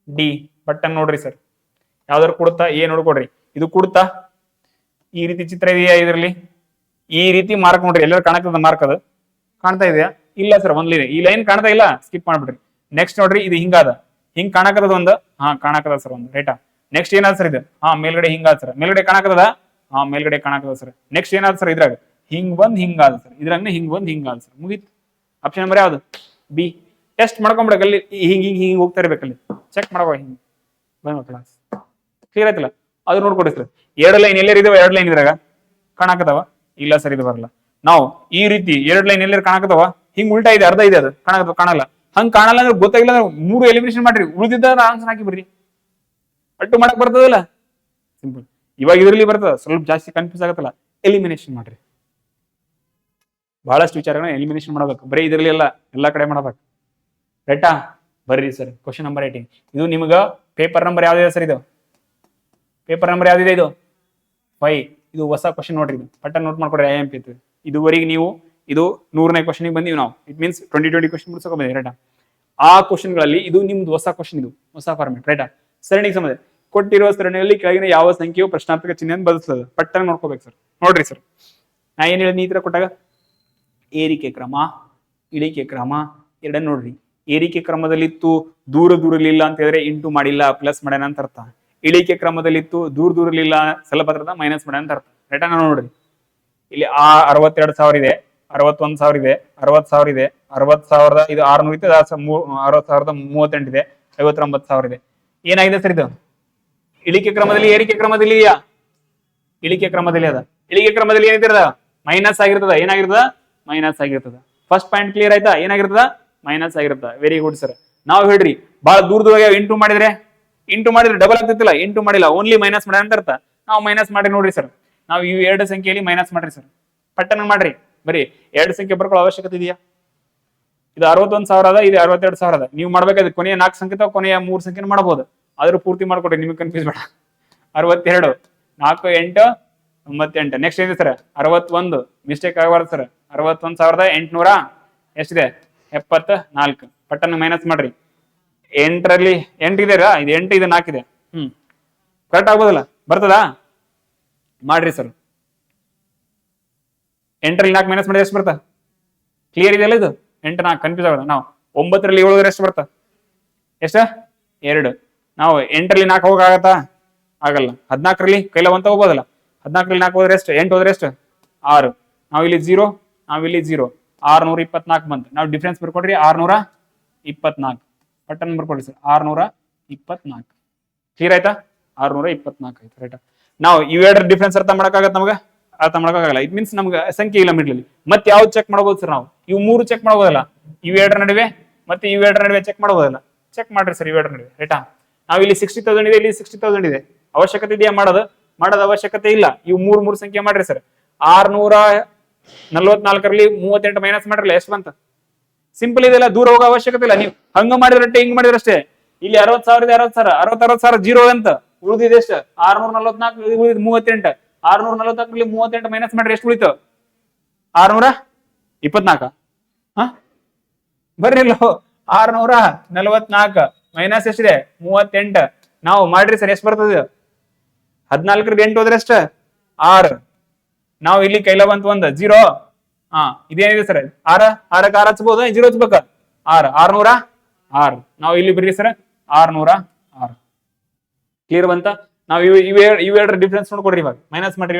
D Patna ನೋಡ್ರಿ ಸರ್. ಯಾವ್ದಾರು ಕೊಡುತ್ತಾ? ಎ ನೋಡ್ಕೊಡ್ರಿ. ಇದು ಕೊಡುತ್ತಾ? ಈ ರೀತಿ ಚಿತ್ರ ಇದೆಯಾ ಇದರಲ್ಲಿ? ಈ ರೀತಿ ಮಾರ್ಕ್ ನೋಡ್ರಿ. ಎಲ್ಲರೂ ಕಾಣಕತ್ತದ ಮಾರ್ಕ್? ಅದು ಕಾಣ್ತಾ ಇದೆಯಾ? ಇಲ್ಲ ಸರ್, ಒಂದ್ ಲೈನ್. ಈ ಲೈನ್ ಕಾಣ್ತಾ ಇಲ್ಲ, ಸ್ಕಿಪ್ ಮಾಡ್ಬಿಡ್ರಿ. ನೆಕ್ಸ್ಟ್ ನೋಡ್ರಿ, ಇದು ಹಿಂಗಾದ, ಹಿಂಗ್ ಕಾಣಕತ್ತದ ಒಂದು. ಕಾಣಕದ ಸರ್ ಒಂದು. ರೈಟಾ? ನೆಕ್ಸ್ಟ್ ಏನಾದ ಸರ್ ಇದು? ಮೇಲ್ಗಡೆ ಹಿಂಗಾದ ಸರ್. ಮೇಲ್ಗಡೆ ಕಾಣಕದ? ಮೇಲ್ಗಡೆ ಕಾಣಕದ ಸರ್. ನೆಕ್ಸ್ಟ್ ಏನಾದ ಸರ್? ಇದ್ರಾಗ ಹಿಂಗ್ ಬಂದ್ ಹಿಂಗಾದ ಸರ್. ಇದ್ರಾಗ ಹಿಂಗ್ ಬಂದ್ ಹಿಂಗಾದ ಸರ್. ಮುಗೀತು. ಆಪ್ಷನ್ ನಂಬರ್ ಯಾವ್ದು? ಬಿ. ಟೆಸ್ಟ್ ಮಾಡ್ಕೊಂಬಿಡಕ್ ಅಲ್ಲಿ. ಹಿಂಗ್ ಹೋಗ್ತಾ ಇರ್ಬೇಕಲ್ಲಿ, ಚೆಕ್ ಮಾಡೋ ಹಿಂಗ್ ಬಂದ್ ಕ್ಲಾಸ್. ಕ್ಲಿಯರ್ ಆಯ್ತಲ್ಲ? ಅದು ನೋಡ್ಕೊಡಿ ಸರ್. 2 ಲೈನ್ ಎಲ್ಲರೂ ಇದಾವ? 2 ಲೈನ್ ಇದ್ರಾಗ ಕಾಣಕತ್ತವ? ಇಲ್ಲ ಸರ್, ಇದು ಬರಲ್ಲ. ನಾವು ಈ ರೀತಿ 2 ಲೈನ್ ಎಲ್ಲರೂ ಕಾಣಕತ್ತವ? ಹಿಂಗ್ ಉಲ್ಟಾ ಇದೆ, ಅರ್ಧ ಇದೆ, ಅದು ಕಾಣಕತ್ತವ? ಕಾಣಲ್ಲ. ಹಂಗ್ ಕಾಣಲ್ಲ ಅಂದ್ರೆ ಗೊತ್ತಾಗಿಲ್ಲ ಅಂದ್ರೆ 3 ಎಲಿಮಿನೇಷನ್ ಮಾಡ್ರಿ, ಉಳಿದಿದ್ದ ಆನ್ಸರ್ ಹಾಕಿ ಬರ್ರಿ. ಅಟ್ಟು ಮಾಡಕ್ ಬರ್ತದಲ್ಲ? ಸಿಂಪಲ್. ಇವಾಗ ಇದ್ರಲ್ಲಿ ಬರ್ತದ, ಸ್ವಲ್ಪ ಜಾಸ್ತಿ ಕನ್ಫ್ಯೂಸ್ ಆಗತ್ತಲ್ಲ, ಎಲಿಮಿನೇಷನ್ ಮಾಡ್ರಿ. ಬಹಳಷ್ಟು ವಿಚಾರಗಳನ್ನ ಎಲಿಮಿನೇಷನ್ ಮಾಡಬೇಕು. ಬರೀ ಇದ್ರಲ್ಲಿ ಎಲ್ಲಾ ಕಡೆ ಮಾಡಬೇಕು. ರೈಟಾ? ಬರ್ರಿ ಸರ್, ಕ್ವಶನ್ ನಂಬರ್ 18. ಇದು ನಿಮ್ಗ ಪೇಪರ್ ನಂಬರ್ ಯಾವ್ದಿದೆ ಸರ್? ಇದು ಪೇಪರ್ ನಂಬರ್ ಯಾವ್ದಿದೆ? ಇದು 5. ಇದು ಹೊಸ ಕ್ವಶನ್ ನೋಡ್ರಿ. ಇದು ಪಟ್ಟ ನೋಟ್ ಮಾಡ್ಕೊಡ್ರಿ. IMP ಇದುವರೆಗೆ ನೀವು ಇದು 100ನೇ ಕ್ವಶನ್ ಬಂದಿವಿ ನಾವು. ಇಟ್ ಮೀನ್ಸ್ 2020 ಕ್ವಶನ್ ಮುಗಿಸಕ ಬಂದಿದೆ. ರೈಟಾ? ಆ ಕ್ವಶನ್ ಗಳಲ್ಲಿ ಇದು ನಿಮ್ದು ಹೊಸ ಕ್ವಶನ್, ಇದು ಹೊಸ ಫಾರ್ಮೆಟ್. ರೈಟಾ? ಸರಣಿಗೆ ಸಂಬಂಧ ಕೊಟ್ಟಿರುವ ಸರಣಿಯಲ್ಲಿ ಕೆಳಗಿನ ಯಾವ ಸಂಖ್ಯೆಯು ಪ್ರಶ್ನಾರ್ಥಕ ಚಿಹ್ನೆಯನ್ನು ಬದಲಿಸ್ತದೆ? ಪಟ್ಟಣ ನೋಡ್ಕೋಬೇಕು ಸರ್. ನೋಡ್ರಿ ಸರ್, ನಾ ಏನ್ ಹೇಳಿದ್ನಿ ಈ ತರ ಕೊಟ್ಟಾಗ? ಏರಿಕೆ ಕ್ರಮ, ಇಳಿಕೆ ಕ್ರಮ ಎರಡನ್ನ ನೋಡ್ರಿ. ಏರಿಕೆ ಕ್ರಮದಲ್ಲಿತ್ತು, ದೂರಲಿಲ್ಲ ಅಂತ ಹೇಳಿದ್ರೆ ಇಂಟು ಮಾಡಿಲ್ಲ, ಪ್ಲಸ್ ಮಾಡ್ಯಾನ ಅಂತ ಅರ್ಥ. ಇಳಿಕೆ ಕ್ರಮದಲ್ಲಿತ್ತು, ದೂರಲಿಲ್ಲ, ಸ್ವಲ್ಪ ಹತ್ರದ ಮೈನಸ್ ಮಾಡ್ಯಾನ ಅಂತ ಅರ್ಥ. ರೈಟಾ? ನೋಡ್ರಿ, ಇಲ್ಲಿ 62,000 ಇದೆ, 61,000 ಇದೆ, 60,000 ಇದೆ, 60,000 ಇದು 600 ಇದೆ, 60,038 ಇದೆ, 59,000 ಇದೆ. ಏನಾಗಿದೆ ಸರ್ ಇದು? ಇಳಿಕೆ ಕ್ರಮದಲ್ಲಿ, ಏರಿಕೆ ಕ್ರಮದಲ್ಲಿ ಇದೆಯಾ? ಇಳಿಕೆ ಕ್ರಮದಲ್ಲಿ ಅದ. ಇಳಿಕೆ ಕ್ರಮದಲ್ಲಿ ಏನಿರ್ತದ? ಮೈನಸ್ ಆಗಿರ್ತದ. ಏನಾಗಿರ್ತದ? ಮೈನಸ್ ಆಗಿರ್ತದ. ಫಸ್ಟ್ ಪಾಯಿಂಟ್ ಕ್ಲಿಯರ್ ಆಯ್ತಾ? ಏನಾಗಿರ್ತದ? ಮೈನಸ್ ಆಗಿರ್ತದ. Very good sir. ನಾವು ಹೇಳ್ರಿ, ಬಹಳ ದೂರದೊಳಗೆ ಇಂಟು ಮಾಡಿದ್ರೆ ಡಬಲ್ ಆಗ್ತಿತ್ತಿಲ್ಲ. ಇಂಟು ಮಾಡಿಲ್ಲ, ಓನ್ಲಿ ಮೈನಸ್ ಮಾಡ ಅಂತ ಅರ್ಥ. ನಾವು ಮೈನಸ್ ಮಾಡಿ ನೋಡ್ರಿ ಸರ್. ನಾವು ಈ 2 ಸಂಖ್ಯೆಯಲ್ಲಿ ಮೈನಸ್ ಮಾಡ್ರಿ ಸರ್. ಪಟ್ಟನ ಮಾಡ್ರಿ. ಬರೀ 2 ಸಂಖ್ಯೆ ಬರ್ಕೊಳ್ಳೋ ಅವಶ್ಯಕತೆ ಇದೆಯಾ? ಇದು 61,000 ಅದ, ಇದು 62,000 ಅದ. ನೀವು ಮಾಡ್ಬೇಕಾದ್ರೆ ಕೊನೆಯ 4 ಸಂಖ್ಯೆ ಅಥವಾ ಕೊನೆಯ 3 ಸಂಖ್ಯೆ ಮಾಡ್ಬೋದು. ಆದ್ರೂ ಪೂರ್ತಿ ಮಾಡ್ಕೊಡ್ರಿ, ನಿಮ್ಗೆ ಕನ್ಫ್ಯೂಸ್ ಬೇಡ. 62 4 8 98. ನೆಕ್ಸ್ಟ್ ಏನಿದೆ ಸರ್ 61, ಮಿಸ್ಟೇಕ್ ಆಗಬಾರ್ದು ಸರ್. 61,800 ಎಷ್ಟಿದೆ 74. ಪಟ್ಟನ್ನು ಮೈನಸ್ ಮಾಡ್ರಿ. 8ರಲ್ಲಿ 8 ಇದೆಯಾ, ಇದು 8 ಇದು 4 ಇದೆ. ಕರೆಕ್ಟ್ ಆಗ್ಬೋದಲ್ಲ, ಬರ್ತದಾ ಮಾಡ್ರಿ ಸರ್. 8ರಲ್ಲಿ 4 ಮೈನಸ್ ಮಾಡಿದ್ರೆ ಎಷ್ಟು ಬರ್ತಾ? ಕ್ಲಿಯರ್ ಇದೆಯಲ್ಲ ಇದು? 8 4 ಕನ್ಫ್ಯೂಸ್ ಆಗೋದು. ನಾವು 9ರಲ್ಲಿ 7 ಹೋದ್ರೆ ಎಷ್ಟು ಬರ್ತಾ? ಎಷ್ಟ 2. ನಾವು 8ರಲ್ಲಿ 4 ಹೋಗಾಗತ್ತಾ? ಆಗಲ್ಲ. 14ರಲ್ಲಿ ಕೈಲ ಒಂತ ಹೋಗ್ಬೋದಲ್ಲ. 14ರಲ್ಲಿ 4 ಹೋದ್ರೆ ಎಷ್ಟು? 8 ಹೋದ್ರೆ ಎಷ್ಟು? 6. ನಾವು ಇಲ್ಲಿ 0, ನಾವಿಲ್ಲಿ 0. 624 ಬಂತು. ನಾವು ಡಿಫ್ರೆನ್ಸ್ ಬರ್ಕೊಡ್ರಿ 624. ಪಟ್ಟನ್ ಬರ್ಕೊಡ್ರಿ ಸರ್ 624. ಕ್ಲಿಯರ್ ಆಯ್ತಾ? 624 ಆಯ್ತು. ರೈಟ್. ನಾವು ಇವೆರಡರ ಡಿಫ್ರೆನ್ಸ್ ಅರ್ಥ ಮಾಡಕ್ಕಾಗತ್ತ ನಮಗ? ಅರ್ಥ ಮಾಡಕ್ಕಾಗಲ್ಲ. ಇಟ್ ಮೀನ್ಸ್ ನಮ್ಗೆ ಸಂಖ್ಯೆ ಇಲ್ಲ ಮಿಡ್ಲಲ್ಲಿ. ಮತ್ತೆ ಯಾವ್ದು ಚೆಕ್ ಮಾಡಬಹುದು ಸರ್? ನಾವು ಇವು 3 ಚೆಕ್ ಮಾಡಬಹುದಲ್ಲ, ಇವೆರಡರ ನಡುವೆ ಮತ್ತೆ ಇವೆರಡರ ನಡುವೆ ಚೆಕ್ ಮಾಡಬಹುದಲ್ಲ. ಚೆಕ್ ಮಾಡ್ರಿ ಸರ್ ಇವೆರಡರ ನಡುವೆ. ರೈಟಾ? ನಾವು ಇಲ್ಲಿ 60,000 ಇದೆ, ಇಲ್ಲಿ 60,000 ಇದೆ. ಅವಶ್ಯಕತೆ ಇದೆಯಾ ಮಾಡೋದು ಅವಶ್ಯಕತೆ ಇಲ್ಲ. ಇವು 3 ಸಂಖ್ಯೆ ಮಾಡ್ರಿ ಸರ್. 644ರಲ್ಲಿ 38 ಮೈನಸ್ ಮಾಡ್ರಲ್ಲ, ಎಷ್ಟು ಬಂತ? ಸಿಂಪಲ್ ಇದೆಲ್ಲ, ದೂರ ಹೋಗೋ ಅವಶ್ಯಕತೆ ಇಲ್ಲ. ನೀವು ಹಂಗ ಮಾಡಿದ್ರಷ್ಟೇ, ಹಿಂಗ್ ಮಾಡಿದ್ರಷ್ಟೇ. ಇಲ್ಲಿ 60,000 60,000 ಜೀರೋ ಅಂತ ಉಳಿದಿದೆ ಎಷ್ಟು? 644 ಉಳಿದ 38. 644ರಲ್ಲಿ 38 ಮೈನಸ್ ಮಾಡ್ರಿ, ಎಷ್ಟು ಉಳಿತು? 624. ಬರ್ರಿ 644 ಮೈನಸ್ ಎಷ್ಟಿದೆ? 38. ನಾವು ಮಾಡ್ರಿ ಸರ್, ಎಷ್ಟು ಬರ್ತದೆ? 14ರಿಂದ 8 ಹೋದ್ರೆ ಎಷ್ಟು? 6. ನಾವು ಇಲ್ಲಿ ಕೈಲ ಬಂತು 1 0. ಇದೇನಿದೆ ಸರ್? 6 6ಕ್ಕೆ 6 ಹಚ್ಬೋದು, 0 ಹಚ್ಬೇಕ? 6 606. ನಾವು ಇಲ್ಲಿ ಬರ್ರಿ ಸರ್ 606. ಕ್ಲಿಯರ್ ಬಂತ? ನಾವು ಇವೆರಡರ ಡಿಫ್ರೆನ್ಸ್ ನೋಡ್ಕೊಡ್ರಿ. ಇವಾಗ ಮೈನಸ್ ಮಾಡ್ರಿ.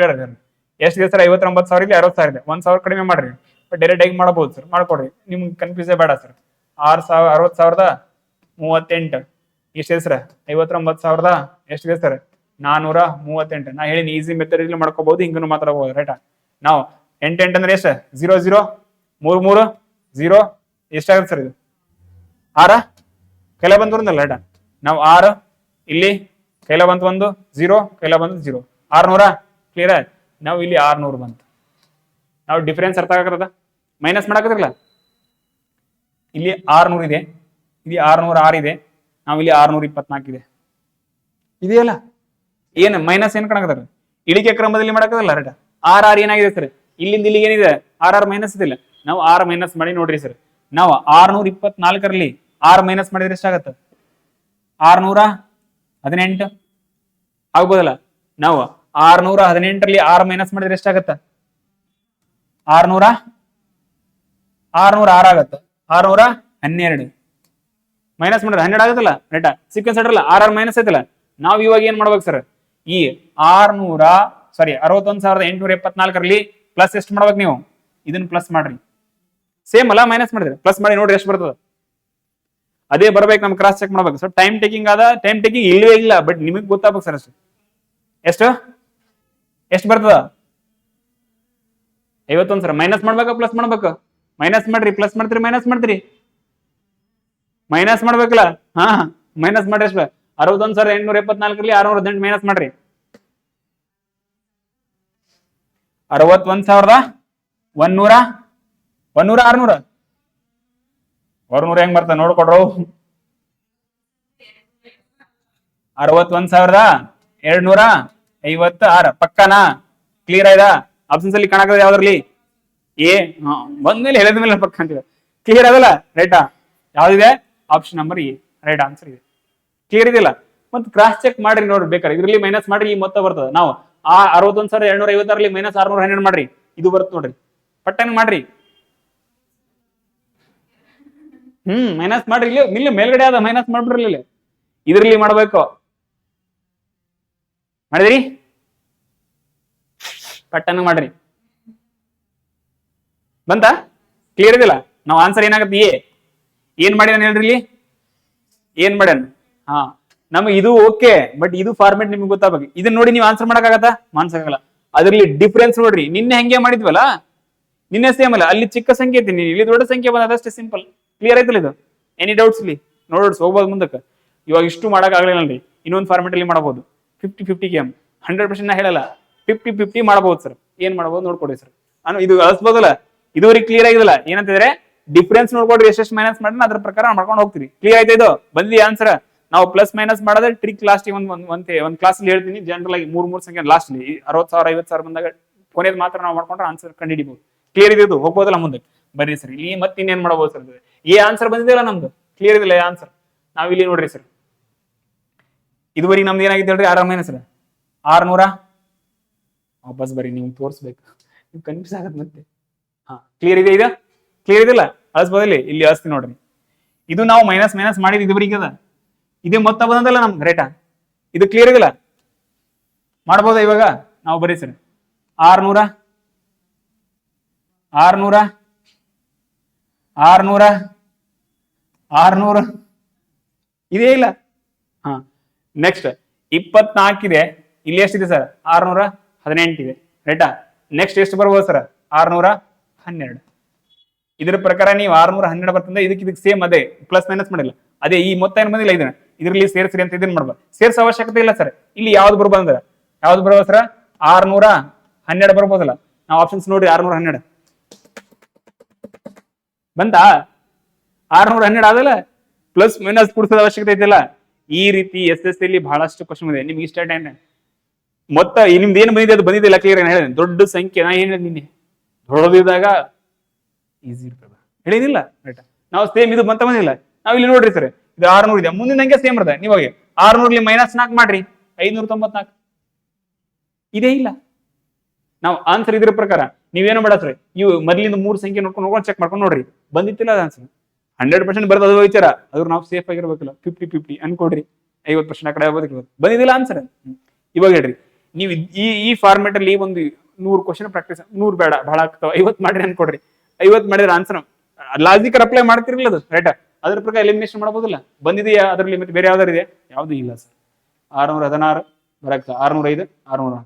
ಎಷ್ಟಿದೆ ಸರ್? 59,000 ಇಲ್ಲಿ 60,000 ಇದೆ. 1,000 ಕಡಿಮೆ ಮಾಡ್ರಿ. ಬಟ್ ಡೈರೆಕ್ಟ್ ಆಗಿ ಮಾಡಬಹುದು ಸರ್, ಮಾಡ್ಕೊಡ್ರಿ. ನಿಮ್ಗೆ ಕನ್ಫ್ಯೂಸ್ ಬೇಡ ಸರ್. 60,038 ಎಷ್ಟಿದೆ ಸರ್? 59,000 ಎಷ್ಟಿದೆ ಸರ್? 438. ನಾ ಹೇಳಿ ಈಸಿ ಮೆಥಡ್ ಇಲ್ಲಿ ಮಾಡ್ಕೋಬಹುದು, ಹಿಂಗೂ ಮಾತಾಡಬಹುದು. ರೈಟಾ? ನಾವು 8 ಅಂದ್ರೆ ಎಷ್ಟು? 0 0 3 3 0 ಎಷ್ಟಾಗುತ್ತೆ ಸರ್? ಇದು 6 ಕೈಲ ಬಂತು ಅಂದಲ್ಲ. ರೈಟಾ? ನಾವು 6 ಇಲ್ಲಿ ಕೈಲ ಬಂತು 1 0 ಕೈಲ ಬಂತು 0. 600. ಕ್ಲಿಯರ್ ಆಯ್ತು? ನಾವು ಇಲ್ಲಿ 600 ಬಂತು. ನಾವು ಡಿಫರೆನ್ಸ್ ಅರ್ಥ ಆಗತ್ತದ? ಮೈನಸ್ ಮಾಡಕತ್ತಿರಲ್ಲ. ಇಲ್ಲಿ 600 ಇದೆ, ಇಲ್ಲಿ 606 ಇದೆ, ನಾವು ಇಲ್ಲಿ 624 ಇದೆ. ಇದೆಯಲ್ಲ, ಏನು ಮೈನಸ್ ಏನ್ ಕಾಣಕತ್ತಾರ? ಇಳಿಕೆ ಕ್ರಮದಲ್ಲಿ ಮಾಡಕದಲ್ಲ. ರೈಟ್? ಆರ್ ಏನಾಗಿದೆ ಸರ್? ಇಲ್ಲಿಂದ ಇಲ್ಲಿ ಏನಿದೆ? ಆರ್ ಮೈನಸ್ ಇದಿಲ್ಲ. ನಾವು 6 ಮೈನಸ್ ಮಾಡಿ ನೋಡ್ರಿ ಸರ್. ನಾವು 624ರಲ್ಲಿ 6 ಮೈನಸ್ ಮಾಡಿದ್ರೆ ಎಷ್ಟಾಗತ್ತ? 618 ಆಗ್ಬೋದಲ್ಲ. ನಾವು 618ರಲ್ಲಿ 6 ಮೈನಸ್ ಮಾಡಿದ್ರೆ ಎಷ್ಟಾಗತ್ತ? 606 ಆಗತ್ತ. 612 ಮೈನಸ್ ಮಾಡಿದ್ರೆ 12 ಆಗತ್ತಲ್ಲ. ರೈಟಾ? ಸೀಕ್ವೆನ್ಸ್ ಇಡ್ರಲ್ಲ, 6 ಮೈನಸ್ ಐತಲ್ಲ. ನಾವ್ ಇವಾಗ ಏನ್ ಮಾಡ್ಬೇಕು ಸರ್? ಈ 61,874ರಲ್ಲಿ ಪ್ಲಸ್ ಎಷ್ಟು ಮಾಡ್ಬೇಕು ನೀವು? ಇದನ್ನ ಪ್ಲಸ್ ಮಾಡ್ರಿ. ಸೇಮ್ ಅಲ್ಲ, ಮೈನಸ್ ಮಾಡಿದ್ರೆ ಪ್ಲಸ್ ಮಾಡಿ ನೋಡ್ರಿ ಎಷ್ಟು ಬರ್ತದ. ಅದೇ ಬರ್ಬೇಕು, ನಮ್ ಕ್ರಾಸ್ ಚೆಕ್ ಮಾಡ್ಬೇಕು. So time taking time taking ಇಲ್ಲವೇ ಇಲ್ಲ, ಬಟ್ ನಿಮಗ್ ಗೊತ್ತಾಗ್ಬೇಕು ಸರ್ ಅಷ್ಟು. ಎಷ್ಟು ಬರ್ತದ? 51 ಸರ್. ಮೈನಸ್ ಮಾಡ್ಬೇಕಾ ಪ್ಲಸ್ ಮಾಡ್ಬೇಕು? ಮೈನಸ್ ಮಾಡ್ರಿ. ಪ್ಲಸ್ ಮಾಡ್ತೀರಿ ಮೈನಸ್ ಮಾಡ್ತೀರಿ? ಮೈನಸ್ ಮಾಡ್ಬೇಕಲ್ಲ. ಮೈನಸ್ ಮಾಡ್ರಿ. ಎಷ್ಟು? 61,874ರಲ್ಲಿ 618 ಮೈನಸ್ ಮಾಡ್ರಿ. 61,100 600 ಹೆಂಗ್ ಬರ್ತ ನೋಡ್ಕೊಡ್ರು. 61,256 ಪಕ್ಕನಾ? ಕ್ಲಿಯರ್ ಆಯ್ತಾ? ಆಪ್ಷನ್ಸ್ ಅಲ್ಲಿ ಕಾಣಕದ ಯಾವ್ದ್ರಲ್ಲಿ? ಎ ಬಂದ್ಮೇಲೆ ಹೇಳಿದ ಮೇಲೆ ಪಕ್ಕ ಅಂತಿದೆ. ಕ್ಲಿಯರ್ ಅದಲ್ಲ? ರೈಟಾ? ಯಾವ್ದಿದೆ? Option number A right answer ಇದೆ. ಕ್ಲಿಯರ್ ಇದೆಯಲ್ಲ? ಮತ್ತೆ ಕ್ರಾಸ್ ಚೆಕ್ ಮಾಡ್ರಿ ನೋಡ್ರಿ ಬೇಕಾದ್ರೆ. ಇದ್ರಲ್ಲಿ ಮೈನಸ್ ಮಾಡ್ರಿ, ಈ ಮೊತ್ತ ಬರ್ತದೆ. ನಾವು 61,256ರಲ್ಲಿ ಮೈನಸ್ 612 ಮಾಡ್ರಿ, ಇದು ಬರುತ್ತೆ ನೋಡ್ರಿ. ಪಟ್ಟಂಗ್ ಮಾಡ್ರಿ. ಮೈನಸ್ ಮಾಡ್ರಿ. ಇಲ್ಲಿ ಮೇಲ್ಗಡೆ ಆದ ಮೈನಸ್ ಮಾಡ್ಬಿಡ್ರಿ. ಇಲ್ಲಿ ಇದ್ರಲ್ಲಿ ಮಾಡ್ಬೇಕು. ಮಾಡಿದ್ರಿ? ಪಟ್ಟಂಗ್ ಮಾಡ್ರಿ. ಬಂತ? ಕ್ಲಿಯರ್ ಇದೆಯಲ್ಲ? ನಾವು ಆನ್ಸರ್ ಏನಾಗತ್ತೆ? ಏನ್ ಮಾಡ್ಯಾನ ಹೇಳ್ರಿ ಇಲ್ಲಿ? ಏನ್ ಮಾಡ್ಯಾನ? ನಮ್ಗೆ ಇದು ಓಕೆ, ಬಟ್ ಇದು ಫಾರ್ಮೆಟ್ ನಿಮ್ಗೆ ಗೊತ್ತಾಗಬೇಕು. ಇದನ್ನ ನೋಡಿ ನೀವು ಆನ್ಸರ್ ಮಾಡಕ್ಕಾಗತ್ತಾ? ಆಗಲ್ಲ. ಅದ್ರಲ್ಲಿ ಡಿಫ್ರೆನ್ಸ್ ನೋಡ್ರಿ. ನಿನ್ನೆ ಹೆಂಗೆ ಮಾಡಿದ್ವಲ್ಲ, ನಿನ್ನೆ ಸೇಮ್ ಅಲ್ಲ. ಅಲ್ಲಿ ಚಿಕ್ಕ ಸಂಖ್ಯೆ ಐತಿ, ಇಲ್ಲಿ ದೊಡ್ಡ ಸಂಖ್ಯೆ ಬಂದ, ಅದಷ್ಟೇ ಸಿಂಪಲ್. ಕ್ಲಿಯರ್ ಆಯ್ತಲ್ಲ ಇದು? ಎನಿ ಡೌಟ್ಸ್ ಇಲ್ಲಿ? ನೋಡ್ಸ್ ಹೋಗ್ಬೋದು ಮುಂದಕ್ಕೆ. ಇವಾಗ ಇಷ್ಟು ಮಾಡಕ್ ಆಗ್ಲಿಲ್ಲಲ್ರಿ, ಇನ್ನೊಂದು ಫಾರ್ಮೆಟ್ ಅಲ್ಲಿ ಮಾಡಬಹುದು. 50-50 ಗೇಮ್ 100% ನಾ ಹೇಳಲ್ಲ, 50-50 ಮಾಡಬಹುದು ಸರ್. ಏನ್ ಮಾಡಬಹುದು ನೋಡ್ಕೊಡಿ ಸರ್. ಇದು ಅಳಿಸ್ಬೋದಲ್ಲ? ಇದುವರೆಗೆ ಕ್ಲಿಯರ್ ಆಗಿದಲ್ಲ? ಏನಂತಿದ್ರೆ ಡಿಫ್ರೆನ್ಸ್ ನೋಡ್ಕೊಡ್ರಿ, ಎಷ್ಟೆಷ್ಟು ಮೈನಸ್ ಮಾಡಿ ಅದ್ರ ಪ್ರಕಾರ ಮಾಡ್ಕೊಂಡು ಹೋಗ್ತೀರಿ. ಕ್ಲಿಯರ್ ಆಯ್ತಾ? ಇದು ಬಂದಿ ಆನ್ಸರ್? ನಾವು ಪ್ಲಸ್ ಮೈನಸ್ ಮಾಡೋದ್ರೆ ಟ್ರಿಕ್ ಲಾಸ್ಟ್ ಒಂದ್ ಕ್ಲಾಸ್ ಹೇಳ್ತೀನಿ. ಜನರಲ್ ಆಗಿ ಮೂರ್ ಸಂಖ್ಯೆ ಲಾಸ್ಟ್ 60,000 50,000 ಬಂದಾಗ ಕೊನೆಯದು ಮಾತ್ರ ನಾವು ಮಾಡ್ಕೊಂಡ್ರೆ ಆನ್ಸರ್ ಕಂಡುಹಿಡಿಬಹುದು. ಕ್ಲಿಯರ್ ಇದೆ, ಹೋಗ್ಬೋದಲ್ಲ ಮುಂದೆ. ಬರ್ರಿ ಸರ್, ಇಲ್ಲಿ ಮತ್ತೆ ಇನ್ನೇನ್ ಮಾಡಬಹುದು ಸರ್? ಈ ಆನ್ಸರ್ ಬಂದಿದೆಯಲ್ಲ ನಮ್ದು, ಕ್ಲಿಯರ್ ಇದಿಲ್ಲ ಆನ್ಸರ್. ನಾವ್ ಇಲ್ಲಿ ನೋಡ್ರಿ ಸರ್, ಇದುವರೆಗೆ ನಮ್ದು ಏನಾಗಿದೆ ಹೇಳ್ರಿ? 6 ಮೈನಸ್ 600. ವಾಪಸ್ ಬರ್ರಿ, ನೀವು ತೋರಿಸ್ಬೇಕು, ನೀವು ಕನ್ಫ್ಯೂಸ್ ಆಗತ್ತೆ ಮತ್ತೆ. ಹಾ, ಕ್ಲಿಯರ್ ಇದೆ? ಈಗ ಕ್ಲಿಯರ್ ಇದಿಲ್ಲ? ಅಳಿಸ್ಬೋದಲ್ಲಿ, ಇಲ್ಲಿ ಅಳಿಸ್ತೀನಿ ನೋಡ್ರಿ. ಇದು ನಾವು ಮೈನಸ್ ಮಾಡಿದ್ ಇದುವರೆಗೆ ಅದ. ಇದೇ ಮೊತ್ತ ಬಂದಲ್ಲ ನಮ್ ರೇಟ. ಇದು ಕ್ಲಿಯರ್ ಇದಿಲ್ಲ? ಮಾಡ್ಬೋದಾ ಇವಾಗ? ನಾವು ಬರೀ ಸರ್ 600 ಇದೇ ಇಲ್ಲ. ಹಾ, ನೆಕ್ಸ್ಟ್ 24 ಇದೆ. ಇಲ್ಲಿ ಎಷ್ಟಿದೆ ಸರ್? 618 ಇದೆ. ರೈಟಾ? ನೆಕ್ಸ್ಟ್ ಎಷ್ಟು ಬರ್ಬೋದು ಸರ್? 612. ಇದ್ರ ಪ್ರಕಾರ ನೀವು 612 ಬರ್ತಂದ್ರೆ ಇದಕ್ಕೆ ಸೇಮ್ ಅದೇ, ಪ್ಲಸ್ ಮೈನಸ್ ಮಾಡಿಲ್ಲ. ಅದೇ ಈ ಮೊತ್ತ ಏನ್ ಬಂದಿಲ್ಲ, ಇದನ್ನ ಇದ್ರಲ್ಲಿ ಸೇರಿಸ್ರಿ ಅಂತ ಇದನ್ನ ಮಾಡ್ಬೋದು. ಸೇರ್ಸ ಅವಶ್ಯಕತೆ ಇಲ್ಲ ಸರ್. ಇಲ್ಲಿ ಯಾವ್ದು ಬರ್ಬೋದು ಅಂದ್ರೆ ಯಾವ್ದು ಬರ್ಬೋದು ಸರ್? 612 ಬರ್ಬೋದಲ್ಲ. ನಾವು ಆಪ್ಷನ್ಸ್ ನೋಡ್ರಿ. 612 ಬಂತಾ? 612 ಆದಲ್ಲ, ಪ್ಲಸ್ ಮೈನಸ್ ಕೂಡಿಸೋದ ಅವಶ್ಯಕತೆ ಐತಿಲ್ಲ. ಈ ರೀತಿ SSC ಬಹಳಷ್ಟು ಕ್ವಶನ್ ಇದೆ. ನಿಮ್ಗೆ ಇಷ್ಟ ಟೈಮ್ ಮೊತ್ತ ನಿಮ್ದು ಏನ್ ಬಂದಿದೆ ಅದು ಬಂದಿದ್ದಿಲ್ಲ. ಕ್ಲಿಯರ್ ಏನ್ ಹೇಳಿದೆ? ದೊಡ್ಡ ಸಂಖ್ಯೆ ನಾ ಏನ್ ನಿನ್ನೆ ದೊಡ್ಡದಿದ್ದಾಗ ಈಸಿ ಇರ್ತದ ಹೇಳಿದಿಲ್ಲ. ರೈಟ್, ನಾವು ಸೇಮ್ ಇದು ಮೊತ್ತ ಬಂದಿಲ್ಲ. ನಾವ್ ಇಲ್ಲಿ ನೋಡ್ರಿ ಸರ್, ಇದು 600 ಇದೆ. ಮುಂದಿನ ನಂಗೆ ಸೇಮ್ ಇರ್ತದೆ. ನೀವಾಗ 600 -4 ಮಾಡ್ರಿ, 594 ಇದೇ ಇಲ್ಲ. ನಾವು ಆನ್ಸರ್ ಇದ್ರ ಪ್ರಕಾರ ನೀವೇನು ಬೇಡ ಸರ್, ಇವು ಮೊದಲಿಂದ 3 ಸಂಖ್ಯೆ ನೋಡ್ಕೊಂಡು ಚೆಕ್ ಮಾಡ್ಕೊಂಡು ನೋಡ್ರಿ. ಬಂದಿತ್ತಿಲ್ಲ ಅದು ಆನ್ಸರ್ 100% ಬರ್ತದೆ. ಅದು ವಿಚಾರ, ಅದ್ರ ನಾವು ಸೇಫ್ ಆಗಿರ್ಬೇಕಲ್ಲ. 50-50 ಅನ್ಕೊಡ್ರಿ. 50% ಆ ಕಡೆ ಆಗ್ಬೋದು. ಬಂದಿದ್ದಿಲ್ಲ ಆನ್ಸರ್. ಇವಾಗ ಹೇಳ್ರಿ, ನೀವು ಈ ಫಾರ್ಮೆಟ್ ಅಲ್ಲಿ ಒಂದು 100 ಕ್ವಶನ್ ಪ್ರಾಕ್ಟೀಸ್, 100 ಬೇಡ, ಬಹಳ ಆಗ್ತಾವ, 50 ಮಾಡ್ರಿ ಅನ್ಕೊಡ್ರಿ. 50 ಮಾಡಿದ್ರೆ ಆನ್ಸರ್ ಲಾಜಿಕ್ ಅಪ್ಲೈ ಮಾಡ್ತಿರ್ಲಿಲ್ಲ ಅದು. ರೈಟ್, ಅದ್ರ ಪ್ರಕಾರ ಎಲಿಮಿನೇಷನ್ ಮಾಡಬಹುದಿಲ್ಲ. ಬಂದಿದೆಯಾ ಅದರಲ್ಲಿ? ಮತ್ತೆ ಬೇರೆ ಯಾವ್ದಾರು ಇದೆ? ಯಾವ್ದು ಇಲ್ಲ ಸರ್. 616 ಬರಕ 605 600.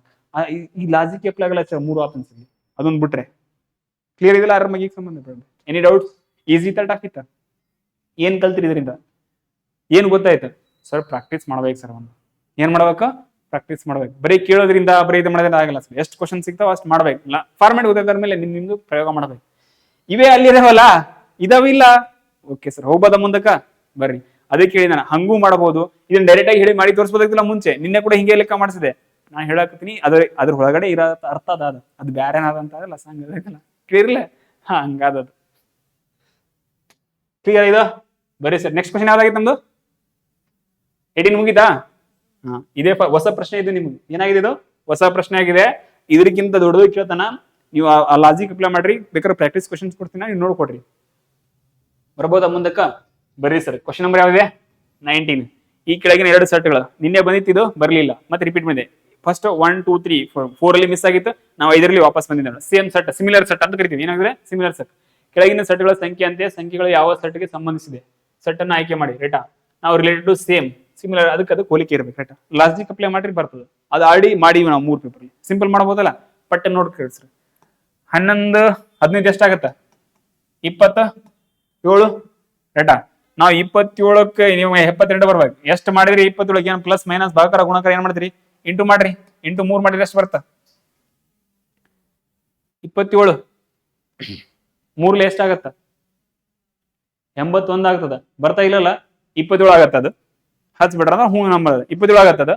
ಈ ಲಾಜಿಕ್ ಅಪ್ಲೈ ಆಗಲ್ಲ ಸರ್. 3 ಆಪ್ಷನ್ಸ್ ಇಲ್ಲಿ ಅದೊಂದು ಬಿಟ್ರೆ ಕ್ಲಿಯರ್ ಇದೆಲ್ಲ. ಅದ್ರ ಮಗಿಗೆ ಸಂಬಂಧಪಟ್ಟ ಎನಿ ಡೌಟ್ಸ್? ಈಸಿ ತಟ್ ಹಾಕಿತ್ತ? ಏನ್ ಕಲ್ತಿರಿ ಇದರಿಂದ? ಏನ್ ಗೊತ್ತಾಯ್ತು ಸರ್? ಪ್ರಾಕ್ಟೀಸ್ ಮಾಡ್ಬೇಕು ಸರ್. ಒಂದು ಏನ್ ಮಾಡ್ಬೇಕು? ಪ್ರಾಕ್ಟೀಸ್ ಮಾಡ್ಬೇಕು. ಬರೀ ಕೇಳೋದ್ರಿಂದ ಬರೀ ಇದು ಮಾಡೋದ್ರಿಂದ ಆಗಲ್ಲ ಸರ್. ಎಷ್ಟು ಕ್ವಶನ್ ಸಿಗ್ತಾವ ಅಷ್ಟು ಮಾಡ್ಬೇಕಿಲ್ಲ. ಫಾರ್ಮೆಟ್ ಗೊತ್ತಾದ ಮೇಲೆ ನಿಮ್ದು ಪ್ರಯೋಗ ಮಾಡ್ಬೇಕು. ಇವೇ ಅಲ್ಲಿದಾವಲ್ಲ, ಇದಾವಿಲ್ಲ. Okay sir, ಹೋಗ್ಬೋದ ಮುಂದಕ್ಕ? ಬರ್ರಿ, ಅದಕ್ಕೆ ಹೇಳಿ ನಾನು ಹಂಗೂ ಮಾಡಬಹುದು. ಇದನ್ನ ಡೈರೆಕ್ಟ್ ಆಗಿ ಹೇಳಿ ಮಾಡಿ ತೋರಿಸಬಹುದಿಲ್ಲ. ಮುಂಚೆ ನಿನ್ನೆ ಕೂಡ ಹಿಂಗೆ ಲೆಕ್ಕ ಮಾಡಿಸಿದೆ. ನಾನು ಹೇಳಕತ್ತೀನಿ, ಅದ್ರ ಒಳಗಡೆ ಇರೋ ಅರ್ಥ ಅದು ಬ್ಯಾರೇನಾದ ಅಂತ ಅದಲ್ಲ ಸಂಗ್ ಅದಲ್ಲ. ಕ್ಲಿಯರ್ ಇಲ್ಲ? ಹಾ, ಹಂಗಾದದು ಕ್ಲಿಯರ್ ಇದು. ಬರೀ ಸರ್, ನೆಕ್ಸ್ಟ್ ಕ್ವಶನ್ ಯಾವ್ದಾಗಿತ್ತು ನಮ್ದು? 18 ಮುಗಿತಾ? ಹಾ, ಇದೇ ಹೊಸ ಪ್ರಶ್ನೆ ಇದು. ನಿಮ್ಗೆ ಏನಾಗಿದೆ? ಇದು ಹೊಸ ಪ್ರಶ್ನೆ ಆಗಿದೆ. ಇದಕ್ಕಿಂತ ದೊಡ್ಡದು ಕೇಳ್ತಾನ. ನೀವು ಆ ಲಾಜಿಕ್ ಅಪ್ಲೈ ಮಾಡ್ರಿ. ಬೇಕಾದ್ರೆ ಪ್ರಾಕ್ಟೀಸ್ ಕ್ವಶನ್ಸ್ ಕೊಡ್ತೀನಿ, ನೀವು ನೋಡ್ಕೊಡ್ರಿ. ಬರ್ಬೋದಾ ಮುಂದಕ್ಕ? ಬರ್ರಿ ಸರ್, ಕ್ವಶನ್ ನಂಬರ್ ಯಾವ್ದಿದೆ? 19. ಈ ಕೆಳಗಿನ 2 ಸೆಟ್ಗಳು ನಿನ್ನೆ ಬಂದಿತ್ತು, ಬರ್ಲಿಲ್ಲ, ಮತ್ತೆ ರಿಪೀಟ್ ಬಂದಿದೆ. ಫಸ್ಟ್ 1 2 3 4 ಅಲ್ಲಿ ಮಿಸ್ ಆಗಿತ್ತು. ನಾವು 5ರಲ್ಲಿ ವಾಪಸ್ ಬಂದಿದ್ದೇವೆ. ಸೇಮ್ ಸೆಟ್, ಸಿಮಿಲರ್ ಸೆಟ್ ಅಂತ ಕರಿತೀವಿ. ಏನಾಗಿದೆ? Similar set. ಕೆಳಗಿನ ಸೆಟ್ಗಳ ಸಂಖ್ಯೆ ಅಂತೆ ಸಂಖ್ಯೆಗಳು ಯಾವ ಸೆಟ್ಗೆ ಸಂಬಂಧಿಸಿದೆ? ಸೆಟ್ ಅನ್ನು ಆಯ್ಕೆ ಮಾಡಿ. ರೈಟಾ? ನಾವು ರಿಲೇಟೆಡ್ ಟು ಸೇಮ್, ಸಿಮಿಲರ್, ಅದಕ್ಕೆ ಹೋಲಿಕೆ ಇರ್ಬೇಕು. ರೈಟಾ? ಲಾಜಿಕ್ ಅಪ್ಲೈ ಮಾಡ್ರಿ ಬರ್ತದೆ. ಅದು ಆಲ್ರೆಡಿ ಮಾಡಿವಿ ನಾವು 3 ಪೇಪರ್. ಸಿಂಪಲ್ ಮಾಡ್ಬೋದಲ್ಲ? ಪಟ್ಟೆ ನೋಡ್ಕೊಳ್ಳಿ ಸರ್. 11 15 ಎಷ್ಟಾಗತ್ತ? 27. ರೈಟಾ? ನಾವು 27ಕ್ಕೆ ನೀವು 72 ಬರ್ಬೇಕು. ಎಷ್ಟು ಮಾಡಿದ್ರಿ? 27 ಏನು ಪ್ಲಸ್ ಮೈನಸ್ ಭಾಗಕಾರ ಗುಣಕಾರ ಏನ್ ಮಾಡ್ತೀರಿ? ಇಂಟು ಮಾಡ್ರಿ. ಇಂಟು 3 ಮಾಡಿದ್ರೆ ಎಷ್ಟು ಬರ್ತ? 27 3 ಎಷ್ಟಾಗತ್ತ? 81 ಆಗ್ತದ. ಬರ್ತಾ ಇಲ್ಲಲ್ಲ? 27 ಆಗತ್ತದ. ಹಚ್ಬಿಟ್ರ ಹ್ಞೂ ನಂಬರ್ 27 ಆಗತ್ತದ.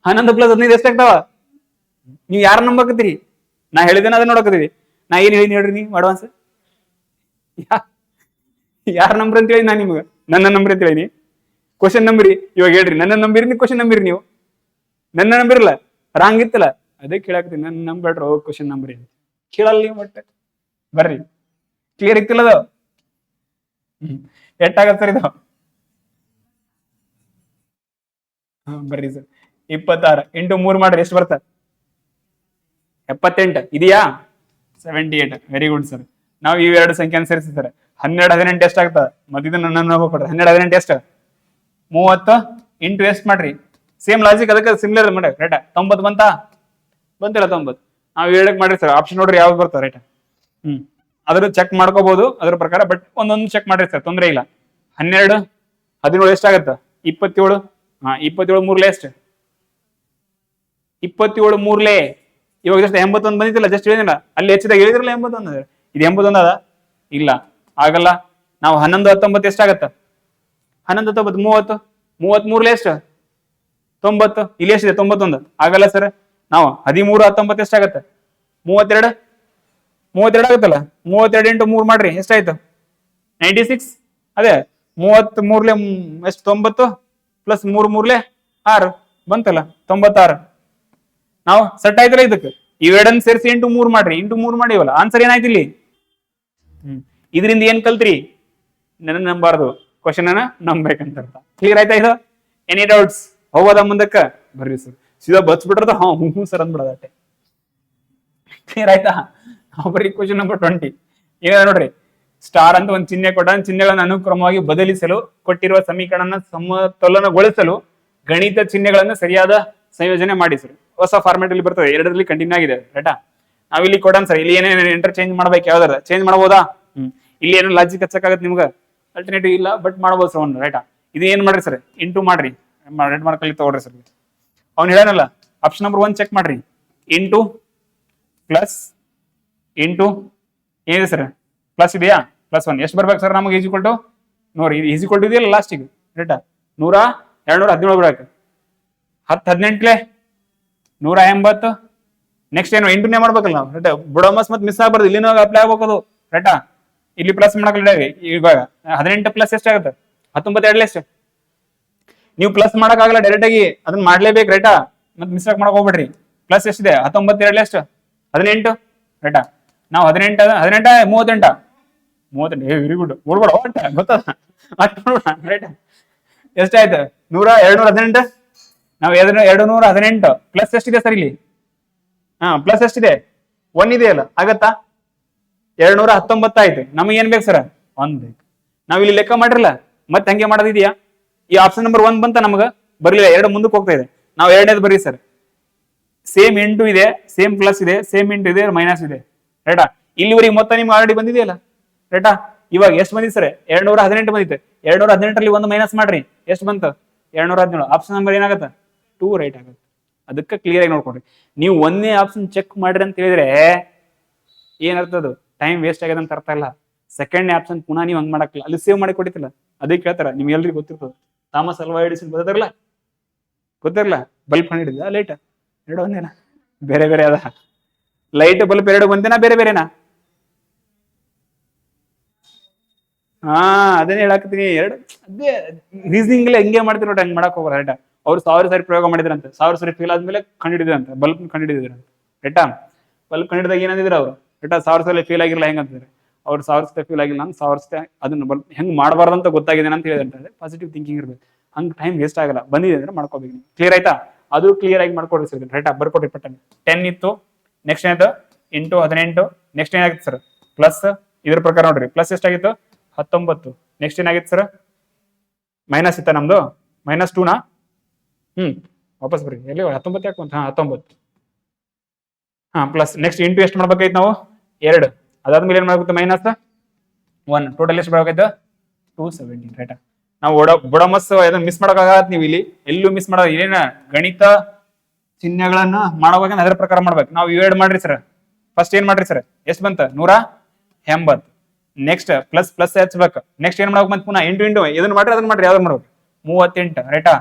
11 + 15 ಎಷ್ಟಾಗ್ತಾವ? ನೀವು ಯಾರ ನಂಬಕತ್ತೀರಿ? ನಾ ಹೇಳಿದೇನ ಅದನ್ನ ನೋಡಕತ್ತೀವಿ. ನಾ ಏನ್ ಹೇಳಿನಿ ಹೇಳ್ರಿ? ನೀವು ಅಡ್ವಾನ್ಸ್ ಯಾರ ನಂಬರ್ ಅಂತ ಹೇಳಿ? ನಾ ನಿಮ್ಗೆ ನನ್ನ ನಂಬರ್ ಅಂತ ಹೇಳಿ ಕ್ವಶನ್ ನಂಬರಿ. ಇವಾಗ ಹೇಳ್ರಿ, ನನ್ನ ನಂಬಿರಿ, ನೀವು ಕ್ವಶನ್ ನಂಬಿರಿ. ನೀವು ನನ್ನ ನಂಬಿರಲ್ಲ, ರಾಂಗ್ ಇತ್ತಲ್ಲ, ಅದೇ ಕೇಳಾಕ್ತೀನಿ. ನನ್ನ ನಂಬರ್ ಕ್ವಶನ್ ನಂಬರಿ ಕೇಳಲ್ಲ ನೀವು. ಬಟ್ ಬರ್ರಿ, ಕ್ಲಿಯರ್ ಇತ್ತಿಲ್ಲ ಅದು? ಎಷ್ಟಾಗತ್ತ ಸರ್ ಇದು? ಬರ್ರಿ ಸರ್, 26 ಇಂಟು 3 ಮಾಡ್ರಿ. ಎಷ್ಟು ಬರ್ತ? 78 ಇದೆಯಾ? 78. Very good sir. ನಾವು ಈ 2 ಸಂಖ್ಯೆ ಅನುಸರಿಸಿ ಸರ್. 12 18 ಎಷ್ಟಾಗ್ತದ? ಮತ್ತೆ ಇದನ್ನ ನನ್ನ ಕೊಡ್ರಿ. 12 18 ಎಷ್ಟು? 30 ಇಂಟು ಎಷ್ಟು ಮಾಡ್ರಿ? ಸೇಮ್ ಲಾಜಿಕ್, ಅದಕ್ಕೆ ಸಿಮಿಲರ್ ಮಾಡಿ. ರೈಟ್? 90 ಬಂತಾ? ಬಂತಿಲ್ಲ 90. ನಾವು 7ಕ್ಕೆ ಮಾಡ್ರಿ ಸರ್. ಆಪ್ಷನ್ ನೋಡ್ರಿ ಯಾವ್ದು ಬರ್ತದೆ. ರೈಟ್? ಅದ್ರ ಚೆಕ್ ಮಾಡ್ಕೋಬಹುದು ಅದ್ರ ಪ್ರಕಾರ. ಬಟ್ ಒಂದೊಂದು ಚೆಕ್ ಮಾಡ್ರಿ ಸರ್, ತೊಂದರೆ ಇಲ್ಲ. 12 17 ಎಷ್ಟಾಗತ್ತ? 27. ಹಾ, 27 3 ಎಷ್ಟು? 27 3 ಇವಾಗ ಜಸ್ಟ್ 81 ಬಂದಿತ್ತಿಲ್ಲ? ಜಸ್ಟ್ ಹೇಳಿದಿಲ್ಲ? ಅಲ್ಲಿ ಹೆಚ್ಚಿದಾಗ ಹೇಳಿದ್ರಲ್ಲ 81. ಇದು 81 ಅದ? ಇಲ್ಲ, ಆಗಲ್ಲ. ನಾವು 11 19 ಎಷ್ಟಾಗತ್ತ? 11 19 30 33 ಎಷ್ಟು 90. ಇಲ್ಲಿ ಎಷ್ಟಿದೆ 91. ಆಗಲ್ಲ ಸರ್. ನಾವು 13 19 ಎಷ್ಟಾಗತ್ತೆ 32. 32 ಆಗುತ್ತಲ್ಲ. 32 ಇಂಟು 3 ಮಾಡ್ರಿ ಎಷ್ಟಾಯ್ತು 96. ಅದೇ 33 ಎಷ್ಟು 90 ಪ್ಲಸ್ 3 6 ಬಂತಲ್ಲ 96. ನಾವು ಸೆಟ್ ಆಯ್ತಲ್ಲ ಇದಕ್ಕೆ. ಇವೆರಡನ್ನ ಸೇರಿಸಿ ಇಂಟು 3 ಮಾಡ್ರಿ. ಇಂಟು 3 ಮಾಡಿವಲ್ಲ ಆನ್ಸರ್ ಏನಾಯ್ತು ಇಲ್ಲಿ. ಇದರಿಂದ ಏನ್ ಕಲ್ತ್ರಿ, ನನ್ನ ನಂಬಾರ್ದು ಕ್ವಶನ್ ಅನ್ನ ನಂಬೇಕಂತ ಅರ್ಥ. ಕ್ಲಿಯರ್ ಆಯ್ತಾ ಇದು? Any doubts? ಹೋಗೋದ ಮುಂದಕ್ಕ ಬರ್ರಿ ಸರ್. ಸೀದಾ ಬಚ್ ಬಿಟ್ರದ ಹ್ಞೂ ಸರ್ ಅಂದ್ಬಿಡೋದಟ್ಟೆ. ಕ್ಲಿಯರ್ ಆಯ್ತಾ? ಬರ್ರಿ ಕ್ವಶನ್ ನಂಬರ್ 20 ಏನ ನೋಡ್ರಿ. ಸ್ಟಾರ್ ಅಂತ ಒಂದು ಚಿಹ್ನೆ ಕೊಟ್ಟ, ಚಿಹ್ನೆಗಳನ್ನು ಅನುಕ್ರಮವಾಗಿ ಬದಲಿಸಲು ಕೊಟ್ಟಿರುವ ಸಮೀಕರಣ ಸಮತೋಲನಗೊಳಿಸಲು ಗಣಿತ ಚಿಹ್ನೆಗಳನ್ನು ಸರಿಯಾದ ಸಂಯೋಜನೆ ಮಾಡಿ ಸರ್. ಹೊಸ ಫಾರ್ಮೆಟ್ ಅಲ್ಲಿ ಬರ್ತದೆ, ಎರಡರಲ್ಲಿ ಕಂಟಿನ್ಯೂ ಆಗಿದೆ ರೈಟಾ. ನಾವಿಲ್ಲಿ ಕೊಡೋಣ ಸರ್. ಇಲ್ಲಿ ಏನೇನು ಇಂಟರ್ಚೇಂಜ್ ಮಾಡ್ಬೇಕು, ಯಾವ್ದಾರ ಚೇಂಜ್ ಮಾಡ್ಬೋದಾ? ಇಲ್ಲಿ ಏನೋ ಲಾಜಿಕ್ ಹಚ್ಚಕ್ಕಾಗತ್ತೆ ನಿಮ್ಗೆ, ಅಲ್ಟರ್ನೇಟಿವ್ ಇಲ್ಲ ಬಟ್ ಮಾಡ್ಬೋದು ಸರ್ ಒಂದು ರೈಟಾ. ಇದು ಏನ್ ಮಾಡ್ರಿ ಸರ್, ಇಂಟು ಮಾಡ್ರಿ, ರೆಡ್ ಮಾರ್ಕ್ ಅಲ್ಲಿ ತಗೊಳ್ರಿ ಸರ್. ಅವ್ನು ಹೇಳನಲ್ಲ ಆಪ್ಷನ್ ನಂಬರ್ 1 ಚೆಕ್ ಮಾಡ್ರಿ. ಇಂಟು ಪ್ಲಸ್ ಇಂಟು ಏನಿದೆ ಸರ್ ಪ್ಲಸ್ ಇದೆಯಾ, +1 ಎಷ್ಟು ಬರ್ಬೇಕು ಸರ್ ನಮಗೆ ಈಸ್ ಈಕ್ವಲ್ ಟು ನೋಡಿ, ಇದು ಈಸ್ ಈಕ್ವಲ್ ಟು ಇದೆಯಲ್ಲ ಲಾಸ್ಟಿಗೆ ರೈಟಾ. 100 217 ಬರ್ಬೇಕು. 10 18 180. ನೆಕ್ಸ್ಟ್ ಏನು ಇಂಟುನೇ ಮಾಡ್ಬೇಕಲ್ಲ ನಾವು ರೈಟಾ. ಬುಡಮಸ್ ಮತ್ತೆ ಮಿಸ್ ಆಗ್ಬಾರ್ದು, ಇಲ್ಲಿನ ಅಪ್ಲೈ ಆಗ್ಬೇಕು ರೈಟಾ. ಇಲ್ಲಿ ಪ್ಲಸ್ ಮಾಡಕ್ ಇವಾಗ 18 ಪ್ಲಸ್ ಎಷ್ಟಾಗುತ್ತೆ 19 2 ಎಷ್ಟು. ನೀವು ಪ್ಲಸ್ ಮಾಡಕ್ಕಾಗಲ್ಲ ಡೈರೆಕ್ಟ್ ಆಗಿ, ಅದನ್ನ ಮಾಡ್ಲೇಬೇಕು ರೈಟಾ. ಮತ್ತೆ ಮಿಸ್ ಮಾಡಕ್ ಹೋಗ್ಬೇಡ್ರಿ. ಪ್ಲಸ್ ಎಷ್ಟಿದೆ 19 2 ಎಷ್ಟು 18 ರೈಟಾ. ನಾವು 18 38 ವೆರಿ ಗುಡ್ ನೋಡ್ಬೇಡ ಒಟ್ಟ ಗೊತ್ತದ ರೈಟ್. ಎಷ್ಟಾಯ್ತು 100 218. ನಾವು 218 ಪ್ಲಸ್ ಎಷ್ಟಿದೆ ಸರ್ ಇಲ್ಲಿ, ಪ್ಲಸ್ ಎಷ್ಟಿದೆ 1 ಇದೆಯಲ್ಲ, ಆಗತ್ತಾ 219 ಆಯ್ತು. ನಮಗೆ ಏನ್ ಬೇಕು ಸರ್ 1 ಬೇಕು. ನಾವ್ ಇಲ್ಲಿ ಲೆಕ್ಕ ಮಾಡಿರಲ್ಲ, ಮತ್ತೆ ಹಂಗೆ ಮಾಡೋದಿದ್ಯಾ. ಈ ಆಪ್ಷನ್ ನಂಬರ್ 1 ಬಂತ ನಮಗ ಬರ್ಲಿಲ್ಲ, 2 ಮುಂದಕ್ಕೆ ಹೋಗ್ತಾ ಇದೆ. ನಾವು 2ನೇದು ಬರ್ರಿ ಸರ್. ಸೇಮ್ ಇಂಟು ಇದೆ, ಸೇಮ್ ಪ್ಲಸ್ ಇದೆ, ಸೇಮ್ ಇಂಟು ಇದೆ, ಮೈನಸ್ ಇದೆ ರೈಟಾ. ಇಲ್ಲಿವರೆಗೆ ಮೊತ್ತ ನಿಮ್ಗೆ ಆಲ್ರೆಡಿ ಬಂದಿದೆಯಲ್ಲ ರೈಟಾ. ಇವಾಗ ಎಷ್ಟು ಬಂದಿದೆ ಸರ್ 218 ಬಂದಿತ್ತು. 218ರಲ್ಲಿ 1 ಮೈನಸ್ ಮಾಡ್ರಿ ಎಷ್ಟು ಬಂತು 217. ಆಪ್ಷನ್ ನಂಬರ್ ಏನಾಗತ್ತ 2 ರೈಟ್ ಆಗತ್ತೆ. ಅದಕ್ಕೆ ಕ್ಲಿಯರ್ ಆಗಿ ನೋಡ್ಕೊಡ್ರಿ. ನೀವು 1ನೇ ಆಪ್ಷನ್ ಚೆಕ್ ಮಾಡ್ರಿ ಅಂತ ಹೇಳಿದ್ರೆ ಏನರ್ಥದು ಟೈಮ್ ವೇಸ್ಟ್ ಆಗಿದೆ ಅಂತ ಅರ್ಥ ಇಲ್ಲ. 2ನೇ ಆಪ್ಷನ್ ಪುನಃ ನೀವು ಹಂಗ್ ಮಾಡಕ್ಕಿಲ್ಲ, ಅಲ್ಲಿ ಸೇವ್ ಮಾಡಿ ಕೊಟ್ಟಿತ್ತಿಲ್ಲ. ಅದಕ್ಕೆ ಕೇಳ್ತಾರ ನಿಮ್ಗೆ ಎಲ್ರಿಗೂ ಗೊತ್ತಿರ್ತದೆ. ಥಾಮಸ್ ಅಲ್ವಾ ಎಡಿಸನ್ ಗೊತ್ತಿರಲ್ಲ, ಬಲ್ಬ್ ಕಂಡಿಡಿದ ಲೈಟ್ ಎರಡು ಒಂದೇನಾ ಬೇರೆ ಬೇರೆ ಅದ. ಲೈಟ್ ಬಲ್ಬ್ ಎರಡು ಒಂದೇನಾ ಬೇರೆ ಬೇರೆನಾ? ಅದನ್ನೇ ಹೇಳಾಕತ್ತೀನಿ. ಎರಡು ಅದೇ ರೀಸನಿಂಗ್ ಹೆಂಗೆ ಮಾಡ್ತೀರಿ ನೋಡಿ, ಹಂಗ್ ಮಾಡಕ್ ಹೋಗ್ರ ರೈಟಾ. ಅವ್ರು 1000 ಸಾರಿ ಪ್ರಯೋಗ ಮಾಡಿದ್ರಂತೆ, 1000 ಸಾರಿ ಫೇಲ್ ಆದ್ಮೇಲೆ ಕಂಡಿಡಿದ್ರಂತೆ, ಬಲ್ಬ್ ಕಂಡಿಡಿದ್ರಂತೆ ರೈಟಾ. ಬಲ್ಬ್ ಕಂಡಿಡಿದಾಗ ಏನಾದಿದ್ರು ಅವ್ರು ರೈಟಾ, 1000 ಸಲ ಫೇಲ್ ಆಗಿರಲ್ಲ ಹೆಂಗಂತಿದ್ರೆ ಅವ್ರು 1000 ಸಲ ಫೇಲ್ ಆಗಿಲ್ಲ, ನಾನು 1000 ಸಲ ಅದನ್ನ ಬಲ್ಬ್ ಹೆಂಗ್ ಮಾಡಬಾರ್ದು ಅಂತ ಗೊತ್ತಾಗಿದೆ ಅಂತ ಹೇಳಿದ್ರೆ ಪಾಸಿಟಿವ್ ಥಿಂಕಿಂಗ್ ಇರ್ಬೇಕು. ಹಂಗ್ ಟೈಮ್ ವೇಸ್ಟ್ ಆಗಲ್ಲ, ಬಂದಿದೆ ಅಂದ್ರೆ ಮಾಡ್ಕೋಬೇಕು. ಕ್ಲಿಯರ್ ಆಯ್ತಾ? ಅದು ಕ್ಲಿಯರ್ ಆಗಿ ಮಾಡ್ಕೊಡ್ರಿ ಸರ್ ರೈಟಾ. ಬರ್ಕೊಡ್ರಿ ಪಟ್ಟನ್. 10 ಇತ್ತು, ನೆಕ್ಸ್ಟ್ ಏನಾಯ್ತು ಇಂಟು 18, ನೆಕ್ಸ್ಟ್ ಏನಾಗಿತ್ತು ಸರ್ ಪ್ಲಸ್. ಇದ್ರ ಪ್ರಕಾರ ನೋಡ್ರಿ ಪ್ಲಸ್ ಎಷ್ಟಾಗಿತ್ತು 19. ನೆಕ್ಸ್ಟ್ ಏನಾಗಿತ್ತು ಸರ್ ಮೈನಸ್ ಇತ್ತ ನಮ್ದು, -2ನಾ. ವಾಪಸ್ ಬರ್ರಿ, ಎಲ್ಲಿ 19 ಯಾಕೆ ಬಂತ? 19 ಪ್ಲಸ್. ನೆಕ್ಸ್ಟ್ ಇಂಟು ಎಷ್ಟು ಮಾಡ್ಬೇಕಾಯ್ತು ನಾವು 2. ಅದಾದ್ಮೇಲೆ ಏನ್ ಮಾಡ್ಬೇಕು -1. ಟೋಟಲ್ ಎಷ್ಟು ಬರ್ಬೇಕಾಯ್ತು 270 ರೈಟಾ. ನಾವು ಬುಡಮಸ್ ಅದನ್ನ ಮಿಸ್ ಮಾಡೋಕ್ಕಾಗತ್ತೆ. ನೀವು ಇಲ್ಲಿ ಎಲ್ಲೂ ಮಿಸ್ ಮಾಡೋದು ಏನೇನ ಗಣಿತ ಚಿಹ್ನೆಗಳನ್ನ ಮಾಡುವಾಗ ಅದರ ಪ್ರಕಾರ ಮಾಡ್ಬೇಕು. ನಾವು ಇವೆರಡು ಮಾಡ್ರಿ ಸರ್. ಫಸ್ಟ್ ಏನ್ ಮಾಡ್ರಿ ಸರ್ ಎಷ್ಟು ಬಂತ 180. ನೆಕ್ಸ್ಟ್ ಪ್ಲಸ್ ಪ್ಲಸ್ ಹಚ್ಬೇಕು. ನೆಕ್ಸ್ಟ್ ಏನ್ ಮಾಡ್ಬೇಕು ಮತ್ತೆ ಪುನಃ ಇಂಟು ಇದನ್ನ ಮಾಡ್ರಿ ಅದನ್ನ ಮಾಡ್ರಿ ಯಾವ್ದು ಮಾಡ್ಬೇಕು 38 ರೈಟಾ.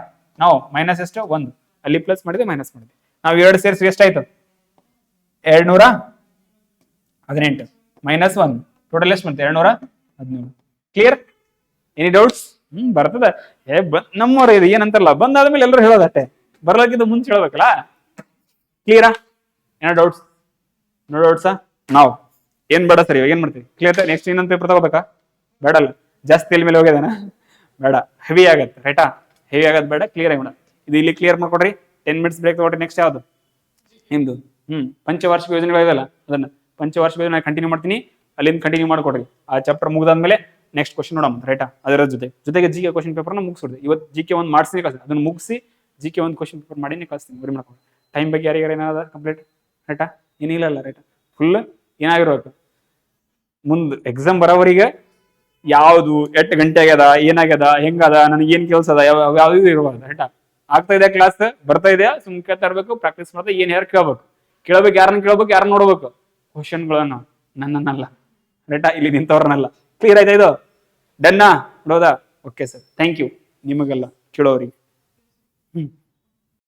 ನಾವು ಮೈನಸ್ ಎಷ್ಟು 1, ಅಲ್ಲಿ ಪ್ಲಸ್ ಮಾಡಿದ್ವಿ ಮೈನಸ್ ಮಾಡಿದ್ವಿ. ನಾವು ಎರಡು ಸೇರಿಸಿ ಎಷ್ಟಾಯ್ತು 218 -1 ಟೋಟಲ್ ಎಷ್ಟು ಬಂತು 217. ಕ್ಲಿಯರ್? Any doubts? ಬರ್ತದ ನಮ್ಮವ್ರ ಇದು ಏನಂತಾರಲ್ಲ, ಬಂದಾದ್ಮೇಲೆ ಎಲ್ಲರೂ ಹೇಳೋದಟ್ಟೆ, ಬರ್ಲಕ್ಕಿಂತ ಮುಂಚೆ ಹೇಳ್ಬೇಕಲ್ಲ. ಕ್ಲಿಯರಾ? ಏನೋ ಡೌಟ್ಸ್? ನೋ ಡೌಟ್ಸಾ? ನಾವು ಏನ್ ಬೇಡ ಸರ್, ಇವಾಗ ಏನ್ ಮಾಡ್ತೀವಿ ಕ್ಲಿಯರ್? ನೆಕ್ಸ್ಟ್ ಇನ್ನೊಂದು ಪೇಪರ್ ತಗೋಬೇಕಾ? ಬೇಡಲ್ಲ, ಜಾಸ್ತಿ ತಲೆ ಮೇಲೆ ಹೋಗ್ಯದಾನ, ಬೇಡ, ಹೆವಿ ಆಗತ್ತೆ ರೈಟಾ. ಹೆವಿ ಆಗದ್ ಬೇಡ, ಕ್ಲಿಯರ್ ಆಗಿ ಇದು ಇಲ್ಲಿ ಕ್ಲಿಯರ್ ಮಾಡ್ಕೊಡ್ರಿ. 10 ಮಿನಿಟ್ಸ್ ಬ್ರೇಕ್ ತಗೊಳ್ರಿ. ನೆಕ್ಸ್ಟ್ ಯಾವ್ದು ನಿಮ್ದು ಪಂಚವಾರ್ಷಿಕ ಯೋಜನೆಗಳಿದೆಲ್ಲ, ಅದನ್ನ ಪಂಚವಾರ್ಷಿಕ ಯೋಜನೆ ಕಂಟಿನ್ಯೂ ಮಾಡ್ತೀನಿ, ಅಲ್ಲಿಂದ ಕಂಟಿನ್ಯೂ ಮಾಡ್ಕೊಡ್ರಿ. ಆ ಚಾಪ್ಟರ್ ಮುಗಿದಾದ್ಮೇಲೆ ನೆಕ್ಸ್ಟ್ ಕ್ವಶನ್ ನೋಡಮ್ ರೈಟಾ. ಅದರ ಜೊತೆಗೆ ಜಿ ಕೆ ಕ್ವಶನ್ ಪೇಪರ್ನ ಮುಗಿಸ್ಬಿಡ್ರಿ. ಇವತ್ತು ಜಿ ಕೆ 1 ಮಾಡಿಸಿ ಕಳ್ಸಿ, ಅದನ್ನ ಮುಗಿಸಿ ಜಿ ಕೆ 1 ಕ್ವಶನ್ ಪೇಪರ್ ಮಾಡಿ ಕಳಿಸ್ತೀನಿ. ಬರಿ ಮಾಡ್ಕೊಂಡು ಟೈಮ್ ಬಗ್ಗೆ ಯಾರಿಗಾರ ಏನಾದ ಕಂಪ್ಲೀಟ್ ರೈಟಾ? ಏನಿಲ್ಲ ರೈಟಾ. ಫುಲ್ ಏನಾಗಿರ್ಬೇಕು ಮುಂದೆ ಎಕ್ಸಾಮ್ ಬರೋವರಿಗೆ ಯಾವ್ದು 8 ಗಂಟೆ ಆಗ್ಯದ, ಏನಾಗ್ಯದ, ಹೆಂಗದ, ನನಗೆ ಏನ್ ಕೆಲಸ ಅದ, ಯಾವ್ದು ಇರಬಾರ್ದು ರೈಟಾ. ಆಗ್ತಾ ಇದೆ ಕ್ಲಾಸ್, ಬರ್ತಾ ಇದೆ, ಸುಮ್ ಕೇಳ್ತಾ ಇರ್ಬೇಕು, ಪ್ರಾಕ್ಟೀಸ್ ಮಾಡ್ತಾ ಏನ್ ಯಾರು ಕೇಳ್ಬೇಕು, ಯಾರನ್ನ ಕೇಳ್ಬೇಕು, ಯಾರನ್ನ ನೋಡ್ಬೇಕು, ಕ್ವಶನ್ಗಳನ್ನ ನನ್ನನ್ನಲ್ಲ ರೈಟಾ, ಇಲ್ಲಿ ನಿಂತವ್ರನ್ನಲ್ಲ. ಕ್ಲಿಯರ್ ಆಯ್ತಾ? ಇದು ಡನ್ನಾ ನೋಡೋದಾ? ಓಕೆ ಸರ್, ಥ್ಯಾಂಕ್ ಯು ನಿಮಗೆಲ್ಲ. ಕೇಳೋರಿಗೆ.